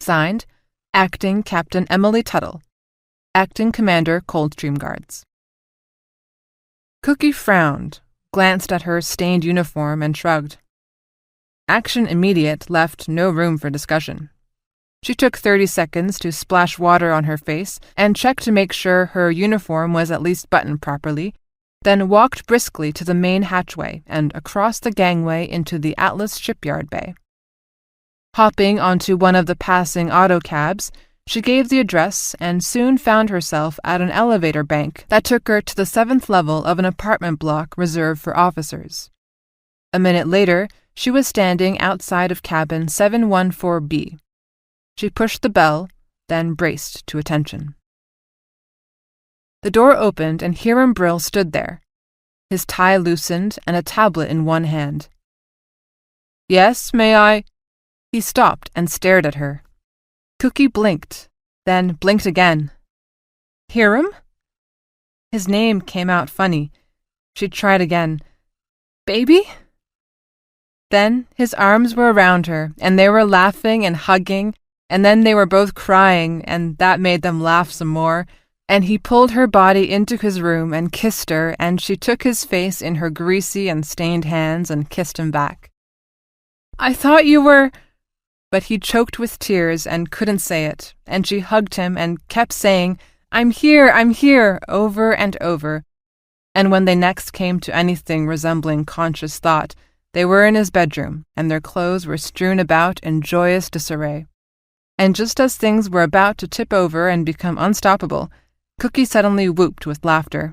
Signed, Acting Captain Emily Tuttle, Acting Commander Coldstream Guards." Cookie frowned, glanced at her stained uniform, and shrugged. Action immediate left no room for discussion. She took 30 seconds to splash water on her face and check to make sure her uniform was at least buttoned properly, then walked briskly to the main hatchway and across the gangway into the Atlas shipyard bay. Hopping onto one of the passing autocabs, she gave the address and soon found herself at an elevator bank that took her to the 7th level of an apartment block reserved for officers. A minute later, she was standing outside of cabin 714B. She pushed the bell, then braced to attention. The door opened and Hiram Brill stood there, his tie loosened and a tablet in one hand. "Yes, may I?" He stopped and stared at her. Cookie blinked, then blinked again. "Hiram?" His name came out funny. She tried again. "Baby?" Then his arms were around her, and they were laughing and hugging, and then they were both crying, and that made them laugh some more, and he pulled her body into his room and kissed her, and she took his face in her greasy and stained hands and kissed him back. "I thought you were—" But he choked with tears and couldn't say it, and she hugged him and kept saying, I'm here," over and over. And when they next came to anything resembling conscious thought, they were in his bedroom, and their clothes were strewn about in joyous disarray. And just as things were about to tip over and become unstoppable, Cookie suddenly whooped with laughter.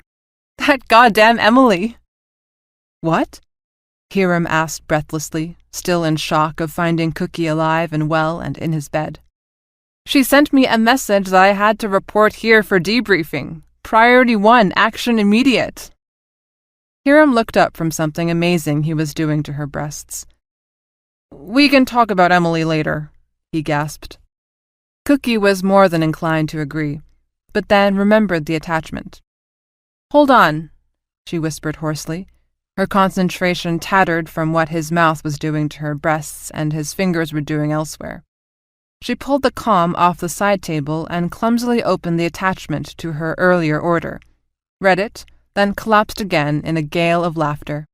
"That goddamn Emily!" "What?" Hiram asked breathlessly, still in shock of finding Cookie alive and well and in his bed. "She sent me a message that I had to report here for debriefing. Priority 1, action immediate." Hiram looked up from something amazing he was doing to her breasts. "We can talk about Emily later," he gasped. Cookie was more than inclined to agree, but then remembered the attachment. "Hold on," she whispered hoarsely. Her concentration tattered from what his mouth was doing to her breasts and his fingers were doing elsewhere. She pulled the comm off the side table and clumsily opened the attachment to her earlier order, read it, then collapsed again in a gale of laughter.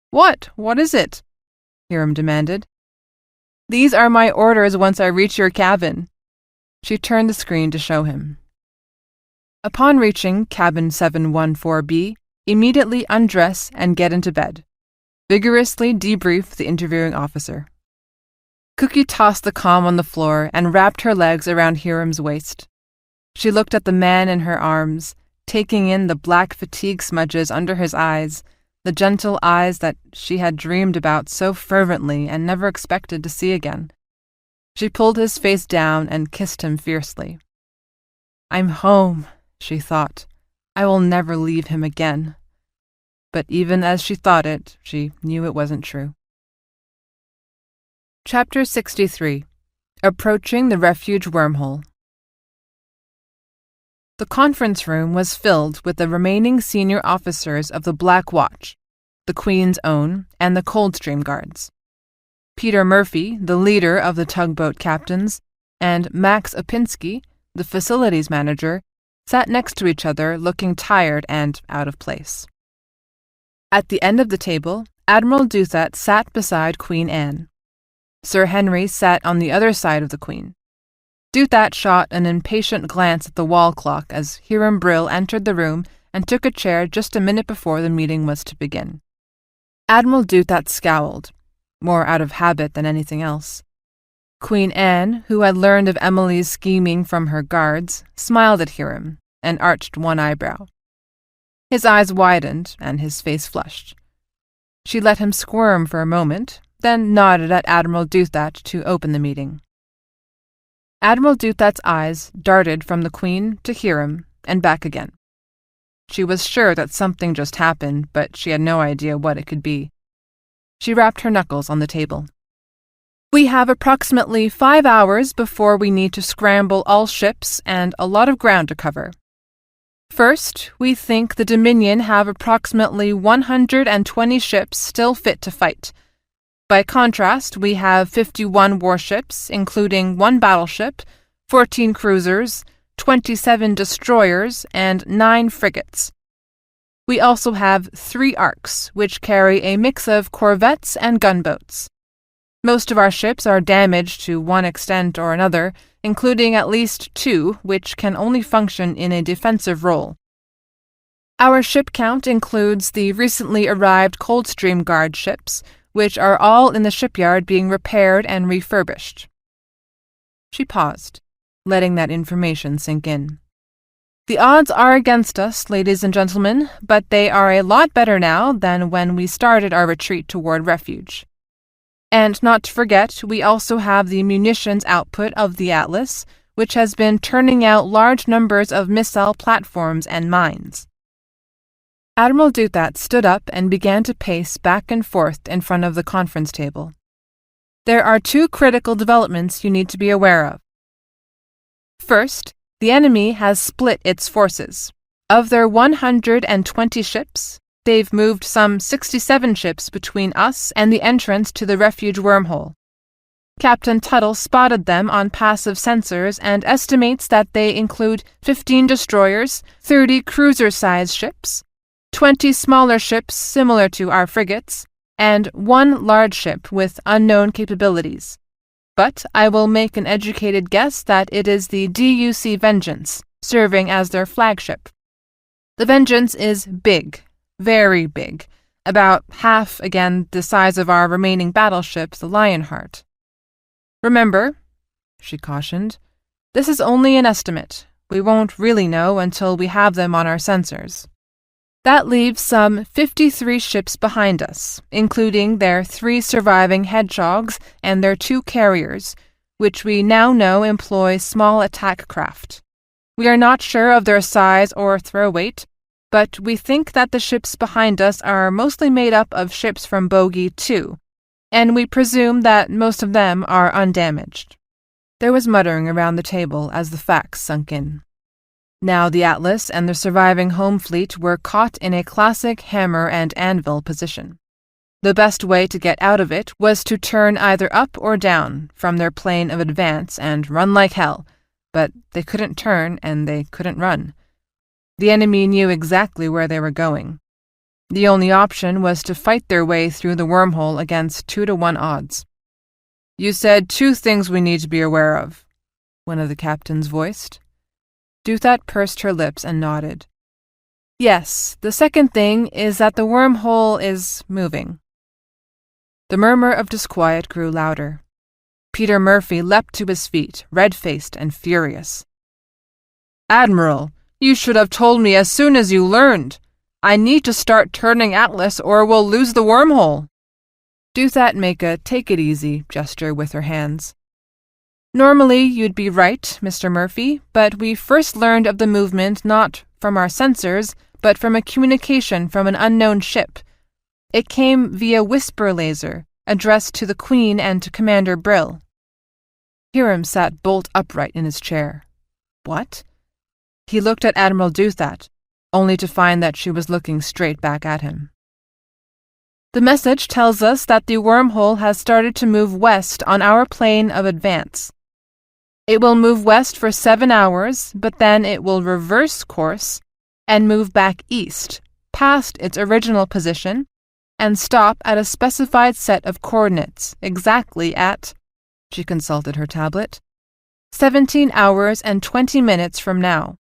"What? What is it?" Hiram demanded. "These are my orders once I reach your cabin." She turned the screen to show him. Upon reaching cabin 714B, immediately undress and get into bed. Vigorously debrief the interviewing officer. Cookie tossed the comm on the floor and wrapped her legs around Hiram's waist. She looked at the man in her arms, taking in the black fatigue smudges under his eyes, the gentle eyes that she had dreamed about so fervently and never expected to see again. She pulled his face down and kissed him fiercely. "I'm home," she thought. I will never leave him again. But even as she thought it, she knew it wasn't true. Chapter 63. Approaching the Refuge Wormhole. The conference room was filled with the remaining senior officers of the Black Watch, the Queen's Own, and the Coldstream Guards. Peter Murphy, the leader of the tugboat captains, and Max Opinski, the facilities manager, sat next to each other looking tired and out of place. At the end of the table, Admiral Duthat sat beside Queen Anne. Sir Henry sat on the other side of the Queen. Duthat shot an impatient glance at the wall clock as Hiram Brill entered the room and took a chair just a minute before the meeting was to begin. Admiral Duthat scowled, more out of habit than anything else. Queen Anne, who had learned of Emily's scheming from her guards, smiled at Hiram and arched one eyebrow. His eyes widened and his face flushed. She let him squirm for a moment, then nodded at Admiral Duthat to open the meeting. Admiral Duthat's eyes darted from the Queen to Hiram and back again. She was sure that something just happened, but she had no idea what it could be. She rapped her knuckles on the table. We have approximately 5 hours before we need to scramble all ships and a lot of ground to cover. First, we think the Dominion have approximately 120 ships still fit to fight. By contrast, we have 51 warships, including 1 battleship, 14 cruisers, 27 destroyers, and 9 frigates. We also have 3 arcs, which carry a mix of corvettes and gunboats. Most of our ships are damaged to one extent or another, including at least 2 which can only function in a defensive role. Our ship count includes the recently arrived Coldstream Guard ships, which are all in the shipyard being repaired and refurbished. She paused, letting that information sink in. The odds are against us, ladies and gentlemen, but they are a lot better now than when we started our retreat toward refuge. And not to forget, we also have the munitions output of the Atlas, which has been turning out large numbers of missile platforms and mines. Admiral Duthat stood up and began to pace back and forth in front of the conference table. There are 2 critical developments you need to be aware of. First, the enemy has split its forces. Of their 120 ships, they've moved some 67 ships between us and the entrance to the refuge wormhole. Captain Tuttle spotted them on passive sensors and estimates that they include 15 destroyers, 30 cruiser-sized ships, 20 smaller ships similar to our frigates, and 1 large ship with unknown capabilities. But I will make an educated guess that it is the DUC Vengeance, serving as their flagship. The Vengeance is big, very big, about half, again, the size of our remaining battleship, the Lionheart. Remember, she cautioned, this is only an estimate. We won't really know until we have them on our sensors. That leaves some 53 ships behind us, including their 3 surviving hedgehogs and their 2 carriers, which we now know employ small attack craft. We are not sure of their size or throw weight, but we think that the ships behind us are mostly made up of ships from Bogey 2, and we presume that most of them are undamaged. There was muttering around the table as the facts sunk in. Now the Atlas and the surviving home fleet were caught in a classic hammer and anvil position. The best way to get out of it was to turn either up or down from their plane of advance and run like hell, but they couldn't turn and they couldn't run. The enemy knew exactly where they were going. The only option was to fight their way through the wormhole against 2-to-1 odds. You said 2 things we need to be aware of, one of the captains voiced. Duthat pursed her lips and nodded. Yes, the second thing is that the wormhole is moving. The murmur of disquiet grew louder. Peter Murphy leapt to his feet, red-faced and furious. Admiral, you should have told me as soon as you learned. I need to start turning Atlas or we'll lose the wormhole. Duthat made a take-it-easy gesture with her hands. Normally, you'd be right, Mr. Murphy, but we first learned of the movement not from our sensors, but from a communication from an unknown ship. It came via whisper laser, addressed to the Queen and to Commander Brill. Hiram sat bolt upright in his chair. What? He looked at Admiral Duthat, only to find that she was looking straight back at him. The message tells us that the wormhole has started to move west on our plane of advance. It will move west for 7 hours, but then it will reverse course and move back east, past its original position, and stop at a specified set of coordinates, exactly at, she consulted her tablet, 17 hours and 20 minutes from now.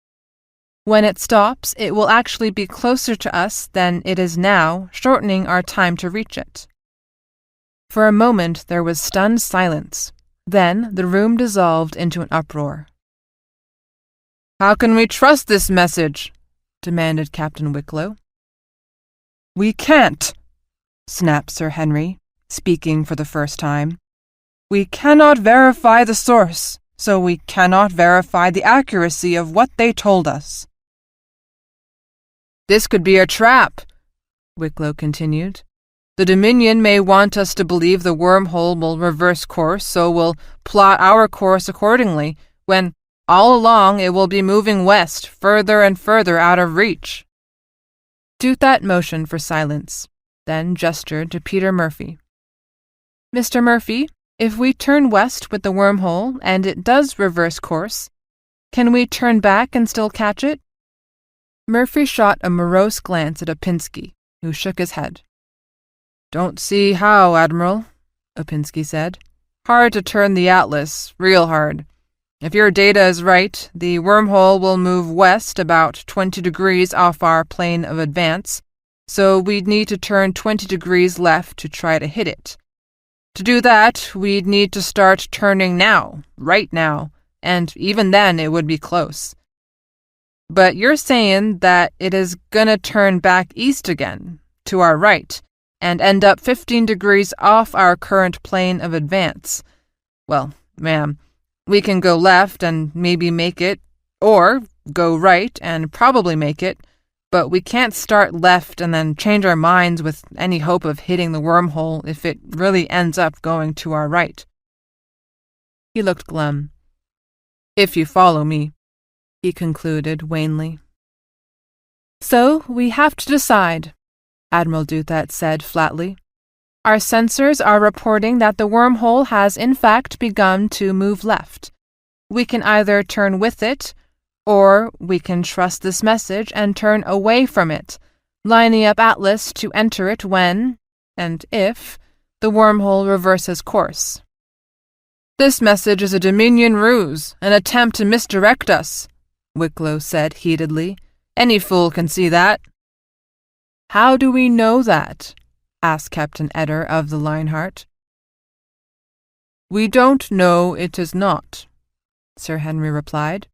When it stops, it will actually be closer to us than it is now, shortening our time to reach it. For a moment there was stunned silence. Then the room dissolved into an uproar. "How can we trust this message?" demanded Captain Wicklow. "We can't," snapped Sir Henry, speaking for the first time. "We cannot verify the source, so we cannot verify the accuracy of what they told us." "This could be a trap," Wicklow continued. "The Dominion may want us to believe the wormhole will reverse course, so we'll plot our course accordingly, when all along it will be moving west, further and further out of reach." Duthat motioned for silence, then gestured to Peter Murphy. "Mr. Murphy, if we turn west with the wormhole and it does reverse course, can we turn back and still catch it?" Murphy shot a morose glance at Opinsky, who shook his head. "Don't see how, Admiral," Opinsky said. "Hard to turn the Atlas, real hard. If your data is right, the wormhole will move west about 20 degrees off our plane of advance, so we'd need to turn 20 degrees left to try to hit it. To do that, we'd need to start turning now, right now, and even then it would be close. But you're saying that it is gonna turn back east again, to our right, and end up 15 degrees off our current plane of advance. Well, ma'am, we can go left and maybe make it, or go right and probably make it, but we can't start left and then change our minds with any hope of hitting the wormhole if it really ends up going to our right." He looked glum. "If you follow me," he concluded wanly. "So we have to decide," Admiral Duthat said flatly. "Our sensors are reporting that the wormhole has in fact begun to move left. We can either turn with it, or we can trust this message and turn away from it, lining up Atlas to enter it when, and if, the wormhole reverses course." "This message is a Dominion ruse, an attempt to misdirect us," Wicklow said heatedly. "Any fool can see that." "How do we know that?" asked Captain Eder of the Lionheart. "We don't know it is not," Sir Henry replied.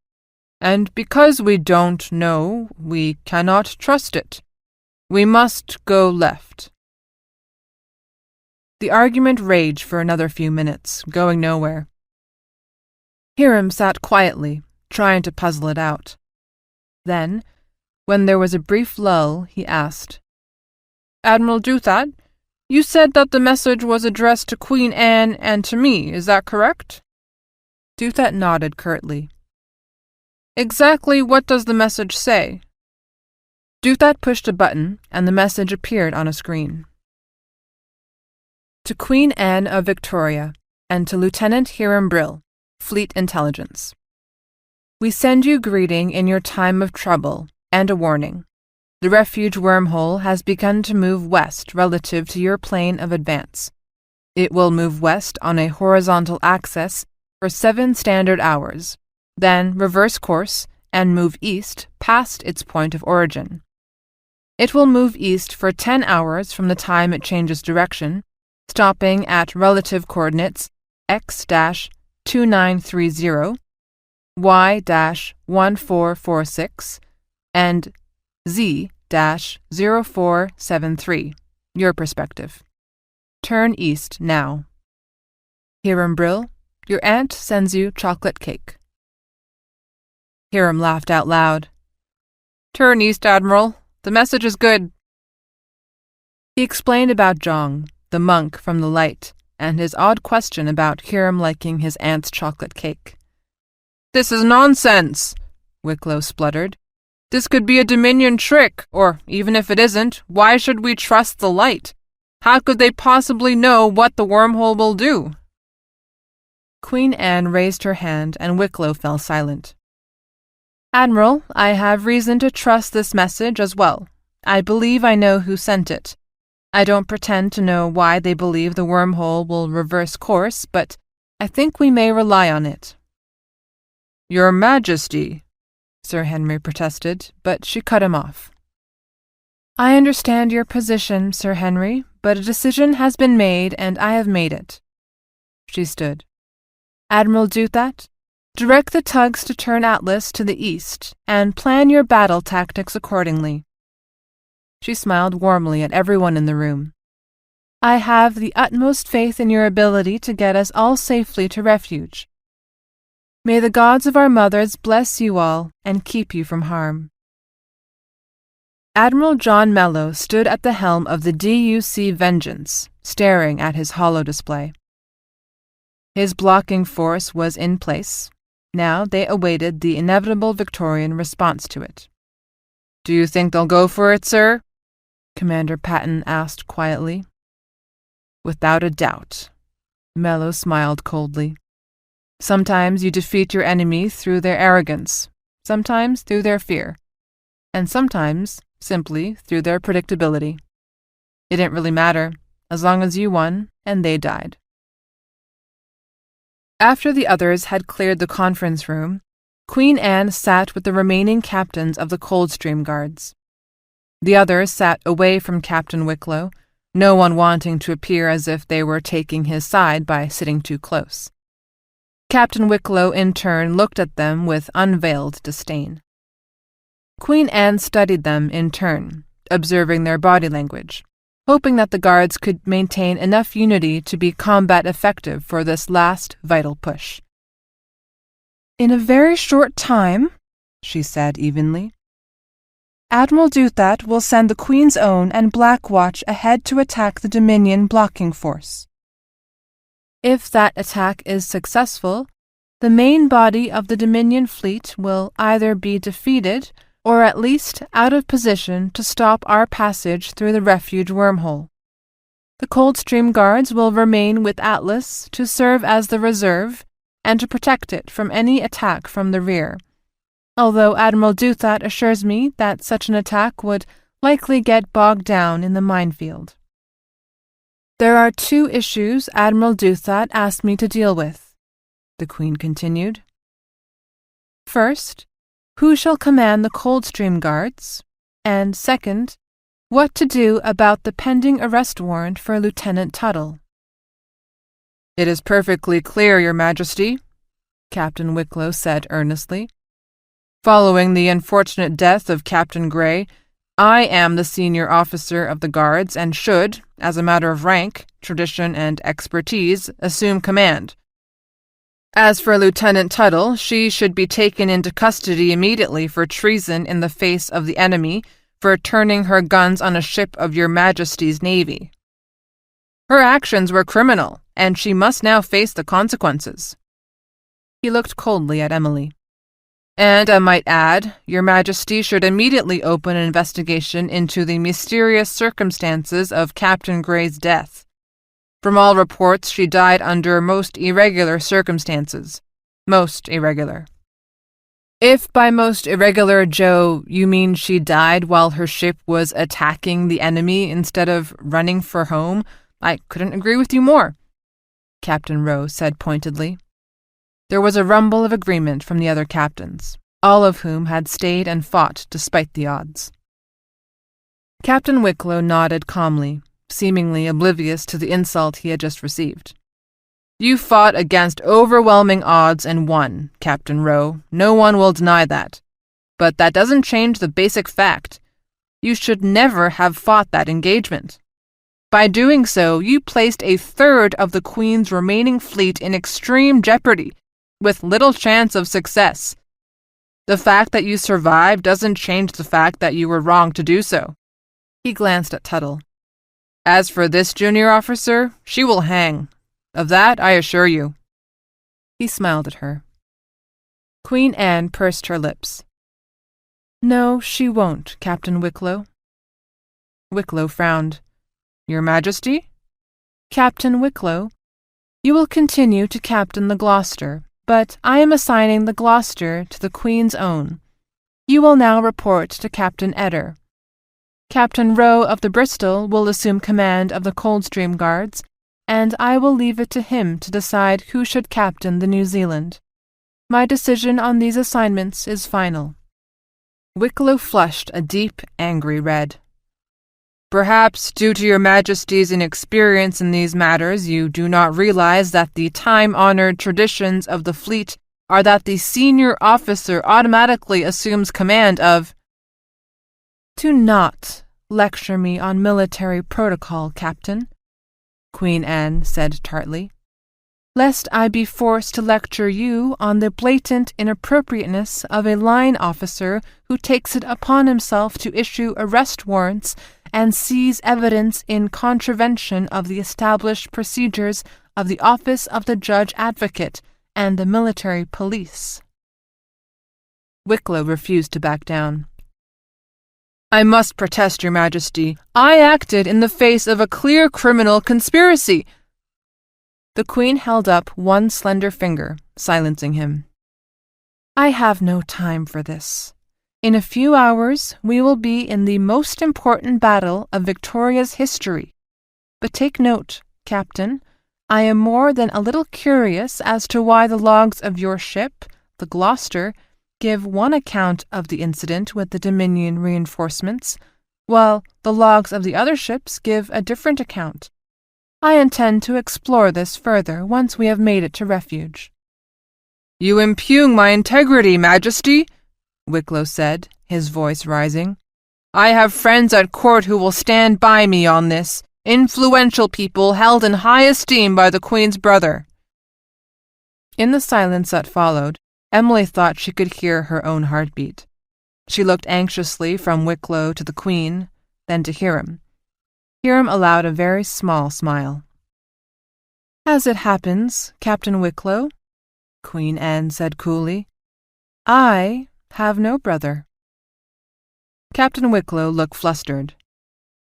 "And because we don't know, we cannot trust it. We must go left." The argument raged for another few minutes, going nowhere. Hiram sat quietly, trying to puzzle it out. Then, when there was a brief lull, he asked, "Admiral Duthat, you said that the message was addressed to Queen Anne and to me, is that correct?" Duthat nodded curtly. "Exactly what does the message say?" Duthat pushed a button, and the message appeared on a screen. To Queen Anne of Victoria, and to Lieutenant Hiram Brill, Fleet Intelligence. We send you greeting in your time of trouble, and a warning. The refuge wormhole has begun to move west relative to your plane of advance. It will move west on a horizontal axis for 7 standard hours, then reverse course and move east past its point of origin. It will move east for 10 hours from the time it changes direction, stopping at relative coordinates x-2930, y-1446, and z-0473, your perspective. Turn east now. Hiram Brill, your aunt sends you chocolate cake. Hiram laughed out loud. Turn east, Admiral. The message is good. He explained about Zhang, the monk from the light, and his odd question about Hiram liking his aunt's chocolate cake. This is nonsense, Wicklow spluttered. This could be a Dominion trick, or even if it isn't, why should we trust the light? How could they possibly know what the wormhole will do? Queen Anne raised her hand, and Wicklow fell silent. Admiral, I have reason to trust this message as well. I believe I know who sent it. I don't pretend to know why they believe the wormhole will reverse course, but I think we may rely on it. Your Majesty, Sir Henry protested, but she cut him off. I understand your position, Sir Henry, but a decision has been made, and I have made it. She stood. Admiral Duthat, direct the tugs to turn Atlas to the east, and plan your battle tactics accordingly. She smiled warmly at everyone in the room. I have the utmost faith in your ability to get us all safely to refuge. May the gods of our mothers bless you all and keep you from harm. Admiral John Mello stood at the helm of the DUC Vengeance, staring at his holo display. His blocking force was in place. Now they awaited the inevitable Victorian response to it. Do you think they'll go for it, sir? Commander Patton asked quietly. Without a doubt. Mello smiled coldly. Sometimes you defeat your enemy through their arrogance, sometimes through their fear, and sometimes simply through their predictability. It didn't really matter, as long as you won and they died. After the others had cleared the conference room, Queen Anne sat with the remaining captains of the Coldstream Guards. The others sat away from Captain Wicklow, no one wanting to appear as if they were taking his side by sitting too close. Captain Wicklow in turn looked at them with unveiled disdain. Queen Anne studied them in turn, observing their body language, hoping that the guards could maintain enough unity to be combat effective for this last vital push. In a very short time, she said evenly, Admiral Duthat will send the Queen's Own and Black Watch ahead to attack the Dominion blocking force. If that attack is successful, the main body of the Dominion fleet will either be defeated or at least out of position to stop our passage through the refuge wormhole. The Coldstream Guards will remain with Atlas to serve as the reserve and to protect it from any attack from the rear, although Admiral Duthat assures me that such an attack would likely get bogged down in the minefield. There are 2 issues Admiral Duthat asked me to deal with, the Queen continued. First, who shall command the Coldstream Guards? And second, what to do about the pending arrest warrant for Lieutenant Tuttle. It is perfectly clear, Your Majesty, Captain Wicklow said earnestly. Following the unfortunate death of Captain Grey, I am the senior officer of the Guards and should, as a matter of rank, tradition, and expertise, assume command. As for Lieutenant Tuttle, she should be taken into custody immediately for treason in the face of the enemy for turning her guns on a ship of Your Majesty's Navy. Her actions were criminal, and she must now face the consequences. He looked coldly at Emily. And I might add, Your Majesty should immediately open an investigation into the mysterious circumstances of Captain Grey's death. From all reports, she died under most irregular circumstances. Most irregular. If by most irregular, Joe, you mean she died while her ship was attacking the enemy instead of running for home, I couldn't agree with you more, Captain Rowe said pointedly. There was a rumble of agreement from the other captains, all of whom had stayed and fought despite the odds. Captain Wicklow nodded calmly, seemingly oblivious to the insult he had just received. You fought against overwhelming odds and won, Captain Rowe. No one will deny that. But that doesn't change the basic fact. You should never have fought that engagement. By doing so, you placed a third of the Queen's remaining fleet in extreme jeopardy, with little chance of success. The fact that you survived doesn't change the fact that you were wrong to do so." He glanced at Tuttle. "As for this junior officer, she will hang. Of that I assure you." He smiled at her. Queen Anne pursed her lips. "No, she won't, Captain Wicklow." Wicklow frowned. "Your Majesty?" "Captain Wicklow, you will continue to captain the Gloucester, but I am assigning the Gloucester to the Queen's Own. You will now report to Captain Eder. Captain Rowe of the Bristol will assume command of the Coldstream Guards, and I will leave it to him to decide who should captain the New Zealand. My decision on these assignments is final." Wicklow flushed a deep, angry red. "Perhaps, due to your Majesty's inexperience in these matters, you do not realize that the time-honored traditions of the fleet are that the senior officer automatically assumes command of—" "Do not lecture me on military protocol, Captain," Queen Anne said tartly, "lest I be forced to lecture you on the blatant inappropriateness of a line officer who takes it upon himself to issue arrest warrants and seize evidence in contravention of the established procedures of the Office of the Judge Advocate and the military police." Wicklow refused to back down. "I must protest, Your Majesty. I acted in the face of a clear criminal conspiracy." The Queen held up one slender finger, silencing him. "I have no time for this. In a few hours we will be in the most important battle of Victoria's history. But take note, Captain, I am more than a little curious as to why the logs of your ship, the Gloucester, give one account of the incident with the Dominion reinforcements, while the logs of the other ships give a different account. I intend to explore this further once we have made it to refuge." "You impugn my integrity, Majesty," Wicklow said, his voice rising. "I have friends at court who will stand by me on this, influential people held in high esteem by the Queen's brother." In the silence that followed, Emily thought she could hear her own heartbeat. She looked anxiously from Wicklow to the Queen, then to Hiram. Hiram allowed a very small smile. "As it happens, Captain Wicklow," Queen Anne said coolly, "I have no brother." Captain Wicklow looked flustered.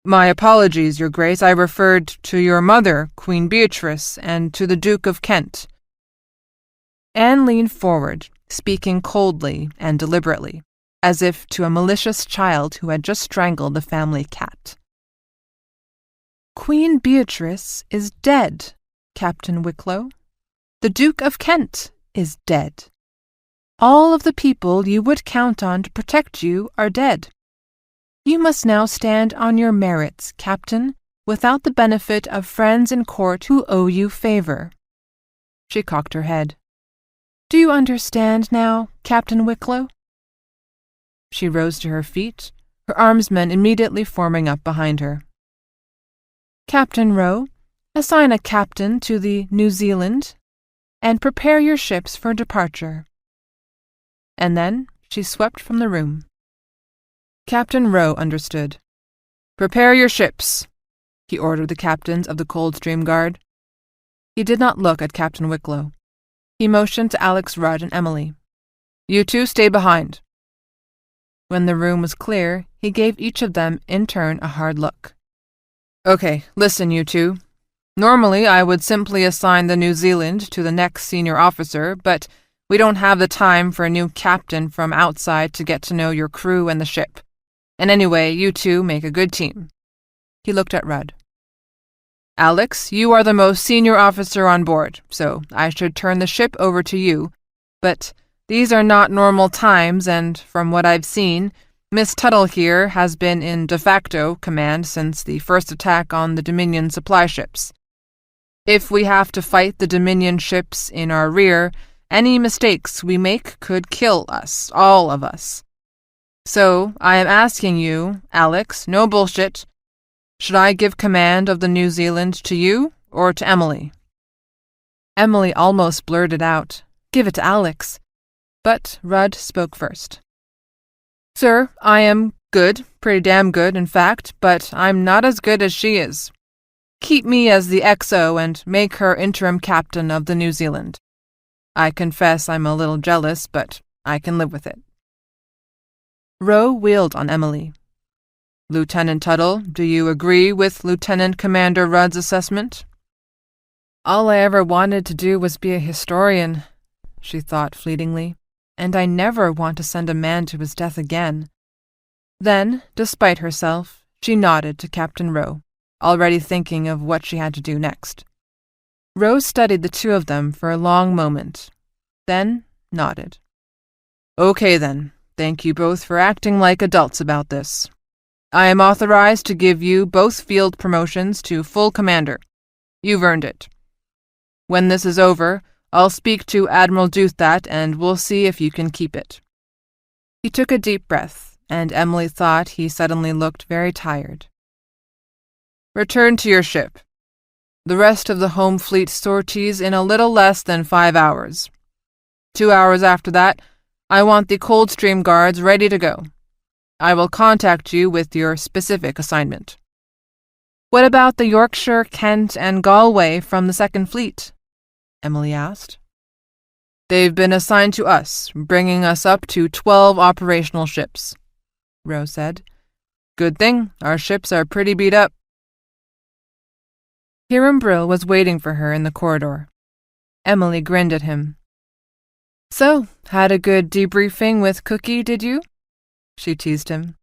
"My apologies, Your Grace. I referred to your mother, Queen Beatrice, and to the Duke of Kent." Anne leaned forward, speaking coldly and deliberately, as if to a malicious child who had just strangled the family cat. "Queen Beatrice is dead, Captain Wicklow. The Duke of Kent is dead. All of the people you would count on to protect you are dead. You must now stand on your merits, Captain, without the benefit of friends in court who owe you favor." She cocked her head. "Do you understand now, Captain Wicklow?" She rose to her feet, her armsmen immediately forming up behind her. "Captain Rowe, assign a captain to the New Zealand, and prepare your ships for departure." And then she swept from the room. Captain Rowe understood. "Prepare your ships," he ordered the captains of the Coldstream Guard. He did not look at Captain Wicklow. He motioned to Alex Rudd and Emily. "You two stay behind." When the room was clear, he gave each of them in turn a hard look. "Okay, listen, you two. Normally I would simply assign the New Zealand to the next senior officer, but we don't have the time for a new captain from outside to get to know your crew and the ship. And anyway, you two make a good team." He looked at Rudd. "Alex, you are the most senior officer on board, so I should turn the ship over to you. But these are not normal times, and from what I've seen, Miss Tuttle here has been in de facto command since the first attack on the Dominion supply ships. If we have to fight the Dominion ships in our rear, any mistakes we make could kill us, all of us. So I am asking you, Alex, no bullshit. Should I give command of the New Zealand to you or to Emily?" Emily almost blurted out, "Give it to Alex." But Rudd spoke first. "Sir, I am good, pretty damn good, in fact, but I'm not as good as she is. Keep me as the XO and make her interim captain of the New Zealand. I confess I'm a little jealous, but I can live with it." Rowe wheeled on Emily. "Lieutenant Tuttle, do you agree with Lieutenant Commander Rudd's assessment?" "All I ever wanted to do was be a historian," she thought fleetingly, "and I never want to send a man to his death again." Then, despite herself, she nodded to Captain Rowe, already thinking of what she had to do next. Rowe studied the two of them for a long moment, then nodded. "Okay then, thank you both for acting like adults about this. I am authorized to give you both field promotions to full commander. You've earned it. When this is over, I'll speak to Admiral Duthat and we'll see if you can keep it." He took a deep breath, and Emily thought he suddenly looked very tired. "Return to your ship. The rest of the home fleet sorties in a little less than 5 hours. 2 hours after that, I want the Coldstream Guards ready to go. I will contact you with your specific assignment." "What about the Yorkshire, Kent, and Galway from the Second Fleet?" Emily asked. "They've been assigned to us, bringing us up to 12 operational ships," Rowe said. "Good thing, our ships are pretty beat up." Hiram Brill was waiting for her in the corridor. Emily grinned at him. "So, had a good debriefing with Cookie, did you?" she teased him.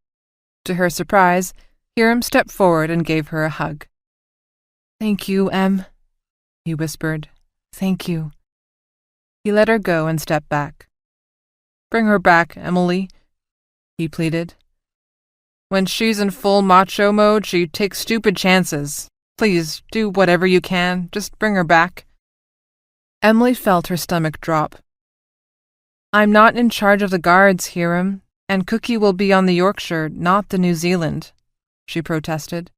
To her surprise, Hiram stepped forward and gave her a hug. "Thank you, Em," he whispered. "Thank you." He let her go and stepped back. "Bring her back, Emily," he pleaded. "When she's in full macho mode, she takes stupid chances. Please, do whatever you can. Just bring her back." Emily felt her stomach drop. "I'm not in charge of the guards, Hiram, and Cookie will be on the Yorkshire, not the New Zealand," she protested.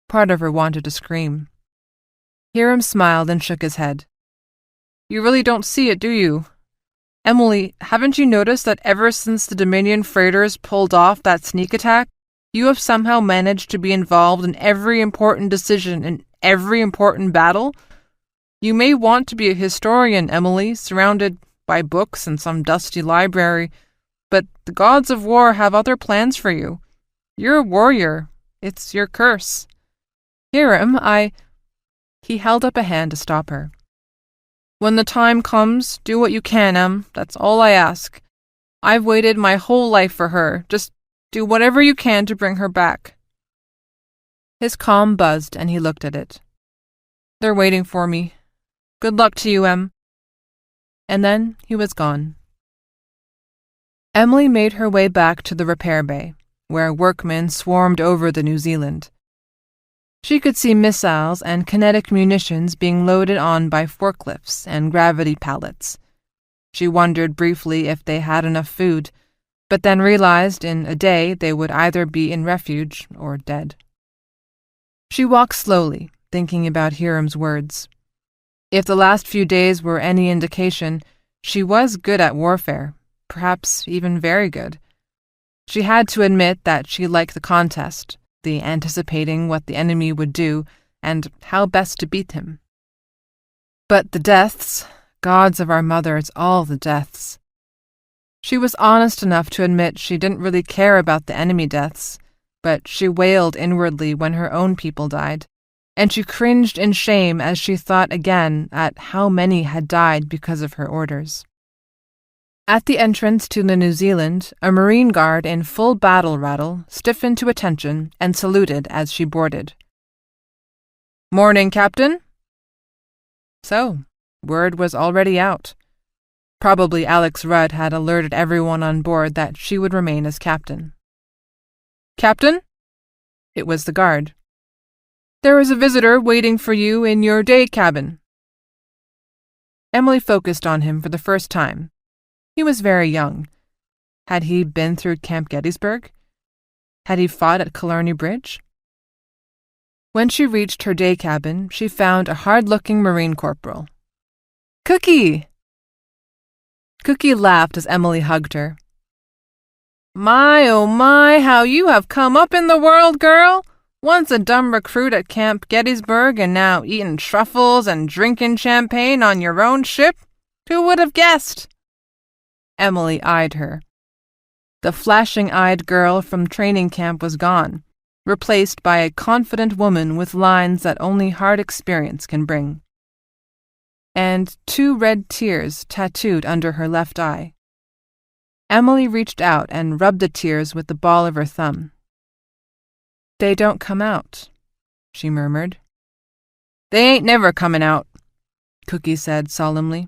Part of her wanted to scream. Hiram smiled and shook his head. "You really don't see it, do you? Emily, haven't you noticed that ever since the Dominion freighters pulled off that sneak attack, you have somehow managed to be involved in every important decision in every important battle? You may want to be a historian, Emily, surrounded by books in some dusty library, but the gods of war have other plans for you. You're a warrior. It's your curse." "Hiram, He held up a hand to stop her. "When the time comes, do what you can, Em. That's all I ask. I've waited my whole life for her. Just do whatever you can to bring her back." His calm buzzed, and he looked at it. "They're waiting for me. Good luck to you, Em." And then he was gone. Emily made her way back to the repair bay, where workmen swarmed over the New Zealand. She could see missiles and kinetic munitions being loaded on by forklifts and gravity pallets. She wondered briefly if they had enough food, but then realized in a day they would either be in refuge or dead. She walked slowly, thinking about Hiram's words. If the last few days were any indication, she was good at warfare, perhaps even very good. She had to admit that she liked the contest, the anticipating what the enemy would do, and how best to beat him. But the deaths, gods of our mothers, all the deaths. She was honest enough to admit she didn't really care about the enemy deaths, but she wailed inwardly when her own people died, and she cringed in shame as she thought again at how many had died because of her orders. At the entrance to the New Zealand, a Marine guard in full battle rattle stiffened to attention and saluted as she boarded. "Morning, Captain." So, word was already out. Probably Alex Rudd had alerted everyone on board that she would remain as captain. "Captain?" It was the guard. "There is a visitor waiting for you in your day cabin." Emily focused on him for the first time. He was very young. Had he been through Camp Gettysburg? Had he fought at Killarney Bridge? When she reached her day cabin, she found a hard-looking Marine corporal. "Cookie!" Cookie laughed as Emily hugged her. My, oh my, how you have come up in the world, girl! Once a dumb recruit at Camp Gettysburg and now eating truffles and drinking champagne on your own ship? Who would have guessed? Emily eyed her. The flashing-eyed girl from training camp was gone, replaced by a confident woman with lines that only hard experience can bring. And 2 red tears tattooed under her left eye. Emily reached out and rubbed the tears with the ball of her thumb. They don't come out, she murmured. They ain't never comin' out, Cookie said solemnly.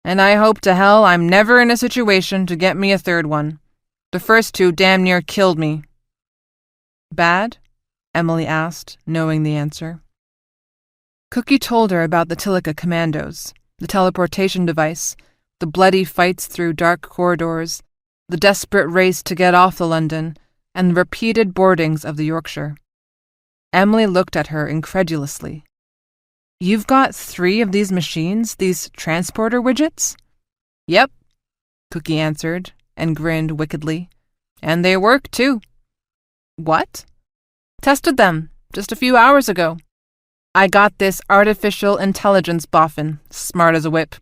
And I hope to hell I'm never in a situation to get me a 3rd one. The first 2 damn near killed me. Bad? Emily asked, knowing the answer. Cookie told her about the Tilica commandos, the teleportation device, the bloody fights through dark corridors, the desperate race to get off the London, and the repeated boardings of the Yorkshire. Emily looked at her incredulously. You've got 3 of these machines, these transporter widgets? Yep, Cookie answered, and grinned wickedly. And they work, too. What? Tested them, just a few hours ago. I got this artificial intelligence boffin, smart as a whip.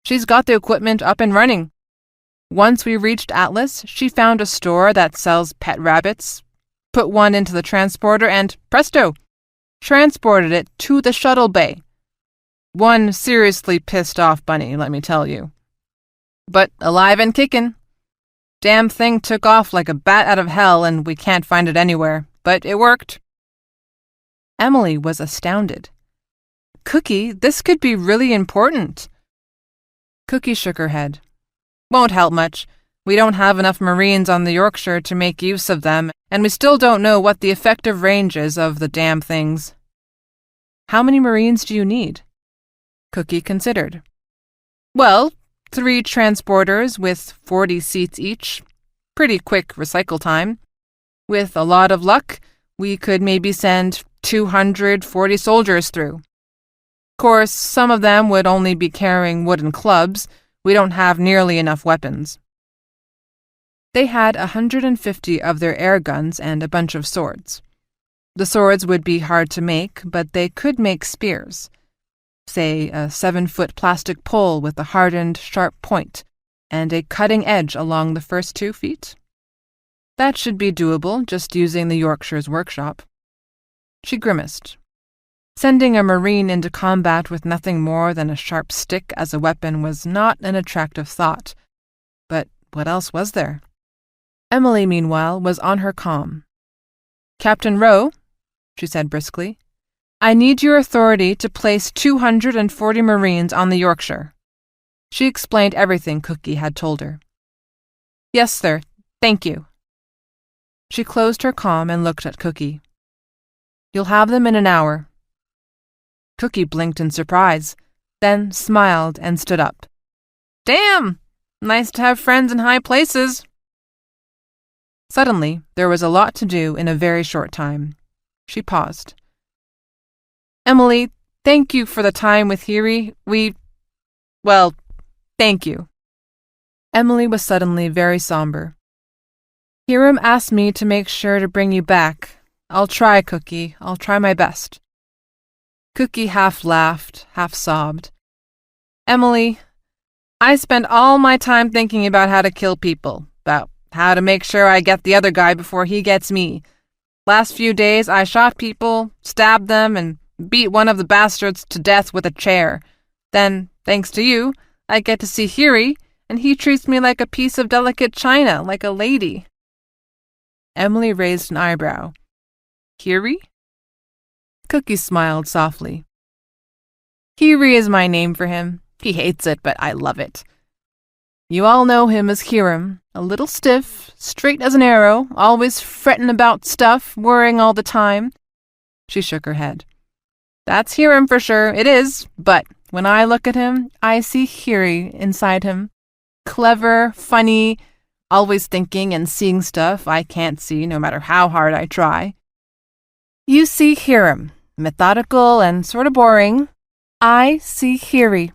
She's got the equipment up and running. Once we reached Atlas, she found a store that sells pet rabbits, put one into the transporter, and presto! Transported it to the shuttle bay. One seriously pissed off bunny, let me tell you. But alive and kickin'. Damn thing took off like a bat out of hell and we can't find it anywhere, but it worked. Emily was astounded. Cookie, this could be really important. Cookie shook her head. Won't help much. We don't have enough Marines on the Yorkshire to make use of them, and we still don't know what the effective range is of the damn things. How many Marines do you need? Cookie considered. Well, 3 transporters with 40 seats each. Pretty quick recycle time. With a lot of luck, we could maybe send 240 soldiers through. Of course, some of them would only be carrying wooden clubs. We don't have nearly enough weapons. They had 150 of their air guns and a bunch of swords. The swords would be hard to make, but they could make spears. Say, a 7-foot plastic pole with a hardened, sharp point and a cutting edge along the first 2 feet. That should be doable, just using the Yorkshire's workshop. She grimaced. Sending a Marine into combat with nothing more than a sharp stick as a weapon was not an attractive thought. But what else was there? Emily, meanwhile, was on her comm. Captain Rowe, she said briskly, I need your authority to place 240 Marines on the Yorkshire. She explained everything Cookie had told her. Yes, sir. Thank you. She closed her comm and looked at Cookie. You'll have them in an hour. Cookie blinked in surprise, then smiled and stood up. Damn! Nice to have friends in high places. Suddenly, there was a lot to do in a very short time. She paused. Emily, thank you for the time with Hiri. Thank you. Emily was suddenly very somber. Hiram asked me to make sure to bring you back. I'll try, Cookie. I'll try my best. Cookie half laughed, half sobbed. Emily, I spend all my time thinking about how to kill people, about how to make sure I get the other guy before he gets me. Last few days I shot people, stabbed them, and beat one of the bastards to death with a chair. Then, thanks to you, I get to see Hiri, and he treats me like a piece of delicate china, like a lady. Emily raised an eyebrow. Hiri? Cookie smiled softly. Hiri is my name for him. He hates it, but I love it. You all know him as Hiram, a little stiff, straight as an arrow, always fretting about stuff, worrying all the time. She shook her head. That's Hiram for sure, it is, but when I look at him, I see Hiri inside him. Clever, funny, always thinking and seeing stuff I can't see no matter how hard I try. You see Hiram, methodical and sort of boring. I see Hiri,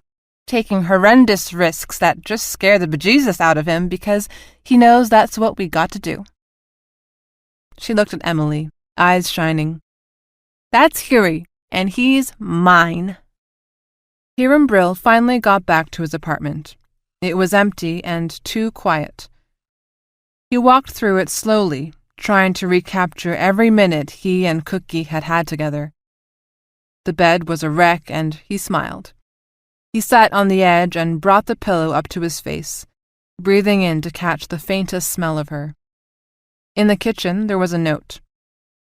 taking horrendous risks that just scare the bejesus out of him because he knows that's what we got to do. She looked at Emily, eyes shining. That's Hughie, and he's mine. Hiram Brill finally got back to his apartment. It was empty and too quiet. He walked through it slowly, trying to recapture every minute he and Cookie had had together. The bed was a wreck, and he smiled. He sat on the edge and brought the pillow up to his face, breathing in to catch the faintest smell of her. In the kitchen there was a note.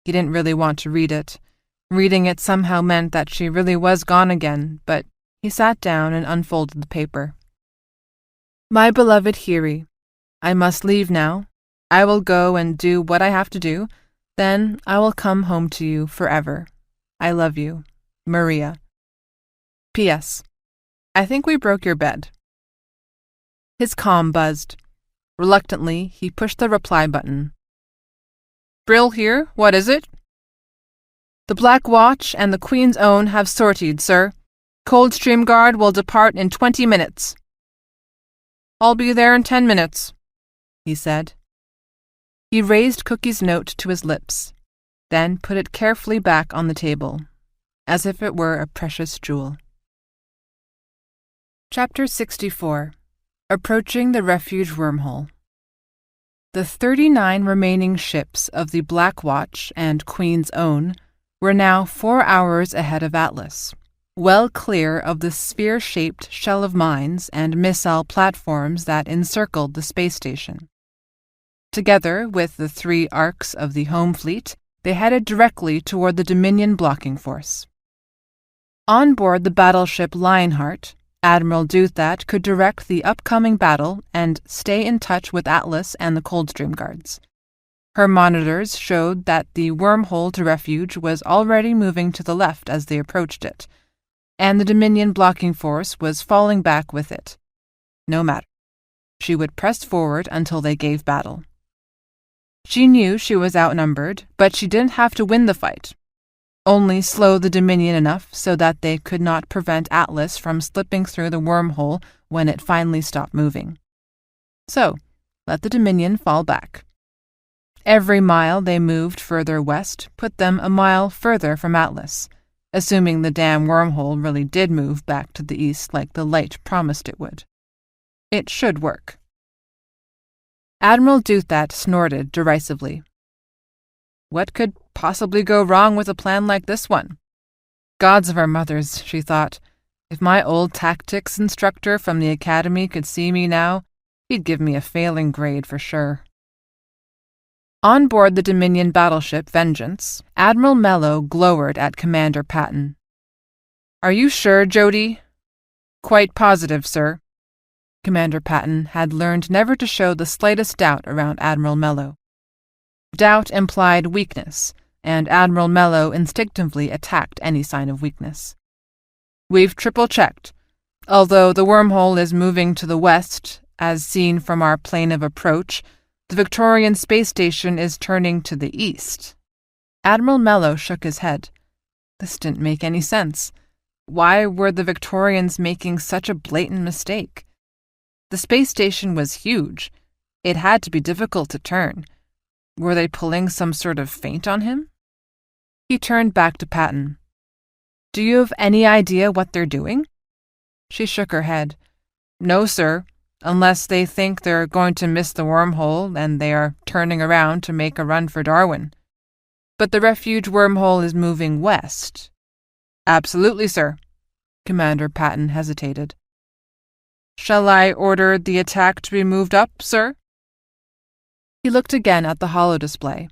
He didn't really want to read it. Reading it somehow meant that she really was gone again, but he sat down and unfolded the paper. My beloved Hughie, I must leave now. I will go and do what I have to do. Then I will come home to you forever. I love you. Maria. P.S. I think we broke your bed. His comm buzzed. Reluctantly, he pushed the reply button. Brill here, what is it? The Black Watch and the Queen's Own have sortied, sir. Coldstream Guard will depart in 20 minutes. I'll be there in 10 minutes, he said. He raised Cookie's note to his lips, then put it carefully back on the table, as if it were a precious jewel. Chapter 64. Approaching the Refuge Wormhole. The 39 remaining ships of the Black Watch and Queen's Own were now 4 hours ahead of Atlas, well clear of the sphere-shaped shell of mines and missile platforms that encircled the space station. Together with the 3 arcs of the home fleet, they headed directly toward the Dominion blocking force. On board the battleship Lionheart, Admiral Duthat could direct the upcoming battle and stay in touch with Atlas and the Coldstream Guards. Her monitors showed that the wormhole to refuge was already moving to the left as they approached it, and the Dominion blocking force was falling back with it. No matter. She would press forward until they gave battle. She knew she was outnumbered, but she didn't have to win the fight. Only slow the Dominion enough so that they could not prevent Atlas from slipping through the wormhole when it finally stopped moving. So, let the Dominion fall back. Every mile they moved further west put them a mile further from Atlas, assuming the damn wormhole really did move back to the east like the light promised it would. It should work. Admiral Duthat snorted derisively. What could possibly go wrong with a plan like this one? Gods of our mothers, she thought. If my old tactics instructor from the academy could see me now, he'd give me a failing grade for sure. On board the Dominion battleship Vengeance, Admiral Mello glowered at Commander Patton. Are you sure, Jody? Quite positive, sir. Commander Patton had learned never to show the slightest doubt around Admiral Mello. Doubt implied weakness, and Admiral Mello instinctively attacked any sign of weakness. We've triple-checked. Although the wormhole is moving to the west, as seen from our plane of approach, the Victorian space station is turning to the east. Admiral Mello shook his head. This didn't make any sense. Why were the Victorians making such a blatant mistake? The space station was huge. It had to be difficult to turn. Were they pulling some sort of feint on him? He turned back to Patton. Do you have any idea what they're doing? She shook her head. No, sir, unless they think they're going to miss the wormhole and they are turning around to make a run for Darwin. But the refuge wormhole is moving west. Absolutely, sir. Commander Patton hesitated. Shall I order the attack to be moved up, sir? He looked again at the holodisplay.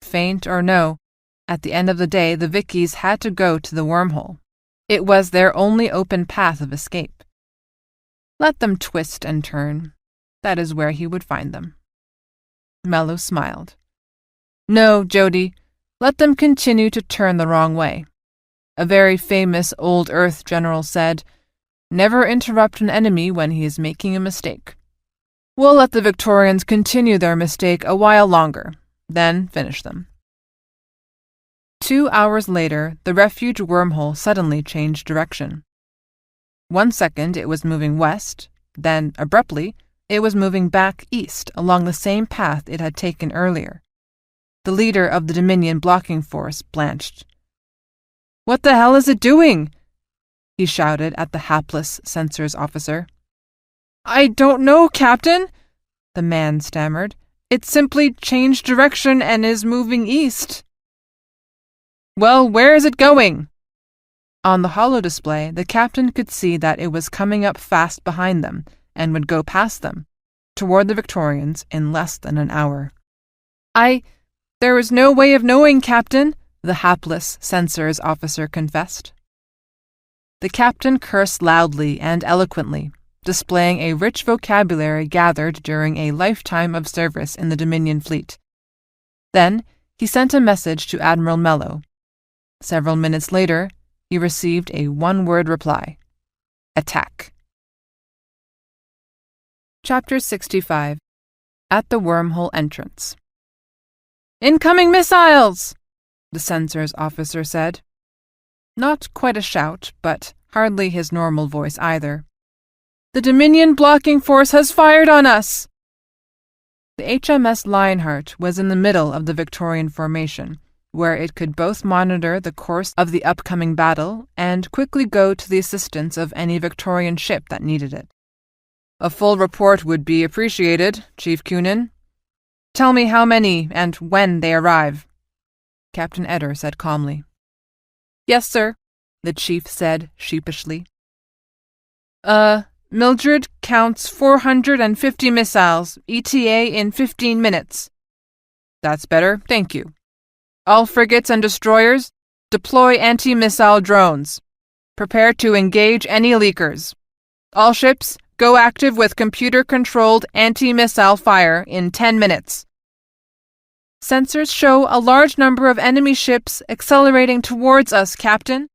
Faint or no, at the end of the day the Vickies had to go to the wormhole. It was their only open path of escape. Let them twist and turn. That is where he would find them. Mello smiled. No, Jody, let them continue to turn the wrong way. A very famous old Earth general said, Never interrupt an enemy when he is making a mistake. We'll let the Victorians continue their mistake a while longer, then finish them. 2 hours later, the refuge wormhole suddenly changed direction. 1 second it was moving west, then, abruptly, it was moving back east along the same path it had taken earlier. The leader of the Dominion blocking force blanched. "What the hell is it doing?" he shouted at the hapless censor's officer. "I don't know, Captain," the man stammered. "It simply changed direction and is moving east." "Well, where is it going?" On the holodisplay, the captain could see that it was coming up fast behind them and would go past them, toward the Victorians, in less than an hour. There is no way of knowing, Captain," the hapless censor's officer confessed. The captain cursed loudly and eloquently, displaying a rich vocabulary gathered during a lifetime of service in the Dominion fleet. Then he sent a message to Admiral Mello. Several minutes later, he received a one-word reply: attack. Chapter 65. At the Wormhole Entrance. "Incoming missiles!" the censor's officer said. Not quite a shout, but hardly his normal voice either. "The Dominion blocking force has fired on us!" The HMS Lionheart was in the middle of the Victorian formation, where it could both monitor the course of the upcoming battle and quickly go to the assistance of any Victorian ship that needed it. "A full report would be appreciated, Chief Cunin. Tell me how many and when they arrive," Captain Eder said calmly. "Yes, sir," the chief said sheepishly. Mildred counts 450 missiles, ETA in 15 minutes. "That's better, thank you. All frigates and destroyers, deploy anti-missile drones. Prepare to engage any leakers. All ships, go active with computer-controlled anti-missile fire in 10 minutes. Sensors show a large number of enemy ships accelerating towards us, Captain,"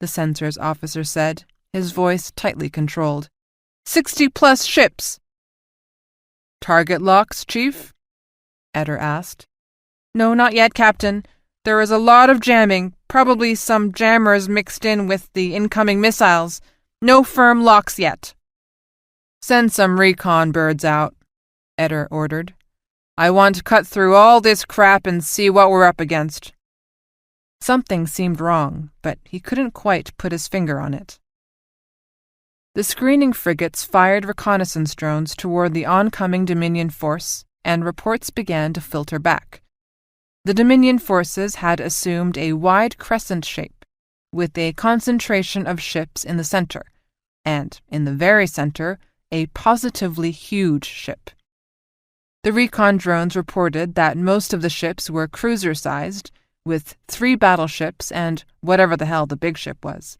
the censor's officer said, his voice tightly controlled. 60-plus ships. "Target locks, Chief?" Eder asked. "No, not yet, Captain. There is a lot of jamming, probably some jammers mixed in with the incoming missiles. No firm locks yet." "Send some recon birds out," Eder ordered. "I want to cut through all this crap and see what we're up against." Something seemed wrong, but he couldn't quite put his finger on it. The screening frigates fired reconnaissance drones toward the oncoming Dominion force, and reports began to filter back. The Dominion forces had assumed a wide crescent shape, with a concentration of ships in the center, and, in the very center, a positively huge ship. The recon drones reported that most of the ships were cruiser-sized, with 3 battleships and whatever the hell the big ship was.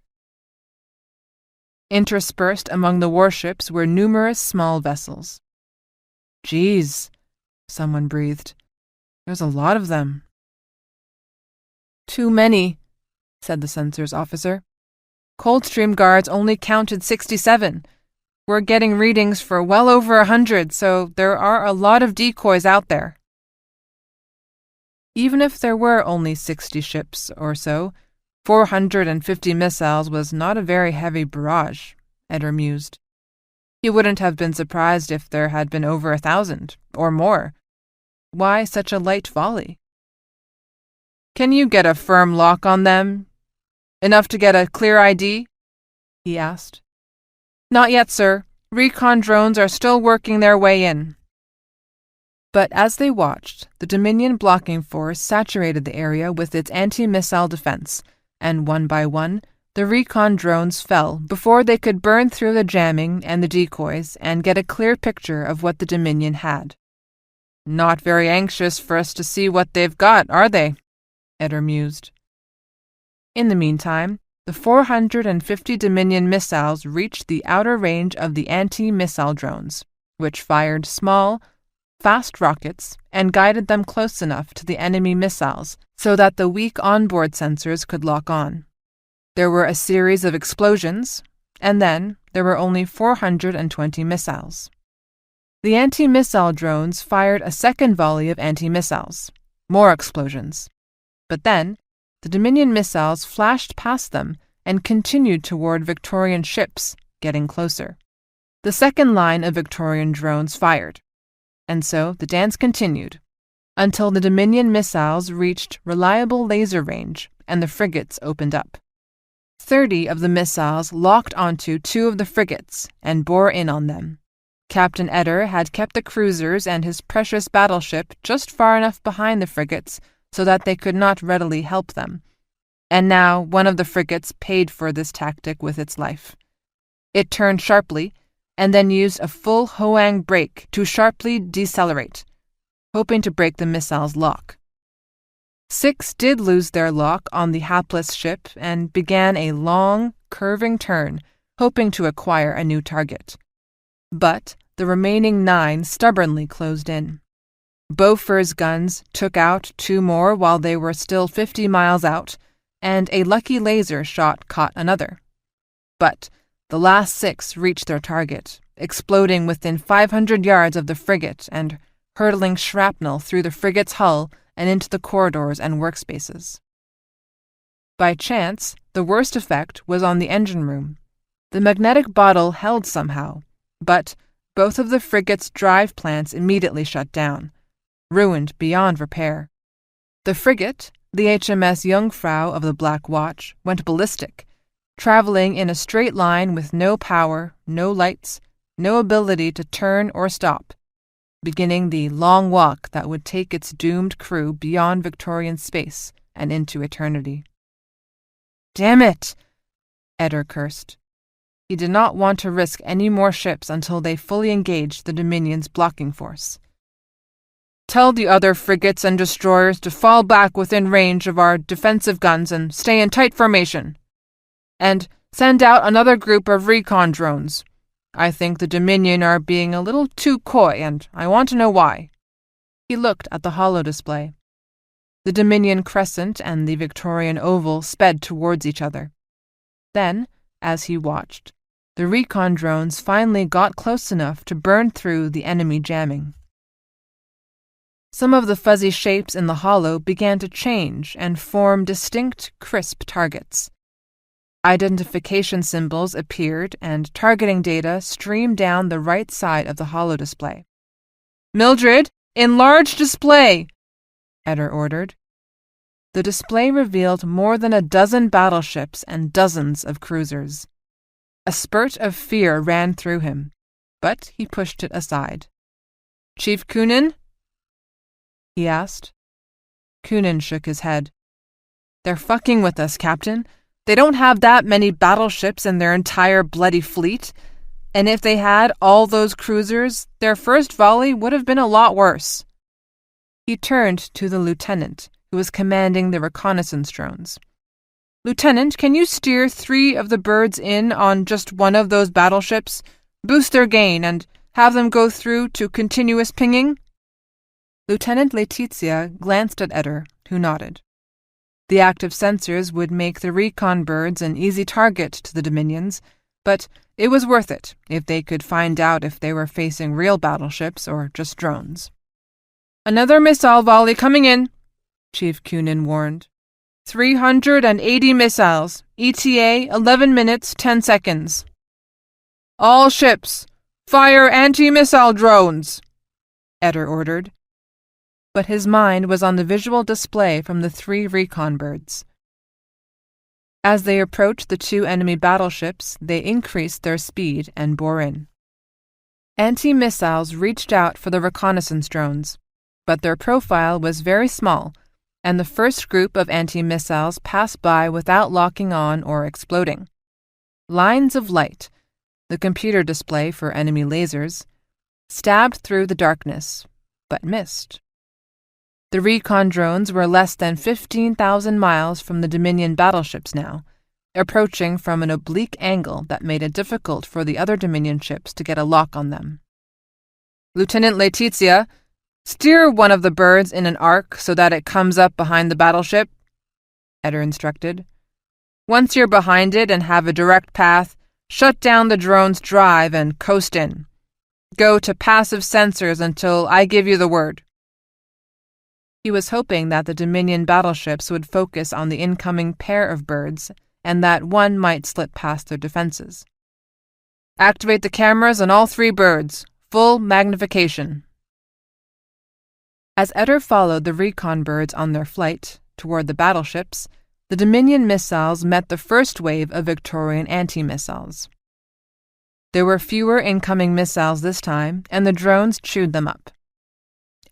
Interspersed among the warships were numerous small vessels. "Geez," someone breathed. "There's a lot of them." "Too many," said the censor's officer. "Coldstream guards only counted 67. We're getting readings for well over 100, so there are a lot of decoys out there." Even if there were only 60 ships or so, 450 missiles was not a very heavy barrage, Eder mused. He wouldn't have been surprised if there had been over 1,000, or more. Why such a light volley? "Can you get a firm lock on them? Enough to get a clear ID?" he asked. "Not yet, sir. Recon drones are still working their way in." But as they watched, the Dominion blocking force saturated the area with its anti-missile defense, and one by one, the recon drones fell before they could burn through the jamming and the decoys and get a clear picture of what the Dominion had. "Not very anxious for us to see what they've got, are they?" Eder mused. In the meantime, the 450 Dominion missiles reached the outer range of the anti-missile drones, which fired small, fast rockets and guided them close enough to the enemy missiles so that the weak onboard sensors could lock on. There were a series of explosions, and then there were only 420 missiles. The anti-missile drones fired a second volley of anti-missiles, more explosions. But then, the Dominion missiles flashed past them and continued toward Victorian ships, getting closer. The second line of Victorian drones fired, and so the dance continued, until the Dominion missiles reached reliable laser range and the frigates opened up. 30 of the missiles locked onto 2 of the frigates and bore in on them. Captain Eder had kept the cruisers and his precious battleship just far enough behind the frigates so that they could not readily help them, and now one of the frigates paid for this tactic with its life. It turned sharply and then used a full Hoang brake to sharply decelerate, hoping to break the missile's lock. 6 did lose their lock on the hapless ship and began a long, curving turn, hoping to acquire a new target. But the remaining 9 stubbornly closed in. Beaufort's guns took out 2 more while they were still 50 miles out, and a lucky laser shot caught another. But the last 6 reached their target, exploding within 500 yards of the frigate and hurtling shrapnel through the frigate's hull and into the corridors and workspaces. By chance, the worst effect was on the engine room. The magnetic bottle held somehow, but both of the frigate's drive plants immediately shut down, ruined beyond repair. The frigate, the HMS Jungfrau of the Black Watch, went ballistic, traveling in a straight line with no power, no lights, no ability to turn or stop, beginning the long walk that would take its doomed crew beyond Victorian space and into eternity. "Damn it!" Eder cursed. He did not want to risk any more ships until they fully engaged the Dominion's blocking force. "Tell the other frigates and destroyers to fall back within range of our defensive guns and stay in tight formation. And send out another group of recon drones. I think the Dominion are being a little too coy, and I want to know why." He looked at the holodisplay. The Dominion crescent and the Victorian oval sped towards each other. Then, as he watched, the recon drones finally got close enough to burn through the enemy jamming. Some of the fuzzy shapes in the holo began to change and form distinct, crisp targets. Identification symbols appeared and targeting data streamed down the right side of the holodisplay. "Mildred, enlarge display!" Eder ordered. The display revealed more than a dozen battleships and dozens of cruisers. A spurt of fear ran through him, but he pushed it aside. "Chief Coonan?" he asked. Coonan shook his head. "They're fucking with us, Captain. They don't have that many battleships in their entire bloody fleet, and if they had all those cruisers, their first volley would have been a lot worse." He turned to the lieutenant, who was commanding the reconnaissance drones. "Lieutenant, can you steer 3 of the birds in on just one of those battleships, boost their gain, and have them go through to continuous pinging?" Lieutenant Laetitia glanced at Eder, who nodded. The active sensors would make the recon birds an easy target to the Dominions, but it was worth it if they could find out if they were facing real battleships or just drones. "Another missile volley coming in," Chief Coonan warned. 380 missiles, ETA 11 minutes 10 seconds. "All ships, fire anti-missile drones," Eder ordered. But his mind was on the visual display from the 3 recon birds. As they approached the 2 enemy battleships, they increased their speed and bore in. Anti-missiles reached out for the reconnaissance drones, but their profile was very small, and the first group of anti-missiles passed by without locking on or exploding. Lines of light, the computer display for enemy lasers, stabbed through the darkness, but missed. The recon drones were less than 15,000 miles from the Dominion battleships now, approaching from an oblique angle that made it difficult for the other Dominion ships to get a lock on them. "Lieutenant Laetitia, steer one of the birds in an arc so that it comes up behind the battleship," Eder instructed. "Once you're behind it and have a direct path, shut down the drone's drive and coast in. Go to passive sensors until I give you the word." He was hoping that the Dominion battleships would focus on the incoming pair of birds and that one might slip past their defenses. Activate the cameras on all 3 birds. Full magnification. As Eder followed the recon birds on their flight toward the battleships, the Dominion missiles met the first wave of Victorian anti-missiles. There were fewer incoming missiles this time, and the drones chewed them up.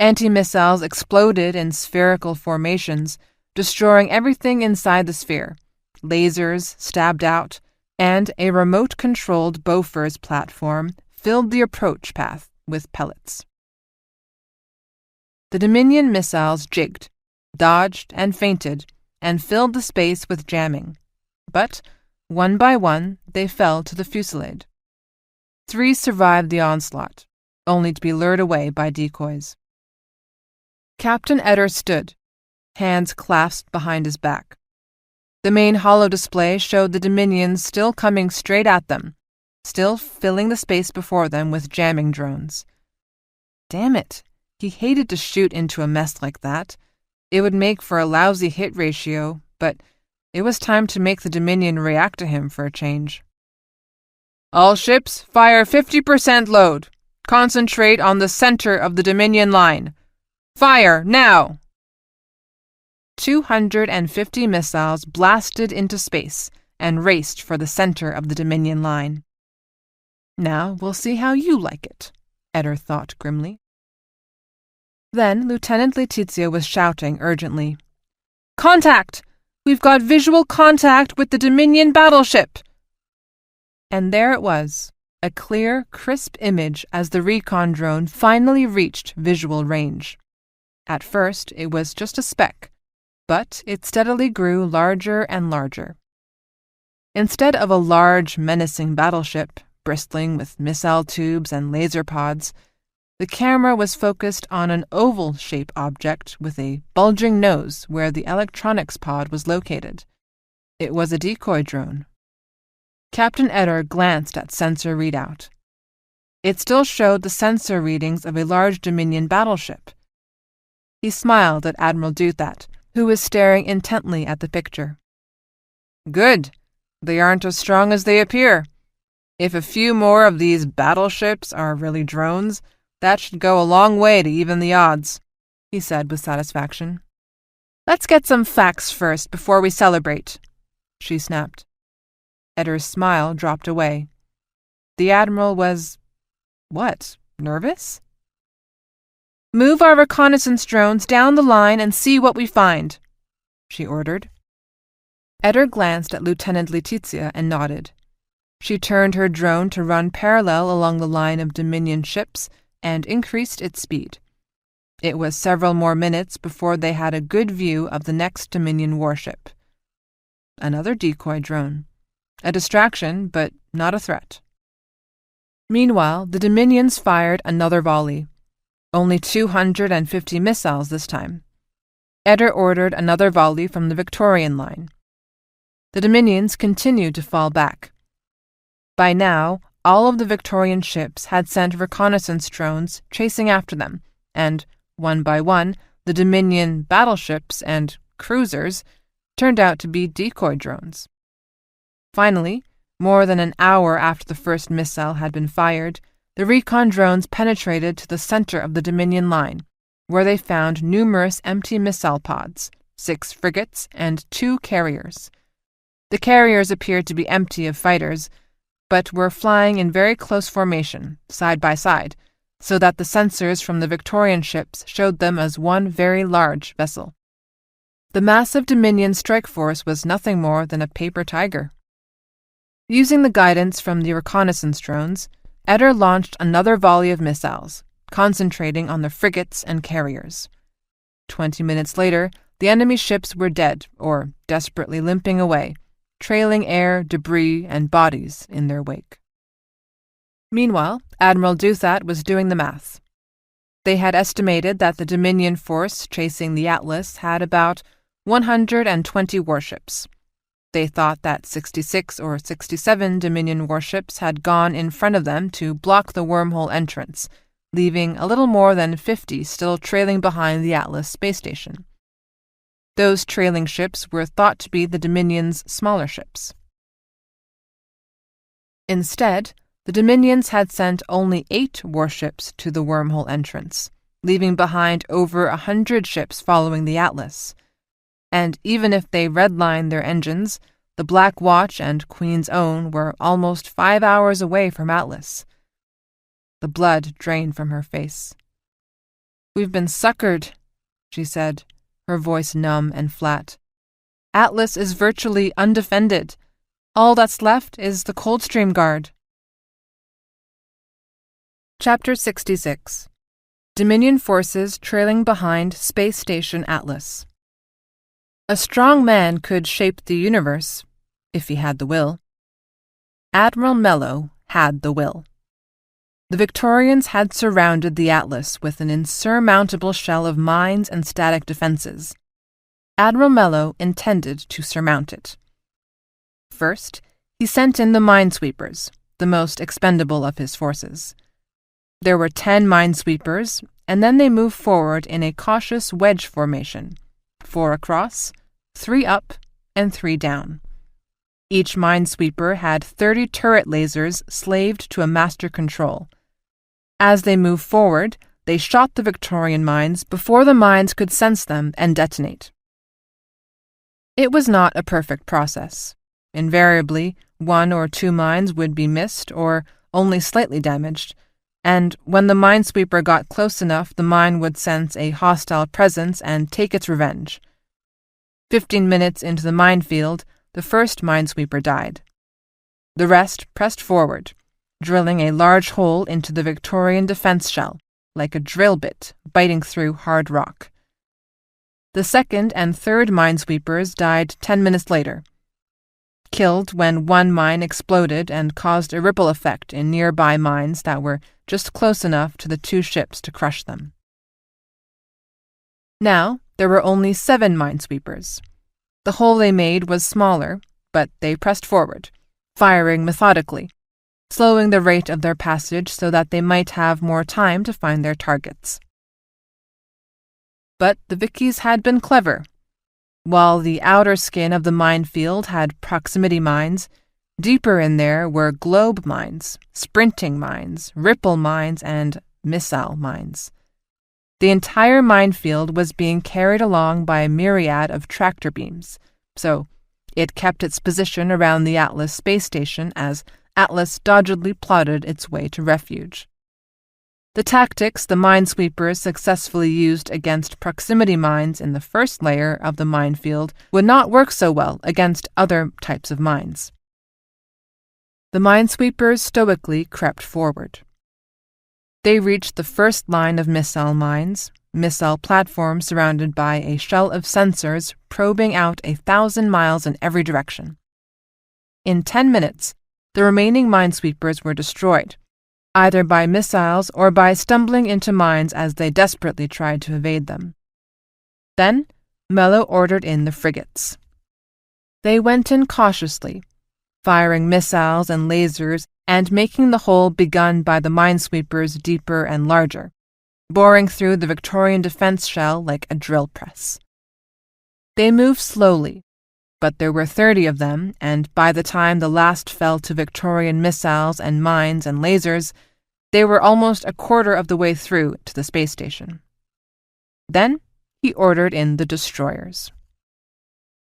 Anti-missiles exploded in spherical formations, destroying everything inside the sphere. Lasers stabbed out, and a remote-controlled Bofors platform filled the approach path with pellets. The Dominion missiles jigged, dodged, and feinted, and filled the space with jamming. But, one by one, they fell to the fusillade. 3 survived the onslaught, only to be lured away by decoys. Captain Eder stood, hands clasped behind his back. The main holo display showed the Dominions still coming straight at them, still filling the space before them with jamming drones. Damn it! He hated to shoot into a mess like that. It would make for a lousy hit ratio, but it was time to make the Dominion react to him for a change. All ships, fire 50% load. Concentrate on the center of the Dominion line. Fire, now! 250 missiles blasted into space and raced for the center of the Dominion line. Now we'll see how you like it, Eder thought grimly. Then Lieutenant Letizia was shouting urgently, "Contact! We've got visual contact with the Dominion battleship!" And there it was, a clear, crisp image as the recon drone finally reached visual range. At first, it was just a speck, but it steadily grew larger and larger. Instead of a large, menacing battleship, bristling with missile tubes and laser pods, the camera was focused on an oval-shaped object with a bulging nose where the electronics pod was located. It was a decoy drone. Captain Eder glanced at sensor readout. It still showed the sensor readings of a large Dominion battleship. He smiled at Admiral Duthat, who was staring intently at the picture. Good. They aren't as strong as they appear. If a few more of these battleships are really drones, that should go a long way to even the odds, he said with satisfaction. Let's get some facts first before we celebrate, she snapped. Eder's smile dropped away. The Admiral was... what? Nervous? Move our reconnaissance drones down the line and see what we find, she ordered. Eder glanced at Lieutenant Letizia and nodded. She turned her drone to run parallel along the line of Dominion ships and increased its speed. It was several more minutes before they had a good view of the next Dominion warship. Another decoy drone. A distraction, but not a threat. Meanwhile, the Dominions fired another volley. Only 250 missiles this time. Eder ordered another volley from the Victorian line. The Dominions continued to fall back. By now, all of the Victorian ships had sent reconnaissance drones chasing after them, and, one by one, the Dominion battleships and cruisers turned out to be decoy drones. Finally, more than an hour after the first missile had been fired, the recon drones penetrated to the center of the Dominion line, where they found numerous empty missile pods, 6 frigates, and 2 carriers. The carriers appeared to be empty of fighters, but were flying in very close formation, side by side, so that the sensors from the Victorian ships showed them as one very large vessel. The massive Dominion strike force was nothing more than a paper tiger. Using the guidance from the reconnaissance drones, Eder launched another volley of missiles, concentrating on the frigates and carriers. 20 minutes later, the enemy ships were dead or desperately limping away, trailing air, debris, and bodies in their wake. Meanwhile, Admiral Duthat was doing the math. They had estimated that the Dominion force chasing the Atlas had about 120 warships. They thought that 66 or 67 Dominion warships had gone in front of them to block the wormhole entrance, leaving a little more than 50 still trailing behind the Atlas space station. Those trailing ships were thought to be the Dominion's smaller ships. Instead, The Dominions had sent only 8 warships to the wormhole entrance, leaving behind over 100 ships following the Atlas. And even if they redlined their engines, the Black Watch and Queen's Own were almost 5 hours away from Atlas. The blood drained from her face. "We've been suckered," she said, her voice numb and flat. "Atlas is virtually undefended. All that's left is the Coldstream Guard." Chapter 66. Dominion Forces Trailing Behind Space Station Atlas. A strong man could shape the universe, if he had the will. Admiral Mello had the will. The Victorians had surrounded the Atlas with an insurmountable shell of mines and static defenses. Admiral Mello intended to surmount it. First, he sent in the minesweepers, the most expendable of his forces. There were 10 minesweepers, and then they moved forward in a cautious wedge formation, 4 across, 3 up, and 3 down. Each minesweeper had 30 turret lasers slaved to a master control. As they moved forward, they shot the Victorian mines before the mines could sense them and detonate. It was not a perfect process. Invariably, 1 or 2 mines would be missed or only slightly damaged, and when the minesweeper got close enough, the mine would sense a hostile presence and take its revenge. 15 minutes into the minefield, the first minesweeper died. The rest pressed forward, drilling a large hole into the Victorian defense shell, like a drill bit biting through hard rock. The second and third minesweepers died 10 minutes later, killed when one mine exploded and caused a ripple effect in nearby mines that were just close enough to the 2 ships to crush them. Now there were only 7 minesweepers. The hole they made was smaller, but they pressed forward, firing methodically, slowing the rate of their passage so that they might have more time to find their targets. But the Vickies had been clever. While the outer skin of the minefield had proximity mines, deeper in there were globe mines, sprinting mines, ripple mines, and missile mines. The entire minefield was being carried along by a myriad of tractor beams, so it kept its position around the Atlas space station as Atlas doggedly plodded its way to refuge. The tactics the minesweepers successfully used against proximity mines in the first layer of the minefield would not work so well against other types of mines. The minesweepers stoically crept forward. They reached the first line of missile mines, missile platforms surrounded by a shell of sensors probing out 1,000 miles in every direction. In 10 minutes, the remaining minesweepers were destroyed, either by missiles or by stumbling into mines as they desperately tried to evade them. Then, Mello ordered in the frigates. They went in cautiously, firing missiles and lasers and making the hole begun by the minesweepers deeper and larger, boring through the Victorian defense shell like a drill press. They moved slowly, but there were 30 of them, and by the time the last fell to Victorian missiles and mines and lasers, they were almost a quarter of the way through to the space station. Then he ordered in the destroyers.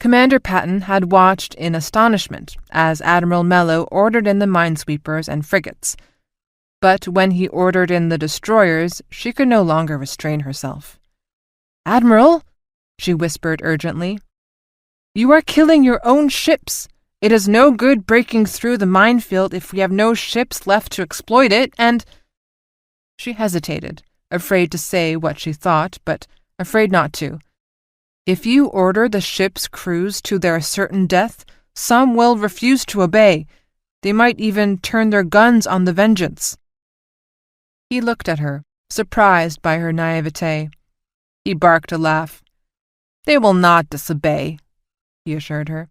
Commander Patton had watched in astonishment as Admiral Mello ordered in the minesweepers and frigates, but when he ordered in the destroyers, she could no longer restrain herself. "Admiral," she whispered urgently, "you are killing your own ships. It is no good breaking through the minefield if we have no ships left to exploit it, and—" She hesitated, afraid to say what she thought, but afraid not to. "If you order the ship's crews to their certain death, some will refuse to obey. They might even turn their guns on the Vengeance." He looked at her, surprised by her naivete. He barked a laugh. "They will not disobey," he assured her.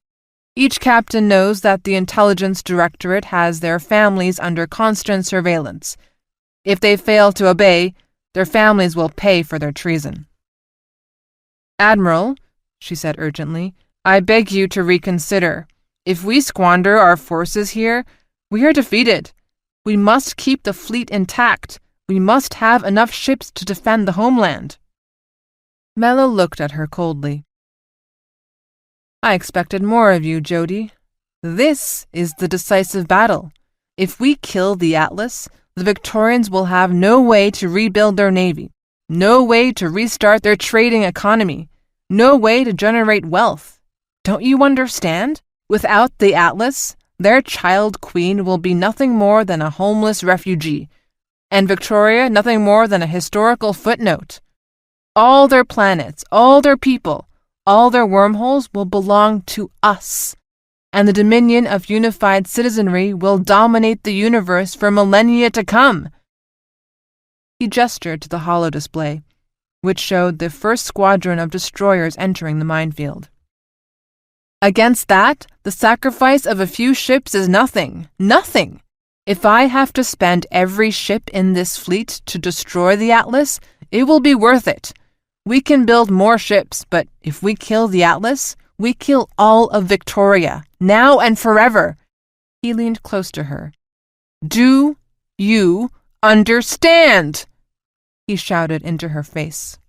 "Each captain knows that the Intelligence Directorate has their families under constant surveillance. If they fail to obey, their families will pay for their treason." "Admiral," she said urgently, "I beg you to reconsider. If we squander our forces here, we are defeated. We must keep the fleet intact. We must have enough ships to defend the homeland." Mello looked at her coldly. "I expected more of you, Jody. This is the decisive battle. If we kill the Atlas, the Victorians will have no way to rebuild their navy, no way to restart their trading economy, no way to generate wealth. Don't you understand? Without the Atlas, their child queen will be nothing more than a homeless refugee, and Victoria nothing more than a historical footnote. All their planets, all their people, all their wormholes will belong to us, and the dominion of unified citizenry will dominate the universe for millennia to come." He gestured to the holodisplay, which showed the first squadron of destroyers entering the minefield. "Against that, the sacrifice of a few ships is nothing. Nothing! If I have to spend every ship in this fleet to destroy the Atlas, it will be worth it. We can build more ships, but if we kill the Atlas, we kill all of Victoria, now and forever." He leaned close to her. "Do you understand?" he shouted into her face.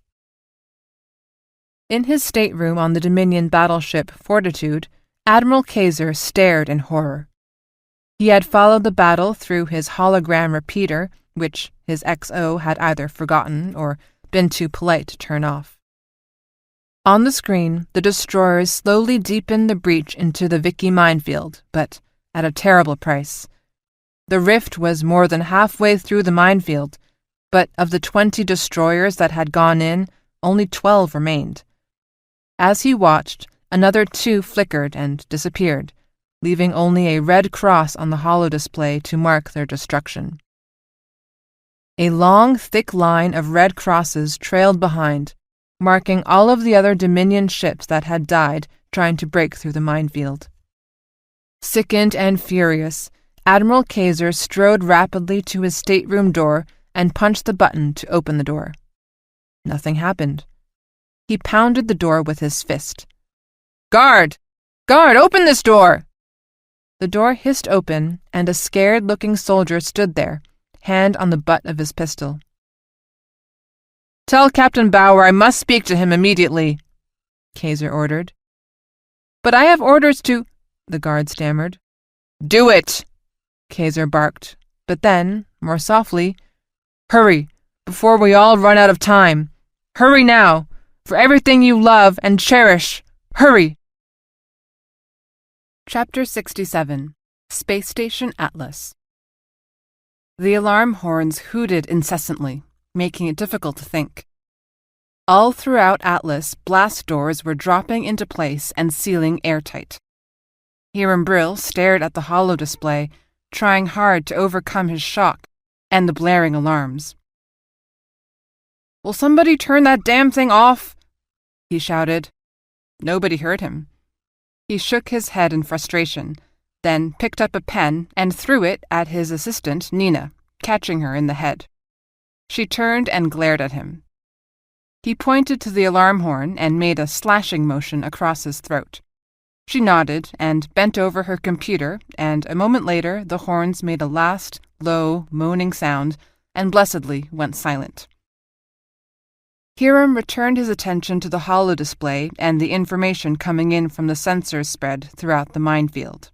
In his stateroom on the Dominion battleship Fortitude, Admiral Kaiser stared in horror. He had followed the battle through his hologram repeater, which his XO had either forgotten or been too polite to turn off. On the screen, the destroyers slowly deepened the breach into the Vicky minefield, but at a terrible price. The rift was more than halfway through the minefield, but of the 20 destroyers that had gone in, only 12 remained. As he watched, another 2 flickered and disappeared, leaving only a red cross on the holodisplay to mark their destruction. A long, thick line of red crosses trailed behind, marking all of the other Dominion ships that had died trying to break through the minefield. Sickened and furious, Admiral Kaiser strode rapidly to his stateroom door and punched the button to open the door. Nothing happened. He pounded the door with his fist. "Guard! Guard, open this door!" The door hissed open, and a scared-looking soldier stood there, hand on the butt of his pistol. "Tell Captain Bauer I must speak to him immediately," Kaiser ordered. "But I have orders to—" the guard stammered. "Do it!" Kaiser barked, but then, more softly, "Hurry, before we all run out of time. Hurry now, for everything you love and cherish. Hurry!" Chapter 67. Space Station Atlas. The alarm horns hooted incessantly, making it difficult to think. All throughout Atlas, blast doors were dropping into place and sealing airtight. Hiram Brill stared at the holodisplay, trying hard to overcome his shock and the blaring alarms. "Will somebody turn that damn thing off?" he shouted. Nobody heard him. He shook his head in frustration, then picked up a pen and threw it at his assistant, Nina, catching her in the head. She turned and glared at him. He pointed to the alarm horn and made a slashing motion across his throat. She nodded and bent over her computer, and a moment later the horns made a last, low, moaning sound and blessedly went silent. Hiram returned his attention to the holodisplay and the information coming in from the sensors spread throughout the minefield.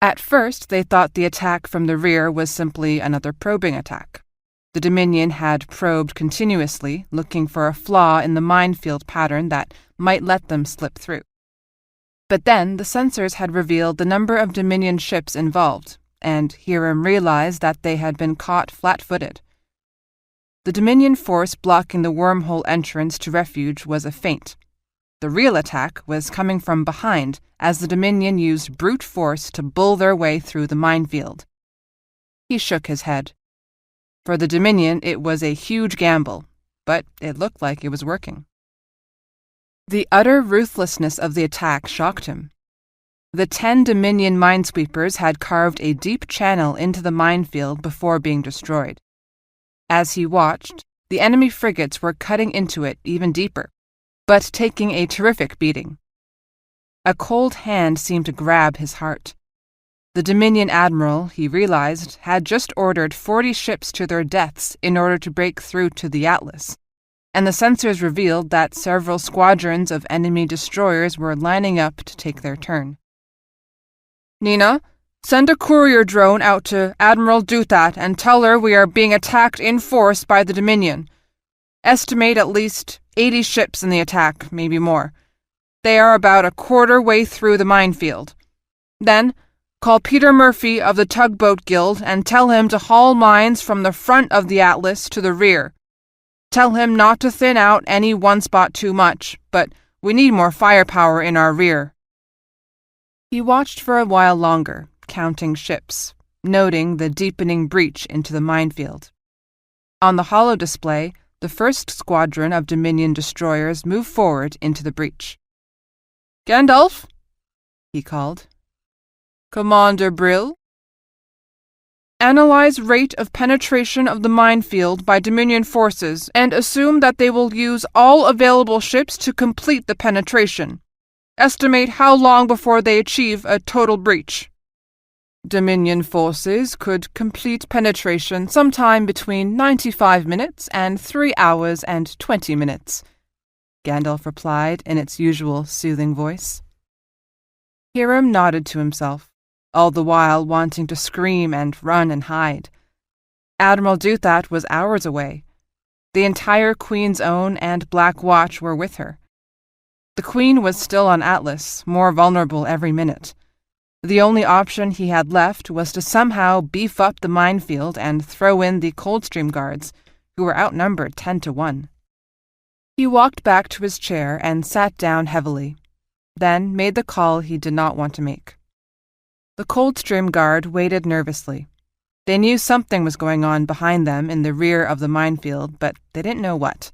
At first, they thought the attack from the rear was simply another probing attack. The Dominion had probed continuously, looking for a flaw in the minefield pattern that might let them slip through. But then the sensors had revealed the number of Dominion ships involved, and Hiram realized that they had been caught flat-footed. The Dominion force blocking the wormhole entrance to refuge was a feint. The real attack was coming from behind as the Dominion used brute force to bull their way through the minefield. He shook his head. For the Dominion, it was a huge gamble, but it looked like it was working. The utter ruthlessness of the attack shocked him. The 10 Dominion minesweepers had carved a deep channel into the minefield before being destroyed. As he watched, the enemy frigates were cutting into it even deeper, but taking a terrific beating. A cold hand seemed to grab his heart. The Dominion admiral, he realized, had just ordered 40 ships to their deaths in order to break through to the Atlas, and the sensors revealed that several squadrons of enemy destroyers were lining up to take their turn. "Nina, send a courier drone out to Admiral Duthat and tell her we are being attacked in force by the Dominion. Estimate at least 80 ships in the attack, maybe more. They are about a quarter way through the minefield. Then, call Peter Murphy of the Tugboat Guild and tell him to haul mines from the front of the Atlas to the rear. Tell him not to thin out any one spot too much, but we need more firepower in our rear." He watched for a while longer, counting ships, noting the deepening breach into the minefield. On the holo display, the first squadron of Dominion destroyers moved forward into the breach. "Gandalf?" he called. "Commander Brill?" "Analyze rate of penetration of the minefield by Dominion forces and assume that they will use all available ships to complete the penetration. Estimate how long before they achieve a total breach." "Dominion forces could complete penetration sometime between 95 minutes and 3 hours and 20 minutes, Gandalf replied in its usual soothing voice. Hiram nodded to himself, all the while wanting to scream and run and hide. Admiral Duthat was hours away. The entire Queen's Own and Black Watch were with her. The Queen was still on Atlas, more vulnerable every minute. The only option he had left was to somehow beef up the minefield and throw in the Coldstream Guards, who were outnumbered 10-1. He walked back to his chair and sat down heavily, then made the call he did not want to make. The Coldstream Guard waited nervously. They knew something was going on behind them in the rear of the minefield, but they didn't know what.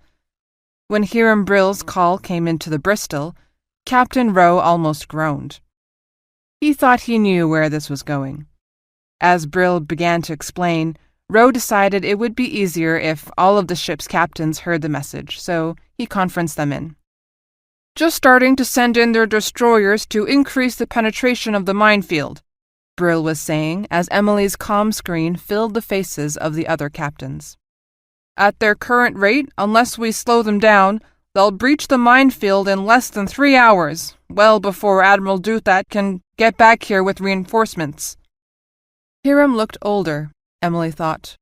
When Hiram Brill's call came into the Bristol, Captain Rowe almost groaned. He thought he knew where this was going. As Brill began to explain, Rowe decided it would be easier if all of the ship's captains heard the message, so he conferenced them in. "Just starting to send in their destroyers to increase the penetration of the minefield," Brill was saying as Emily's comm screen filled the faces of the other captains. "At their current rate, unless we slow them down, they'll breach the minefield in less than 3 hours, well before Admiral Duthat can get back here with reinforcements." Hiram looked older, Emily thought,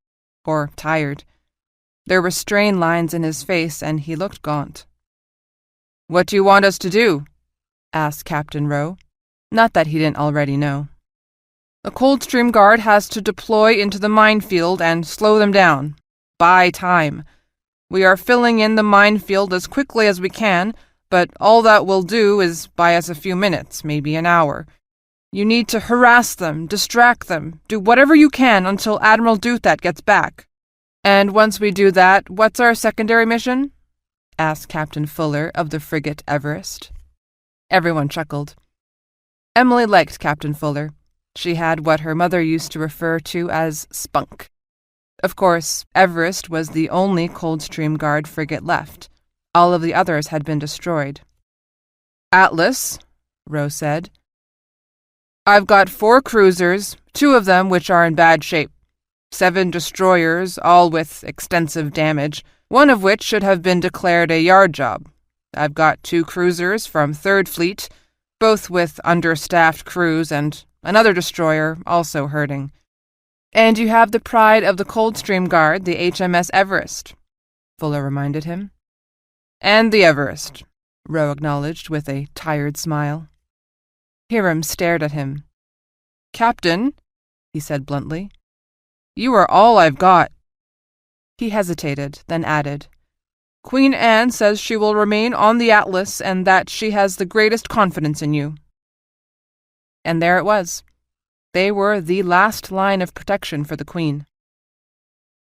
or tired. There were strain lines in his face, and he looked gaunt. "What do you want us to do?" asked Captain Rowe. Not that he didn't already know. "The Coldstream Guard has to deploy into the minefield and slow them down. Buy time. We are filling in the minefield as quickly as we can, but all that will do is buy us a few minutes, maybe an hour. You need to harass them, distract them, do whatever you can until Admiral Duthat gets back. And once we do that, what's our secondary mission?" asked Captain Fuller of the frigate Everest. Everyone chuckled. Emily liked Captain Fuller. She had what her mother used to refer to as spunk. Of course, Everest was the only Coldstream Guard frigate left. All of the others had been destroyed. "Atlas," Rowe said. "I've got 4 cruisers, 2 of them which are in bad shape. 7 destroyers, all with extensive damage, 1 of which should have been declared a yard job. I've got 2 cruisers from 3rd Fleet, both with understaffed crews, and another destroyer also hurting. And you have the pride of the Coldstream Guard, the HMS Everest," Fuller reminded him. "And the Everest," Rowe acknowledged with a tired smile. Hiram stared at him. "Captain," he said bluntly, "you are all I've got." He hesitated, then added, "Queen Anne says she will remain on the Atlas and that she has the greatest confidence in you." And there it was. They were the last line of protection for the Queen.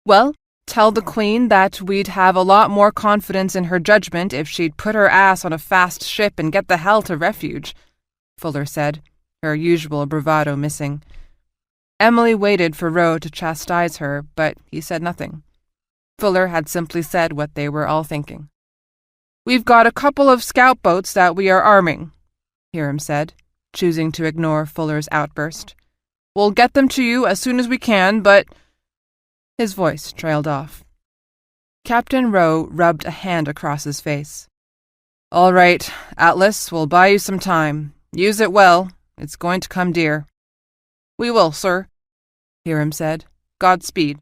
"Well, tell the Queen that we'd have a lot more confidence in her judgment if she'd put her ass on a fast ship and get the hell to refuge," Fuller said, her usual bravado missing. Emily waited for Rowe to chastise her, but he said nothing. Fuller had simply said what they were all thinking. "We've got a couple of scout boats that we are arming," Hiram said, choosing to ignore Fuller's outburst. We'll get them to you as soon as we can, but—" His voice trailed off. Captain Rowe rubbed a hand across his face. "All right, Atlas, we'll buy you some time. Use it well. It's going to come dear." "We will, sir," Hiram said. "Godspeed."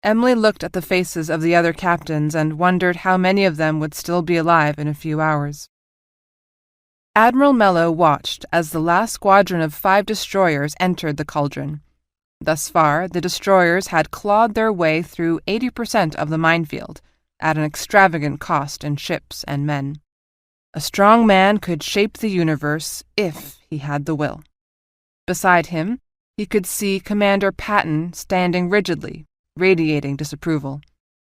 Emily looked at the faces of the other captains and wondered how many of them would still be alive in a few hours. Admiral Mello watched as the last squadron of 5 destroyers entered the cauldron. Thus far, the destroyers had clawed their way through 80% of the minefield, at an extravagant cost in ships and men. A strong man could shape the universe if he had the will. Beside him, he could see Commander Patton standing rigidly, radiating disapproval.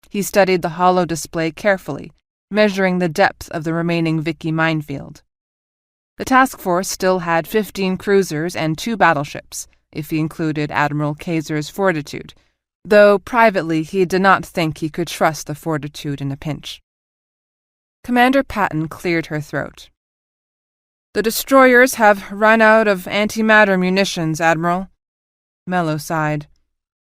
He studied the holo display carefully, measuring the depth of the remaining Vicky minefield. The task force still had 15 cruisers and 2 battleships, if he included Admiral Kaiser's Fortitude, though privately he did not think he could trust the Fortitude in a pinch. Commander Patton cleared her throat. "The destroyers have run out of antimatter munitions, Admiral." Mello sighed.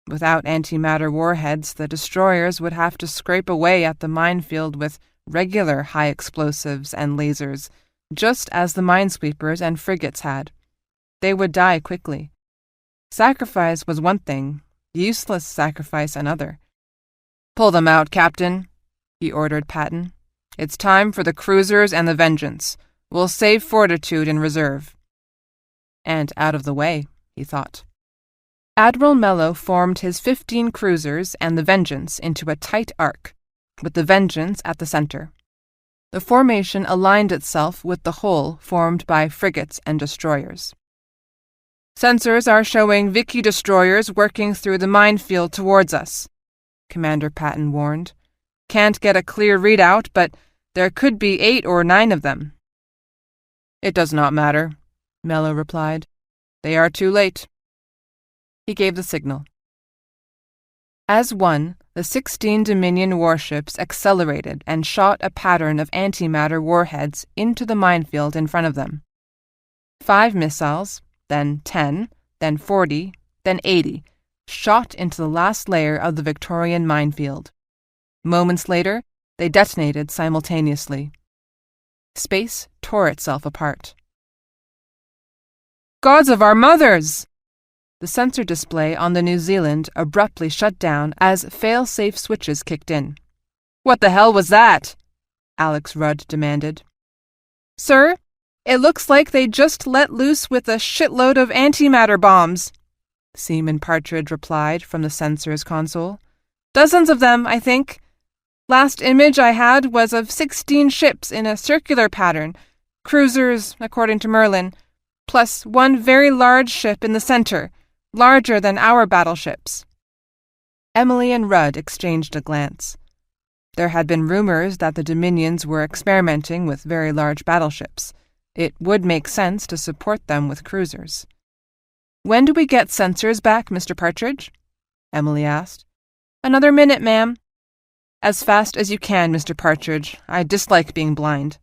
Without antimatter warheads, the destroyers would have to scrape away at the minefield with regular high explosives and lasers, just as the minesweepers and frigates had. They would die quickly. Sacrifice was one thing, useless sacrifice another. "Pull them out, Captain," he ordered Patton. "It's time for the cruisers and the Vengeance. We'll save Fortitude in reserve." And out of the way, he thought. Admiral Mello formed his 15 cruisers and the Vengeance into a tight arc, with the Vengeance at the center. The formation aligned itself with the whole formed by frigates and destroyers. "Sensors are showing Vicky destroyers working through the minefield towards us," Commander Patton warned. "Can't get a clear readout, but there could be 8 or 9 of them." "It does not matter," Mello replied. "They are too late." He gave the signal. As one, the 16 Dominion warships accelerated and shot a pattern of antimatter warheads into the minefield in front of them. 5 missiles, then 10, then 40, then 80, shot into the last layer of the Victorian minefield. Moments later, they detonated simultaneously. Space tore itself apart. "Gods of our mothers!" The sensor display on the New Zealand abruptly shut down as fail-safe switches kicked in. "What the hell was that?" Alex Rudd demanded. "Sir, it looks like they just let loose with a shitload of antimatter bombs," Seaman Partridge replied from the sensor's console. "Dozens of them, I think. Last image I had was of 16 ships in a circular pattern, cruisers, according to Merlin, plus one very large ship in the center, larger than our battleships." Emily and Rudd exchanged a glance. There had been rumors that the Dominions were experimenting with very large battleships. It would make sense to support them with cruisers. "When do we get sensors back, Mr. Partridge?" Emily asked. "Another minute, ma'am." "As fast as you can, Mr. Partridge. I dislike being blind."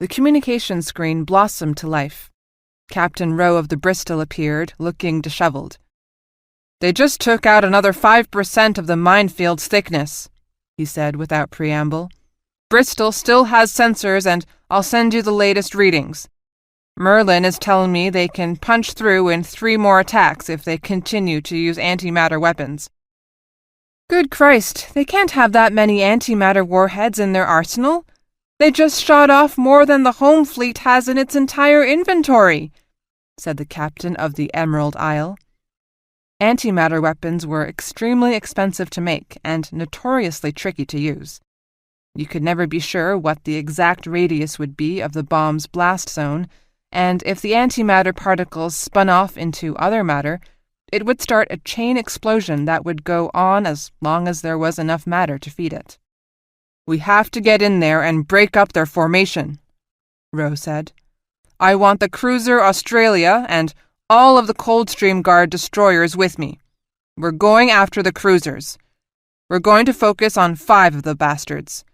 The communication screen blossomed to life. Captain Rowe of the Bristol appeared, looking disheveled. "They just took out another 5% of the minefield's thickness," he said without preamble. "Bristol still has sensors, and I'll send you the latest readings. Merlin is telling me they can punch through in 3 more attacks if they continue to use antimatter weapons." "Good Christ, they can't have that many antimatter warheads in their arsenal. They just shot off more than the home fleet has in its entire inventory," said the captain of the Emerald Isle. Antimatter weapons were extremely expensive to make and notoriously tricky to use. You could never be sure what the exact radius would be of the bomb's blast zone, and if the antimatter particles spun off into other matter, it would start a chain explosion that would go on as long as there was enough matter to feed it. "We have to get in there and break up their formation," Rowe said. "I want the cruiser Australia and all of the Coldstream Guard destroyers with me. We're going after the cruisers. We're going to focus on 5 of the bastards.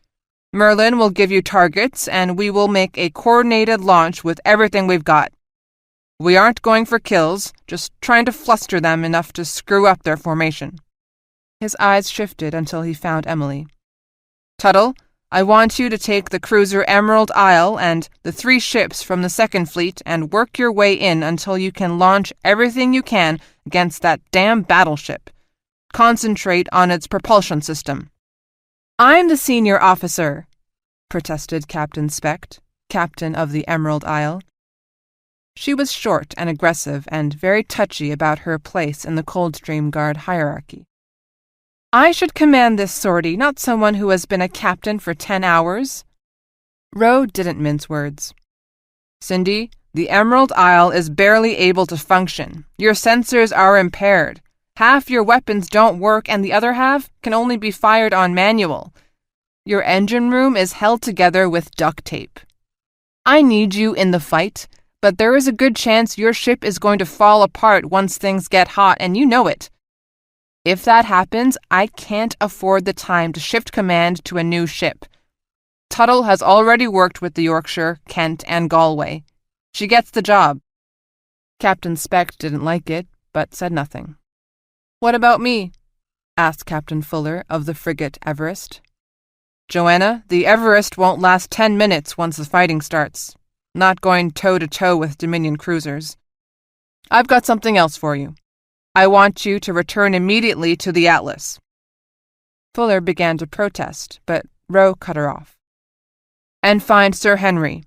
Merlin will give you targets, and we will make a coordinated launch with everything we've got." We aren't going for kills, just trying to fluster them enough to screw up their formation." His eyes shifted until he found Emily. "Tuttle, I want you to take the cruiser Emerald Isle and the 3 ships from the Second Fleet and work your way in until you can launch everything you can against that damn battleship. Concentrate on its propulsion system." "I'm the senior officer," protested Captain Specht, captain of the Emerald Isle. She was short and aggressive and very touchy about her place in the Coldstream Guard hierarchy. "I should command this sortie, not someone who has been a captain for 10 hours. Roe didn't mince words. "Cindy, the Emerald Isle is barely able to function. Your sensors are impaired. Half your weapons don't work and the other half can only be fired on manual. Your engine room is held together with duct tape. I need you in the fight, but there is a good chance your ship is going to fall apart once things get hot, and you know it. If that happens, I can't afford the time to shift command to a new ship. Tuttle has already worked with the Yorkshire, Kent, and Galway. She gets the job." Captain Specht didn't like it, but said nothing. "What about me?" asked Captain Fuller of the frigate Everest. "Joanna, the Everest won't last 10 minutes once the fighting starts. Not going toe-to-toe with Dominion cruisers. I've got something else for you. I want you to return immediately to the Atlas." Fuller began to protest, but Roe cut her off. "And find Sir Henry.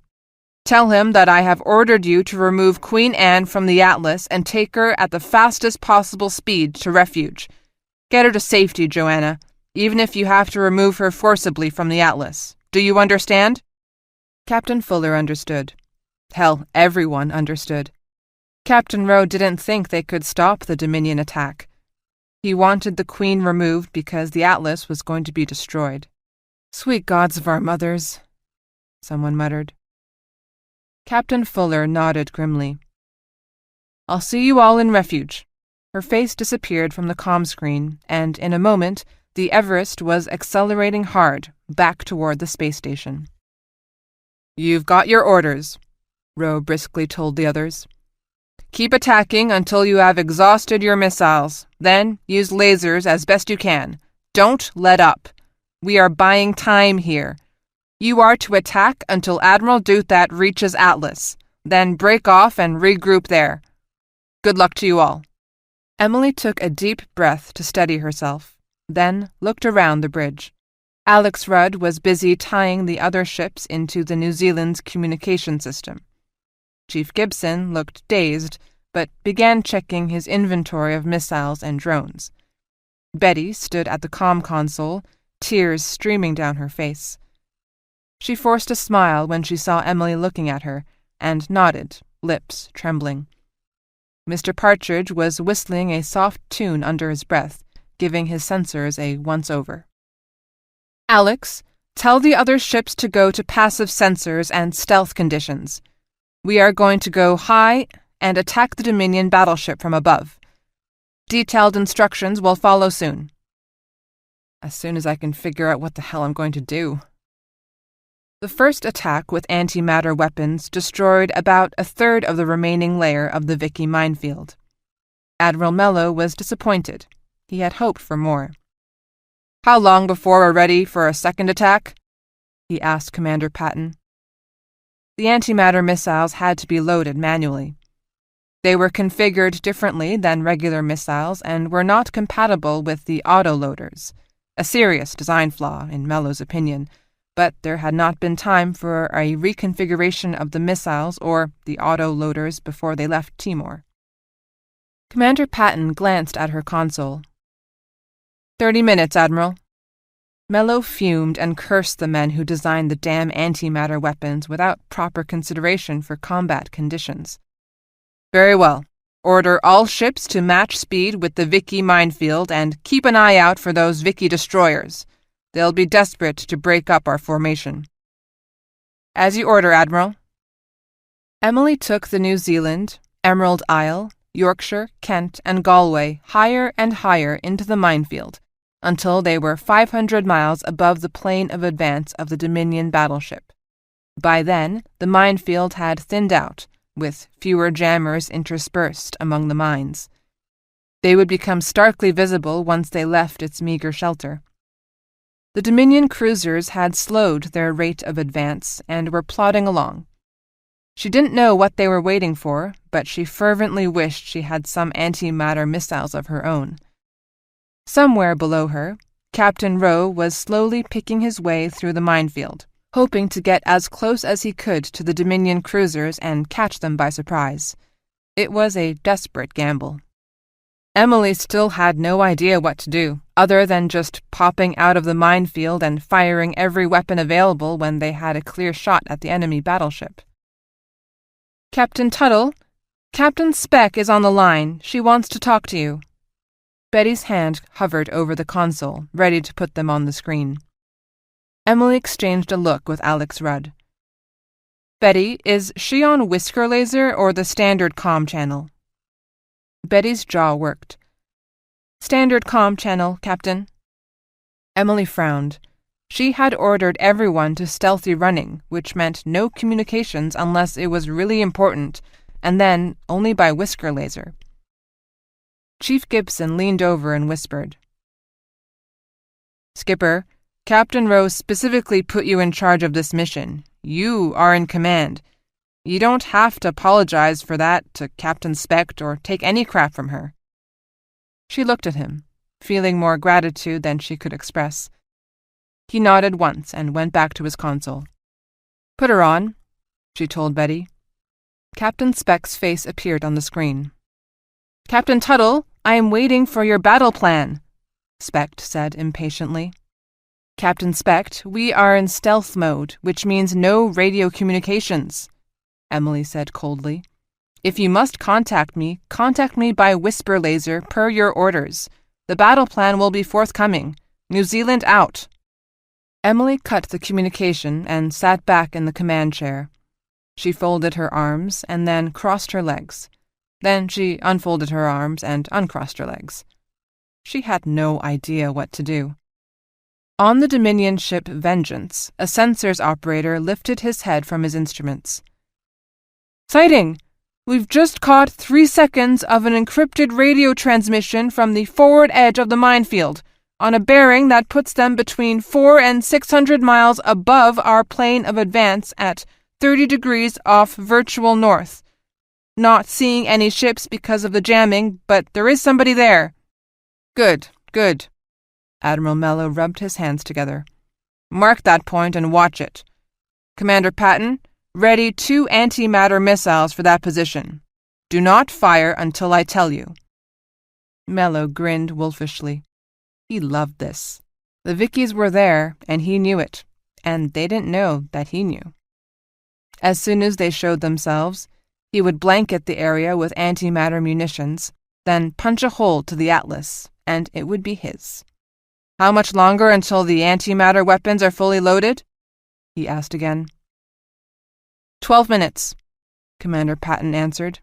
Tell him that I have ordered you to remove Queen Anne from the Atlas and take her at the fastest possible speed to refuge. Get her to safety, Joanna, even if you have to remove her forcibly from the Atlas. Do you understand?" Captain Fuller understood. Hell, everyone understood. Captain Roe didn't think they could stop the Dominion attack. He wanted the Queen removed because the Atlas was going to be destroyed. "Sweet gods of our mothers," someone muttered. Captain Fuller nodded grimly. "I'll see you all in refuge." Her face disappeared from the comm screen, and in a moment, the Everest was accelerating hard back toward the space station. "You've got your orders," Roe briskly told the others. "Keep attacking until you have exhausted your missiles. Then use lasers as best you can. Don't let up. We are buying time here. You are to attack until Admiral Duthat reaches Atlas. Then break off and regroup there. Good luck to you all." Emily took a deep breath to steady herself, then looked around the bridge. Alex Rudd was busy tying the other ships into the New Zealand's communication system. Chief Gibson looked dazed, but began checking his inventory of missiles and drones. Betty stood at the comm console, tears streaming down her face. She forced a smile when she saw Emily looking at her, and nodded, lips trembling. Mr. Partridge was whistling a soft tune under his breath, giving his sensors a once-over. "Alex, tell the other ships to go to passive sensors and stealth conditions. We are going to go high and attack the Dominion battleship from above. Detailed instructions will follow soon." As soon as I can figure out what the hell I'm going to do. The first attack with antimatter weapons destroyed about a third of the remaining layer of the Vicky minefield. Admiral Mello was disappointed. He had hoped for more. "How long before we're ready for a second attack?" he asked Commander Patton. The antimatter missiles had to be loaded manually. They were configured differently than regular missiles and were not compatible with the autoloaders, a serious design flaw, in Mello's opinion, but there had not been time for a reconfiguration of the missiles or the autoloaders before they left Timor. Commander Patton glanced at her console. 30 minutes, Admiral." Mello fumed and cursed the men who designed the damn antimatter weapons without proper consideration for combat conditions. "Very well. Order all ships to match speed with the Vicky minefield and keep an eye out for those Vicky destroyers. They'll be desperate to break up our formation." "As you order, Admiral." Emily took the New Zealand, Emerald Isle, Yorkshire, Kent, and Galway higher and higher into the minefield, until they were 500 miles above the plane of advance of the Dominion battleship. By then, the minefield had thinned out, with fewer jammers interspersed among the mines. They would become starkly visible once they left its meager shelter. The Dominion cruisers had slowed their rate of advance and were plodding along. She didn't know what they were waiting for, but she fervently wished she had some antimatter missiles of her own. Somewhere below her, Captain Rowe was slowly picking his way through the minefield, hoping to get as close as he could to the Dominion cruisers and catch them by surprise. It was a desperate gamble. Emily still had no idea what to do, other than just popping out of the minefield and firing every weapon available when they had a clear shot at the enemy battleship. "Captain Tuttle, Captain Speck is on the line. She wants to talk to you." Betty's hand hovered over the console, ready to put them on the screen. Emily exchanged a look with Alex Rudd. "Betty, is she on Whisker Laser or the standard comm channel?" Betty's jaw worked. "Standard comm channel, Captain." Emily frowned. She had ordered everyone to stealthy running, which meant no communications unless it was really important, and then only by Whisker Laser. Chief Gibson leaned over and whispered, "Skipper, Captain Rowe specifically put you in charge of this mission. You are in command. You don't have to apologize for that to Captain Specht or take any crap from her." She looked at him, feeling more gratitude than she could express. He nodded once and went back to his console. "Put her on," she told Betty. Captain Specht's face appeared on the screen. "Captain Tuttle, I am waiting for your battle plan," Specht said impatiently. "Captain Specht, we are in stealth mode, which means no radio communications," Emily said coldly. "If you must contact me by Whisper Laser per your orders. The battle plan will be forthcoming. New Zealand out." Emily cut the communication and sat back in the command chair. She folded her arms and then crossed her legs. Then she unfolded her arms and uncrossed her legs. She had no idea what to do. On the Dominion ship Vengeance, a sensors operator lifted his head from his instruments. "Sighting! We've just caught 3 seconds of an encrypted radio transmission from the forward edge of the minefield, on a bearing that puts them between 400 and 600 miles above our plane of advance at 30 degrees off virtual north. Not seeing any ships because of the jamming, but there is somebody there." "Good, good." Admiral Mello rubbed his hands together. "Mark that point and watch it. Commander Patton, ready 2 antimatter missiles for that position. Do not fire until I tell you." Mello grinned wolfishly. He loved this. The Vickies were there, and he knew it, and they didn't know that he knew. As soon as they showed themselves, he would blanket the area with antimatter munitions, then punch a hole to the Atlas, and it would be his. "How much longer until the antimatter weapons are fully loaded?" he asked again. 12 minutes, Commander Patton answered.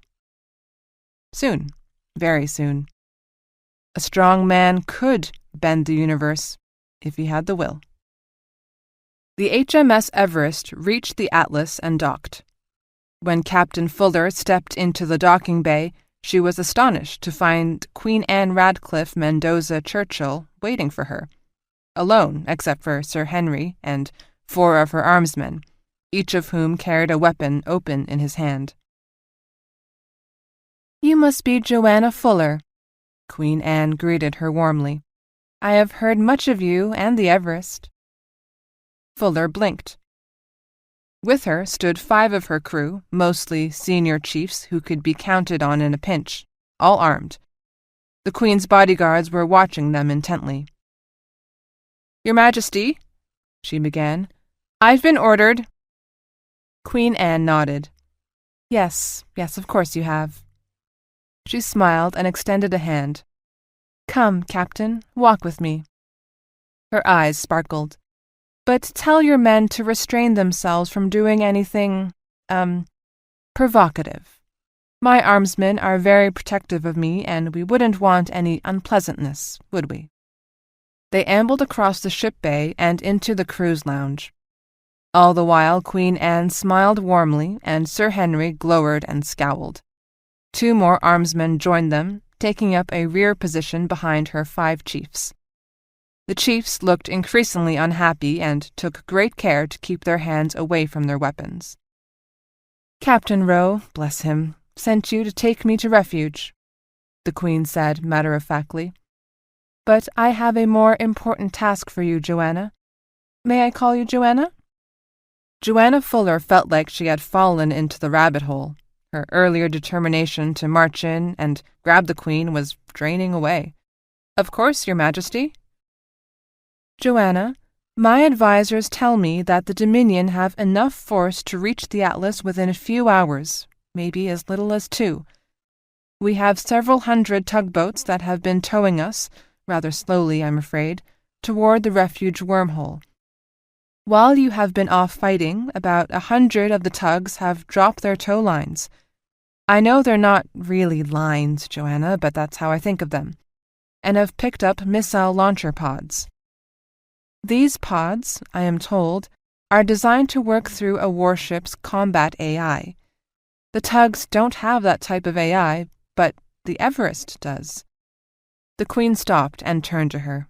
Soon, very soon. A strong man could bend the universe if he had the will. The HMS Everest reached the Atlas and docked. When Captain Fuller stepped into the docking bay, she was astonished to find Queen Anne Radcliffe Mendoza Churchill waiting for her, alone except for Sir Henry and 4 of her armsmen, each of whom carried a weapon open in his hand. "You must be Joanna Fuller," Queen Anne greeted her warmly. "I have heard much of you and the Everest." Fuller blinked. With her stood 5 of her crew, mostly senior chiefs who could be counted on in a pinch, all armed. The Queen's bodyguards were watching them intently. "Your Majesty," she began, "I've been ordered—" Queen Anne nodded. Yes, of course you have." She smiled and extended a hand. "Come, Captain, walk with me." Her eyes sparkled. "But tell your men to restrain themselves from doing anything, provocative. My armsmen are very protective of me, and we wouldn't want any unpleasantness, would we?" They ambled across the ship bay and into the crew's lounge. All the while Queen Anne smiled warmly, and Sir Henry glowered and scowled. 2 more armsmen joined them, taking up a rear position behind her 5 chiefs. The chiefs looked increasingly unhappy and took great care to keep their hands away from their weapons. "Captain Rowe, bless him, sent you to take me to refuge," the Queen said matter-of-factly. "But I have a more important task for you, Joanna. May I call you Joanna?" Joanna Fuller felt like she had fallen into the rabbit hole. Her earlier determination to march in and grab the Queen was draining away. "Of course, Your Majesty." "Joanna, my advisers tell me that the Dominion have enough force to reach the Atlas within a few hours, maybe as little as 2. We have several hundred tugboats that have been towing us, rather slowly, I'm afraid, toward the refuge wormhole. While you have been off fighting, about 100 of the tugs have dropped their tow lines. I know they're not really lines, Joanna, but that's how I think of them, and have picked up missile launcher pods. These pods, I am told, are designed to work through a warship's combat AI. The tugs don't have that type of AI, but the Everest does." The Queen stopped and turned to her.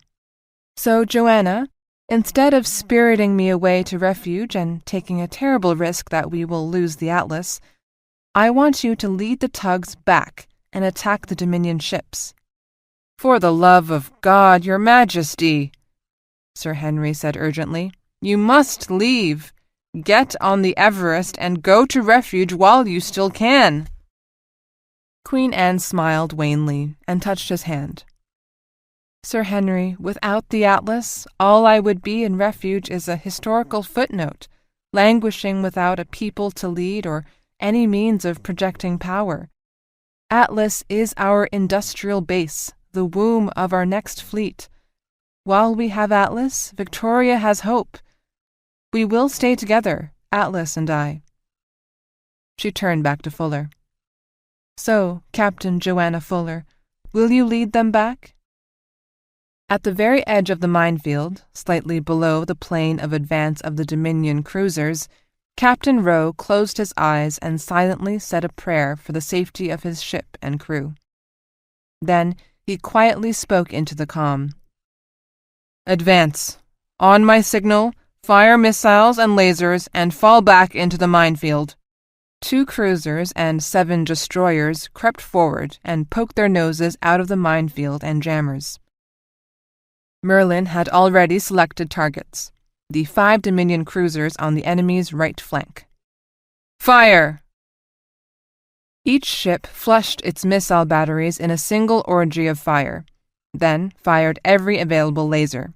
"So, Joanna, instead of spiriting me away to refuge and taking a terrible risk that we will lose the Atlas, I want you to lead the tugs back and attack the Dominion ships." "For the love of God, Your Majesty," Sir Henry said urgently, "you must leave. Get on the Everest and go to refuge while you still can." Queen Anne smiled wanly and touched his hand. "Sir Henry, without the Atlas, all I would be in refuge is a historical footnote, languishing without a people to lead or any means of projecting power. Atlas is our industrial base, the womb of our next fleet. While we have Atlas, Victoria has hope. We will stay together, Atlas and I." She turned back to Fuller. "So, Captain Joanna Fuller, will you lead them back?" At the very edge of the minefield, slightly below the plane of advance of the Dominion cruisers, Captain Rowe closed his eyes and silently said a prayer for the safety of his ship and crew. Then he quietly spoke into the calm. "Advance. On my signal, fire missiles and lasers and fall back into the minefield." 2 cruisers and 7 destroyers crept forward and poked their noses out of the minefield and jammers. Merlin had already selected targets, the 5 Dominion cruisers on the enemy's right flank. "Fire!" Each ship flushed its missile batteries in a single orgy of fire, then fired every available laser.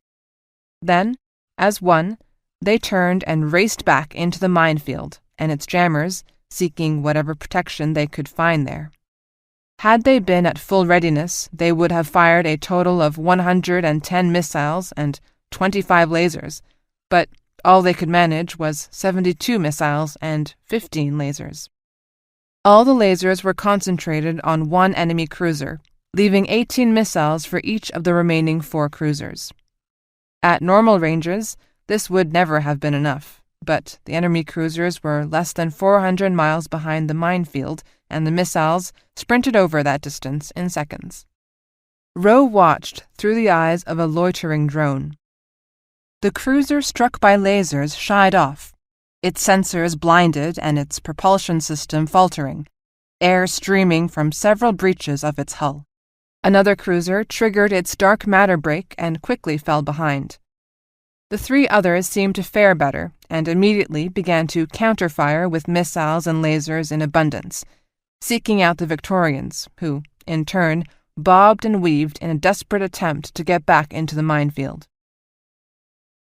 Then, as one, they turned and raced back into the minefield and its jammers, seeking whatever protection they could find there. Had they been at full readiness, they would have fired a total of 110 missiles and 25 lasers, but all they could manage was 72 missiles and 15 lasers. All the lasers were concentrated on one enemy cruiser, leaving 18 missiles for each of the remaining 4 cruisers. At normal ranges, this would never have been enough, but the enemy cruisers were less than 400 miles behind the minefield, and the missiles sprinted over that distance in seconds. Rowe watched through the eyes of a loitering drone. The cruiser struck by lasers shied off, its sensors blinded and its propulsion system faltering, air streaming from several breaches of its hull. Another cruiser triggered its dark matter brake and quickly fell behind. The 3 others seemed to fare better and immediately began to counterfire with missiles and lasers in abundance, seeking out the Victorians, who, in turn, bobbed and weaved in a desperate attempt to get back into the minefield.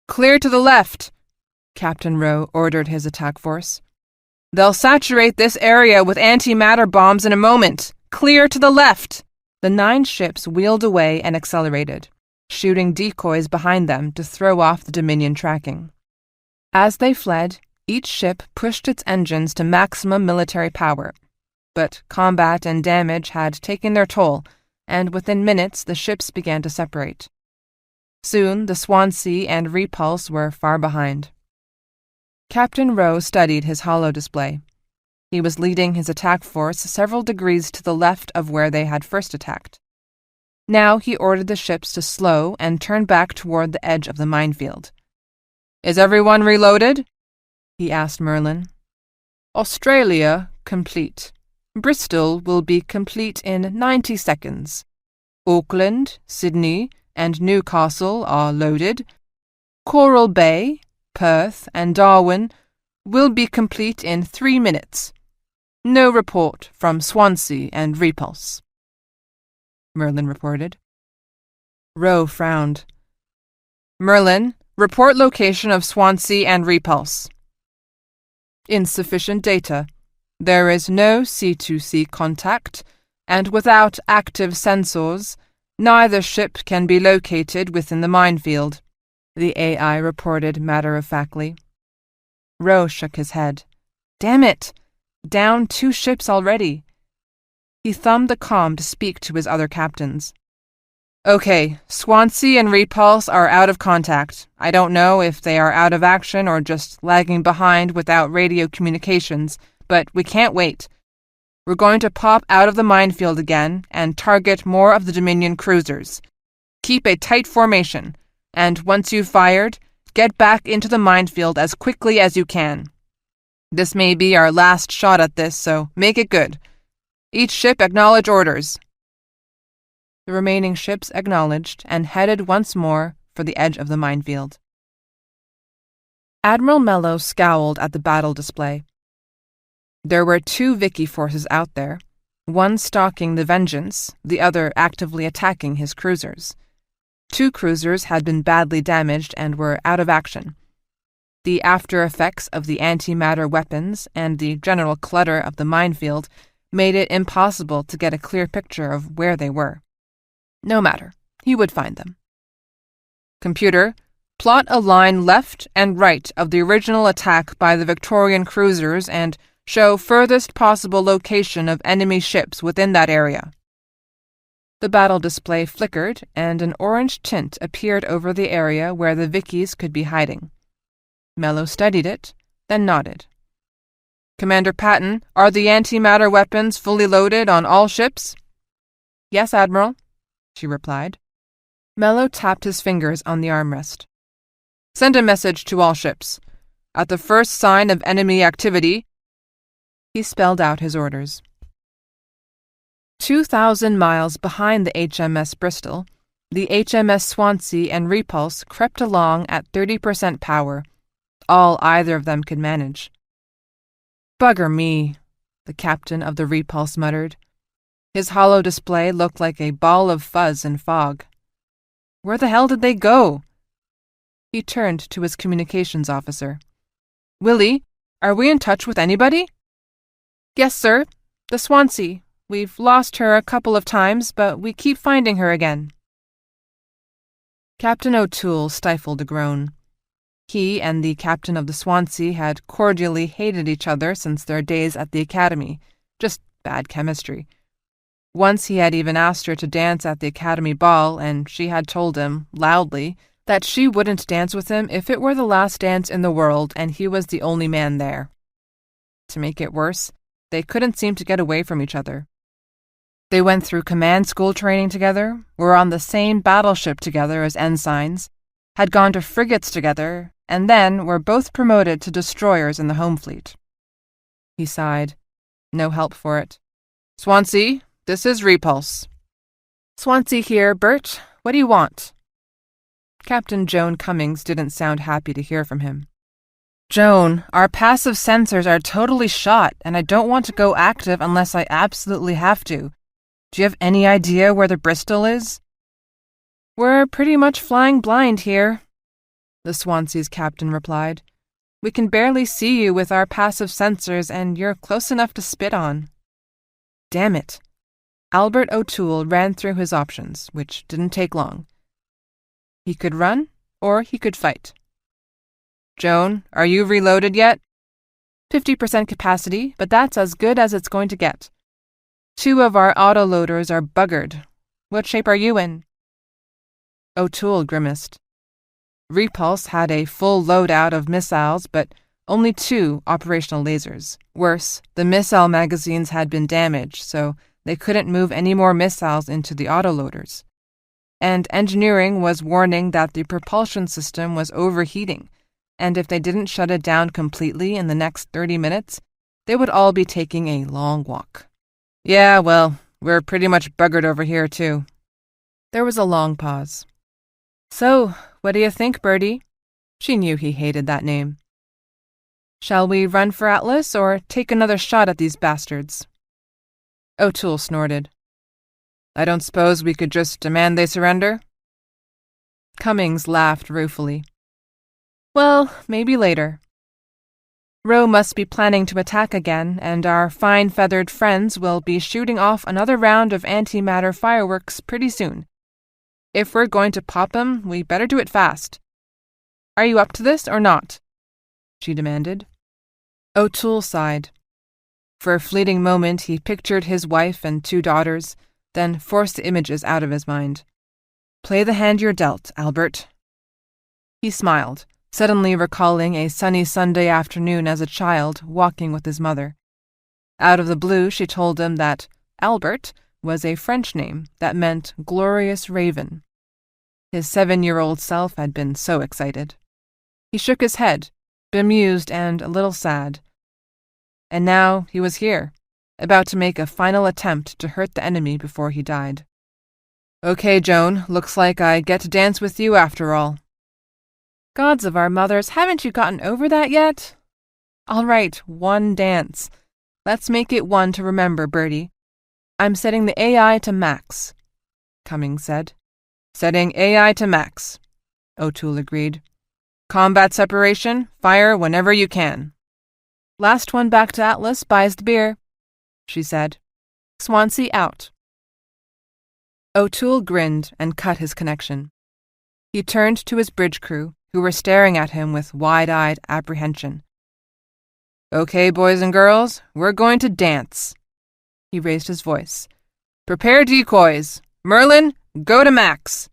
"Clear to the left!" Captain Rowe ordered his attack force. "They'll saturate this area with antimatter bombs in a moment! Clear to the left!" The 9 ships wheeled away and accelerated, shooting decoys behind them to throw off the Dominion tracking. As they fled, each ship pushed its engines to maximum military power, but combat and damage had taken their toll, and within minutes the ships began to separate. Soon the Swansea and Repulse were far behind. Captain Rowe studied his holo display. He was leading his attack force several degrees to the left of where they had first attacked. Now he ordered the ships to slow and turn back toward the edge of the minefield. "Is everyone reloaded?" he asked Merlin. "Australia, complete. Bristol will be complete in 90 seconds. Auckland, Sydney, and Newcastle are loaded. Coral Bay, Perth, and Darwin will be complete in 3 minutes. No report from Swansea and Repulse," Merlin reported. Rowe frowned. "Merlin, report location of Swansea and Repulse." "Insufficient data. There is no C-to-C contact, and without active sensors, neither ship can be located within the minefield," the AI reported matter-of-factly. Rowe shook his head. "Damn it! Down 2 ships already." He thumbed the comm to speak to his other captains. "Okay, Swansea and Repulse are out of contact. I don't know if they are out of action or just lagging behind without radio communications, but we can't wait. We're going to pop out of the minefield again and target more of the Dominion cruisers. Keep a tight formation, and once you've fired, get back into the minefield as quickly as you can. This may be our last shot at this, so make it good. Each ship acknowledge orders." The remaining ships acknowledged and headed once more for the edge of the minefield. Admiral Mello scowled at the battle display. There were 2 Vicky forces out there, one stalking the Vengeance, the other actively attacking his cruisers. 2 cruisers had been badly damaged and were out of action. The after effects of the antimatter weapons and the general clutter of the minefield made it impossible to get a clear picture of where they were. No matter, he would find them. "Computer, plot a line left and right of the original attack by the Victorian cruisers and show furthest possible location of enemy ships within that area." The battle display flickered, and an orange tint appeared over the area where the Vickies could be hiding. Mello studied it, then nodded. "Commander Patton, are the antimatter weapons fully loaded on all ships?" "Yes, Admiral," she replied. Mello tapped his fingers on the armrest. "Send a message to all ships. At the first sign of enemy activity," he spelled out his orders. 2,000 miles behind the HMS Bristol, the HMS Swansea and Repulse crept along at 30% power, all either of them could manage. "Bugger me," the captain of the Repulse muttered. His holo display looked like a ball of fuzz and fog. "Where the hell did they go?" He turned to his communications officer. "Willie, are we in touch with anybody?" "Yes, sir. The Swansea. We've lost her a couple of times, but we keep finding her again." Captain O'Toole stifled a groan. He and the captain of the Swansea had cordially hated each other since their days at the academy, just bad chemistry. Once he had even asked her to dance at the academy ball, and she had told him, loudly, that she wouldn't dance with him if it were the last dance in the world and he was the only man there. To make it worse, they couldn't seem to get away from each other. They went through command school training together, were on the same battleship together as ensigns, had gone to frigates together, and then were both promoted to destroyers in the home fleet. He sighed. No help for it. "Swansea, this is Repulse." "Swansea here, Bert. What do you want?" Captain Joan Cummings didn't sound happy to hear from him. "Joan, our passive sensors are totally shot, and I don't want to go active unless I absolutely have to. Do you have any idea where the Bristol is?" "We're pretty much flying blind here," the Swansea's captain replied. "We can barely see you with our passive sensors, and you're close enough to spit on." Damn it. Albert O'Toole ran through his options, which didn't take long. He could run, or he could fight. "Joan, are you reloaded yet?" 50% capacity, but that's as good as it's going to get. 2 of our autoloaders are buggered. What shape are you in?" O'Toole grimaced. Repulse had a full loadout of missiles, but only 2 operational lasers. Worse, the missile magazines had been damaged, so they couldn't move any more missiles into the autoloaders. And engineering was warning that the propulsion system was overheating, and if they didn't shut it down completely in the next 30 minutes, they would all be taking a long walk. Yeah, well, we're pretty much buggered over here, too. There was a long pause. So, what do you think, Bertie? She knew he hated that name. Shall we run for Atlas or take another shot at these bastards? O'Toole snorted. I don't suppose we could just demand they surrender? Cummings laughed ruefully. Well, maybe later. Roe must be planning to attack again, and our fine-feathered friends will be shooting off another round of antimatter fireworks pretty soon. If we're going to pop 'em, we better do it fast. Are you up to this or not? She demanded. O'Toole sighed. For a fleeting moment he pictured his wife and 2 daughters, then forced the images out of his mind. Play the hand you're dealt, Albert. He smiled, suddenly recalling a sunny Sunday afternoon as a child walking with his mother. Out of the blue she told him that Albert was a French name that meant glorious raven. His 7-year-old self had been so excited. He shook his head, bemused and a little sad. And now he was here, about to make a final attempt to hurt the enemy before he died. Okay, Joan, looks like I get to dance with you after all. Gods of our mothers, haven't you gotten over that yet? All right, 1 dance. Let's make it 1 to remember, Bertie. I'm setting the AI to max, Cummings said. Setting AI to max, O'Toole agreed. Combat separation, fire whenever you can. Last one back to Atlas buys the beer, she said. Swansea out. O'Toole grinned and cut his connection. He turned to his bridge crew, who were staring at him with wide-eyed apprehension. Okay, boys and girls, we're going to dance. He raised his voice. Prepare decoys. Merlin, go to Max.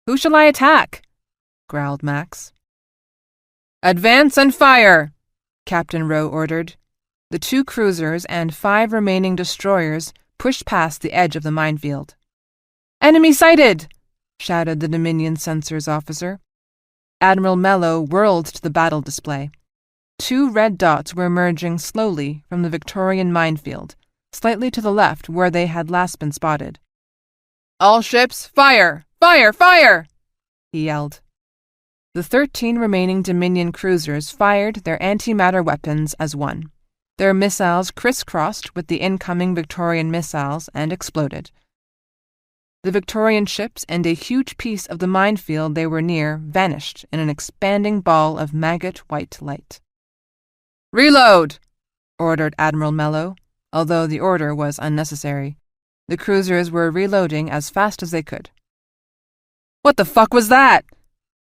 Who shall I attack? Growled Max. Advance and fire, Captain Rowe ordered. The 2 cruisers and 5 remaining destroyers pushed past the edge of the minefield. Enemy sighted! Shouted the Dominion Sensors officer. Admiral Mello whirled to the battle display. 2 red dots were emerging slowly from the Victorian minefield, slightly to the left where they had last been spotted. All ships, fire! Fire! Fire! He yelled. The 13 remaining Dominion cruisers fired their antimatter weapons as one. Their missiles crisscrossed with the incoming Victorian missiles and exploded. The Victorian ships and a huge piece of the minefield they were near vanished in an expanding ball of maggot-white light. Reload! Ordered Admiral Mello, although the order was unnecessary. The cruisers were reloading as fast as they could. What the fuck was that?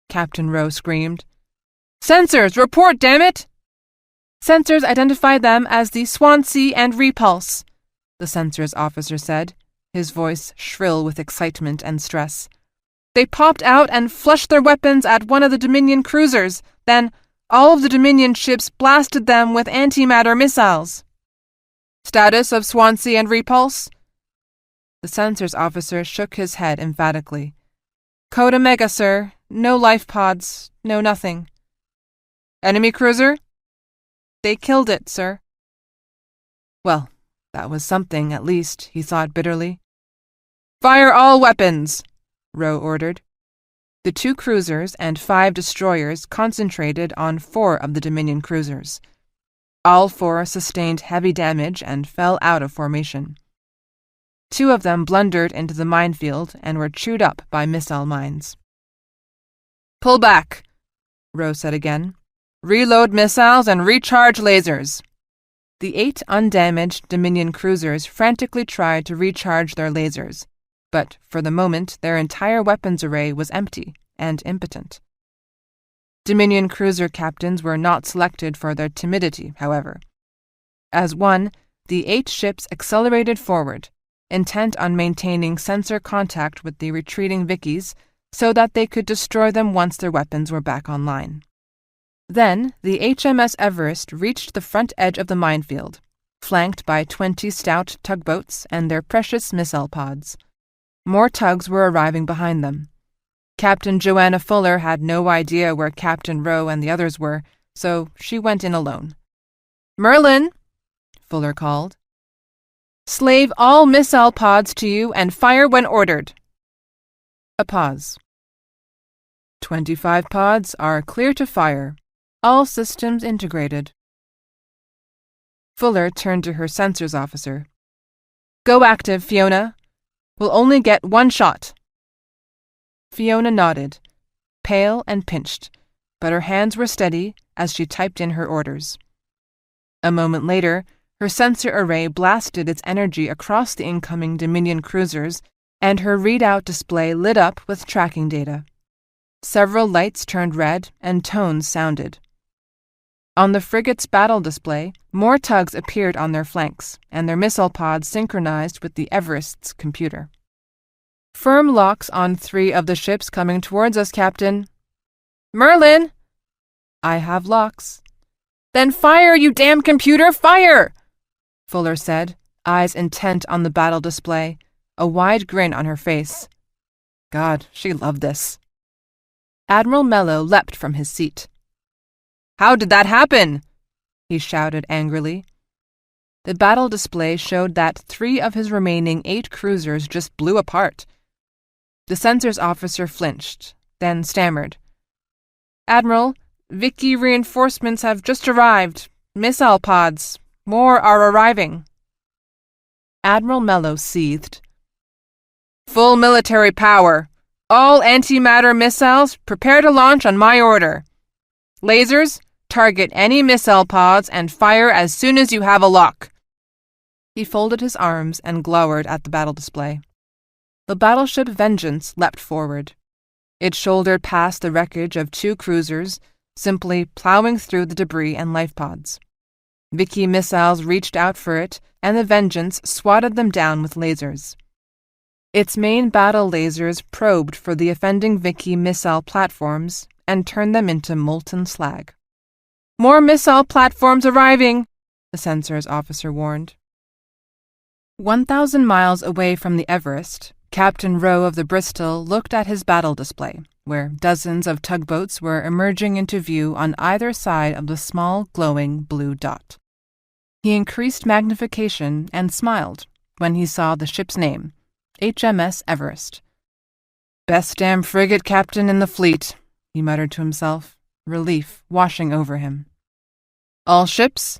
Captain Rowe screamed. Sensors, report, damn it! Sensors identified them as the Swansea and Repulse, the sensors officer said, his voice shrill with excitement and stress. They popped out and flushed their weapons at one of the Dominion cruisers. Then all of the Dominion ships blasted them with antimatter missiles. Status of Swansea and Repulse? The sensors officer shook his head emphatically. Code Omega, sir. No life pods. No nothing. Enemy cruiser? They killed it, sir. Well, that was something, at least, he thought bitterly. Fire all weapons, Rowe ordered. The 2 cruisers and 5 destroyers concentrated on 4 of the Dominion cruisers. All 4 sustained heavy damage and fell out of formation. 2 of them blundered into the minefield and were chewed up by missile mines. Pull back, Rowe said again. Reload missiles and recharge lasers. The 8 undamaged Dominion cruisers frantically tried to recharge their lasers, but for the moment their entire weapons array was empty and impotent. Dominion cruiser captains were not selected for their timidity, however. As one, the 8 ships accelerated forward, intent on maintaining sensor contact with the retreating Vickies so that they could destroy them once their weapons were back online. Then the HMS Everest reached the front edge of the minefield, flanked by 20 stout tugboats and their precious missile pods. More tugs were arriving behind them. Captain Joanna Fuller had no idea where Captain Rowe and the others were, so she went in alone. "Merlin," Fuller called. "Slave all missile pods to you and fire when ordered." A pause. 25 pods are clear to fire. All systems integrated. Fuller turned to her sensors officer. "Go active, Fiona. We'll only get one shot." Fiona nodded, pale and pinched, but her hands were steady as she typed in her orders. A moment later, her sensor array blasted its energy across the incoming Dominion cruisers, and her readout display lit up with tracking data. Several lights turned red and tones sounded. On the frigate's battle display, more tugs appeared on their flanks, and their missile pods synchronized with the Everest's computer. "Firm locks on 3 of the ships coming towards us, Captain." "Merlin!" "I have locks." "Then fire, you damn computer, fire!" Fuller said, eyes intent on the battle display, a wide grin on her face. God, she loved this. Admiral Mello leapt from his seat. "How did that happen?" he shouted angrily. The battle display showed that 3 of his remaining 8 cruisers just blew apart. The sensors officer flinched, then stammered. "Admiral, Vicky reinforcements have just arrived. Missile pods. More are arriving." Admiral Mello seethed. "Full military power. All antimatter missiles prepare to launch on my order. Lasers, target any missile pods and fire as soon as you have a lock." He folded his arms and glowered at the battle display. The battleship Vengeance leapt forward. It shouldered past the wreckage of 2 cruisers, simply plowing through the debris and life pods. Vicky missiles reached out for it, and the Vengeance swatted them down with lasers. Its main battle lasers probed for the offending Vicky missile platforms and turned them into molten slag. "More missile platforms arriving," the sensors officer warned. 1,000 miles away from the Everest, Captain Rowe of the Bristol looked at his battle display, where dozens of tugboats were emerging into view on either side of the small, glowing blue dot. He increased magnification and smiled when he saw the ship's name, HMS Everest. "Best damn frigate captain in the fleet," he muttered to himself, relief washing over him. "All ships,"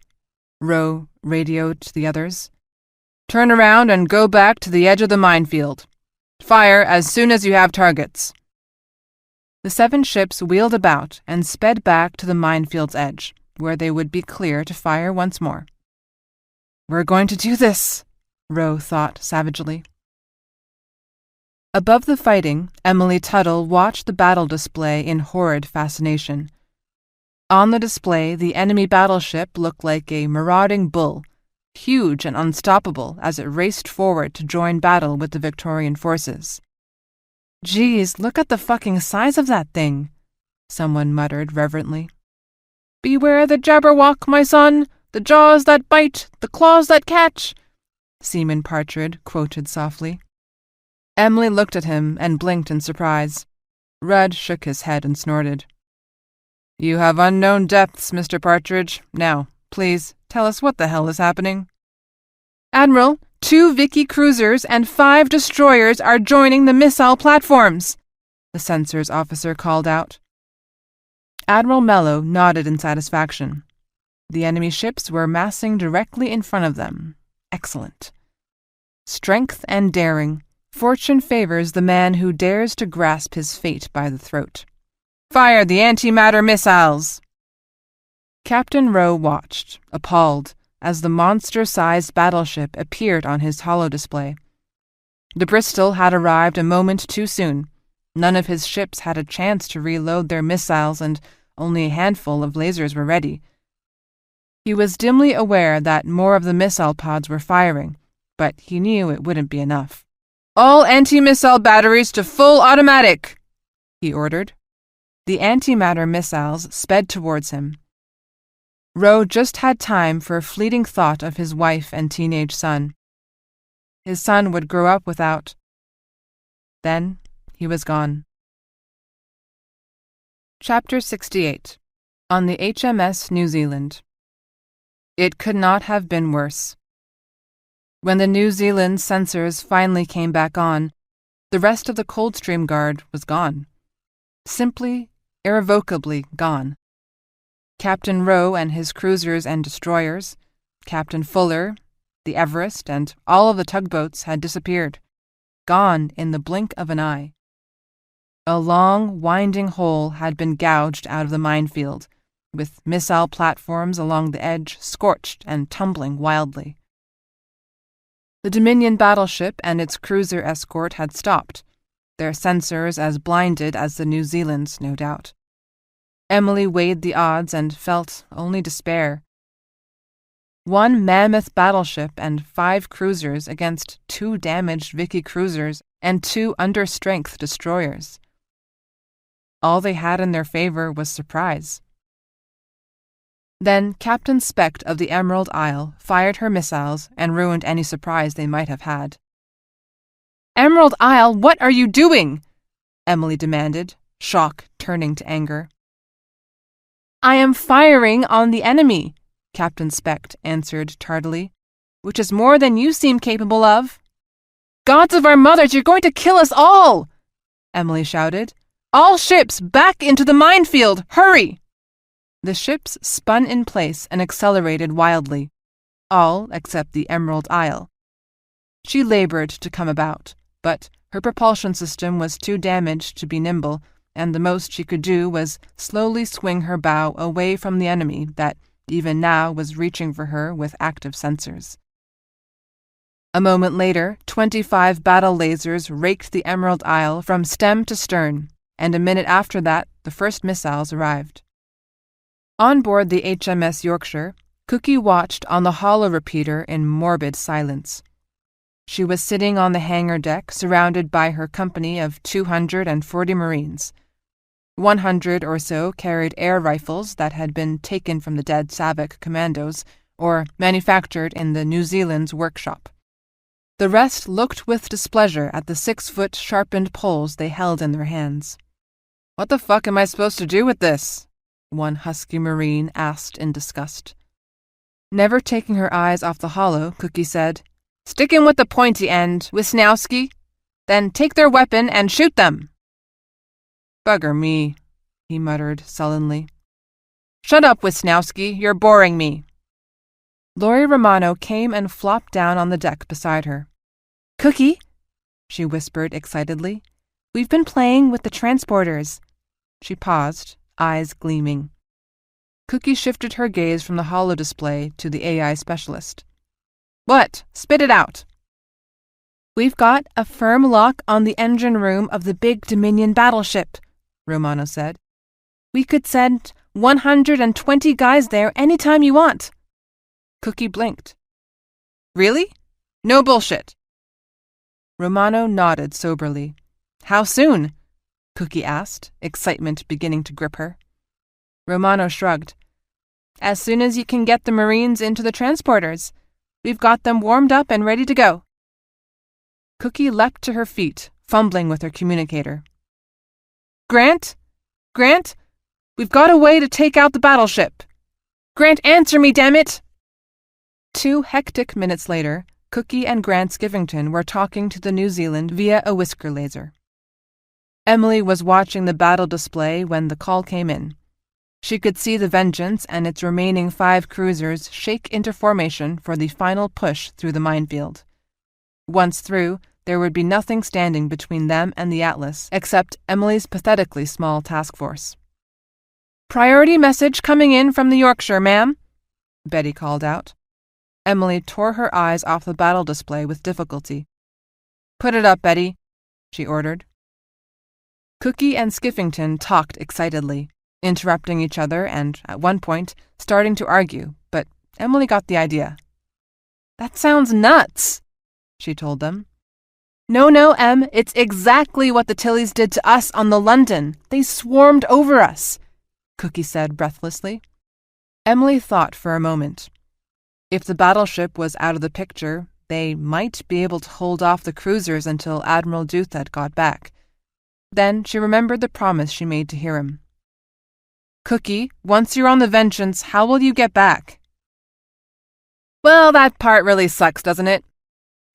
Rowe radioed to the others, "turn around and go back to the edge of the minefield. Fire as soon as you have targets." The 7 ships wheeled about and sped back to the minefield's edge, where they would be clear to fire once more. "We're going to do this," Rowe thought savagely. Above the fighting, Emily Tuttle watched the battle display in horrid fascination. On the display, the enemy battleship looked like a marauding bull, huge and unstoppable as it raced forward to join battle with the Victorian forces. "Geez, look at the fucking size of that thing," someone muttered reverently. "Beware the Jabberwock, my son, the jaws that bite, the claws that catch," Seaman Partridge quoted softly. Emily looked at him and blinked in surprise. Rudd shook his head and snorted. "You have unknown depths, Mr. Partridge. Now, please, tell us what the hell is happening." "Admiral, 2 Vicky cruisers and 5 destroyers are joining the missile platforms," the sensors officer called out. Admiral Mello nodded in satisfaction. The enemy ships were massing directly in front of them. Excellent. Strength and daring. Fortune favors the man who dares to grasp his fate by the throat. "Fire the antimatter missiles!" Captain Rowe watched, appalled, as the monster-sized battleship appeared on his holodisplay. The Bristol had arrived a moment too soon. None of his ships had a chance to reload their missiles, and only a handful of lasers were ready. He was dimly aware that more of the missile pods were firing, but he knew it wouldn't be enough. "All anti-missile batteries to full automatic," he ordered. The antimatter missiles sped towards him. Roe just had time for a fleeting thought of his wife and teenage son. His son would grow up without. Then he was gone. Chapter 68. On the HMS New Zealand. It could not have been worse. When the New Zealand sensors finally came back on, the rest of the Coldstream Guard was gone. Simply, irrevocably gone. Captain Roe and his cruisers and destroyers, Captain Fuller, the Everest, and all of the tugboats had disappeared, gone in the blink of an eye. A long, winding hole had been gouged out of the minefield, with missile platforms along the edge scorched and tumbling wildly. The Dominion battleship and its cruiser escort had stopped, their sensors as blinded as the New Zealand's, no doubt. Emily weighed the odds and felt only despair. 1 mammoth battleship and 5 cruisers against 2 damaged Vicky cruisers and 2 under-strength destroyers. All they had in their favor was surprise. Then Captain Specht of the Emerald Isle fired her missiles and ruined any surprise they might have had. "Emerald Isle, what are you doing?" Emily demanded, shock turning to anger. "I am firing on the enemy," Captain Specht answered tardily, "which is more than you seem capable of." "Gods of our mothers, you're going to kill us all!" Emily shouted. "All ships back into the minefield! Hurry!" The ships spun in place and accelerated wildly, all except the Emerald Isle. She labored to come about, but her propulsion system was too damaged to be nimble, and the most she could do was slowly swing her bow away from the enemy that even now was reaching for her with active sensors. A moment later, 25 battle lasers raked the Emerald Isle from stem to stern, and a minute after that, the first missiles arrived. On board the HMS Yorkshire, Cookie watched on the holo repeater in morbid silence. She was sitting on the hangar deck surrounded by her company of 240 Marines. 100 or so carried air rifles that had been taken from the dead SAVAK commandos or manufactured in the New Zealand's workshop. The rest looked with displeasure at the 6-foot sharpened poles they held in their hands. "What the fuck am I supposed to do with this?" one husky Marine asked in disgust. Never taking her eyes off the holo, Cookie said, "Stick him with the pointy end, Wisniewski. Then take their weapon and shoot them." "Bugger me," he muttered sullenly. "Shut up, Wisniewski, you're boring me." Lori Romano came and flopped down on the deck beside her. "Cookie," she whispered excitedly, "we've been playing with the transporters." She paused, eyes gleaming. Cookie shifted her gaze from the holo display to the AI specialist. "What? Spit it out." "We've got a firm lock on the engine room of the big Dominion battleship," Romano said. "We could send 120 guys there any time you want." Cookie blinked. "Really? No bullshit." Romano nodded soberly. "How soon?" Cookie asked, excitement beginning to grip her. Romano shrugged. "As soon as you can get the Marines into the transporters. We've got them warmed up and ready to go." Cookie leapt to her feet, fumbling with her communicator. "Grant? Grant? We've got a way to take out the battleship. Grant, answer me, damn it!" 2 hectic minutes later, Cookie and Grant Skivington were talking to the New Zealand via a whisker laser. Emily was watching the battle display when the call came in. She could see the Vengeance and its remaining 5 cruisers shake into formation for the final push through the minefield. Once through, there would be nothing standing between them and the Atlas except Emily's pathetically small task force. "Priority message coming in from the Yorkshire, ma'am," Betty called out. Emily tore her eyes off the battle display with difficulty. "Put it up, Betty," she ordered. Cookie and Skivington talked excitedly, interrupting each other and, at one point, starting to argue, but Emily got the idea. "That sounds nuts," she told them. No, Em, it's exactly what the Tillies did to us on the London. They swarmed over us, Cookie said breathlessly. Emily thought for a moment. If the battleship was out of the picture, they might be able to hold off the cruisers until Admiral Duthat got back. Then she remembered the promise she made to Hiram. Cookie, once you're on the Vengeance, how will you get back? Well, that part really sucks, doesn't it?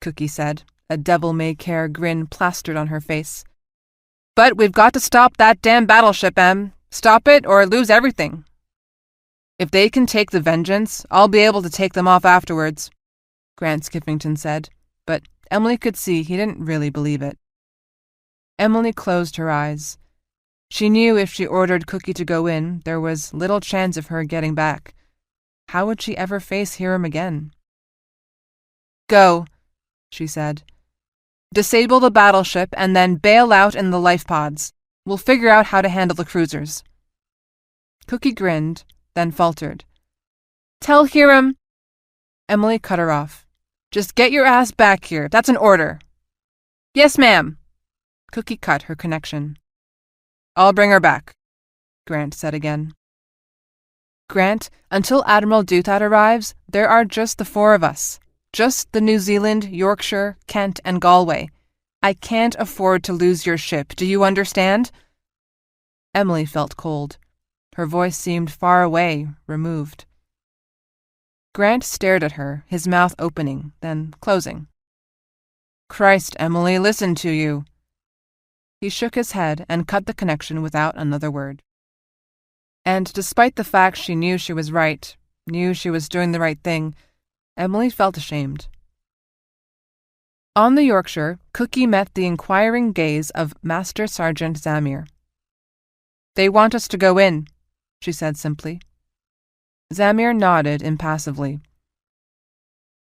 Cookie said, a devil-may-care grin plastered on her face. But we've got to stop that damn battleship, Em. Stop it or lose everything. If they can take the Vengeance, I'll be able to take them off afterwards, Grant Skiffington said, but Emily could see he didn't really believe it. Emily closed her eyes. She knew if she ordered Cookie to go in, there was little chance of her getting back. How would she ever face Hiram again? Go, she said. Disable the battleship and then bail out in the life pods. We'll figure out how to handle the cruisers. Cookie grinned, then faltered. Tell Hiram... Emily cut her off. Just get your ass back here. That's an order. Yes, ma'am. Cookie cut her connection. I'll bring her back, Grant said again. Grant, until Admiral Duthat arrives, there are just the four of us. Just the New Zealand, Yorkshire, Kent, and Galway. I can't afford to lose your ship. Do you understand? Emily felt cold. Her voice seemed far away, removed. Grant stared at her, his mouth opening, then closing. Christ, Emily, listen to you. He shook his head and cut the connection without another word. And despite the fact she knew she was right, knew she was doing the right thing, Emily felt ashamed. On the Yorkshire, Cookie met the inquiring gaze of Master Sergeant Zamir. They want us to go in, she said simply. Zamir nodded impassively.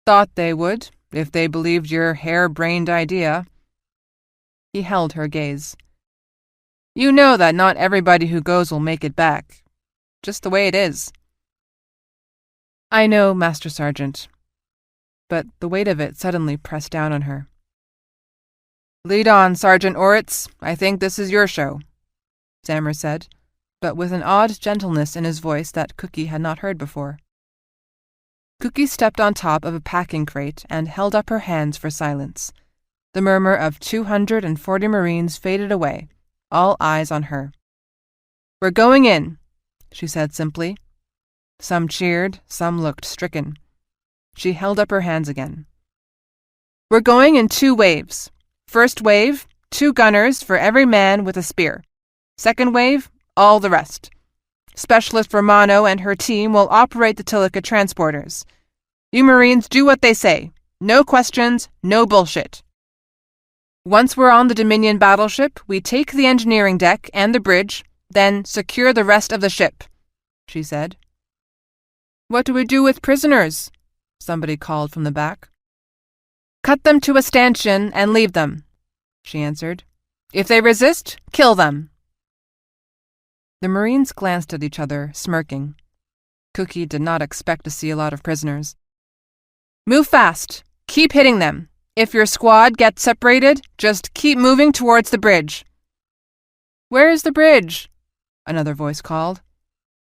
Thought they would, if they believed your hair-brained idea. He held her gaze. You know that not everybody who goes will make it back. Just the way it is. I know, Master Sergeant. But the weight of it suddenly pressed down on her. Lead on, Sergeant Oritz. I think this is your show, Zamir said, but with an odd gentleness in his voice that Cookie had not heard before. Cookie stepped on top of a packing crate and held up her hands for silence. The murmur of 240 Marines faded away, all eyes on her. We're going in, she said simply. Some cheered, some looked stricken. She held up her hands again. We're going in 2 waves. First wave, 2 gunners for every man with a spear. Second wave, all the rest. Specialist Romano and her team will operate the Tilica transporters. You Marines do what they say. No questions, no bullshit. Once we're on the Dominion battleship, we take the engineering deck and the bridge, then secure the rest of the ship, she said. What do we do with prisoners? Somebody called from the back. Cut them to a stanchion and leave them, she answered. If they resist, kill them. The Marines glanced at each other, smirking. Cookie did not expect to see a lot of prisoners. Move fast. Keep hitting them. If your squad gets separated, just keep moving towards the bridge. Where is the bridge? Another voice called.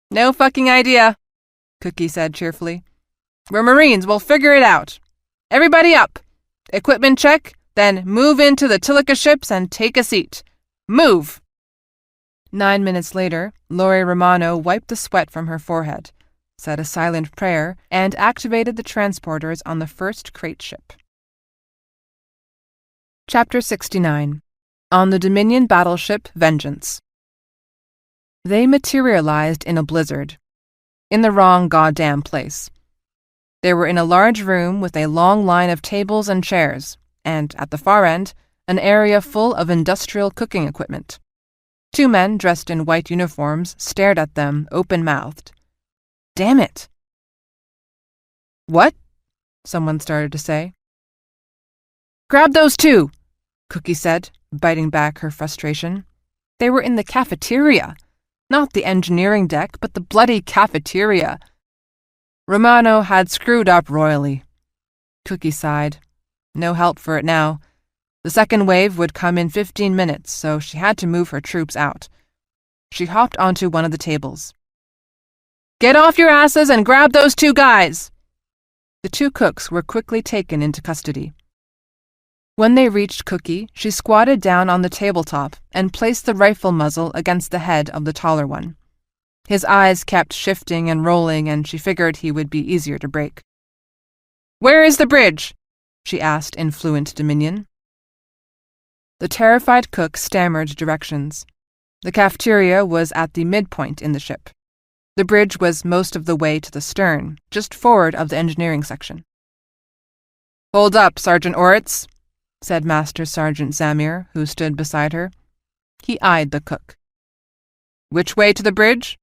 No fucking idea, Cookie said cheerfully. We're Marines, we'll figure it out. Everybody up. Equipment check, then move into the Tilica ships and take a seat. Move! 9 minutes later, Laurie Romano wiped the sweat from her forehead, said a silent prayer, and activated the transporters on the first crate ship. Chapter 69. On the Dominion battleship Vengeance. They materialized in a blizzard. In the wrong goddamn place. They were in a large room with a long line of tables and chairs, and, at the far end, an area full of industrial cooking equipment. 2 men dressed in white uniforms stared at them, open-mouthed. Damn it! What? Someone started to say. Grab those 2, Cookie said, biting back her frustration. They were in the cafeteria. Not the engineering deck, but the bloody cafeteria. Romano had screwed up royally. Cookie sighed. No help for it now. The second wave would come in 15 minutes, so she had to move her troops out. She hopped onto one of the tables. "Get off your asses and grab those two guys!" The two cooks were quickly taken into custody. When they reached Cookie, she squatted down on the tabletop and placed the rifle muzzle against the head of the taller one. His eyes kept shifting and rolling, and she figured he would be easier to break. "Where is the bridge?" she asked in fluent Dominion. The terrified cook stammered directions. The cafeteria was at the midpoint in the ship. The bridge was most of the way to the stern, just forward of the engineering section. "Hold up, Sergeant Oritz," said Master Sergeant Zamir, who stood beside her. He eyed the cook. "Which way to the bridge?"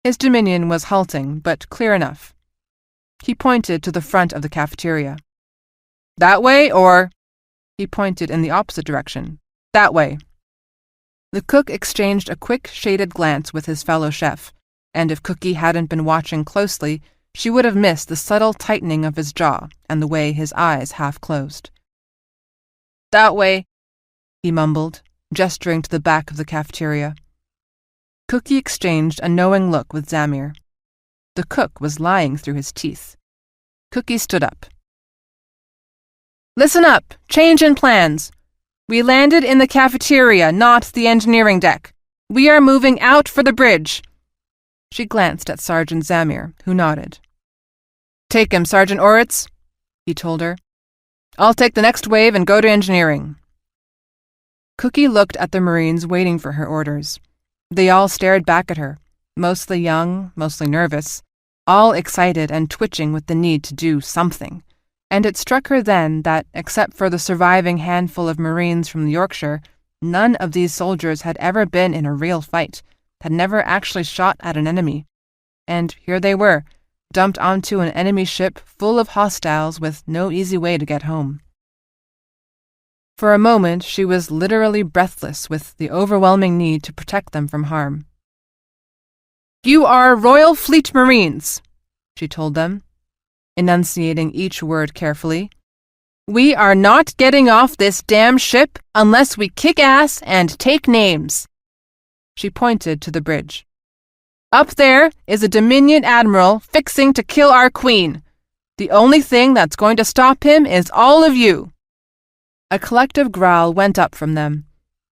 His Dominion was halting, but clear enough. He pointed to the front of the cafeteria. "That way, or—" He pointed in the opposite direction. "That way." The cook exchanged a quick, shaded glance with his fellow chef, and if Cookie hadn't been watching closely, she would have missed the subtle tightening of his jaw and the way his eyes half closed. "That way," he mumbled, gesturing to the back of the cafeteria. Cookie exchanged a knowing look with Zamir. The cook was lying through his teeth. Cookie stood up. "Listen up! Change in plans! We landed in the cafeteria, not the engineering deck. We are moving out for the bridge." She glanced at Sergeant Zamir, who nodded. "Take him, Sergeant Oritz," he told her. "I'll take the next wave and go to engineering." Cookie looked at the Marines waiting for her orders. They all stared back at her, mostly young, mostly nervous, all excited and twitching with the need to do something. And it struck her then that, except for the surviving handful of Marines from Yorkshire, none of these soldiers had ever been in a real fight, had never actually shot at an enemy. And here they were, dumped onto an enemy ship full of hostiles with no easy way to get home. For a moment, she was literally breathless with the overwhelming need to protect them from harm. "You are Royal Fleet Marines," she told them, enunciating each word carefully. "We are not getting off this damn ship unless we kick ass and take names." She pointed to the bridge. "Up there is a Dominion admiral fixing to kill our queen. The only thing that's going to stop him is all of you." A collective growl went up from them,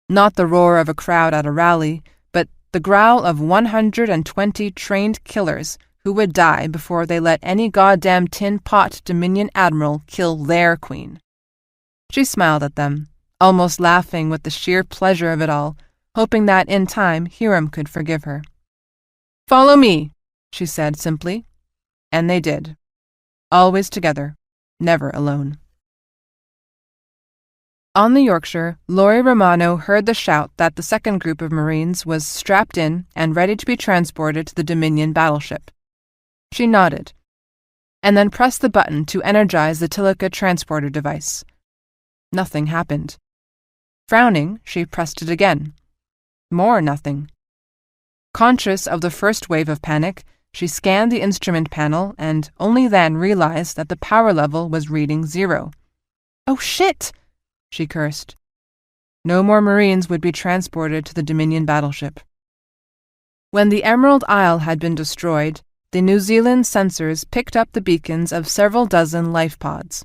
not the roar of a crowd at a rally, but the growl of 120 trained killers who would die before they let any goddamn tin-pot Dominion admiral kill their queen. She smiled at them, almost laughing with the sheer pleasure of it all, hoping that in time Hiram could forgive her. "Follow me," she said simply. And they did. Always together, never alone. On the Yorkshire, Laurie Romano heard the shout that the second group of Marines was strapped in and ready to be transported to the Dominion battleship. She nodded, and then pressed the button to energize the Tilica transporter device. Nothing happened. Frowning, she pressed it again. More nothing. Conscious of the first wave of panic, she scanned the instrument panel and only then realized that the power level was reading 0. "Oh shit!" she cursed. No more Marines would be transported to the Dominion battleship. When the Emerald Isle had been destroyed, the New Zealand sensors picked up the beacons of several dozen life pods.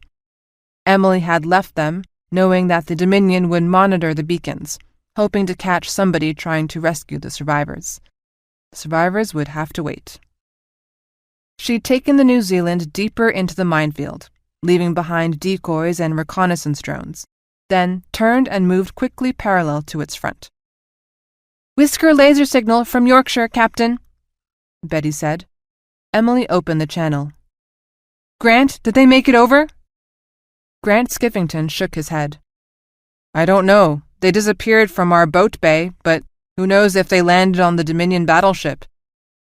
Emily had left them, knowing that the Dominion would monitor the beacons, hoping to catch somebody trying to rescue the survivors. The survivors would have to wait. She'd taken the New Zealand deeper into the minefield, leaving behind decoys and reconnaissance drones, then turned and moved quickly parallel to its front. "Whisker laser signal from Yorkshire, Captain," Betty said. Emily opened the channel. "Grant, did they make it over?" Grant Skiffington shook his head. "I don't know. They disappeared from our boat bay, but who knows if they landed on the Dominion battleship.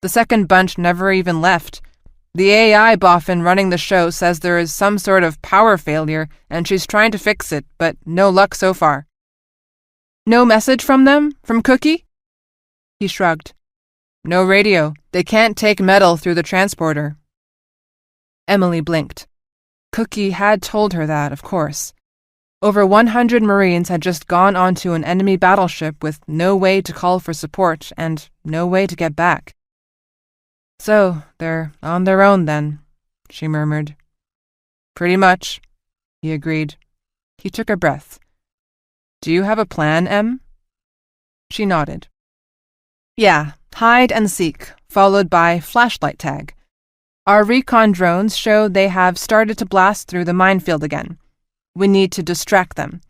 The second bunch never even left. The AI boffin running the show says there is some sort of power failure, and she's trying to fix it, but no luck so far." "No message from them? From Cookie?" He shrugged. "No radio. They can't take metal through the transporter." Emily blinked. Cookie had told her that, of course. Over 100 Marines had just gone onto an enemy battleship with no way to call for support and no way to get back. "So, they're on their own then," she murmured. "Pretty much," he agreed. He took a breath. "Do you have a plan, Em?" She nodded. "Yeah, hide and seek, followed by flashlight tag. Our recon drones show they have started to blast through the minefield again. We need to distract them.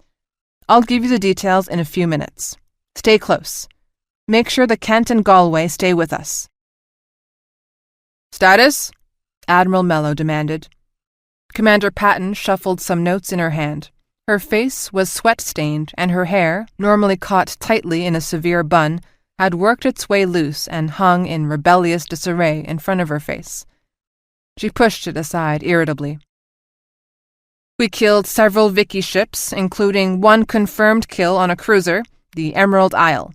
I'll give you the details in a few minutes. Stay close. Make sure the Kent and Galway stay with us." "Status?" Admiral Mello demanded. Commander Patton shuffled some notes in her hand. Her face was sweat-stained, and her hair, normally caught tightly in a severe bun, had worked its way loose and hung in rebellious disarray in front of her face. She pushed it aside irritably. "We killed several Vicky ships, including one confirmed kill on a cruiser, the Emerald Isle.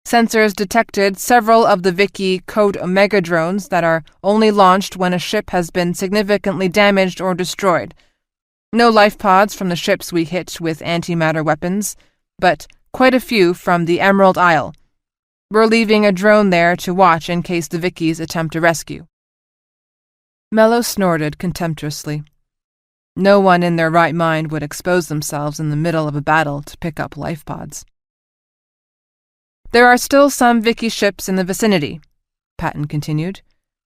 Sensors detected several of the Vicky Code Omega drones that are only launched when a ship has been significantly damaged or destroyed. No life pods from the ships we hit with antimatter weapons, but quite a few from the Emerald Isle. We're leaving a drone there to watch in case the Vickies attempt a rescue." Mello snorted contemptuously. No one in their right mind would expose themselves in the middle of a battle to pick up life pods. "There are still some Vicky ships in the vicinity," Patton continued.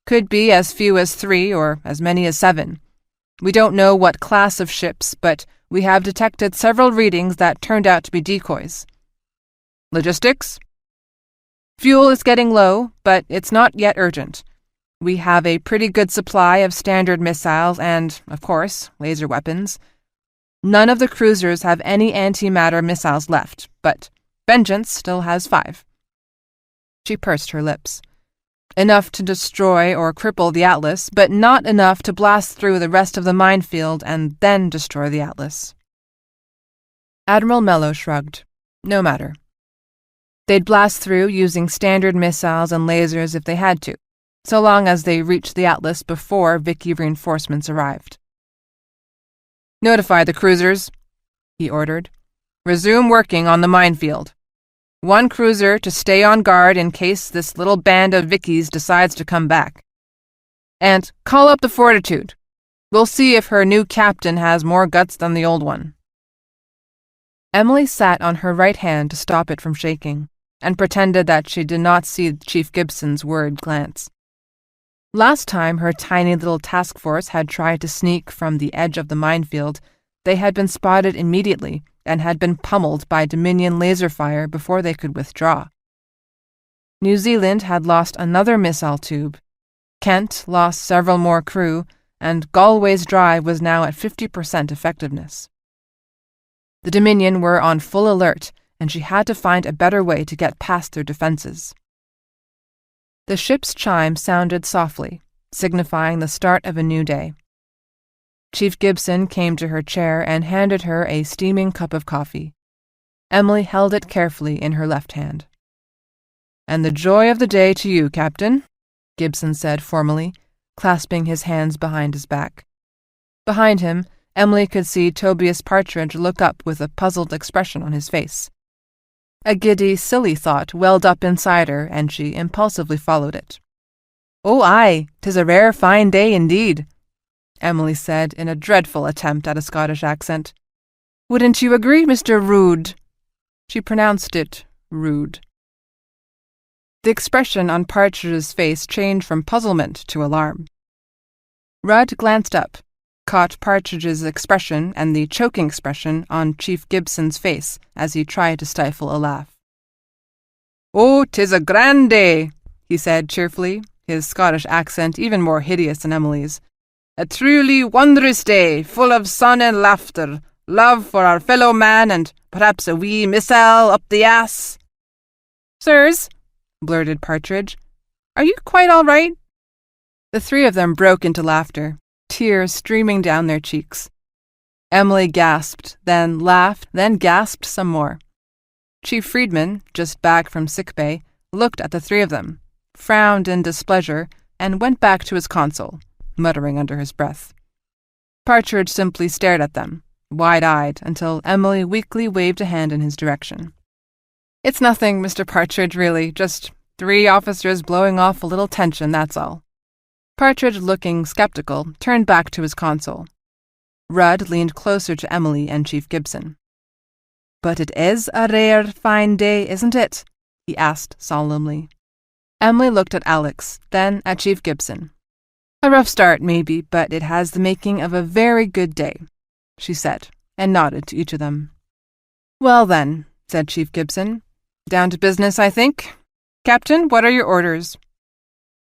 "Could be as few as 3 or as many as 7. We don't know what class of ships, but we have detected several readings that turned out to be decoys." "Logistics?" "Fuel is getting low, but it's not yet urgent. We have a pretty good supply of standard missiles and, of course, laser weapons. None of the cruisers have any antimatter missiles left, but Vengeance still has 5. She pursed her lips. "Enough to destroy or cripple the Atlas, but not enough to blast through the rest of the minefield and then destroy the Atlas." Admiral Mello shrugged. No matter. They'd blast through using standard missiles and lasers if they had to, so long as they reached the Atlas before Vicky reinforcements arrived. "Notify the cruisers," he ordered. "Resume working on the minefield. One cruiser to stay on guard in case this little band of Vickies decides to come back. And call up the Fortitude. We'll see if her new captain has more guts than the old one." Emily sat on her right hand to stop it from shaking, and pretended that she did not see Chief Gibson's worried glance. Last time her tiny little task force had tried to sneak from the edge of the minefield, they had been spotted immediately and had been pummeled by Dominion laser fire before they could withdraw. New Zealand had lost another missile tube. Kent lost several more crew, and Galway's drive was now at 50% effectiveness. The Dominion were on full alert, and she had to find a better way to get past their defenses. The ship's chime sounded softly, signifying the start of a new day. Chief Gibson came to her chair and handed her a steaming cup of coffee. Emily held it carefully in her left hand. "And the joy of the day to you, Captain," Gibson said formally, clasping his hands behind his back. Behind him, Emily could see Tobias Partridge look up with a puzzled expression on his face. A giddy, silly thought welled up inside her, and she impulsively followed it. "Oh, aye, 'tis a rare fine day indeed," Emily said in a dreadful attempt at a Scottish accent. "Wouldn't you agree, Mr. Rude?" She pronounced it rude. The expression on Partridge's face changed from puzzlement to alarm. Rudd glanced up, caught Partridge's expression and the choking expression on Chief Gibson's face as he tried to stifle a laugh. "Oh, 'tis a grand day," he said cheerfully, his Scottish accent even more hideous than Emily's. "A truly wondrous day, full of sun and laughter, love for our fellow man, and perhaps a wee missile up the ass." "Sirs," blurted Partridge, "are you quite all right?" The 3 of them broke into laughter, tears streaming down their cheeks. Emily gasped, then laughed, then gasped some more. Chief Friedman, just back from sickbay, looked at the 3 of them, frowned in displeasure, and went back to his console, muttering under his breath. Partridge simply stared at them, wide-eyed, until Emily weakly waved a hand in his direction. "It's nothing, Mr. Partridge, really. Just 3 officers blowing off a little tension, that's all." Partridge, looking skeptical, turned back to his console. Rudd leaned closer to Emily and Chief Gibson. "But it is a rare fine day, isn't it?" he asked solemnly. Emily looked at Alex, then at Chief Gibson. "A rough start, maybe, but it has the making of a very good day," she said, and nodded to each of them. "Well then," said Chief Gibson, "down to business, I think. Captain, what are your orders?"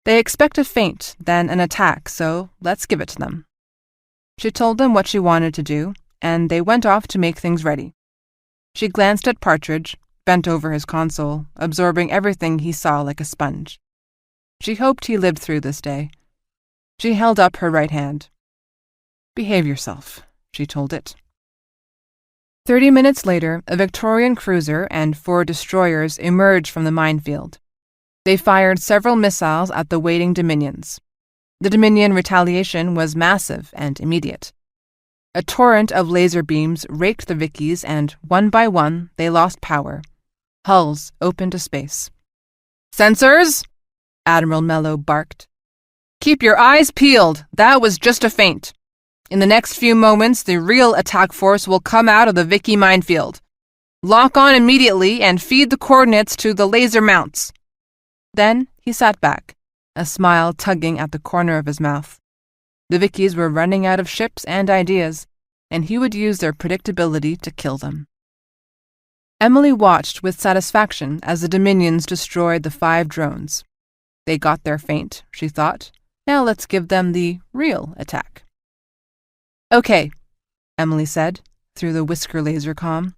"They expect a feint, then an attack, so let's give it to them." She told them what she wanted to do, and they went off to make things ready. She glanced at Partridge, bent over his console, absorbing everything he saw like a sponge. She hoped he lived through this day. She held up her right hand. "Behave yourself," she told it. 30 minutes later, a Victorian cruiser and 4 destroyers emerged from the minefield. They fired several missiles at the waiting Dominions. The Dominion retaliation was massive and immediate. A torrent of laser beams raked the Vickies, and one by one they lost power. Hulls opened to space. "Sensors!" Admiral Mello barked. "Keep your eyes peeled. That was just a feint. In the next few moments, the real attack force will come out of the Vicky minefield. Lock on immediately and feed the coordinates to the laser mounts." Then he sat back, a smile tugging at the corner of his mouth. The Vickies were running out of ships and ideas, and he would use their predictability to kill them. Emily watched with satisfaction as the Dominions destroyed the 5 drones. They got their feint, she thought. Now let's give them the real attack. "Okay," Emily said, through the whisker laser comm.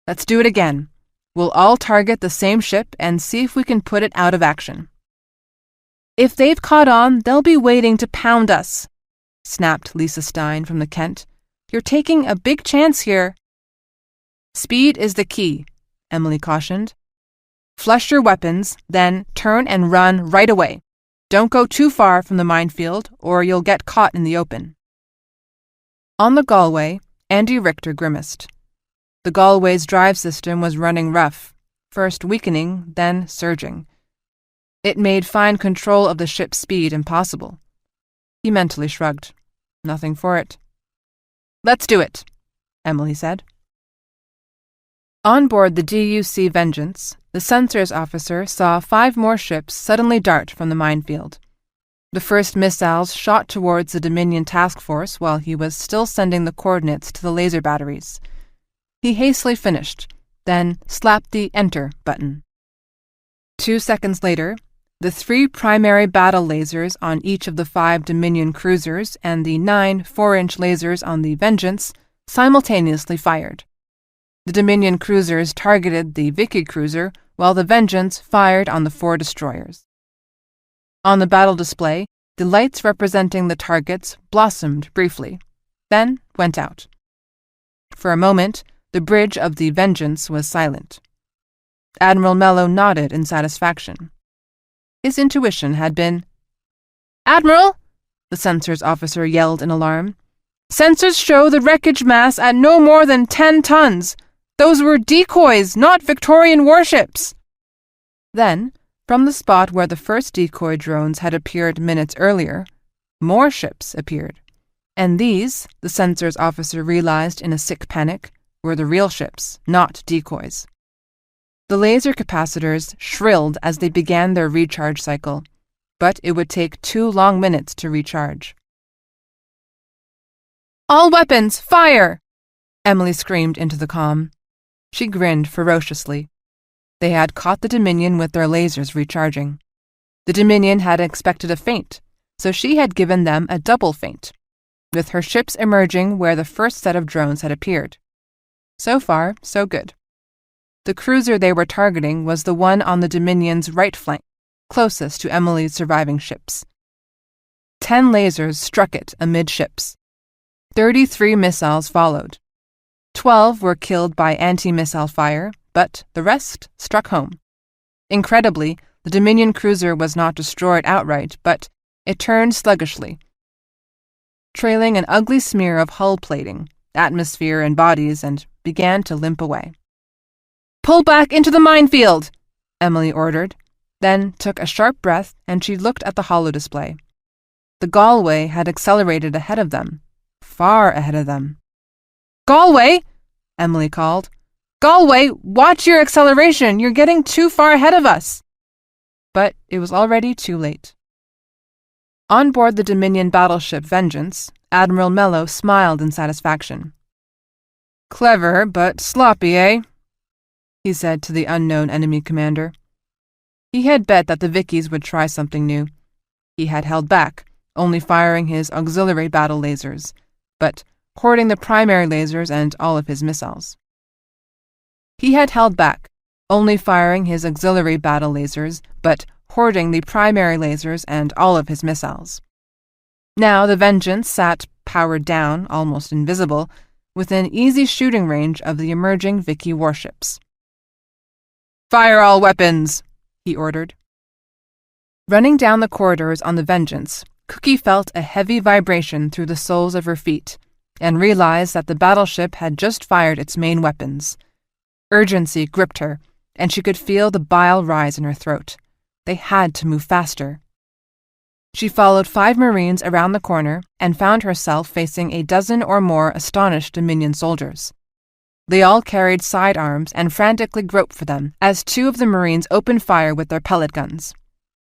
"Let's do it again. We'll all target the same ship and see if we can put it out of action." "If they've caught on, they'll be waiting to pound us," snapped Lisa Stein from the Kent. "You're taking a big chance here." "Speed is the key," Emily cautioned. "Flush your weapons, then turn and run right away. Don't go too far from the minefield, or you'll get caught in the open." On the Galway, Andy Richter grimaced. The Galway's drive system was running rough, first weakening, then surging. It made fine control of the ship's speed impossible. He mentally shrugged. Nothing for it. "Let's do it," Emily said. On board the DUC Vengeance, the sensors officer saw 5 more ships suddenly dart from the minefield. The first missiles shot towards the Dominion task force while he was still sending the coordinates to the laser batteries. He hastily finished, then slapped the Enter button. 2 seconds later, the 3 primary battle lasers on each of the 5 Dominion cruisers and the 9 4-inch lasers on the Vengeance simultaneously fired. The Dominion cruisers targeted the Vicky cruiser, while the Vengeance fired on the 4 destroyers. On the battle display, the lights representing the targets blossomed briefly, then went out. For a moment, the bridge of the Vengeance was silent. Admiral Mello nodded in satisfaction. His intuition had been... "Admiral!" the sensors officer yelled in alarm. "Sensors show the wreckage mass at no more than 10 tons. Those were decoys, not Victorian warships." Then, from the spot where the first decoy drones had appeared minutes earlier, more ships appeared. And these, the sensors officer realized in a sick panic, were the real ships, not decoys. The laser capacitors shrilled as they began their recharge cycle, but it would take 2 long minutes to recharge. "All weapons, fire!" Emily screamed into the comm. She grinned ferociously. They had caught the Dominion with their lasers recharging. The Dominion had expected a feint, so she had given them a double feint, with her ships emerging where the first set of drones had appeared. So far, so good. The cruiser they were targeting was the one on the Dominion's right flank, closest to Emily's surviving ships. 10 lasers struck it amidships. 33 missiles followed. 12 were killed by anti-missile fire, but the rest struck home. Incredibly, the Dominion cruiser was not destroyed outright, but it turned sluggishly, trailing an ugly smear of hull plating atmosphere, and bodies, and began to limp away. "Pull back into the minefield!" Emily ordered, then took a sharp breath and she looked at the holodisplay. The Galway had accelerated ahead of them, far ahead of them. "Galway!" Emily called. "Galway, watch your acceleration! You're getting too far ahead of us!" But it was already too late. On board the Dominion battleship Vengeance, Admiral Mello smiled in satisfaction. "Clever, but sloppy, eh?" he said to the unknown enemy commander. He had bet that the Vickies would try something new. He had held back, only firing his auxiliary battle lasers, but hoarding the primary lasers and all of his missiles. He had held back, only firing his auxiliary battle lasers, but hoarding the primary lasers and all of his missiles. Now the Vengeance sat powered down, almost invisible, within easy shooting range of the emerging Vicky warships. "Fire all weapons!" he ordered. Running down the corridors on the Vengeance, Cookie felt a heavy vibration through the soles of her feet and realized that the battleship had just fired its main weapons. Urgency gripped her, and she could feel the bile rise in her throat. They had to move faster. She followed 5 Marines around the corner and found herself facing a dozen or more astonished Dominion soldiers. They all carried sidearms and frantically groped for them as 2 of the Marines opened fire with their pellet guns.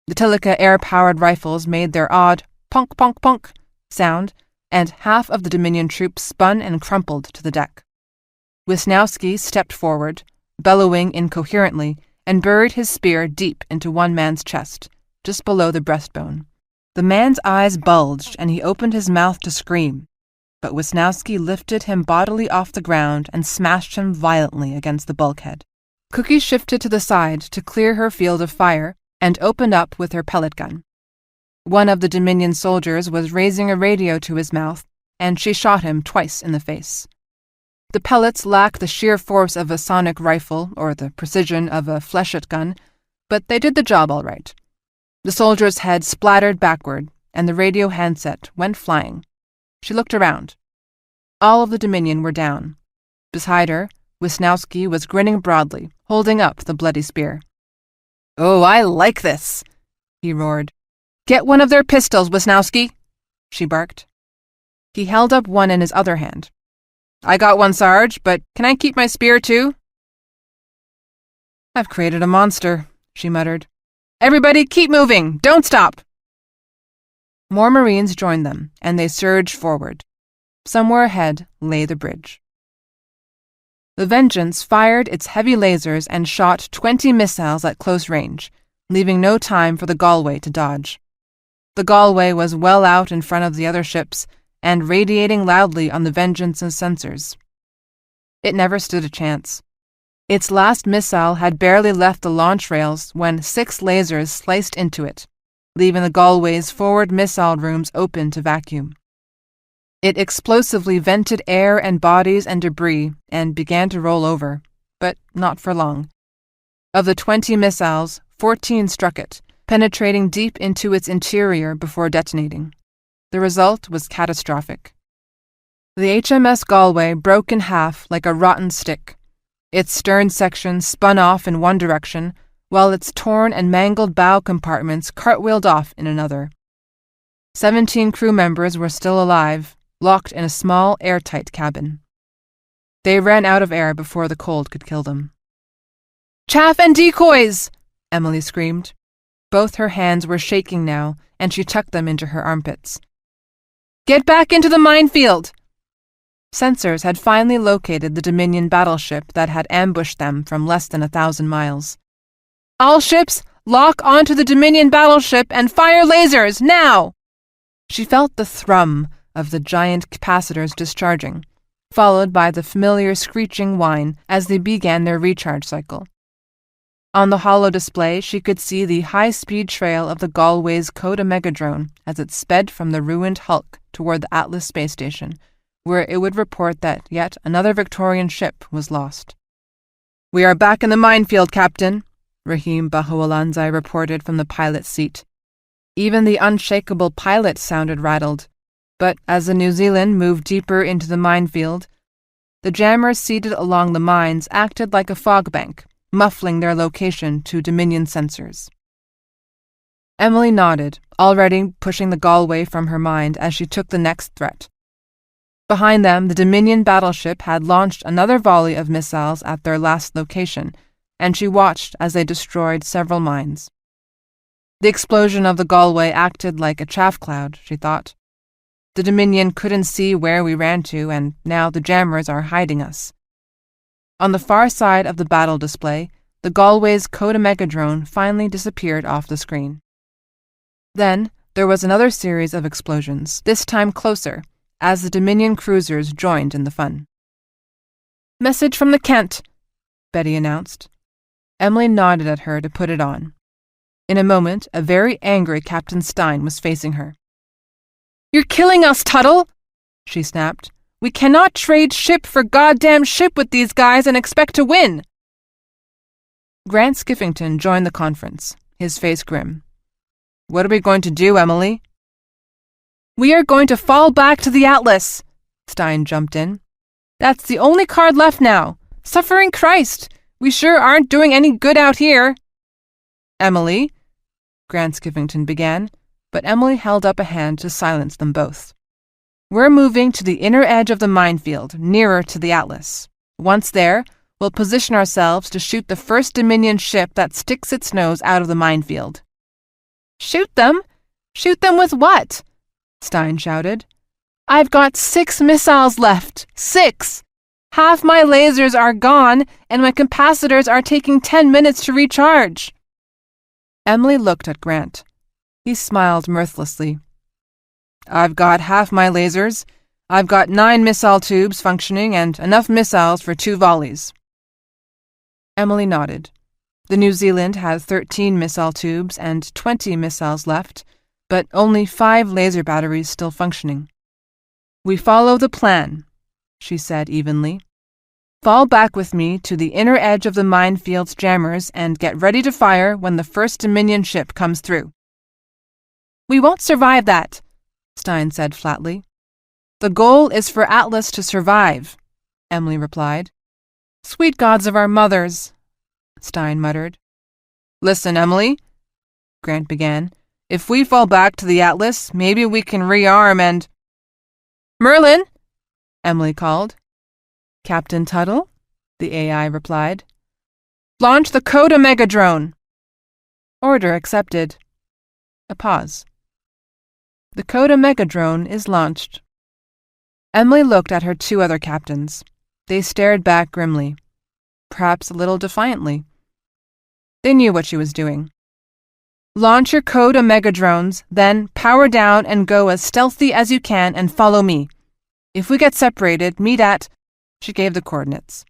The Tilica air-powered rifles made their odd ponk ponk ponk sound, and half of the Dominion troops spun and crumpled to the deck. Wisnowski stepped forward, bellowing incoherently, and buried his spear deep into one man's chest, just below the breastbone. The man's eyes bulged, and he opened his mouth to scream, but Wisnowski lifted him bodily off the ground and smashed him violently against the bulkhead. Cookie shifted to the side to clear her field of fire and opened up with her pellet gun. One of the Dominion soldiers was raising a radio to his mouth, and she shot him twice in the face. The pellets lacked the sheer force of a sonic rifle or the precision of a flechette gun, but they did the job all right. The soldier's head splattered backward, and the radio handset went flying. She looked around. All of the Dominion were down. Beside her, Wisnowski was grinning broadly, holding up the bloody spear. "Oh, I like this," he roared. "Get one of their pistols, Wisnowski," she barked. He held up one in his other hand. "I got one, Sarge, but can I keep my spear too?" "I've created a monster," she muttered. "Everybody keep moving! Don't stop!" More Marines joined them, and they surged forward. Somewhere ahead lay the bridge. The Vengeance fired its heavy lasers and shot 20 missiles at close range, leaving no time for the Galway to dodge. The Galway was well out in front of the other ships and radiating loudly on the Vengeance's sensors. It never stood a chance. Its last missile had barely left the launch rails when 6 lasers sliced into it, leaving the Galway's forward missile rooms open to vacuum. It explosively vented air and bodies and debris and began to roll over, but not for long. Of the 20 missiles, 14 struck it, penetrating deep into its interior before detonating. The result was catastrophic. The HMS Galway broke in half like a rotten stick. Its stern section spun off in one direction, while its torn and mangled bow compartments cartwheeled off in another. 17 crew members were still alive, locked in a small, airtight cabin. They ran out of air before the cold could kill them. "Chaff and decoys!" Emily screamed. Both her hands were shaking now, and she tucked them into her armpits. "Get back into the minefield!" Sensors had finally located the Dominion battleship that had ambushed them from less than 1,000 miles. "All ships, lock onto the Dominion battleship and fire lasers, now!" She felt the thrum of the giant capacitors discharging, followed by the familiar screeching whine as they began their recharge cycle. On the holo display, she could see the high-speed trail of the Galway's Code Omega drone as it sped from the ruined hulk toward the Atlas space station, where it would report that yet another Victorian ship was lost. "We are back in the minefield, Captain," Rahim Bahoalanzai reported from the pilot's seat. Even the unshakable pilot sounded rattled, but as the New Zealand moved deeper into the minefield, the jammers seated along the mines acted like a fog bank, muffling their location to Dominion sensors. Emily nodded, already pushing the Galway from her mind as she took the next threat. Behind them, the Dominion battleship had launched another volley of missiles at their last location, and she watched as they destroyed several mines. The explosion of the Galway acted like a chaff cloud, she thought. The Dominion couldn't see where we ran to, and now the jammers are hiding us. On the far side of the battle display, the Galway's Coda drone finally disappeared off the screen. Then there was another series of explosions, this time closer, as the Dominion cruisers joined in the fun. "Message from the Kent," Betty announced. Emily nodded at her to put it on. In a moment, a very angry Captain Stein was facing her. "You're killing us, Tuttle!" she snapped. "We cannot trade ship for goddamn ship with these guys and expect to win!" Grant Skiffington joined the conference, his face grim. "What are we going to do, Emily?" "We are going to fall back to the Atlas," Stein jumped in. "That's the only card left now. Suffering Christ! We sure aren't doing any good out here." "Emily," Grant Skiffington began, but Emily held up a hand to silence them both. "We're moving to the inner edge of the minefield, nearer to the Atlas. Once there, we'll position ourselves to shoot the first Dominion ship that sticks its nose out of the minefield." "Shoot them? Shoot them with what?" Stein shouted. "I've got 6 missiles left. 6! Half my lasers are gone, and my capacitors are taking 10 minutes to recharge." Emily looked at Grant. He smiled mirthlessly. "I've got half my lasers. I've got 9 missile tubes functioning and enough missiles for 2 volleys." Emily nodded. The New Zealand had 13 missile tubes and 20 missiles left, but only 5 laser batteries still functioning. "We follow the plan," she said evenly. "Fall back with me to the inner edge of the minefield's jammers and get ready to fire when the first Dominion ship comes through." "We won't survive that," Stein said flatly. "The goal is for Atlas to survive," Emily replied. "Sweet gods of our mothers," Stein muttered. "Listen, Emily," Grant began. "If we fall back to the Atlas, maybe we can rearm and—" "Merlin," Emily called. "Captain Tuttle," the AI replied. "Launch the Coda Megadrone." Order accepted. A pause. The Coda Megadrone is launched. Emily looked at her 2 other captains. They stared back grimly, perhaps a little defiantly. They knew what she was doing. "Launch your Coda Megadrones, then power down and go as stealthy as you can and follow me. If we get separated, meet at—" She gave the coordinates.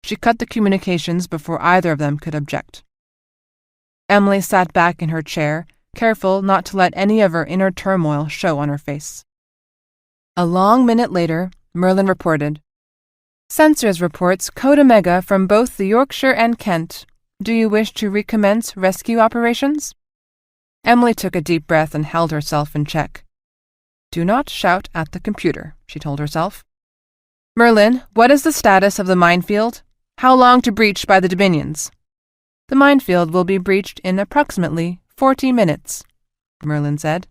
She cut the communications before either of them could object. Emily sat back in her chair, careful not to let any of her inner turmoil show on her face. A long minute later, Merlin reported, "Sensors reports Coda Mega from both the Yorkshire and Kent. Do you wish to recommence rescue operations?" Emily took a deep breath and held herself in check. "Do not shout at the computer," she told herself. "Merlin, what is the status of the minefield? How long to breach by the Dominions?" "The minefield will be breached in approximately 40 minutes," Merlin said.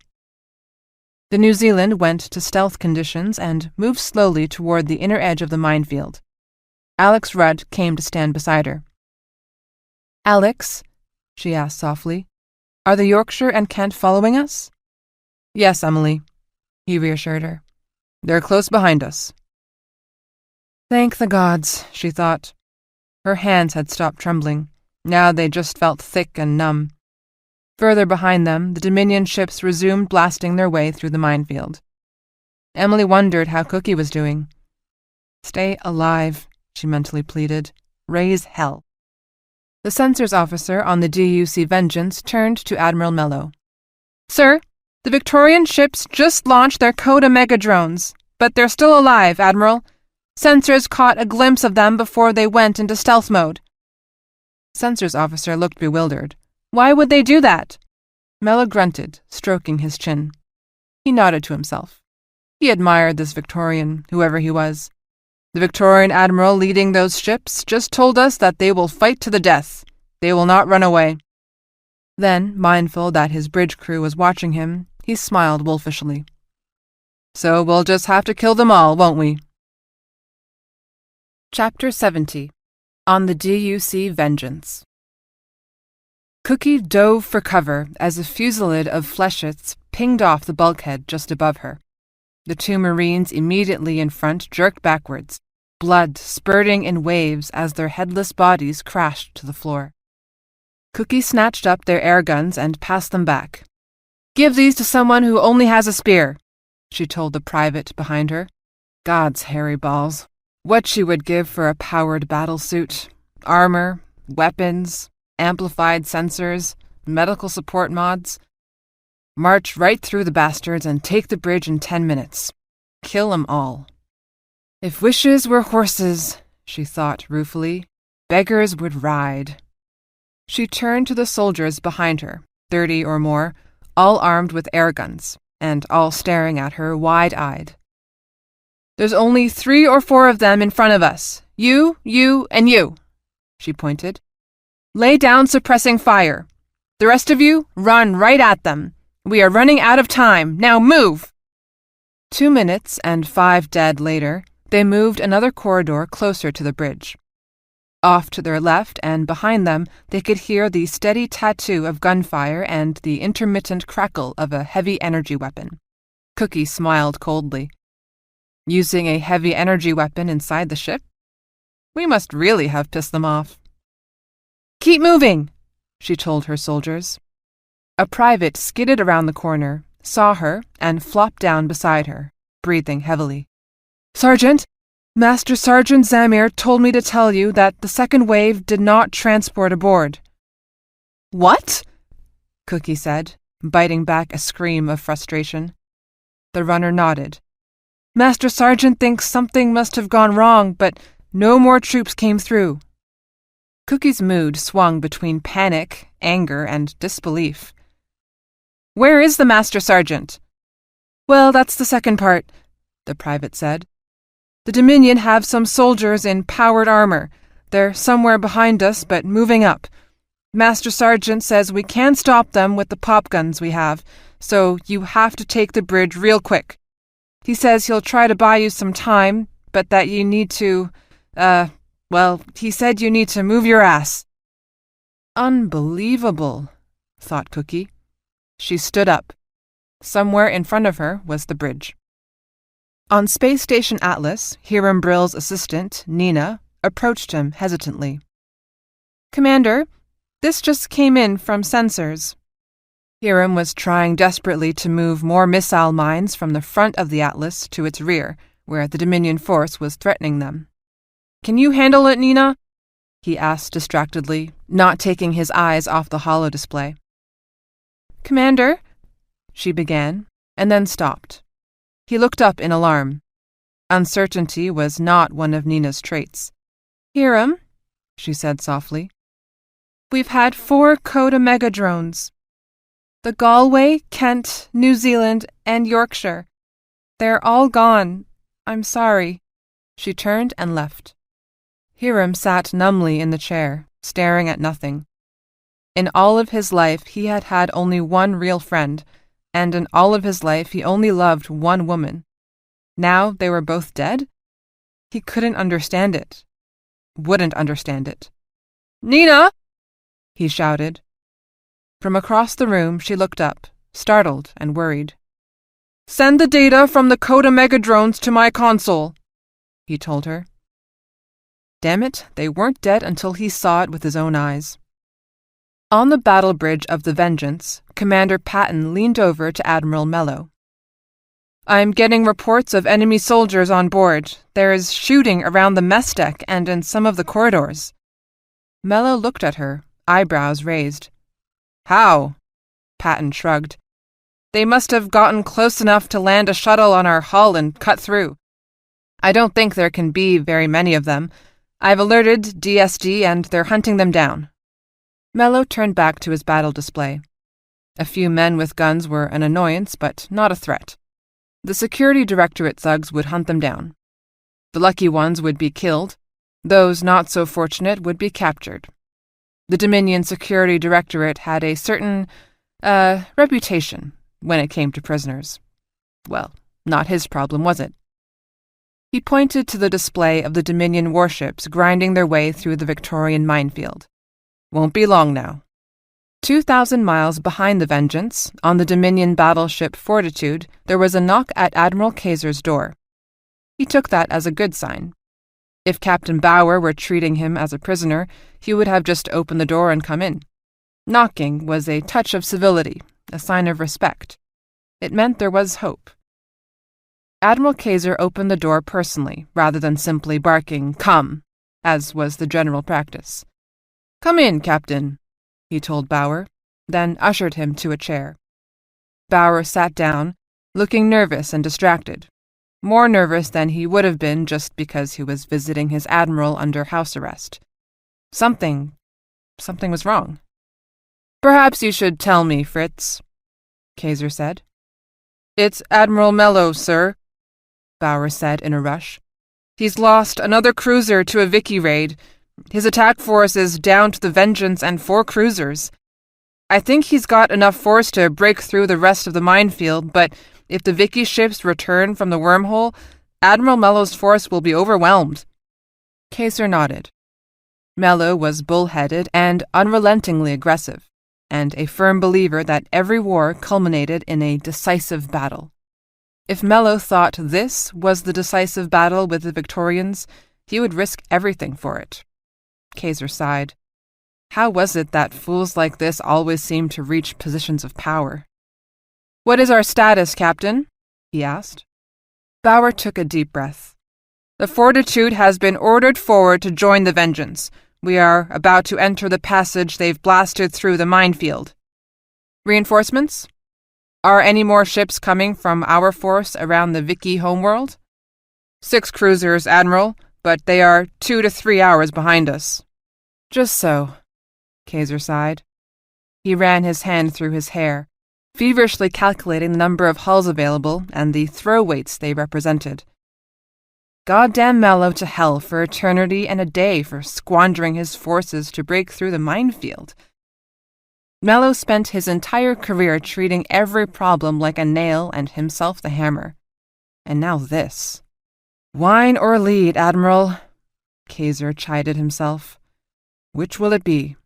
The New Zealand went to stealth conditions and moved slowly toward the inner edge of the minefield. Alex Rudd came to stand beside her. "Alex," she asked softly, "are the Yorkshire and Kent following us?" "Yes, Emily," he reassured her. "They're close behind us." Thank the gods, she thought. Her hands had stopped trembling. Now they just felt thick and numb. Further behind them, the Dominion ships resumed blasting their way through the minefield. Emily wondered how Cookie was doing. "Stay alive," she mentally pleaded. "Raise hell." The sensors officer on the DUC Vengeance turned to Admiral Mello. "Sir, the Victorian ships just launched their Coda Megadrones, but they're still alive, Admiral. Sensors caught a glimpse of them before they went into stealth mode." Sensors officer looked bewildered. "Why would they do that?" Mello grunted, stroking his chin. He nodded to himself. He admired this Victorian, whoever he was. The Victorian admiral leading those ships just told us that they will fight to the death. They will not run away." Then, mindful that his bridge crew was watching him, he smiled wolfishly. "So we'll just have to kill them all, won't we?" Chapter 70. On the DUC Vengeance. Cookie dove for cover as a fusillade of flechets pinged off the bulkhead just above her. The two Marines immediately in front jerked backwards, blood spurting in waves as their headless bodies crashed to the floor. Cookie snatched up their air guns and passed them back. "Give these to someone who only has a spear," she told the private behind her. God's hairy balls. What she would give for a powered battlesuit. Armor, weapons, amplified sensors, medical support mods. March right through the bastards and take the bridge in 10 minutes. Kill 'em all. If wishes were horses, she thought ruefully, beggars would ride. She turned to the soldiers behind her, 30 or more, all armed with air guns, and all staring at her wide-eyed. "There's only 3 or 4 of them in front of us. You, and you," she pointed. "Lay down suppressing fire. The rest of you, run right at them. We are running out of time. Now move!" 2 minutes and 5 dead later, they moved another corridor closer to the bridge. Off to their left and behind them, they could hear the steady tattoo of gunfire and the intermittent crackle of a heavy energy weapon. Cookie smiled coldly. Using a heavy energy weapon inside the ship? We must really have pissed them off. "Keep moving," she told her soldiers. A private skidded around the corner, saw her, and flopped down beside her, breathing heavily. "Sergeant, Master Sergeant Zamir told me to tell you that the second wave did not transport aboard." "What?" Cookie said, biting back a scream of frustration. The runner nodded. "Master Sergeant thinks something must have gone wrong, but no more troops came through." Cookie's mood swung between panic, anger, and disbelief. "Where is the Master Sergeant?" "Well, that's the second part," the private said. "The Dominion have some soldiers in powered armor. They're somewhere behind us, but moving up. Master Sergeant says we can't stop them with the pop guns we have, so you have to take the bridge real quick. He says he'll try to buy you some time, but that you need to, he said you need to move your ass." Unbelievable, thought Cookie. She stood up. Somewhere in front of her was the bridge. On Space Station Atlas, Hiram Brill's assistant, Nina, approached him hesitantly. "Commander, this just came in from sensors." Hiram was trying desperately to move more missile mines from the front of the Atlas to its rear, where the Dominion force was threatening them. "Can you handle it, Nina?" he asked distractedly, not taking his eyes off the holo display. "Commander," she began, and then stopped. He looked up in alarm. Uncertainty was not one of Nina's traits. "Hiram," she said softly, "we've had 4 Coda megadrones. The Galway, Kent, New Zealand, and Yorkshire. They're all gone. I'm sorry." She turned and left. Hiram sat numbly in the chair, staring at nothing. In all of his life he had had only one real friend, and in all of his life he only loved one woman. Now they were both dead? He couldn't understand it. Wouldn't understand it. "Nina!" he shouted. From across the room she looked up, startled and worried. "Send the data from the Coda megadrones to my console," he told her. Damn it, they weren't dead until he saw it with his own eyes. On the battle bridge of the Vengeance, Commander Patton leaned over to Admiral Mello. "I'm getting reports of enemy soldiers on board. There is shooting around the mess deck and in some of the corridors." Mello looked at her, eyebrows raised. "How?" Patton shrugged. "They must have gotten close enough to land a shuttle on our hull and cut through. I don't think there can be very many of them. I've alerted DSD and they're hunting them down." Mello turned back to his battle display. A few men with guns were an annoyance, but not a threat. The security directorate thugs would hunt them down. The lucky ones would be killed. Those not so fortunate would be captured. The Dominion Security Directorate had a certain, reputation when it came to prisoners. Well, not his problem, was it? He pointed to the display of the Dominion warships grinding their way through the Victorian minefield. Won't be long now. 2,000 miles behind the Vengeance, on the Dominion battleship Fortitude, there was a knock at Admiral Kaiser's door. He took that as a good sign. If Captain Bauer were treating him as a prisoner, he would have just opened the door and come in. Knocking was a touch of civility, a sign of respect. It meant there was hope. Admiral Kaiser opened the door personally, rather than simply barking, "Come," as was the general practice. "Come in, Captain," he told Bauer, then ushered him to a chair. Bauer sat down, looking nervous and distracted, more nervous than he would have been just because he was visiting his admiral under house arrest. Something was wrong. "Perhaps you should tell me, Fritz," Kaiser said. "It's Admiral Mello, sir," Bauer said in a rush. "He's lost another cruiser to a Vicky raid. His attack force is down to the Vengeance and 4 cruisers. I think he's got enough force to break through the rest of the minefield, but if the Vicky ships return from the wormhole, Admiral Mello's force will be overwhelmed." Kaiser nodded. Mello was bull-headed and unrelentingly aggressive, and a firm believer that every war culminated in a decisive battle. If Mello thought this was the decisive battle with the Victorians, he would risk everything for it. Kaiser sighed. How was it that fools like this always seemed to reach positions of power? "What is our status, Captain?" he asked. Bauer took a deep breath. "The Fortitude has been ordered forward to join the Vengeance. We are about to enter the passage they've blasted through the minefield." "Reinforcements? Are any more ships coming from our force around the Vicky homeworld?" 6 cruisers, Admiral, but they are 2 to 3 hours behind us." "Just so," Kaiser sighed. He ran his hand through his hair, feverishly calculating the number of hulls available and the throw weights they represented. Goddamn Mello to hell for eternity and a day for squandering his forces to break through the minefield. Mello spent his entire career treating every problem like a nail and himself the hammer. And now this. "Wine or lead, Admiral," Kaiser chided himself. "Which will it be?"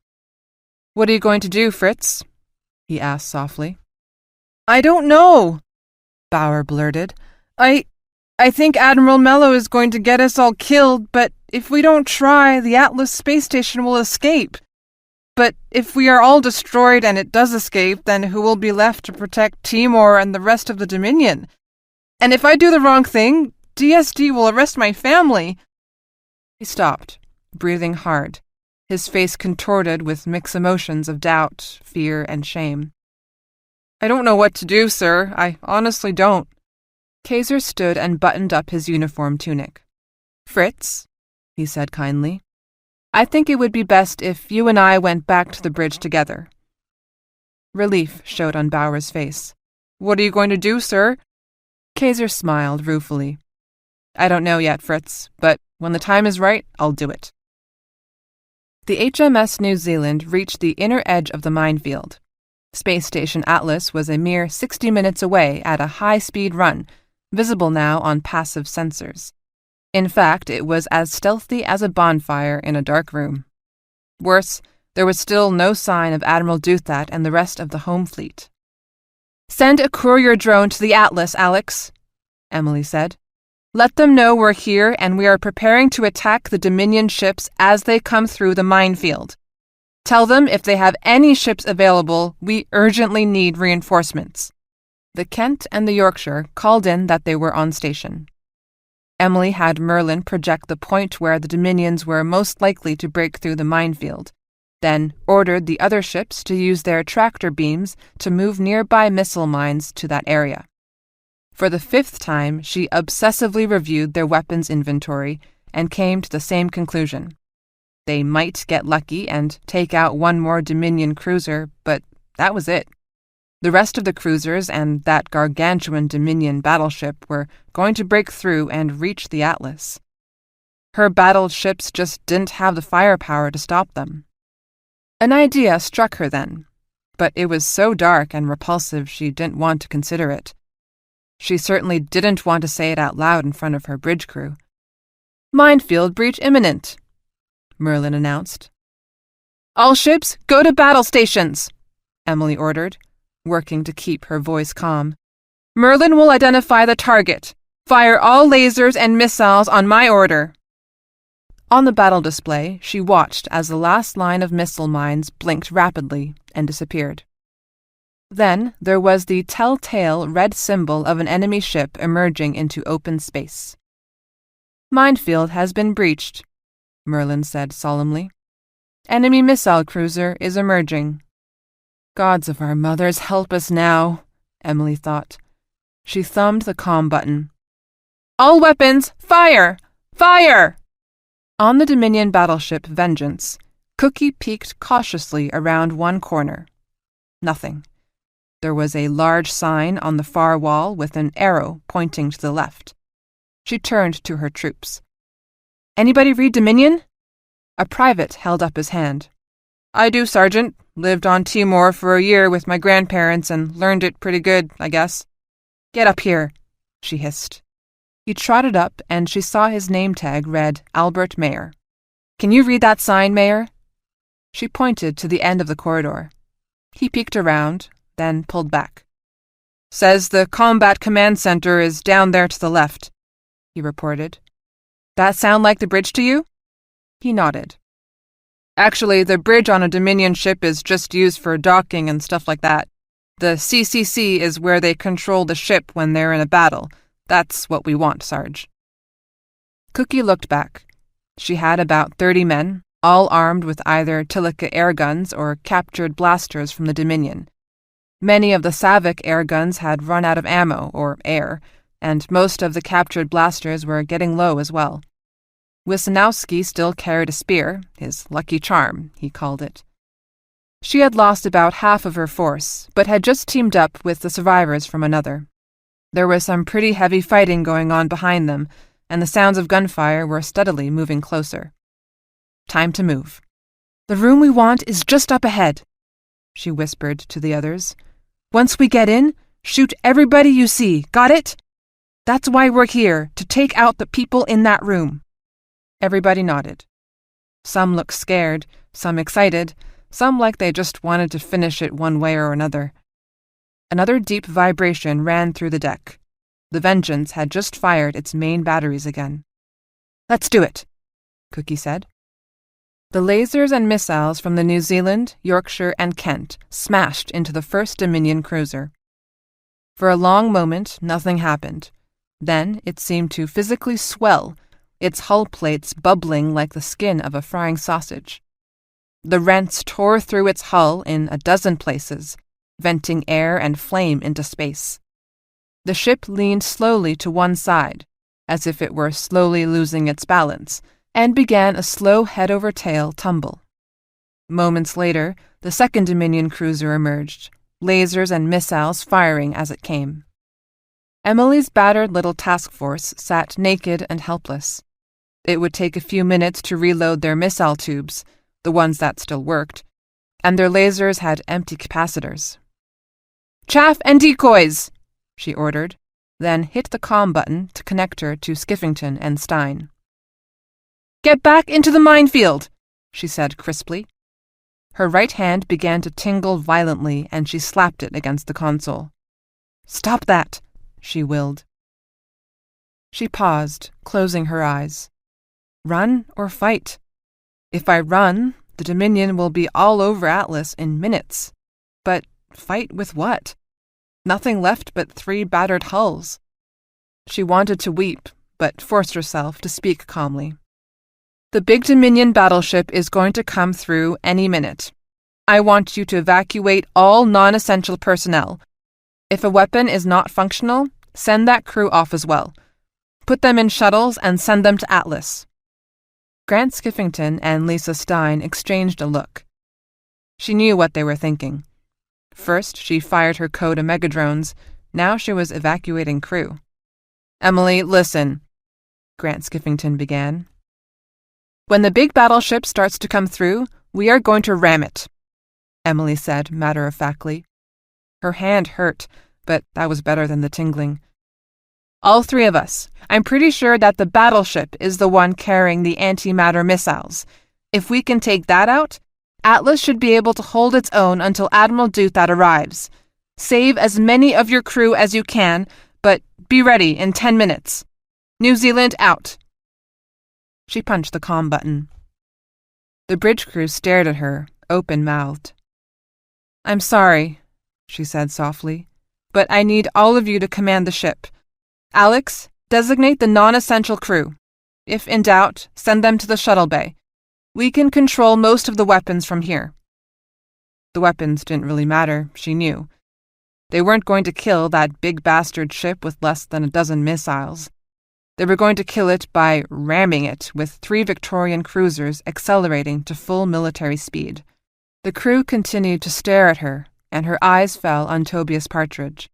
"What are you going to do, Fritz?" he asked softly. "I don't know," Bauer blurted. I think Admiral Mello is going to get us all killed, but if we don't try, the Atlas space station will escape. But if we are all destroyed and it does escape, then who will be left to protect Timor and the rest of the Dominion? And if I do the wrong thing, DSD will arrest my family." He stopped, breathing hard, his face contorted with mixed emotions of doubt, fear, and shame. "I don't know what to do, sir. I honestly don't." Kaiser stood and buttoned up his uniform tunic. "Fritz," he said kindly, "I think it would be best if you and I went back to the bridge together." Relief showed on Bauer's face. "What are you going to do, sir?" Kaiser smiled ruefully. "I don't know yet, Fritz, but when the time is right, I'll do it." The HMS New Zealand reached the inner edge of the minefield. Space Station Atlas was a mere 60 minutes away at a high-speed run, visible now on passive sensors. In fact, it was as stealthy as a bonfire in a dark room. Worse, there was still no sign of Admiral Duthat and the rest of the home fleet. "Send a courier drone to the Atlas, Alex," Emily said. "Let them know we're here and we are preparing to attack the Dominion ships as they come through the minefield. Tell them if they have any ships available, we urgently need reinforcements." The Kent and the Yorkshire called in that they were on station. Emily had Merlin project the point where the Dominions were most likely to break through the minefield, then ordered the other ships to use their tractor beams to move nearby missile mines to that area. For the 5th time, she obsessively reviewed their weapons inventory and came to the same conclusion. They might get lucky and take out one more Dominion cruiser, but that was it. The rest of the cruisers and that gargantuan Dominion battleship were going to break through and reach the Atlas. Her battled ships just didn't have the firepower to stop them. An idea struck her then, but it was so dark and repulsive she didn't want to consider it. She certainly didn't want to say it out loud in front of her bridge crew. "Minefield breach imminent," Merlin announced. "All ships, go to battle stations," Emily ordered, working to keep her voice calm. "Merlin will identify the target. Fire all lasers and missiles on my order." On the battle display, she watched as the last line of missile mines blinked rapidly and disappeared. Then there was the telltale red symbol of an enemy ship emerging into open space. "Minefield has been breached," Merlin said solemnly. "Enemy missile cruiser is emerging." "Gods of our mothers, help us now," Emily thought. She thumbed the comm button. "All weapons, fire! Fire!" On the Dominion battleship Vengeance, Cookie peeked cautiously around one corner. Nothing. There was a large sign on the far wall with an arrow pointing to the left. She turned to her troops. "Anybody read Dominion?" A private held up his hand. "I do, Sergeant. Lived on Timor for a year with my grandparents and learned it pretty good, I guess." "Get up here," she hissed. He trotted up and she saw his name tag read Albert Mayer. "Can you read that sign, Mayer?" She pointed to the end of the corridor. He peeked around, then pulled back. "Says the Combat Command Center is down there to the left," he reported. "That sound like the bridge to you?" He nodded. "Actually, the bridge on a Dominion ship is just used for docking and stuff like that. The CCC is where they control the ship when they're in a battle. That's what we want, Sarge." Cookie looked back. She had about 30 men, all armed with either Tilica air guns or captured blasters from the Dominion. Many of the Savick air guns had run out of ammo, or air, and most of the captured blasters were getting low as well. Wisnowski still carried a spear, his lucky charm, he called it. She had lost about half of her force, but had just teamed up with the survivors from another. There was some pretty heavy fighting going on behind them, and the sounds of gunfire were steadily moving closer. Time to move. "The room we want is just up ahead," she whispered to the others. "Once we get in, shoot everybody you see, got it? That's why we're here, to take out the people in that room." Everybody nodded. Some looked scared, some excited, some like they just wanted to finish it one way or another. Another deep vibration ran through the deck. The Vengeance had just fired its main batteries again. "Let's do it," Cookie said. The lasers and missiles from the New Zealand, Yorkshire, and Kent smashed into the first Dominion cruiser. For a long moment, nothing happened. Then it seemed to physically swell, its hull plates bubbling like the skin of a frying sausage. The rents tore through its hull in a dozen places, venting air and flame into space. The ship leaned slowly to one side, as if it were slowly losing its balance, and began a slow head-over-tail tumble. Moments later, the second Dominion cruiser emerged, lasers and missiles firing as it came. Emily's battered little task force sat naked and helpless. It would take a few minutes to reload their missile tubes, the ones that still worked, and their lasers had empty capacitors. "Chaff and decoys!" she ordered, then hit the comm button to connect her to Skiffington and Stein. "Get back into the minefield," she said crisply. Her right hand began to tingle violently and she slapped it against the console. "Stop that," she willed. She paused, closing her eyes. Run or fight? If I run, the Dominion will be all over Atlas in minutes. But fight with what? Nothing left but 3 battered hulls. She wanted to weep, but forced herself to speak calmly. "The big Dominion battleship is going to come through any minute. I want you to evacuate all non-essential personnel. If a weapon is not functional, send that crew off as well. Put them in shuttles and send them to Atlas." Grant Skiffington and Lisa Stein exchanged a look. She knew what they were thinking. First, she fired her code of megadrones. Now she was evacuating crew. "Emily, listen," Grant Skiffington began. When the big battleship starts to come through, we are going to ram it, Emily said matter-of-factly. Her hand hurt, but that was better than the tingling. All three of us. I'm pretty sure that the battleship is the one carrying the antimatter missiles. If we can take that out, Atlas should be able to hold its own until Admiral Duthat arrives. Save as many of your crew as you can, but be ready in 10 minutes. New Zealand out. She punched the comm button. The bridge crew stared at her, open-mouthed. I'm sorry, she said softly, but I need all of you to command the ship. Alex, designate the non-essential crew. If in doubt, send them to the shuttle bay. We can control most of the weapons from here. The weapons didn't really matter, she knew. They weren't going to kill that big bastard ship with less than a dozen missiles. They were going to kill it by ramming it with 3 Victorian cruisers accelerating to full military speed. The crew continued to stare at her, and her eyes fell on Tobias Partridge.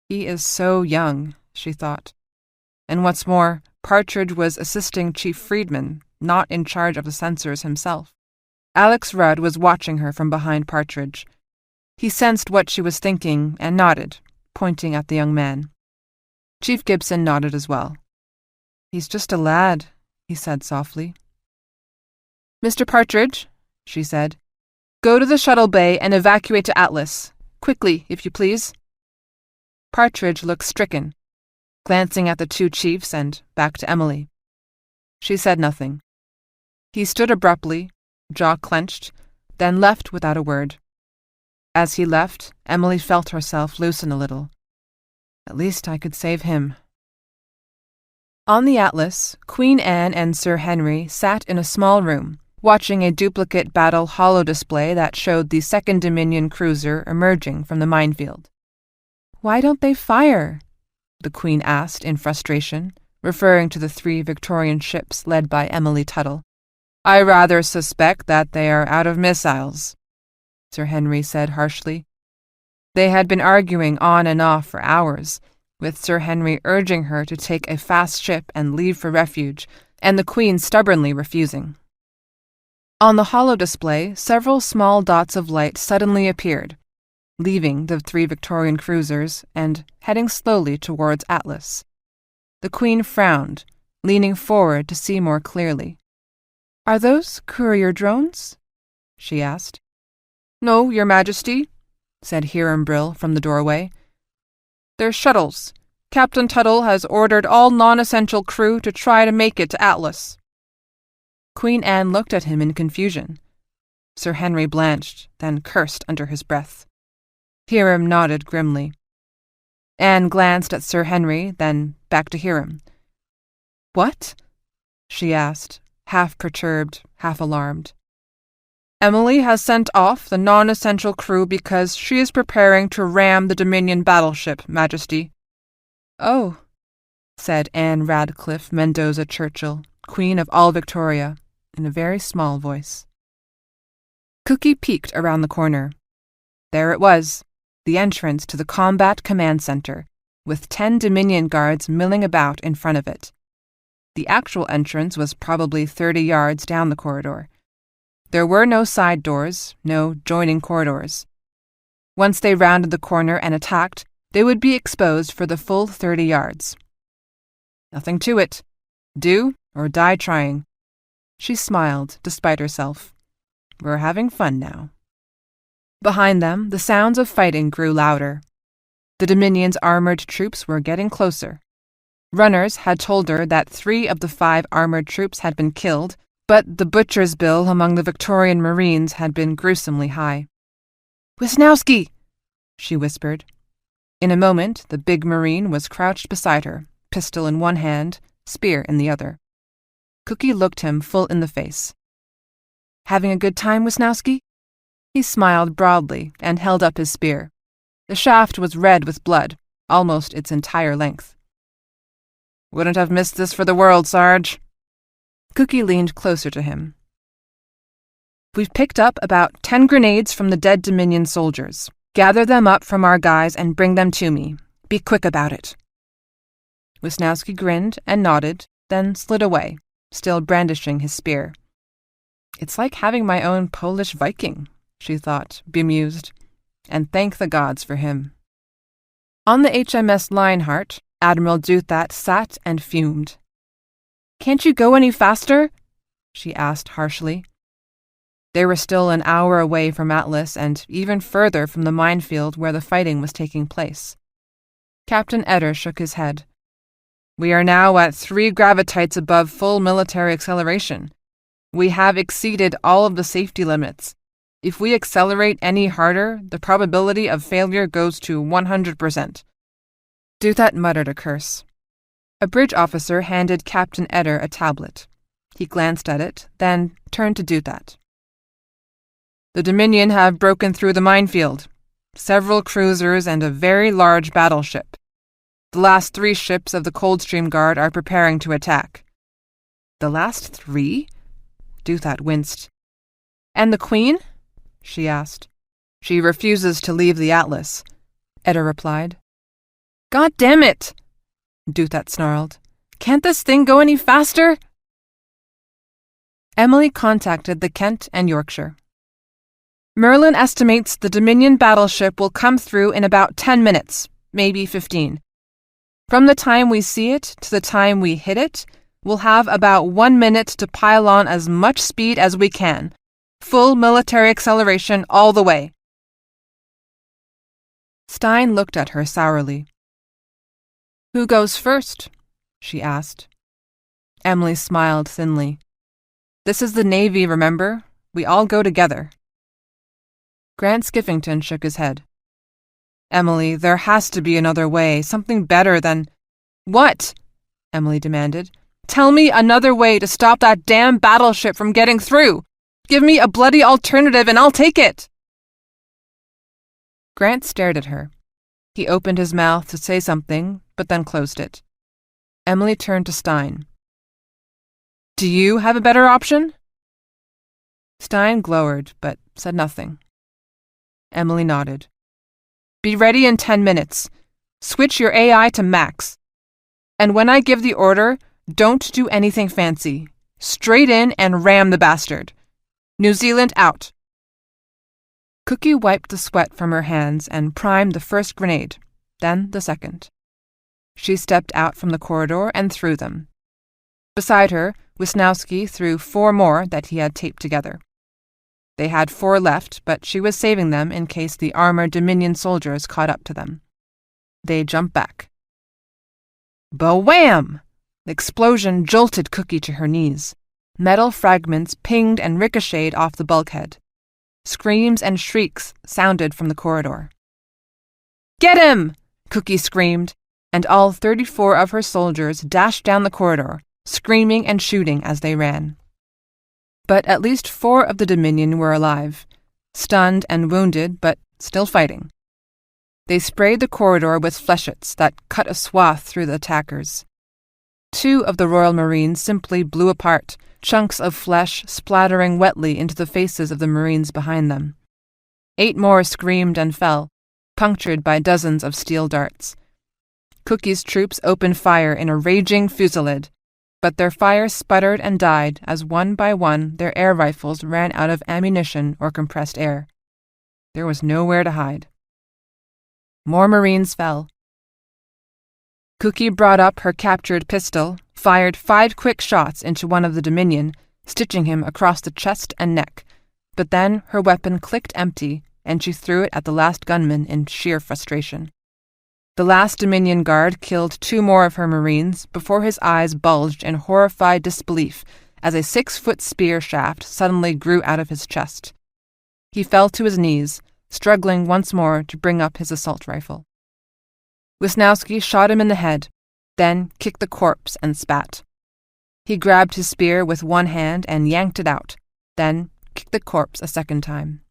He is so young, she thought. And what's more, Partridge was assisting Chief Friedman, not in charge of the sensors himself. Alex Rudd was watching her from behind Partridge. He sensed what she was thinking and nodded, pointing at the young man. Chief Gibson nodded as well. He's just a lad, he said softly. Mr. Partridge, she said, go to the shuttle bay and evacuate to Atlas. Quickly, if you please. Partridge looked stricken, glancing at the 2 chiefs and back to Emily. She said nothing. He stood abruptly, jaw clenched, then left without a word. As he left, Emily felt herself loosen a little. At least I could save him. On the Atlas, Queen Anne and Sir Henry sat in a small room, watching a duplicate battle holodisplay that showed the Second Dominion cruiser emerging from the minefield. Why don't they fire? The Queen asked in frustration, referring to the 3 Victorian ships led by Emily Tuttle. I rather suspect that they are out of missiles, Sir Henry said harshly. They had been arguing on and off for hours, with Sir Henry urging her to take a fast ship and leave for refuge, and the Queen stubbornly refusing. On the holodisplay, several small dots of light suddenly appeared, leaving the 3 Victorian cruisers and heading slowly towards Atlas. The Queen frowned, leaning forward to see more clearly. Are those courier drones? She asked. No, Your Majesty, said Hiram Brill from the doorway. They're shuttles. Captain Tuttle has ordered all non-essential crew to try to make it to Atlas. Queen Anne looked at him in confusion. Sir Henry blanched, then cursed under his breath. Hiram nodded grimly. Anne glanced at Sir Henry, then back to Hiram. What? She asked, half perturbed, half alarmed. Emily has sent off the non-essential crew because she is preparing to ram the Dominion battleship, Majesty. Oh, said Anne Radcliffe Mendoza Churchill, Queen of all Victoria, in a very small voice. Cookie peeked around the corner. There it was, the entrance to the Combat Command Center, with 10 Dominion guards milling about in front of it. The actual entrance was probably 30 yards down the corridor. There were no side doors, no joining corridors. Once they rounded the corner and attacked, they would be exposed for the full 30 yards. Nothing to it. Do or die trying. She smiled, despite herself. We're having fun now. Behind them, the sounds of fighting grew louder. The Dominion's armored troops were getting closer. Runners had told her that 3 of the 5 armored troops had been killed, but the butcher's bill among the Victorian Marines had been gruesomely high. Wisnowski! She whispered. In a moment, the big Marine was crouched beside her, pistol in one hand, spear in the other. Cookie looked him full in the face. Having a good time, Wisnowski? He smiled broadly and held up his spear. The shaft was red with blood, almost its entire length. Wouldn't have missed this for the world, Sarge. Cookie leaned closer to him. We've picked up about 10 grenades from the dead Dominion soldiers. Gather them up from our guys and bring them to me. Be quick about it. Wisnowski grinned and nodded, then slid away, still brandishing his spear. "It's like having my own Polish Viking," she thought, bemused, and thank the gods for him. On the HMS Lionheart, Admiral Duthat sat and fumed. "Can't you go any faster?" she asked harshly. They were still an hour away from Atlas and even further from the minefield where the fighting was taking place. Captain Eder shook his head. "We are now at 3 gravitites above full military acceleration. We have exceeded all of the safety limits. If we accelerate any harder, the probability of failure goes to 100%. Duthat muttered a curse. A bridge officer handed Captain Eder a tablet. He glanced at it, then turned to Duthat. "The Dominion have broken through the minefield. Several cruisers and a very large battleship. The last 3 ships of the Coldstream Guard are preparing to attack." "The last 3? Duthat winced. "And the Queen?" she asked. "She refuses to leave the Atlas," Eder replied. "God damn it!" Duthat snarled. "Can't this thing go any faster?" Emily contacted the Kent and Yorkshire. "Merlin estimates the Dominion battleship will come through in about 10 minutes, maybe 15. From the time we see it to the time we hit it, we'll have about 1 minute to pile on as much speed as we can. Full military acceleration all the way." Stein looked at her sourly. "Who goes first?" she asked. Emily smiled thinly. "This is the Navy, remember? We all go together." Grant Skiffington shook his head. "Emily, there has to be another way, something better than—" "What?" Emily demanded. "Tell me another way to stop that damn battleship from getting through! Give me a bloody alternative and I'll take it!" Grant stared at her. He opened his mouth to say something, but then closed it. Emily turned to Stein. "Do you have a better option?" Stein glowered, but said nothing. Emily nodded. "Be ready in 10 minutes. Switch your AI to max. And when I give the order, don't do anything fancy. Straight in and ram the bastard. New Zealand out." Cookie wiped the sweat from her hands and primed the first grenade, then the second. She stepped out from the corridor and threw them. Beside her, Wisnowski threw 4 more that he had taped together. They had 4 left, but she was saving them in case the armored Dominion soldiers caught up to them. They jumped back. Ba-wham! The explosion jolted Cookie to her knees. Metal fragments pinged and ricocheted off the bulkhead. Screams and shrieks sounded from the corridor. "Get him!" Cookie screamed, and all 34 of her soldiers dashed down the corridor, screaming and shooting as they ran. But at least 4 of the Dominion were alive, stunned and wounded, but still fighting. They sprayed the corridor with flechets that cut a swath through the attackers. 2 of the Royal Marines simply blew apart, chunks of flesh splattering wetly into the faces of the Marines behind them. 8 more screamed and fell, punctured by dozens of steel darts. Cookie's troops opened fire in a raging fusillade, but their fire sputtered and died as one by one their air rifles ran out of ammunition or compressed air. There was nowhere to hide. More Marines fell. Cookie brought up her captured pistol, fired 5 quick shots into one of the Dominion, stitching him across the chest and neck, but then her weapon clicked empty, and she threw it at the last gunman in sheer frustration. The last Dominion guard killed 2 more of her Marines before his eyes bulged in horrified disbelief as a 6-foot spear shaft suddenly grew out of his chest. He fell to his knees, struggling once more to bring up his assault rifle. Wisnowski shot him in the head, then kicked the corpse and spat. He grabbed his spear with one hand and yanked it out, then kicked the corpse a second time.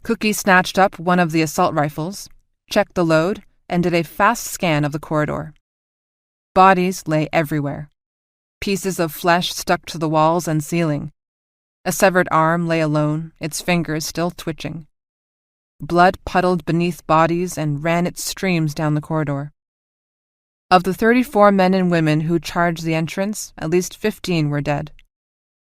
Cookie snatched up one of the assault rifles, checked the load, and did a fast scan of the corridor. Bodies lay everywhere. Pieces of flesh stuck to the walls and ceiling. A severed arm lay alone, its fingers still twitching. Blood puddled beneath bodies and ran its streams down the corridor. Of the 34 men and women who charged the entrance, at least 15 were dead.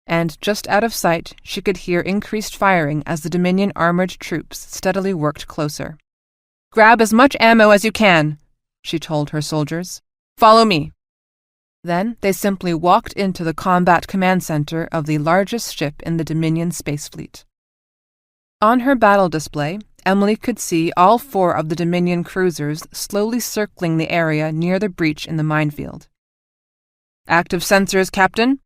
And just out of sight, she could hear increased firing as the Dominion armored troops steadily worked closer. "Grab as much ammo as you can," she told her soldiers. "Follow me." Then they simply walked into the combat command center of the largest ship in the Dominion space fleet. On her battle display, Emily could see all 4 of the Dominion cruisers slowly circling the area near the breach in the minefield. "Active sensors, Captain,"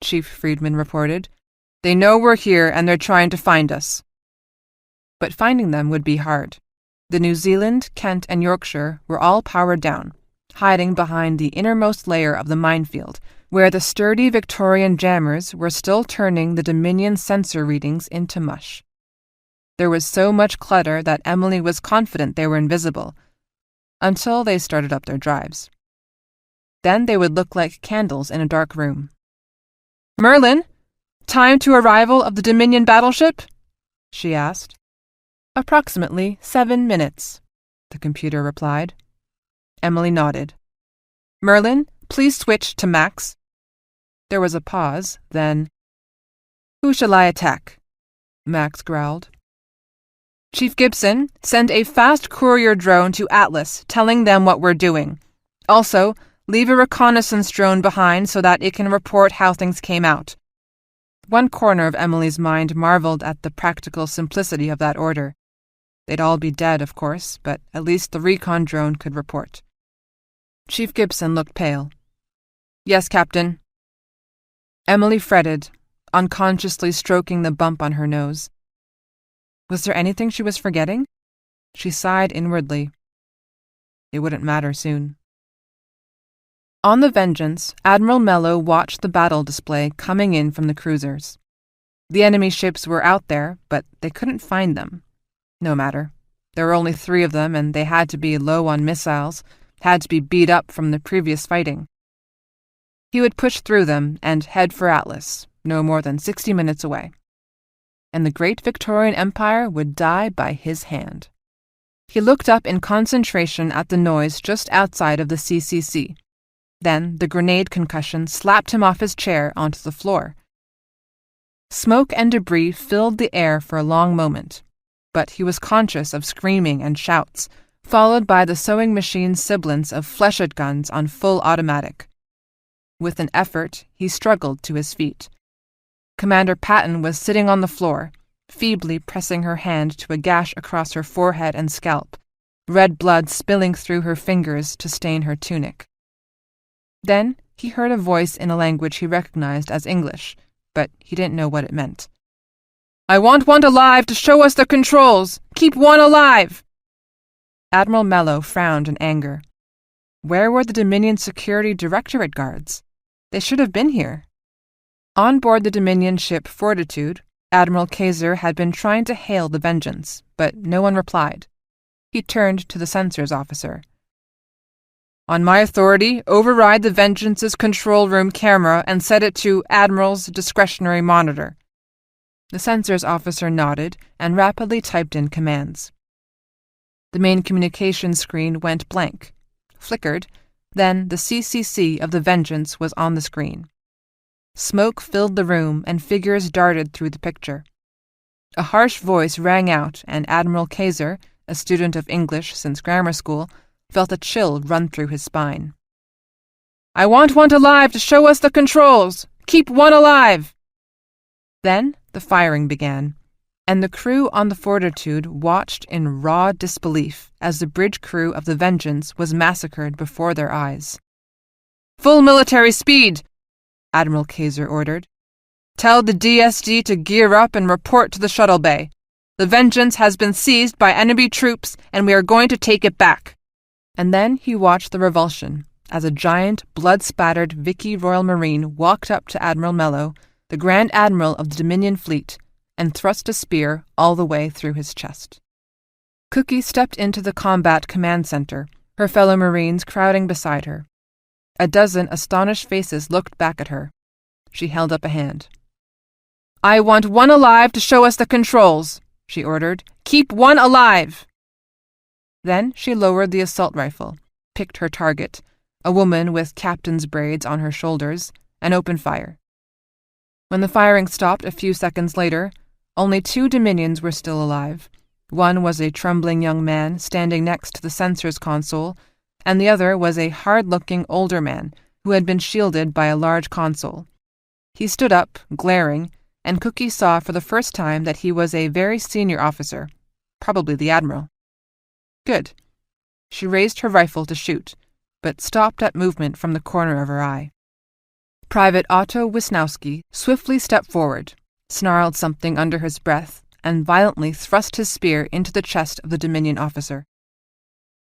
Chief Friedman reported. "They know we're here and they're trying to find us." But finding them would be hard. The New Zealand, Kent, and Yorkshire were all powered down, hiding behind the innermost layer of the minefield, where the sturdy Victorian jammers were still turning the Dominion sensor readings into mush. There was so much clutter that Emily was confident they were invisible, until they started up their drives. Then they would look like candles in a dark room. "Merlin, time to arrival of the Dominion battleship?" she asked. "Approximately 7 minutes," the computer replied. Emily nodded. "Merlin, please switch to Max." There was a pause, then, "Who shall I attack?" Max growled. "Chief Gibson, send a fast courier drone to Atlas, telling them what we're doing. Also, leave a reconnaissance drone behind so that it can report how things came out." One corner of Emily's mind marveled at the practical simplicity of that order. They'd all be dead, of course, but at least the recon drone could report. Chief Gibson looked pale. "Yes, Captain." Emily fretted, unconsciously stroking the bump on her nose. Was there anything she was forgetting? She sighed inwardly. It wouldn't matter soon. On the Vengeance, Admiral Mello watched the battle display coming in from the cruisers. The enemy ships were out there, but they couldn't find them. No matter. There were only 3 of them, and they had to be low on missiles, had to be beat up from the previous fighting. He would push through them and head for Atlas, no more than 60 minutes away. And the great Victorian Empire would die by his hand. He looked up in concentration at the noise just outside of the CCC. Then the grenade concussion slapped him off his chair onto the floor. Smoke and debris filled the air for a long moment, but he was conscious of screaming and shouts, followed by the sewing machine's sibilance of flechette guns on full automatic. With an effort, he struggled to his feet. Commander Patton was sitting on the floor, feebly pressing her hand to a gash across her forehead and scalp, red blood spilling through her fingers to stain her tunic. Then he heard a voice in a language he recognized as English, but he didn't know what it meant. "I want one alive to show us the controls! Keep one alive!" Admiral Mello frowned in anger. Where were the Dominion Security Directorate guards? They should have been here. On board the Dominion ship Fortitude, Admiral Kaiser had been trying to hail the Vengeance, but no one replied. He turned to the sensors officer. "On my authority, override the Vengeance's control room camera and set it to Admiral's discretionary monitor." The sensors officer nodded and rapidly typed in commands. The main communications screen went blank, flickered, then the CCC of the Vengeance was on the screen. Smoke filled the room and figures darted through the picture. A harsh voice rang out, and Admiral Kaiser, a student of English since grammar school, felt a chill run through his spine. "I want one alive to show us the controls! Keep one alive!" Then the firing began, and the crew on the Fortitude watched in raw disbelief as the bridge crew of the Vengeance was massacred before their eyes. "Full military speed!" Admiral Kaiser ordered. "Tell the DSD to gear up and report to the shuttle bay. The Vengeance has been seized by enemy troops, and we are going to take it back." And then he watched the revulsion as a giant, blood-spattered Vicky Royal Marine walked up to Admiral Mello, the Grand Admiral of the Dominion Fleet, and thrust a spear all the way through his chest. Cookie stepped into the combat command center, her fellow Marines crowding beside her. A dozen astonished faces looked back at her. She held up a hand. "I want one alive to show us the controls," she ordered. "Keep one alive!" Then she lowered the assault rifle, picked her target, a woman with captain's braids on her shoulders, and opened fire. When the firing stopped a few seconds later, only 2 Dominions were still alive. One was a trembling young man standing next to the censor's console, and the other was a hard-looking older man who had been shielded by a large console. He stood up, glaring, and Cookie saw for the first time that he was a very senior officer, probably the admiral. Good. She raised her rifle to shoot, but stopped at movement from the corner of her eye. Private Otto Wisnowski swiftly stepped forward, snarled something under his breath, and violently thrust his spear into the chest of the Dominion officer.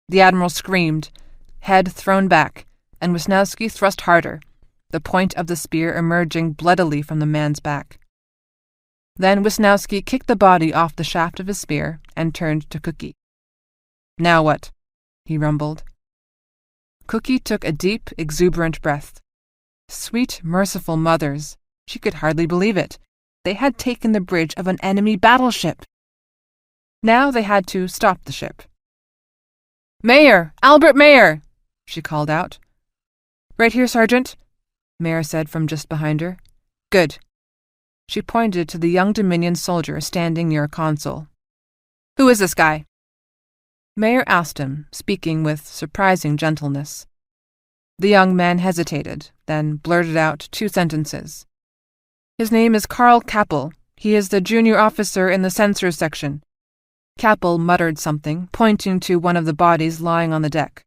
The admiral screamed, head thrown back, and Wisnowski thrust harder, the point of the spear emerging bloodily from the man's back. Then Wisnowski kicked the body off the shaft of his spear and turned to Cookie. "Now what?" he rumbled. Cookie took a deep, exuberant breath. Sweet, merciful mothers! She could hardly believe it. They had taken the bridge of an enemy battleship. Now they had to stop the ship. "Mayor! Albert Mayor!" she called out. "Right here, Sergeant," Mayor said from just behind her. "Good." She pointed to the young Dominion soldier standing near a console. "Who is this guy?" Mayor asked him, speaking with surprising gentleness. The young man hesitated, then blurted out 2 sentences. "His name is Karl Kappel. He is the junior officer in the censors section." Kappel muttered something, pointing to one of the bodies lying on the deck.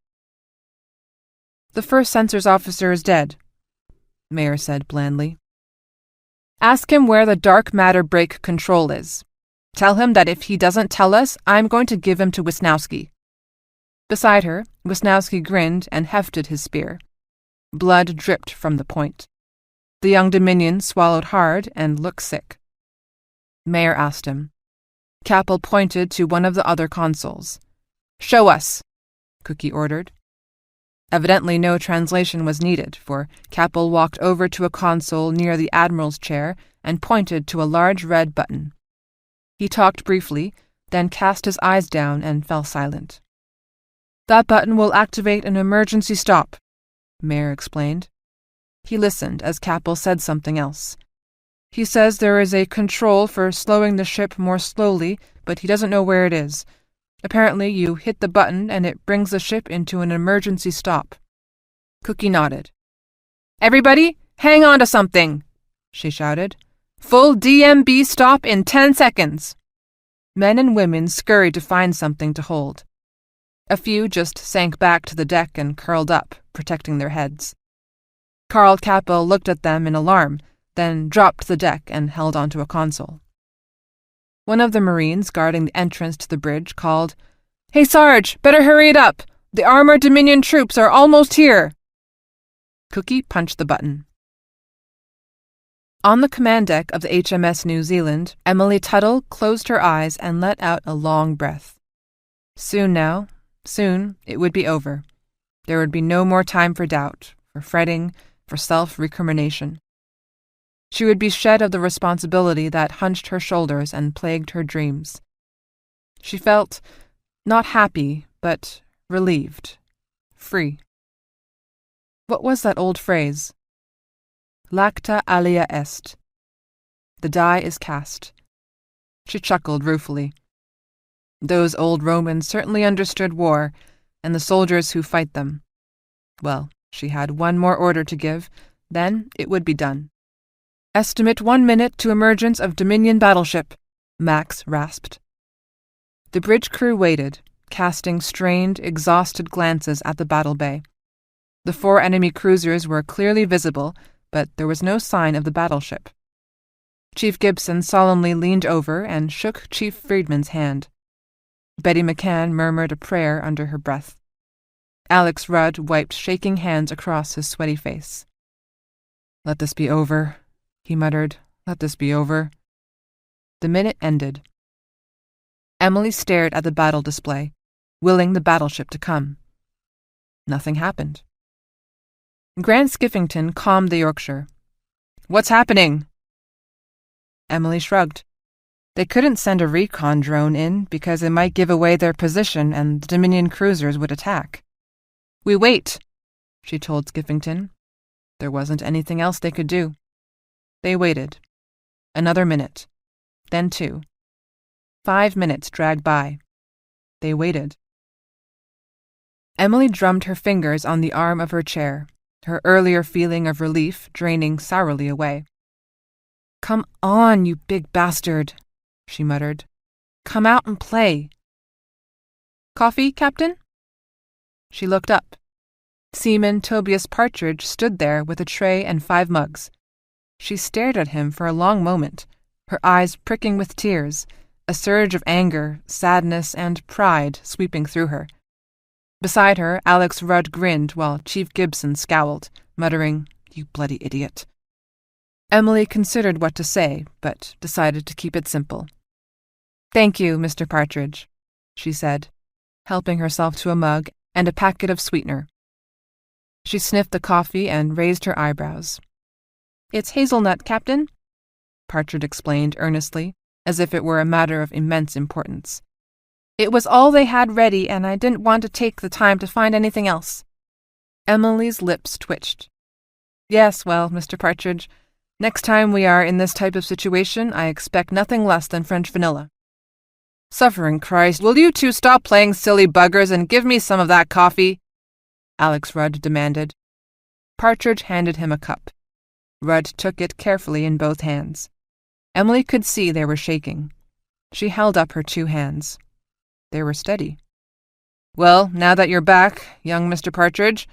"The first censors officer is dead," Mayor said blandly. "Ask him where the dark matter break control is. Tell him that if he doesn't tell us, I'm going to give him to Wisnowski." Beside her, Wisnowski grinned and hefted his spear. Blood dripped from the point. The young Dominion swallowed hard and looked sick. Mayor asked him. Kappel pointed to one of the other consoles. "Show us," Cookie ordered. Evidently no translation was needed, for Kappel walked over to a console near the admiral's chair and pointed to a large red button. He talked briefly, then cast his eyes down and fell silent. "That button will activate an emergency stop," Mayor explained. He listened as Kappel said something else. "He says there is a control for slowing the ship more slowly, but he doesn't know where it is. Apparently you hit the button and it brings the ship into an emergency stop." Cookie nodded. "Everybody, hang on to something," she shouted. "Full DMB stop in 10 seconds." Men and women scurried to find something to hold. A few just sank back to the deck and curled up, protecting their heads. Karl Kappel looked at them in alarm, then dropped to the deck and held onto a console. One of the Marines guarding the entrance to the bridge called, "Hey, Sarge, better hurry it up! The armored Dominion troops are almost here!" Cookie punched the button. On the command deck of the HMS New Zealand, Emily Tuttle closed her eyes and let out a long breath. Soon now, soon, it would be over. There would be no more time for doubt, for fretting, for self-recrimination. She would be shed of the responsibility that hunched her shoulders and plagued her dreams. She felt not happy, but relieved, free. What was that old phrase? Lacta alia est. The die is cast. She chuckled ruefully. Those old Romans certainly understood war, and the soldiers who fight them. Well, she had one more order to give, then it would be done. "Estimate 1 minute to emergence of Dominion battleship," Max rasped. The bridge crew waited, casting strained, exhausted glances at the battle bay. The 4 enemy cruisers were clearly visible, but there was no sign of the battleship. Chief Gibson solemnly leaned over and shook Chief Friedman's hand. Betty McCann murmured a prayer under her breath. Alex Rudd wiped shaking hands across his sweaty face. "Let this be over," he muttered. "Let this be over." The minute ended. Emily stared at the battle display, willing the battleship to come. Nothing happened. Grant Skiffington calmed the Yorkshire. "What's happening?" Emily shrugged. They couldn't send a recon drone in because it might give away their position and the Dominion cruisers would attack. "We wait," she told Skiffington. There wasn't anything else they could do. They waited. Another minute. Then 2. 5 minutes dragged by. They waited. Emily drummed her fingers on the arm of her chair, her earlier feeling of relief draining sourly away. "Come on, you big bastard," she muttered. "Come out and play." "Coffee, Captain?" She looked up. Seaman Tobias Partridge stood there with a tray and 5 mugs. She stared at him for a long moment, her eyes pricking with tears, a surge of anger, sadness, and pride sweeping through her. Beside her, Alex Rudd grinned while Chief Gibson scowled, muttering, "You bloody idiot." Emily considered what to say, but decided to keep it simple. "Thank you, Mr. Partridge," she said, helping herself to a mug and a packet of sweetener. She sniffed the coffee and raised her eyebrows. "It's hazelnut, Captain," Partridge explained earnestly, as if it were a matter of immense importance. "It was all they had ready, and I didn't want to take the time to find anything else." Emily's lips twitched. "Yes, well, Mr. Partridge, next time we are in this type of situation, I expect nothing less than French vanilla." "Suffering Christ, will you two stop playing silly buggers and give me some of that coffee?" Alex Rudd demanded. Partridge handed him a cup. Rudd took it carefully in both hands. Emily could see they were shaking. She held up her 2 hands. They were steady. "Well, now that you're back, young Mr. Partridge,"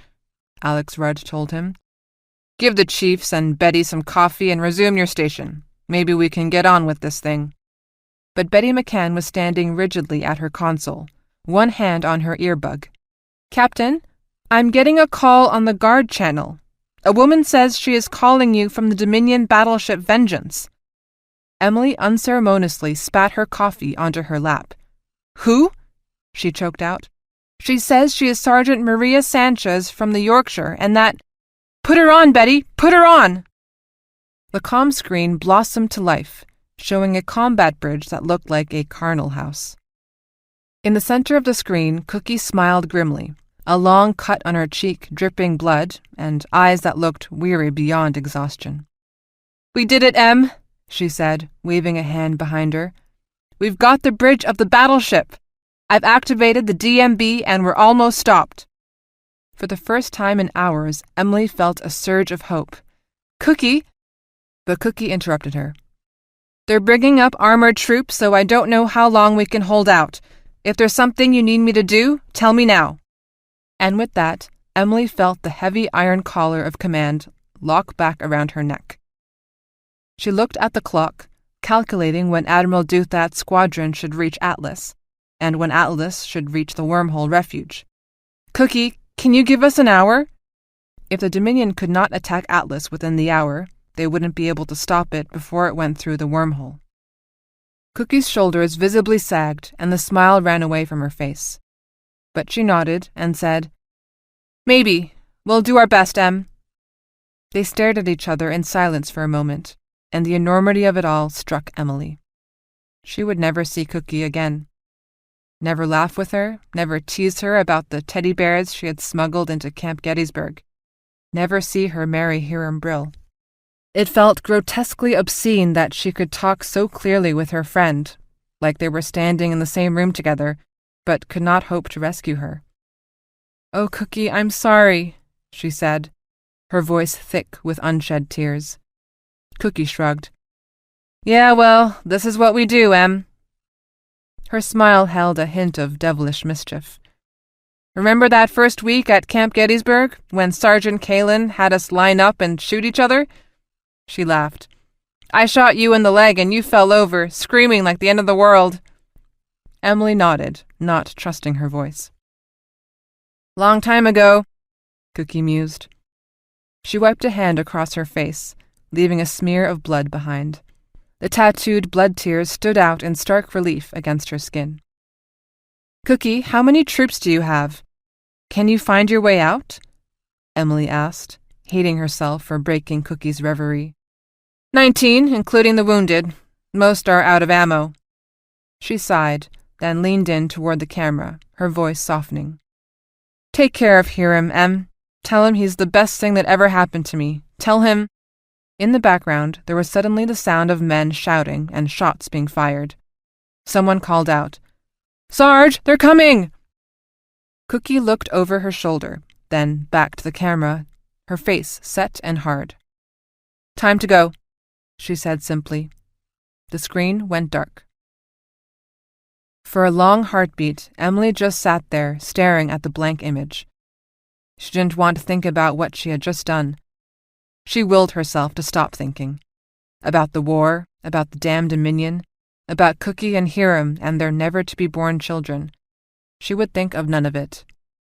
Alex Rudd told him, "give the chiefs and Betty some coffee and resume your station. Maybe we can get on with this thing." But Betty McCann was standing rigidly at her console, one hand on her earbug. "Captain, I'm getting a call on the guard channel. A woman says she is calling you from the Dominion battleship Vengeance." Emily unceremoniously spat her coffee onto her lap. "Who?" she choked out. "She says she is Sergeant Maria Sanchez from the Yorkshire, and that—" "Put her on, Betty! Put her on!" The comm screen blossomed to life, showing a combat bridge that looked like a charnel house. In the center of the screen, Cookie smiled grimly, a long cut on her cheek dripping blood, and eyes that looked weary beyond exhaustion. "We did it, Em," she said, waving a hand behind her. "We've got the bridge of the battleship. I've activated the DMB and we're almost stopped." For the first time in hours, Emily felt a surge of hope. "Cookie—" But Cookie interrupted her. "They're bringing up armored troops, so I don't know how long we can hold out. If there's something you need me to do, tell me now." And with that, Emily felt the heavy iron collar of command lock back around her neck. She looked at the clock, calculating when Admiral Duthat's squadron should reach Atlas, and when Atlas should reach the wormhole refuge. "Cookie, can you give us an hour?" If the Dominion could not attack Atlas within the hour, they wouldn't be able to stop it before it went through the wormhole. Cookie's shoulders visibly sagged, and the smile ran away from her face. But she nodded and said, "Maybe. We'll do our best, Em." They stared at each other in silence for a moment, and the enormity of it all struck Emily. She would never see Cookie again. Never laugh with her, never tease her about the teddy bears she had smuggled into Camp Gettysburg. Never see her marry Hiram Brill. It felt grotesquely obscene that she could talk so clearly with her friend, like they were standing in the same room together, but could not hope to rescue her. "Oh, Cookie, I'm sorry," she said, her voice thick with unshed tears. Cookie shrugged. "Yeah, well, this is what we do, Em." Her smile held a hint of devilish mischief. "Remember that first week at Camp Gettysburg, when Sergeant Kalin had us line up and shoot each other?" She laughed. "I shot you in the leg and you fell over, screaming like the end of the world." Emily nodded, not trusting her voice. "Long time ago," Cookie mused. She wiped a hand across her face, leaving a smear of blood behind. The tattooed blood tears stood out in stark relief against her skin. "Cookie, how many troops do you have? Can you find your way out?" Emily asked, hating herself for breaking Cookie's reverie. 19, including the wounded. Most are out of ammo." She sighed, then leaned in toward the camera, her voice softening. "Take care of Hiram, Em. Tell him he's the best thing that ever happened to me. Tell him—" In the background, there was suddenly the sound of men shouting and shots being fired. Someone called out, "Sarge, they're coming!" Cookie looked over her shoulder, then back to the camera, her face set and hard. "Time to go," she said simply. The screen went dark. For a long heartbeat, Emily just sat there, staring at the blank image. She didn't want to think about what she had just done. She willed herself to stop thinking. About the war, about the damned Dominion, about Cookie and Hiram and their never-to-be-born children. She would think of none of it.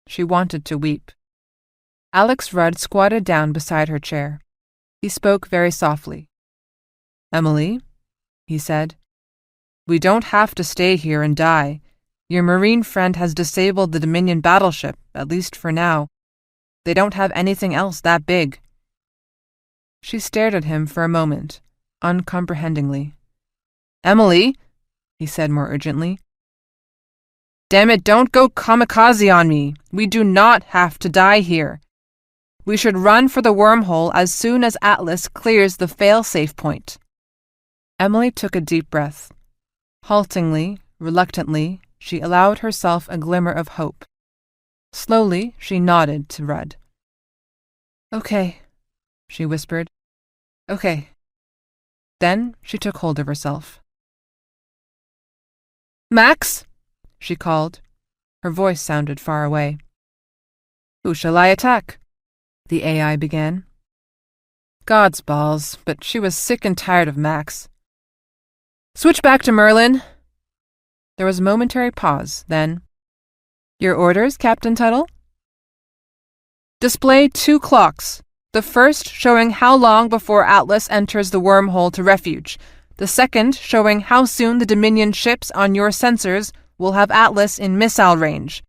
She wanted to weep. Alex Rudd squatted down beside her chair. He spoke very softly. "Emily," he said, "we don't have to stay here and die. Your Marine friend has disabled the Dominion battleship, at least for now. They don't have anything else that big." She stared at him for a moment, uncomprehendingly. "Emily," he said more urgently. "Damn it, don't go kamikaze on me. We do not have to die here. We should run for the wormhole as soon as Atlas clears the fail-safe point." Emily took a deep breath. Haltingly, reluctantly, she allowed herself a glimmer of hope. Slowly, she nodded to Rudd. "Okay," she whispered. "Okay." Then she took hold of herself. "Max!" she called. Her voice sounded far away. "Who shall I attack?" the AI began. God's balls, but she was sick and tired of Max. "Switch back to Merlin." There was a momentary pause, then, "Your orders, Captain Tuttle?" "Display 2 clocks. The first showing how long before Atlas enters the wormhole to refuge. The second showing how soon the Dominion ships on your sensors will have Atlas in missile range.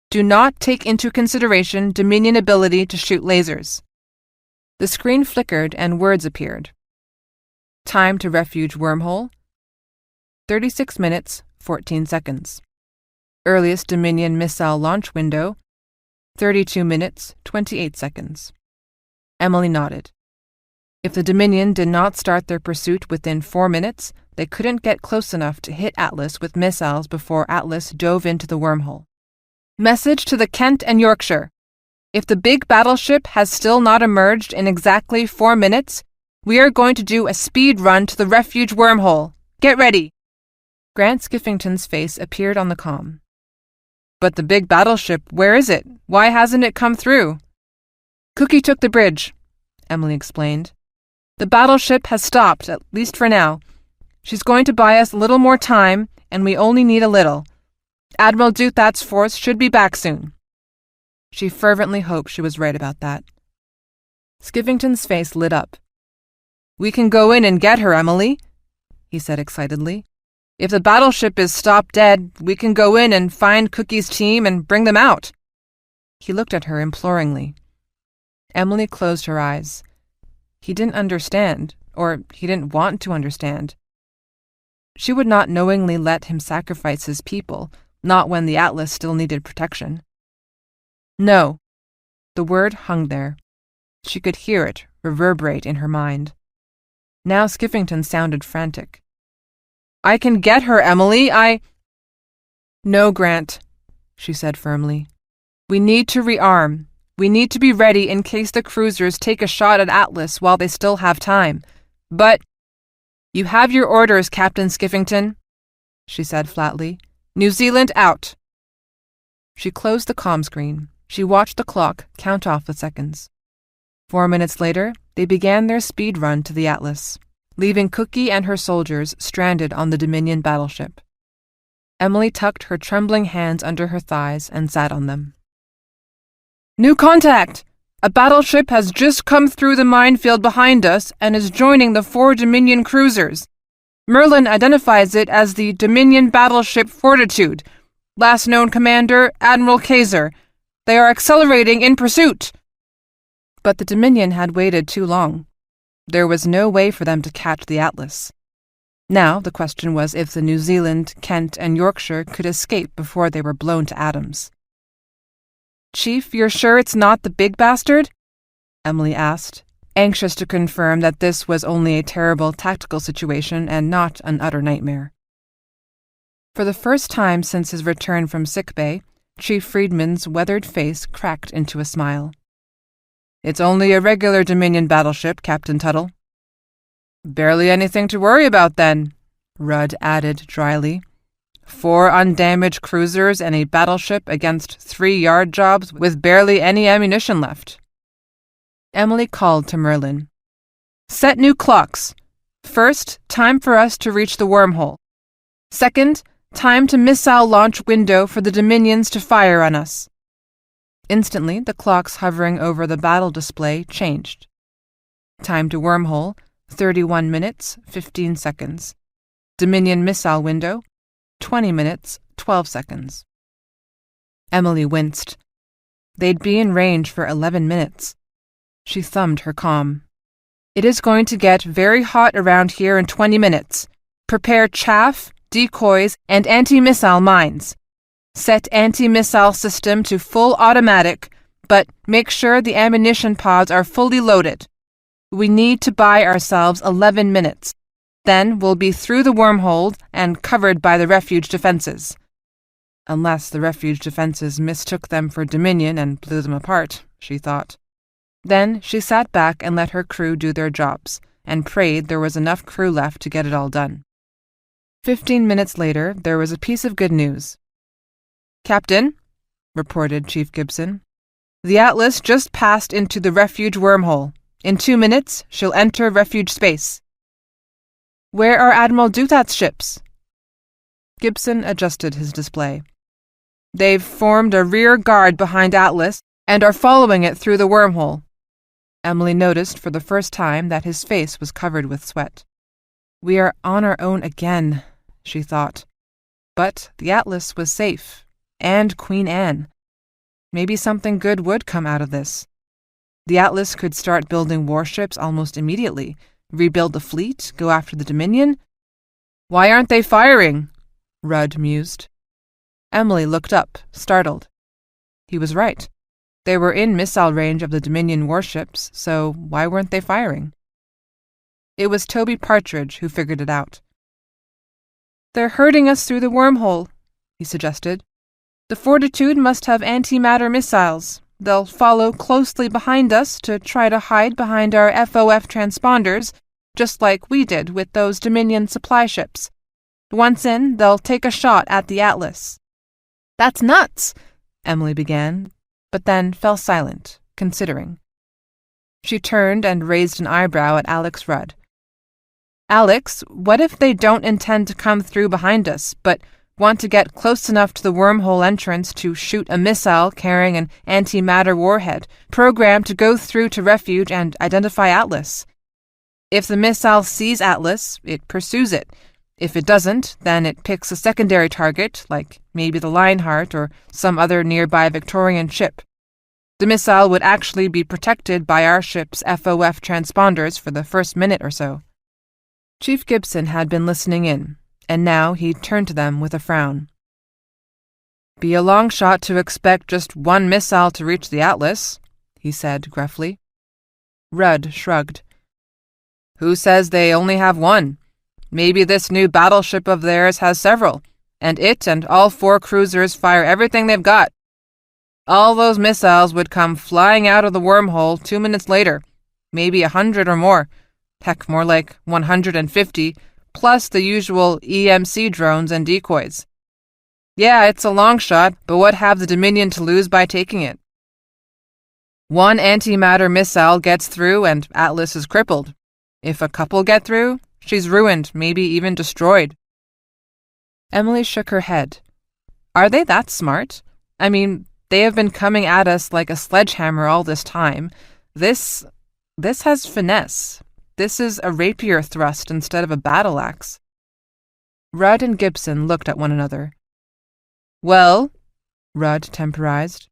Do not take into consideration Dominion ability to shoot lasers." The screen flickered and words appeared. Time to refuge wormhole: 36 minutes, 14 seconds. Earliest Dominion missile launch window: 32 minutes, 28 seconds. Emily nodded. If the Dominion did not start their pursuit within 4 minutes, they couldn't get close enough to hit Atlas with missiles before Atlas dove into the wormhole. Message to the Kent and Yorkshire. If the big battleship has still not emerged in exactly 4 minutes, we are going to do a speed run to the refuge wormhole. Get ready. Grant Skiffington's face appeared on the comm. "But the big battleship, where is it? Why hasn't it come through?" "Cookie took the bridge," Emily explained. "The battleship has stopped, at least for now. She's going to buy us a little more time, and we only need a little. Admiral Duthat's force should be back soon." She fervently hoped she was right about that. Skiffington's face lit up. "We can go in and get her, Emily," he said excitedly. "If the battleship is stopped dead, we can go in and find Cookie's team and bring them out." He looked at her imploringly. Emily closed her eyes. He didn't understand, or he didn't want to understand. She would not knowingly let him sacrifice his people, not when the Atlas still needed protection. No. The word hung there. She could hear it reverberate in her mind. Now Skiffington sounded frantic. "I can get her, Emily, "No, Grant," she said firmly. "We need to rearm. We need to be ready in case the cruisers take a shot at Atlas while they still have time. But—" "You have your orders, Captain Skiffington," she said flatly. "New Zealand out." She closed the comm screen. She watched the clock count off the seconds. 4 minutes later, they began their speed run to the Atlas, leaving Cookie and her soldiers stranded on the Dominion battleship. Emily tucked her trembling hands under her thighs and sat on them. "New contact! A battleship has just come through the minefield behind us and is joining the 4 Dominion cruisers. Merlin identifies it as the Dominion battleship Fortitude. Last known commander, Admiral Kaiser. They are accelerating in pursuit." But the Dominion had waited too long. There was no way for them to catch the Atlas. Now the question was if the New Zealand, Kent, and Yorkshire could escape before they were blown to atoms. Chief, you're sure it's not the big bastard? Emily asked, anxious to confirm that this was only a terrible tactical situation and not an utter nightmare. For the first time since his return from sickbay, Chief Friedman's weathered face cracked into a smile. It's only a regular Dominion battleship, Captain Tuttle. Barely anything to worry about, then, Rudd added dryly. 4 undamaged cruisers and a battleship against 3 yard jobs with barely any ammunition left. Emily called to Merlin. Set new clocks. First, time for us to reach the wormhole. Second, time to missile launch window for the Dominions to fire on us. Instantly, the clocks hovering over the battle display changed. Time to wormhole, 31 minutes, 15 seconds. Dominion missile window, 20 minutes, 12 seconds. Emily winced. They'd be in range for 11 minutes. She thumbed her comm. It is going to get very hot around here in 20 minutes. Prepare chaff, decoys, and anti-missile mines. Set anti-missile system to full automatic, but make sure the ammunition pods are fully loaded. We need to buy ourselves 11 minutes. Then we'll be through the wormhole and covered by the refuge defenses. Unless the refuge defenses mistook them for Dominion and blew them apart, she thought. Then she sat back and let her crew do their jobs, and prayed there was enough crew left to get it all done. 15 minutes later, there was a piece of good news. Captain, reported Chief Gibson, the Atlas just passed into the refuge wormhole. In 2 minutes, she'll enter refuge space. Where are Admiral Duthat's ships? Gibson adjusted his display. They've formed a rear guard behind Atlas and are following it through the wormhole. Emily noticed for the first time that his face was covered with sweat. We are on our own again, she thought. But the Atlas was safe, and Queen Anne. Maybe something good would come out of this. The Atlas could start building warships almost immediately, rebuild the fleet, go after the Dominion. Why aren't they firing? Rudd mused. Emily looked up, startled. He was right. They were in missile range of the Dominion warships, so why weren't they firing? It was Toby Partridge who figured it out. They're herding us through the wormhole, he suggested. The Fortitude must have antimatter missiles. They'll follow closely behind us to try to hide behind our FOF transponders, just like we did with those Dominion supply ships. Once in, they'll take a shot at the Atlas. That's nuts, Emily began, but then fell silent, considering. She turned and raised an eyebrow at Alex Rudd. Alex, what if they don't intend to come through behind us, but want to get close enough to the wormhole entrance to shoot a missile carrying an antimatter warhead, programmed to go through to refuge and identify Atlas? If the missile sees Atlas, it pursues it. If it doesn't, then it picks a secondary target, like maybe the Lionheart or some other nearby Victorian ship. The missile would actually be protected by our ship's FOF transponders for the first minute or so. Chief Gibson had been listening in, and now he turned to them with a frown. Be a long shot to expect just one missile to reach the Atlas, he said gruffly. Rudd shrugged. Who says they only have one? Maybe this new battleship of theirs has several, and it and all 4 cruisers fire everything they've got. All those missiles would come flying out of the wormhole 2 minutes later, maybe 100 or more. Heck, more like 150, plus the usual EMC drones and decoys. Yeah, it's a long shot, but what have the Dominion to lose by taking it? One antimatter missile gets through and Atlas is crippled. If a couple get through, she's ruined, maybe even destroyed. Emily shook her head. Are they that smart? I mean, they have been coming at us like a sledgehammer all this time. This has finesse. This is a rapier thrust instead of a battle axe. Rudd and Gibson looked at one another. Well, Rudd temporized.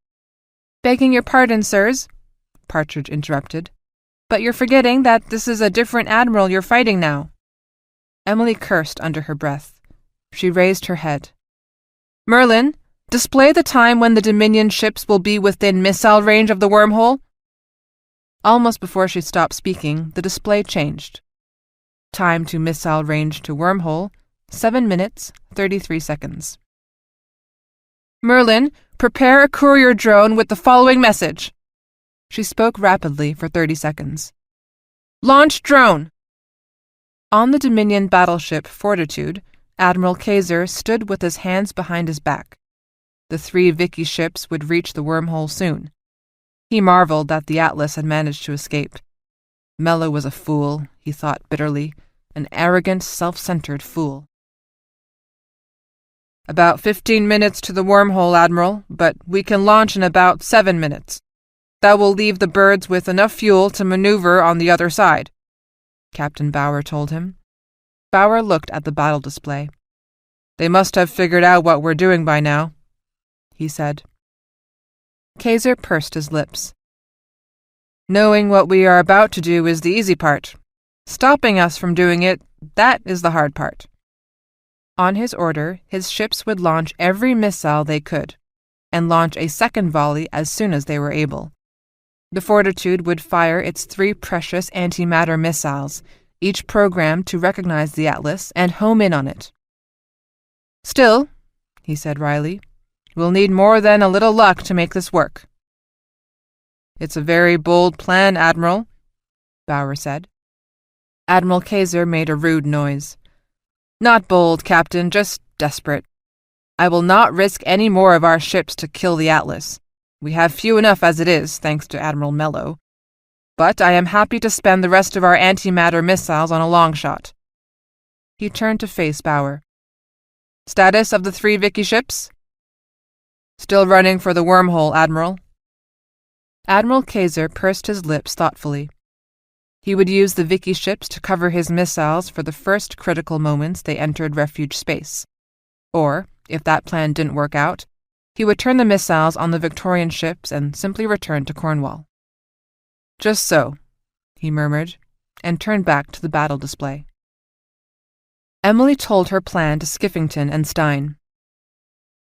Begging your pardon, sirs, Partridge interrupted, but you're forgetting that this is a different admiral you're fighting now. Emily cursed under her breath. She raised her head. Merlin, Display the time when the Dominion ships will be within missile range of the wormhole. Almost before she stopped speaking, the display changed. Time to missile range to wormhole, 7 minutes, 33 seconds. Merlin, prepare a courier drone with the following message. She spoke rapidly for 30 seconds. Launch drone! On the Dominion battleship Fortitude, Admiral Kaiser stood with his hands behind his back. The 3 Vicky ships would reach the wormhole soon. He marveled that the Atlas had managed to escape. Mello was a fool, he thought bitterly, an arrogant, self-centered fool. About 15 minutes to the wormhole, Admiral, but we can launch in about 7 minutes. That will leave the birds with enough fuel to maneuver on the other side, Captain Bauer told him. Bauer looked at the battle display. They must have figured out what we're doing by now, he said. Kaiser pursed his lips. Knowing what we are about to do is the easy part. Stopping us from doing it, that is the hard part. On his order, his ships would launch every missile they could, and launch a second volley as soon as they were able. The Fortitude would fire its 3 precious antimatter missiles, each programmed to recognize the Atlas and home in on it. Still, he said wryly, we'll need more than a little luck to make this work. It's a very bold plan, Admiral, Bauer said. Admiral Kaiser made a rude noise. Not bold, Captain, just desperate. I will not risk any more of our ships to kill the Atlas. We have few enough as it is, thanks to Admiral Mello. But I am happy to spend the rest of our antimatter missiles on a long shot. He turned to face Bauer. Status of the 3 Vicky ships? Still running for the wormhole, Admiral. Admiral Kaiser pursed his lips thoughtfully. He would use the Vicky ships to cover his missiles for the first critical moments they entered refuge space. Or, if that plan didn't work out, he would turn the missiles on the Victorian ships and simply return to Cornwall. Just so, he murmured, and turned back to the battle display. Emily told her plan to Skiffington and Stein.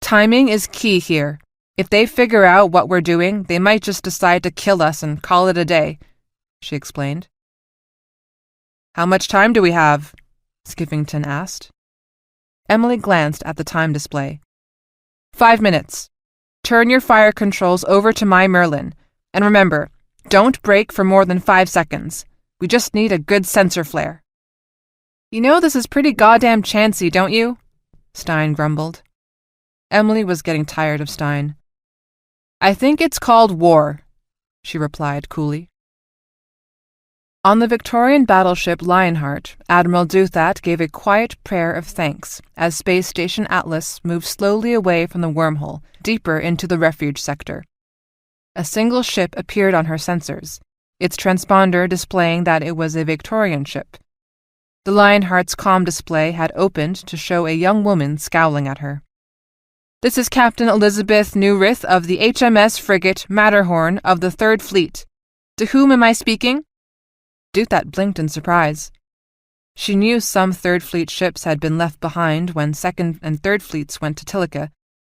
Timing is key here. If they figure out what we're doing, they might just decide to kill us and call it a day, she explained. How much time do we have? Skiffington asked. Emily glanced at the time display. 5 minutes. Turn your fire controls over to my Merlin. And remember, don't brake for more than 5 seconds. We just need a good sensor flare. You know this is pretty goddamn chancy, don't you? Stein grumbled. Emily was getting tired of Stein. I think it's called war, she replied coolly. On the Victorian battleship Lionheart, Admiral Duthat gave a quiet prayer of thanks as Space Station Atlas moved slowly away from the wormhole, deeper into the refuge sector. A single ship appeared on her sensors, its transponder displaying that it was a Victorian ship. The Lionheart's comm display had opened to show a young woman scowling at her. This is Captain Elizabeth Newrith of the HMS frigate Matterhorn of the 3rd Fleet. To whom am I speaking? Duthat blinked in surprise. She knew some 3rd Fleet ships had been left behind when 2nd and 3rd Fleets went to Tilica,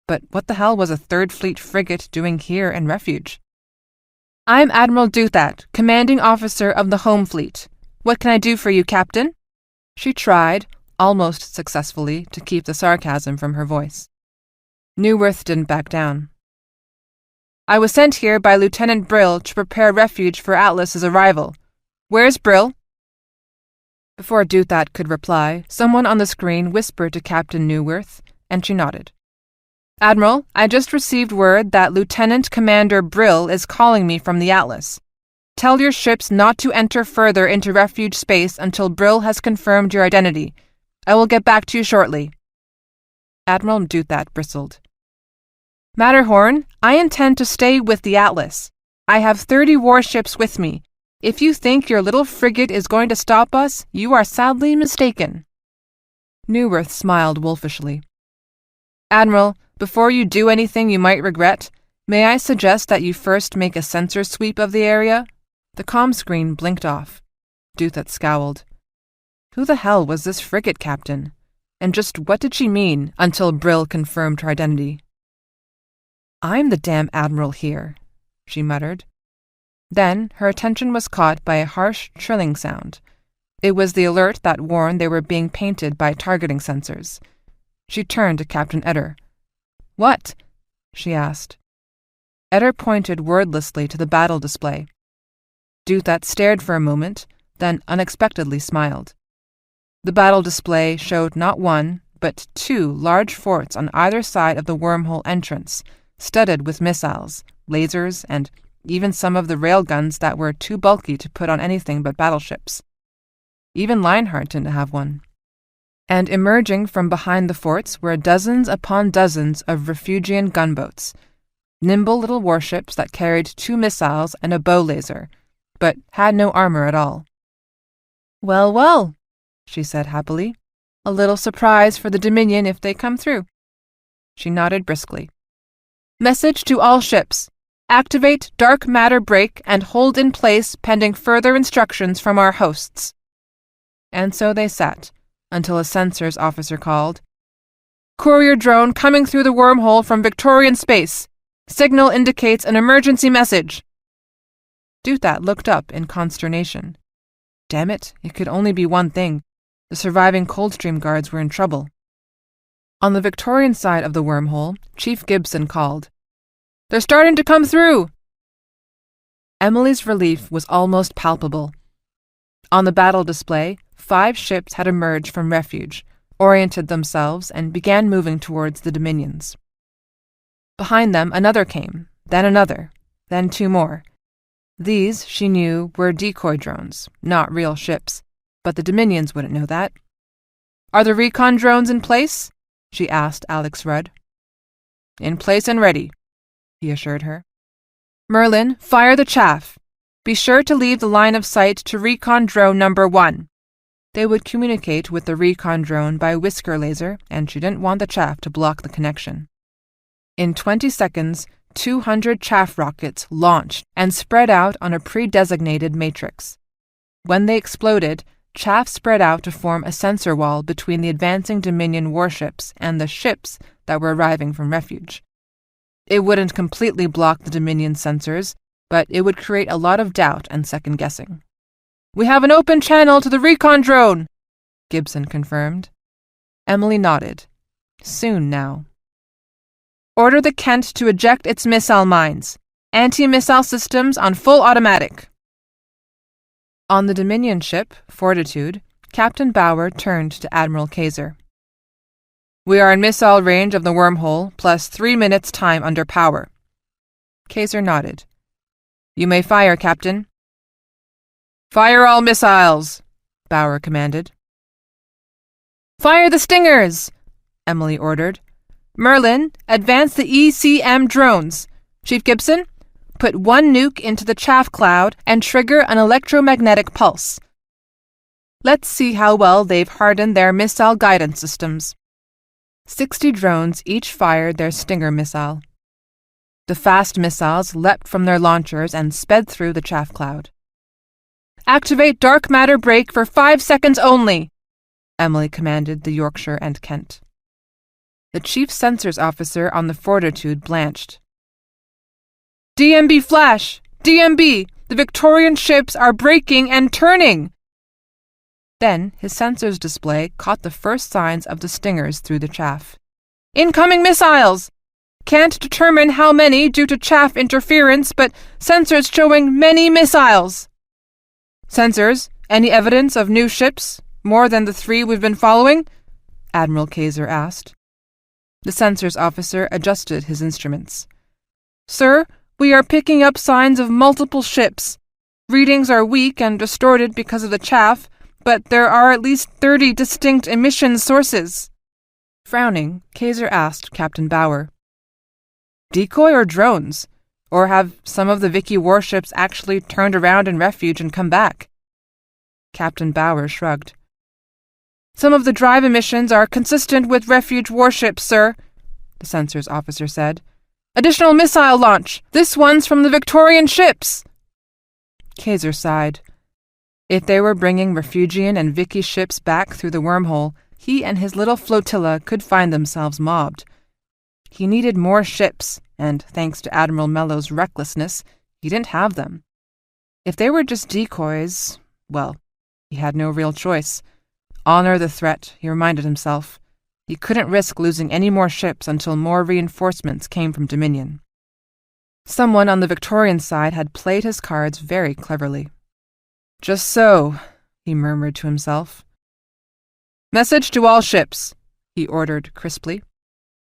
but what the hell was a 3rd Fleet frigate doing here in refuge? I'm Admiral Duthat, commanding officer of the Home Fleet. What can I do for you, Captain? She tried, almost successfully, to keep the sarcasm from her voice. Newworth didn't back down. I was sent here by Lieutenant Brill to prepare refuge for Atlas's arrival. Where's Brill? Before Duthat could reply, someone on the screen whispered to Captain Newworth, and she nodded. Admiral, I just received word that Lieutenant Commander Brill is calling me from the Atlas. Tell your ships not to enter further into refuge space until Brill has confirmed your identity. I will get back to you shortly. Admiral Duthat bristled. Matterhorn, I intend to stay with the Atlas. I have 30 warships with me. If you think your little frigate is going to stop us, you are sadly mistaken. Newworth smiled wolfishly. Admiral, before you do anything you might regret, may I suggest that you first make a sensor sweep of the area? The comm screen blinked off. Duthat scowled. Who the hell was this frigate captain? And just what did she mean until Brill confirmed her identity? I'm the damn admiral here, she muttered. Then her attention was caught by a harsh, trilling sound. It was the alert that warned they were being painted by targeting sensors. She turned to Captain Etter. "What?" she asked. Etter pointed wordlessly to the battle display. Duthat stared for a moment, then unexpectedly smiled. The battle display showed not one, but 2 large forts on either side of the wormhole entrance, studded with missiles, lasers, and even some of the railguns that were too bulky to put on anything but battleships. Even Lionheart didn't have one. And emerging from behind the forts were dozens upon dozens of refugian gunboats, nimble little warships that carried 2 missiles and a bow laser, but had no armor at all. "Well, well," she said happily. "A little surprise for the Dominion if they come through." She nodded briskly. "Message to all ships. Activate dark matter brake and hold in place pending further instructions from our hosts." And so they sat, until a sensors officer called, "Courier drone coming through the wormhole from Victorian space. Signal indicates an emergency message." Duthat looked up in consternation. Damn it could only be one thing. The surviving Coldstream guards were in trouble. On the Victorian side of the wormhole, Chief Gibson called, "They're starting to come through!" Emily's relief was almost palpable. On the battle display, 5 ships had emerged from refuge, oriented themselves, and began moving towards the Dominions. Behind them another came, then another, then 2 more. These, she knew, were decoy drones, not real ships, but the Dominions wouldn't know that. "Are the recon drones in place?" she asked Alex Rudd. "In place and ready," he assured her. "Merlin, fire the chaff. Be sure to leave the line of sight to recon drone number 1. They would communicate with the recon drone by whisker laser, and she didn't want the chaff to block the connection. In 20 seconds, 200 chaff rockets launched and spread out on a pre-designated matrix. When they exploded, chaff spread out to form a sensor wall between the advancing Dominion warships and the ships that were arriving from refuge. It wouldn't completely block the Dominion sensors, but it would create a lot of doubt and second-guessing. "We have an open channel to the recon drone," Gibson confirmed. Emily nodded. Soon now. "Order the Kent to eject its missile mines. Anti-missile systems on full automatic." On the Dominion ship, Fortitude, Captain Bauer turned to Admiral Kaiser. "We are in missile range of the wormhole, plus 3 minutes time under power." Kaiser nodded. "You may fire, Captain." "Fire all missiles," Bauer commanded. "Fire the stingers," Emily ordered. "Merlin, advance the ECM drones. Chief Gibson, put 1 nuke into the chaff cloud and trigger an electromagnetic pulse. Let's see how well they've hardened their missile guidance systems." 60 drones each fired their Stinger missile. The fast missiles leapt from their launchers and sped through the chaff cloud. "Activate dark matter brake for 5 seconds only," Emily commanded the Yorkshire and Kent. The chief sensors officer on the Fortitude blanched. "DMB flash! DMB! The Victorian ships are braking and turning!" Then his sensors display caught the first signs of the stingers through the chaff. "Incoming missiles! Can't determine how many due to chaff interference, but sensors showing many missiles." "Sensors, any evidence of new ships, more than the 3 we've been following?" Admiral Kaiser asked. The sensors officer adjusted his instruments. "Sir, we are picking up signs of multiple ships. Readings are weak and distorted because of the chaff, but there are at least 30 distinct emission sources." Frowning, Kaiser asked Captain Bauer, "Decoy or drones? Or have some of the Vicky warships actually turned around in refuge and come back?" Captain Bauer shrugged. "Some of the drive emissions are consistent with refuge warships, sir," the sensors officer said. "Additional missile launch! This one's from the Victorian ships!" Kaiser sighed. If they were bringing Refugian and Vicky ships back through the wormhole, he and his little flotilla could find themselves mobbed. He needed more ships, and thanks to Admiral Mello's recklessness, he didn't have them. If they were just decoys, well, he had no real choice. Honor the threat, he reminded himself. He couldn't risk losing any more ships until more reinforcements came from Dominion. Someone on the Victorian side had played his cards very cleverly. "Just so," he murmured to himself. "Message to all ships," he ordered crisply.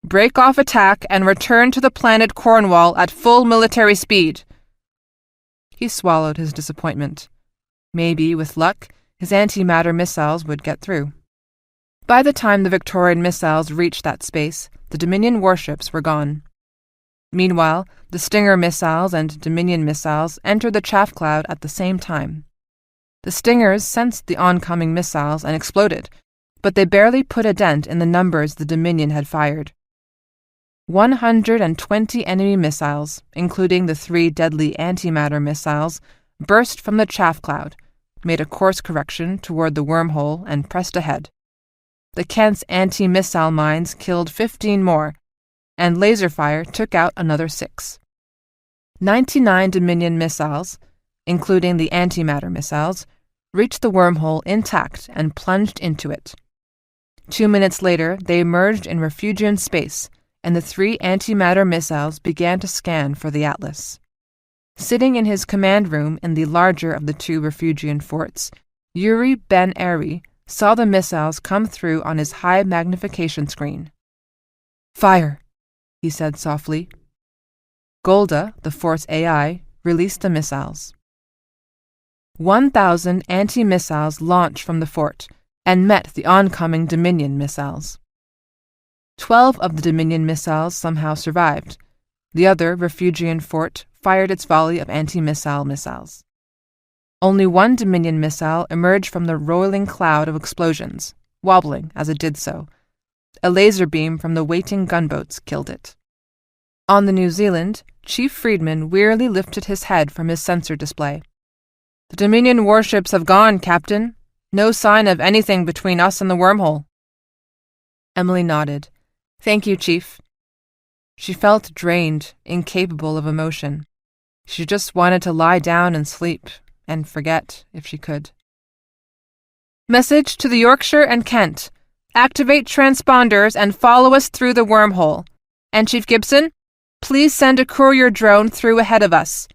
"Break off attack and return to the planet Cornwall at full military speed." He swallowed his disappointment. Maybe, with luck, his antimatter missiles would get through. By the time the Victorian missiles reached that space, the Dominion warships were gone. Meanwhile, the Stinger missiles and Dominion missiles entered the chaff cloud at the same time. The Stingers sensed the oncoming missiles and exploded, but they barely put a dent in the numbers the Dominion had fired. 120 enemy missiles, including the 3 deadly antimatter missiles, burst from the chaff cloud, made a course correction toward the wormhole, and pressed ahead. The Kent's anti-missile mines killed 15 more, and laser fire took out another 6. 99 Dominion missiles, including the antimatter missiles, reached the wormhole intact and plunged into it. 2 minutes later, they emerged in Refugian space, and the 3 antimatter missiles began to scan for the Atlas. Sitting in his command room in the larger of the 2 Refugian forts, Yuri Ben-Eri saw the missiles come through on his high magnification screen. "Fire," he said softly. Golda, the fort's AI, released the missiles. 1,000 anti-missiles launched from the fort and met the oncoming Dominion missiles. 12 of the Dominion missiles somehow survived. The other Refugian fort fired its volley of anti-missile missiles. Only 1 Dominion missile emerged from the roiling cloud of explosions, wobbling as it did so. A laser beam from the waiting gunboats killed it. On the New Zealand, Chief Friedman wearily lifted his head from his sensor display. "The Dominion warships have gone, Captain. No sign of anything between us and the wormhole." Emily nodded. "Thank you, Chief." She felt drained, incapable of emotion. She just wanted to lie down and sleep, and forget if she could. "Message to the Yorkshire and Kent. Activate transponders and follow us through the wormhole. And Chief Gibson, please send a courier drone through ahead of us.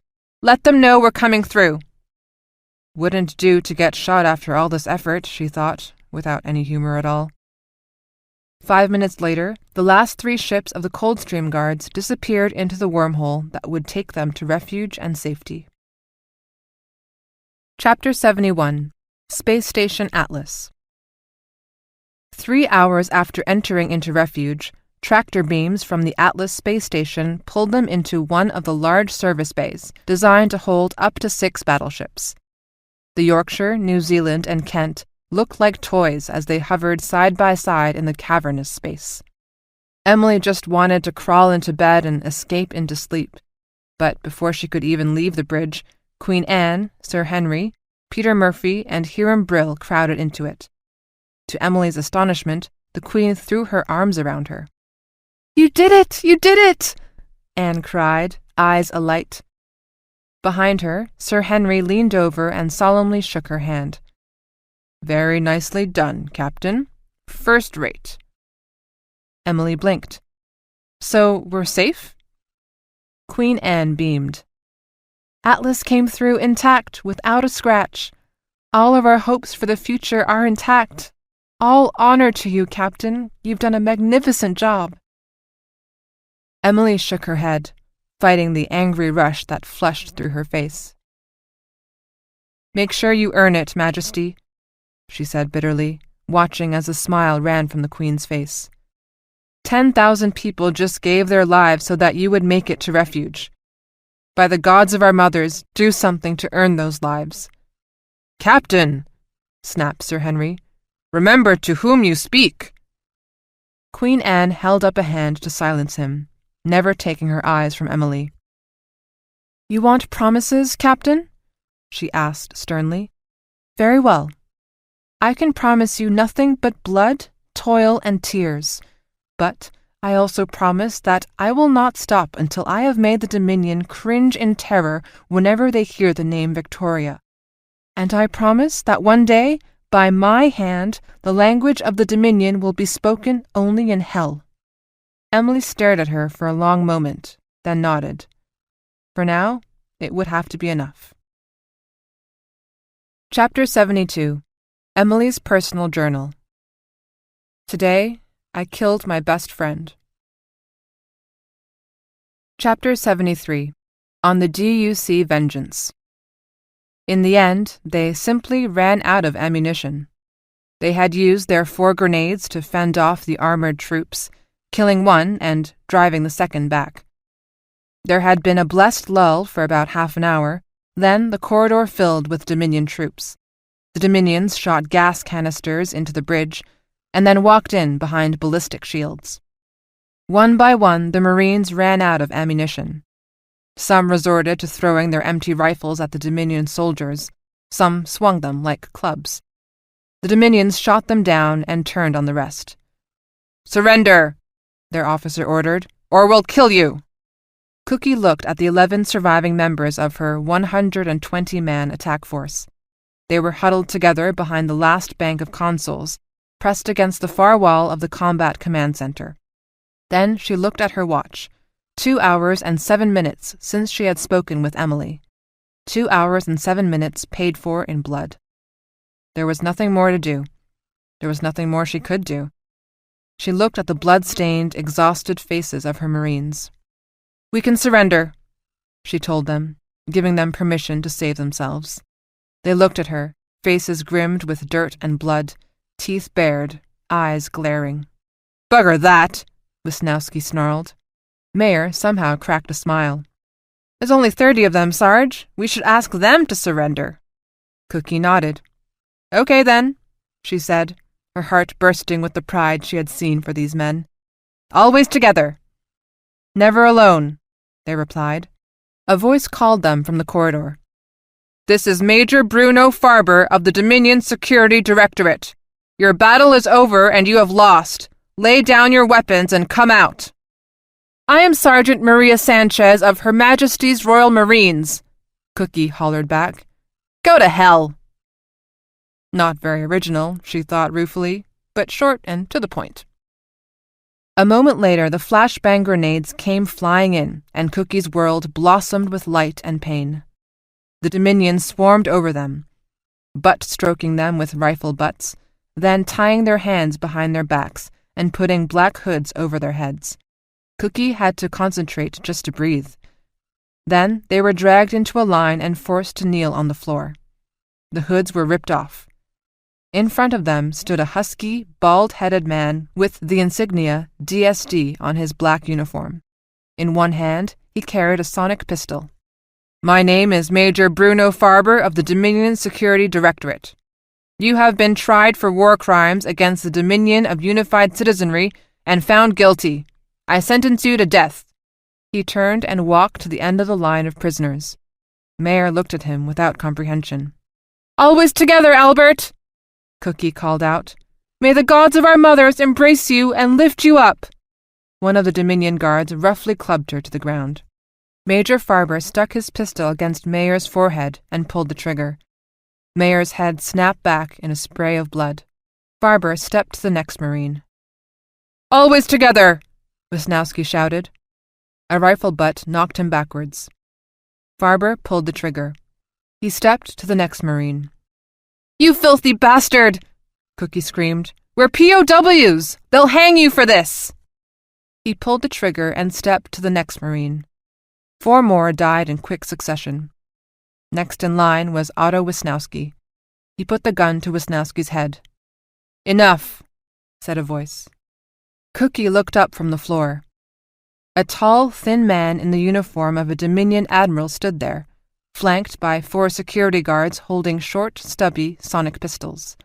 Let them know we're coming through." Wouldn't do to get shot after all this effort, she thought, without any humor at all. 5 minutes later, the last 3 ships of the Coldstream Guards disappeared into the wormhole that would take them to refuge and safety. Chapter 71. Space Station Atlas. 3 hours after entering into refuge, tractor beams from the Atlas space station pulled them into one of the large service bays, designed to hold up to 6 battleships. The Yorkshire, New Zealand, and Kent looked like toys as they hovered side by side in the cavernous space. Emily just wanted to crawl into bed and escape into sleep, but before she could even leave the bridge, Queen Anne, Sir Henry, Peter Murphy, and Hiram Brill crowded into it. To Emily's astonishment, the Queen threw her arms around her. "You did it! You did it!" Anne cried, eyes alight. Behind her, Sir Henry leaned over and solemnly shook her hand. "Very nicely done, Captain. First rate." Emily blinked. "So we're safe?" Queen Anne beamed. "Atlas came through intact, without a scratch. All of our hopes for the future are intact. All honor to you, Captain. You've done a magnificent job." Emily shook her head, fighting the angry rush that flushed through her face. "Make sure you earn it, Majesty," she said bitterly, watching as a smile ran from the Queen's face. 10,000 people just gave their lives so that you would make it to refuge. By the gods of our mothers, do something to earn those lives." "Captain!" snapped Sir Henry. "Remember to whom you speak." Queen Anne held up a hand to silence him, never taking her eyes from Emily. "You want promises, Captain?" she asked sternly. "Very well. I can promise you nothing but blood, toil, and tears. But I also promise that I will not stop until I have made the Dominion cringe in terror whenever they hear the name Victoria. And I promise that one day, by my hand, the language of the Dominion will be spoken only in hell." Emily stared at her for a long moment, then nodded. For now, it would have to be enough. Chapter 72. Emily's Personal Journal. Today, I killed my best friend. Chapter 73. On the DUC Vengeance. In the end, they simply ran out of ammunition. They had used their 4 grenades to fend off the armored troops, killing one and driving the second back. There had been a blessed lull for about half an hour, then the corridor filled with Dominion troops. The Dominions shot gas canisters into the bridge, and then walked in behind ballistic shields. One by one, the Marines ran out of ammunition. Some resorted to throwing their empty rifles at the Dominion soldiers. Some swung them like clubs. The Dominions shot them down and turned on the rest. "Surrender!" their officer ordered, "or we'll kill you!" Cookie looked at the 11 surviving members of her 120-man attack force. They were huddled together behind the last bank of consoles, pressed against the far wall of the Combat Command Center. Then she looked at her watch. 2 hours and 7 minutes since she had spoken with Emily. 2 hours and 7 minutes paid for in blood. There was nothing more to do. There was nothing more she could do. She looked at the blood-stained, exhausted faces of her Marines. "We can surrender," she told them, giving them permission to save themselves. They looked at her, faces grimmed with dirt and blood, teeth bared, eyes glaring. "Bugger that!" Wisnowski snarled. Mayer somehow cracked a smile. "There's only 30 of them, Sarge. We should ask them to surrender." Cookie nodded. "Okay, then," she said, her heart bursting with the pride she had seen for these men. "Always together." "Never alone," they replied. A voice called them from the corridor. "This is Major Bruno Farber of the Dominion Security Directorate. Your battle is over and you have lost. Lay down your weapons and come out." "I am Sergeant Maria Sanchez of Her Majesty's Royal Marines," Cookie hollered back. "Go to hell." Not very original, she thought ruefully, but short and to the point. A moment later, the flashbang grenades came flying in, and Cookie's world blossomed with light and pain. The Dominions swarmed over them, butt-stroking them with rifle butts, then tying their hands behind their backs and putting black hoods over their heads. Cookie had to concentrate just to breathe. Then they were dragged into a line and forced to kneel on the floor. The hoods were ripped off. In front of them stood a husky, bald-headed man with the insignia DSD on his black uniform. In one hand, he carried a sonic pistol. "My name is Major Bruno Farber of the Dominion Security Directorate. You have been tried for war crimes against the Dominion of Unified Citizenry and found guilty. I sentence you to death." He turned and walked to the end of the line of prisoners. Mayer looked at him without comprehension. "Always together, Albert!" Cookie called out. "May the gods of our mothers embrace you and lift you up!" One of the Dominion guards roughly clubbed her to the ground. Major Farber stuck his pistol against Mayer's forehead and pulled the trigger. Mayer's head snapped back in a spray of blood. Farber stepped to the next Marine. "Always together!" Wisnowski shouted. A rifle butt knocked him backwards. Farber pulled the trigger. He stepped to the next Marine. "You filthy bastard!" Cookie screamed. "We're POWs! They'll hang you for this!" He pulled the trigger and stepped to the next Marine. 4 more died in quick succession. Next in line was Otto Wisnowski. He put the gun to Wisnowski's head. "Enough," said a voice. Cookie looked up from the floor. A tall, thin man in the uniform of a Dominion admiral stood there, flanked by 4 security guards holding short, stubby sonic pistols.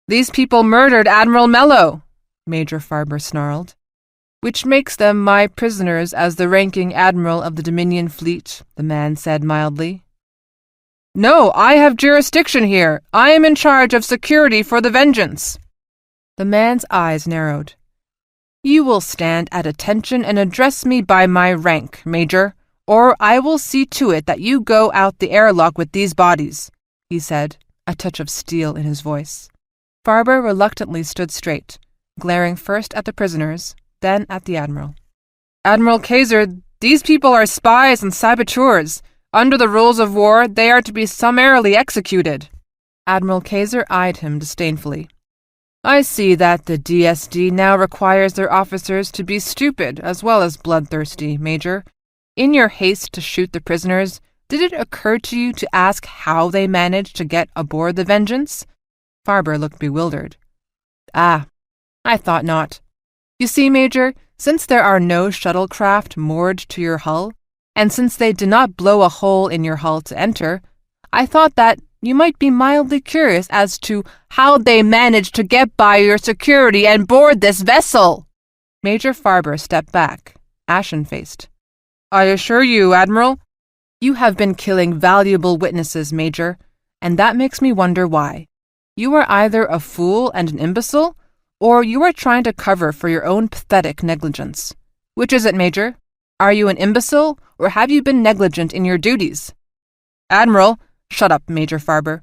"These people murdered Admiral Mello," Major Farber snarled. "Which makes them my prisoners as the ranking admiral of the Dominion fleet," the man said mildly. "No, I have jurisdiction here. I am in charge of security for the Vengeance." The man's eyes narrowed. You will stand at attention and address me by my rank, Major, or I will see to it that you go out the airlock with these bodies," he said, a touch of steel in his voice. Farber reluctantly stood straight, glaring first at the prisoners, then at the Admiral. "Admiral Kaiser, these people are spies and saboteurs. Under the rules of war, they are to be summarily executed." Admiral Kaiser eyed him disdainfully. "I see that the DSD now requires their officers to be stupid as well as bloodthirsty, Major. In your haste to shoot the prisoners, did it occur to you to ask how they managed to get aboard the Vengeance?" Farber looked bewildered. "Ah, I thought not. You see, Major, since there are no shuttlecraft moored to your hull, and since they did not blow a hole in your hull to enter, I thought that you might be mildly curious as to how they managed to get by your security and board this vessel." Major Farber stepped back, ashen-faced. "I assure you, Admiral, you have been killing valuable witnesses, Major, and that makes me wonder why. You are either a fool and an imbecile, or you are trying to cover for your own pathetic negligence. Which is it, Major? Are you an imbecile, or have you been negligent in your duties?" "Admiral," "Shut up, Major Farber.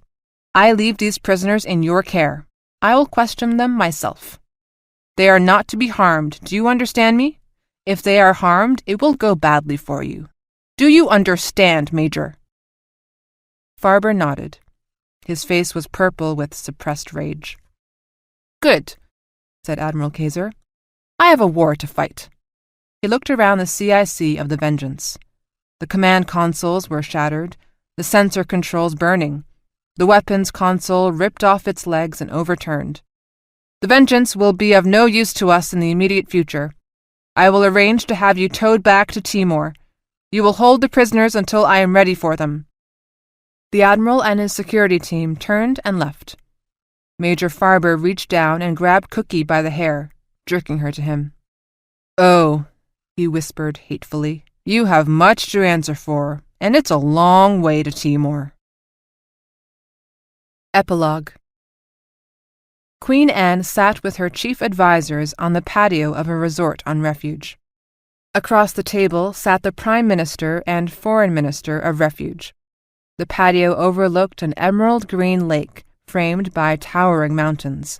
I leave these prisoners in your care. I will question them myself. They are not to be harmed, do you understand me? If they are harmed, it will go badly for you. Do you understand, Major?" Farber nodded. His face was purple with suppressed rage. "Good," said Admiral Kaiser. "I have a war to fight." He looked around the CIC of the Vengeance. The command consoles were shattered, the sensor controls burning, the weapons console ripped off its legs and overturned. "The Vengeance will be of no use to us in the immediate future. I will arrange to have you towed back to Timor. You will hold the prisoners until I am ready for them." The Admiral and his security team turned and left. Major Farber reached down and grabbed Cookie by the hair, jerking her to him. "Oh," he whispered hatefully, "you have much to answer for, and it's a long way to Timor." Epilogue. Queen Anne sat with her chief advisers on the patio of a resort on Refuge. Across the table sat the Prime Minister and Foreign Minister of Refuge. The patio overlooked an emerald green lake framed by towering mountains.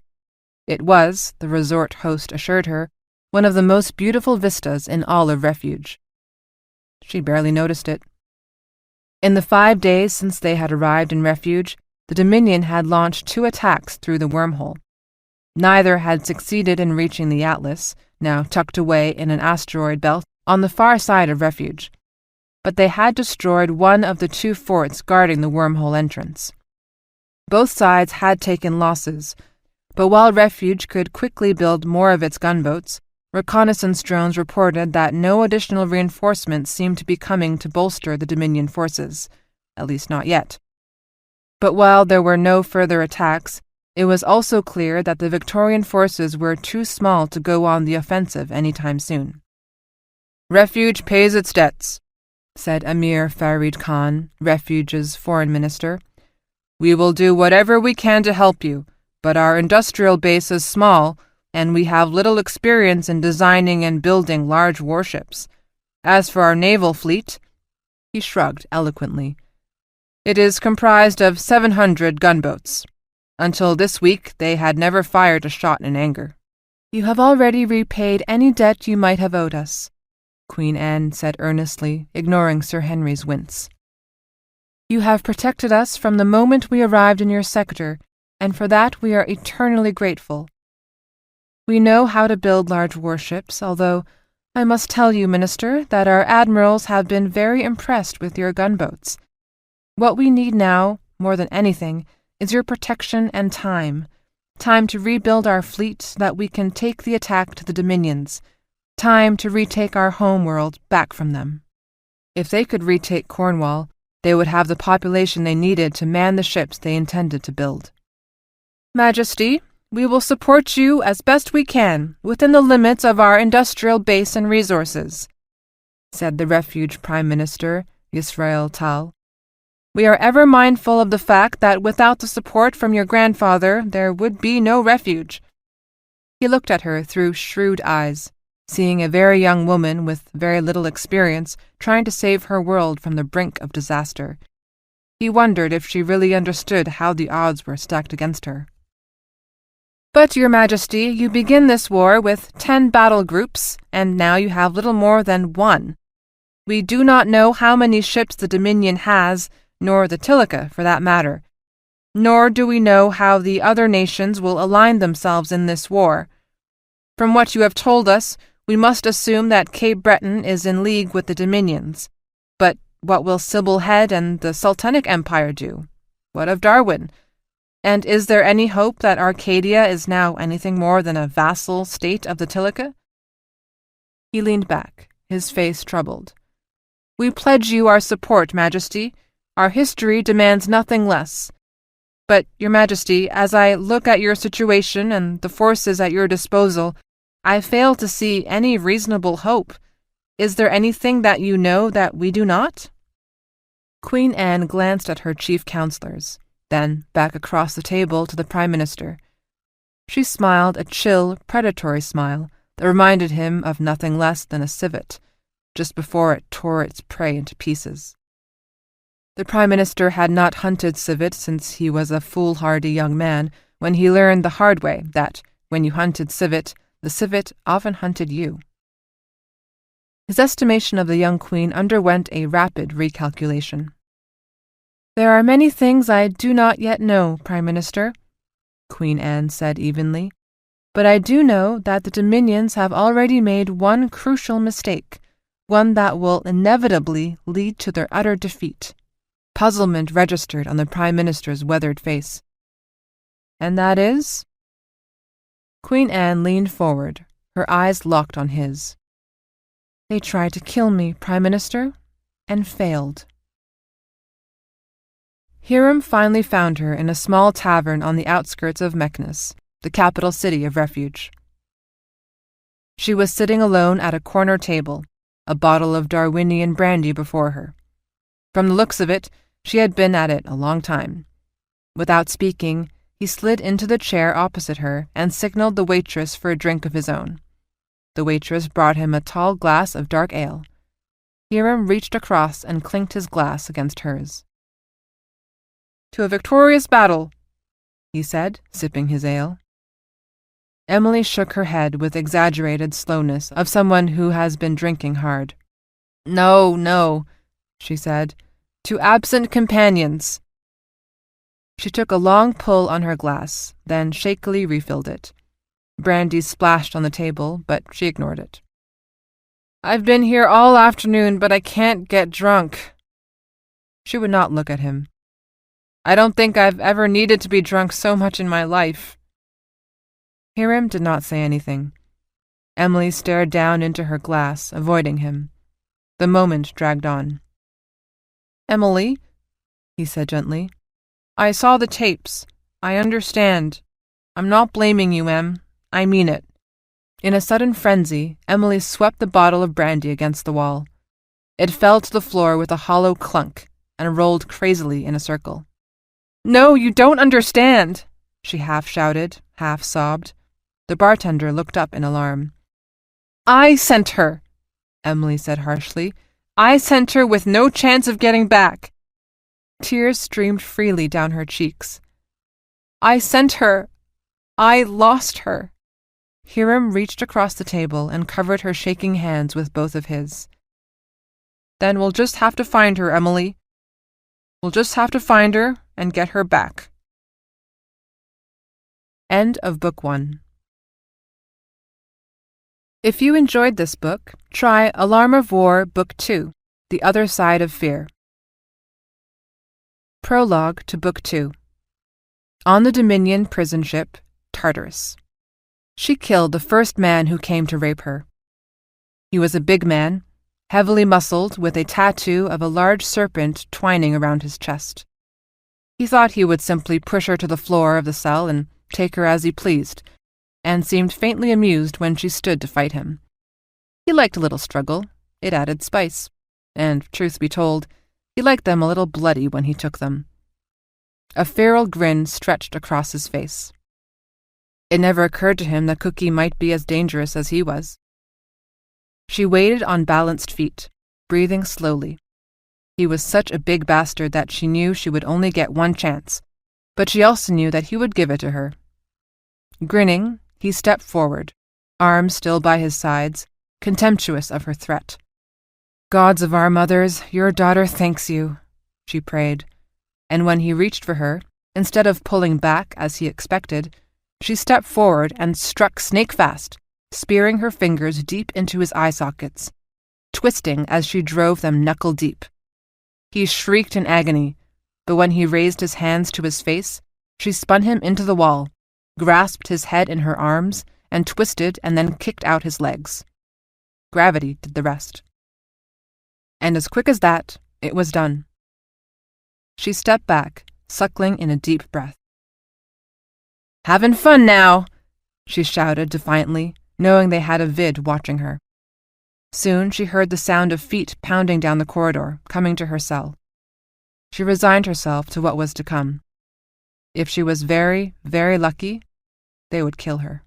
It was, the resort host assured her, one of the most beautiful vistas in all of Refuge. She barely noticed it. In the 5 days since they had arrived in Refuge, the Dominion had launched 2 attacks through the wormhole. Neither had succeeded in reaching the Atlas, now tucked away in an asteroid belt on the far side of Refuge, but they had destroyed one of the 2 forts guarding the wormhole entrance. Both sides had taken losses, but while Refuge could quickly build more of its gunboats, reconnaissance drones reported that no additional reinforcements seemed to be coming to bolster the Dominion forces, at least not yet. But while there were no further attacks, it was also clear that the Victorian forces were too small to go on the offensive any time soon. "Refuge pays its debts," said Amir Farid Khan, Refuge's foreign minister. "We will do whatever we can to help you, but our industrial base is small, and we have little experience in designing and building large warships. As for our naval fleet," he shrugged eloquently, "it is comprised of 700 gunboats. Until this week, they had never fired a shot in anger." "You have already repaid any debt you might have owed us," Queen Anne said earnestly, ignoring Sir Henry's wince. "You have protected us from the moment we arrived in your sector, and for that we are eternally grateful. We know how to build large warships, although I must tell you, Minister, that our admirals have been very impressed with your gunboats. What we need now, more than anything, is your protection and time to rebuild our fleet so that we can take the attack to the Dominions, time to retake our homeworld back from them. If they could retake Cornwall, they would have the population they needed to man the ships they intended to build. Majesty, we will support you as best we can within the limits of our industrial base and resources," said the Refuge Prime Minister, Yisrael Tal. "We are ever mindful of the fact that without the support from your grandfather, there would be no Refuge." He looked at her through shrewd eyes, seeing a very young woman with very little experience trying to save her world from the brink of disaster. He wondered if she really understood how the odds were stacked against her. "But, Your Majesty, you begin this war with 10 battle groups, and now you have little more than 1. We do not know how many ships the Dominion has, nor the Tilica, for that matter. Nor do we know how the other nations will align themselves in this war. From what you have told us, we must assume that Cape Breton is in league with the Dominions. But what will Sybil Head and the Sultanic Empire do? What of Darwin? And is there any hope that Arcadia is now anything more than a vassal state of the Tilica?" He leaned back, his face troubled. "We pledge you our support, Majesty. Our history demands nothing less. But, Your Majesty, as I look at your situation and the forces at your disposal, I fail to see any reasonable hope. Is there anything that you know that we do not?" Queen Anne glanced at her chief counselors, then back across the table to the Prime Minister. She smiled a chill, predatory smile that reminded him of nothing less than a civet, just before it tore its prey into pieces. The Prime Minister had not hunted civet since he was a foolhardy young man, when he learned the hard way that, when you hunted civet, the civet often hunted you. His estimation of the young queen underwent a rapid recalculation. "There are many things I do not yet know, Prime Minister," Queen Anne said evenly, "but I do know that the Dominions have already made one crucial mistake, one that will inevitably lead to their utter defeat." Puzzlement registered on the Prime Minister's weathered face. "And that is?" Queen Anne leaned forward, her eyes locked on his. "They tried to kill me, Prime Minister, and failed." Hiram finally found her in a small tavern on the outskirts of Meknes, the capital city of refuge. She was sitting alone at a corner table, a bottle of Darwinian brandy before her. From the looks of it, she had been at it a long time. Without speaking, he slid into the chair opposite her and signaled the waitress for a drink of his own. The waitress brought him a tall glass of dark ale. Hiram reached across and clinked his glass against hers. "To a victorious battle," he said, sipping his ale. Emily shook her head with exaggerated slowness of someone who has been drinking hard. "No, no," she said. "To absent companions." She took a long pull on her glass, then shakily refilled it. Brandy splashed on the table, but she ignored it. "I've been here all afternoon, but I can't get drunk." She would not look at him. "I don't think I've ever needed to be drunk so much in my life." Hiram did not say anything. Emily stared down into her glass, avoiding him. The moment dragged on. "Emily," he said gently, "I saw the tapes. I understand. I'm not blaming you, Em. I mean it." In a sudden frenzy, Emily swept the bottle of brandy against the wall. It fell to the floor with a hollow clunk and rolled crazily in a circle. "No, you don't understand," she half shouted, half sobbed. The bartender looked up in alarm. "I sent her," Emily said harshly. "I sent her with no chance of getting back." Tears streamed freely down her cheeks. "I sent her. I lost her." Hiram reached across the table and covered her shaking hands with both of his. "Then we'll just have to find her, Emily. We'll just have to find her and get her back." End of Book 1. If you enjoyed this book, try Alarm of War Book 2, The Other Side of Fear. Prologue to Book 2. On the Dominion prison ship, Tartarus. She killed the first man who came to rape her. He was a big man, heavily muscled, with a tattoo of a large serpent twining around his chest. He thought he would simply push her to the floor of the cell and take her as he pleased, and seemed faintly amused when she stood to fight him. He liked a little struggle. It added spice. And, truth be told, he liked them a little bloody when he took them. A feral grin stretched across his face. It never occurred to him that Cookie might be as dangerous as he was. She waited on balanced feet, breathing slowly. He was such a big bastard that she knew she would only get one chance, but she also knew that he would give it to her. Grinning, he stepped forward, arms still by his sides, contemptuous of her threat. "Gods of our mothers, your daughter thanks you," she prayed, and when he reached for her, instead of pulling back as he expected, she stepped forward and struck snake-fast, spearing her fingers deep into his eye sockets, twisting as she drove them knuckle-deep. He shrieked in agony, but when he raised his hands to his face, she spun him into the wall, grasped his head in her arms, and twisted and then kicked out his legs. Gravity did the rest. And as quick as that, it was done. She stepped back, suckling in a deep breath. "Having fun now," she shouted defiantly, knowing they had a vid watching her. Soon she heard the sound of feet pounding down the corridor, coming to her cell. She resigned herself to what was to come. If she was very, very lucky, they would kill her.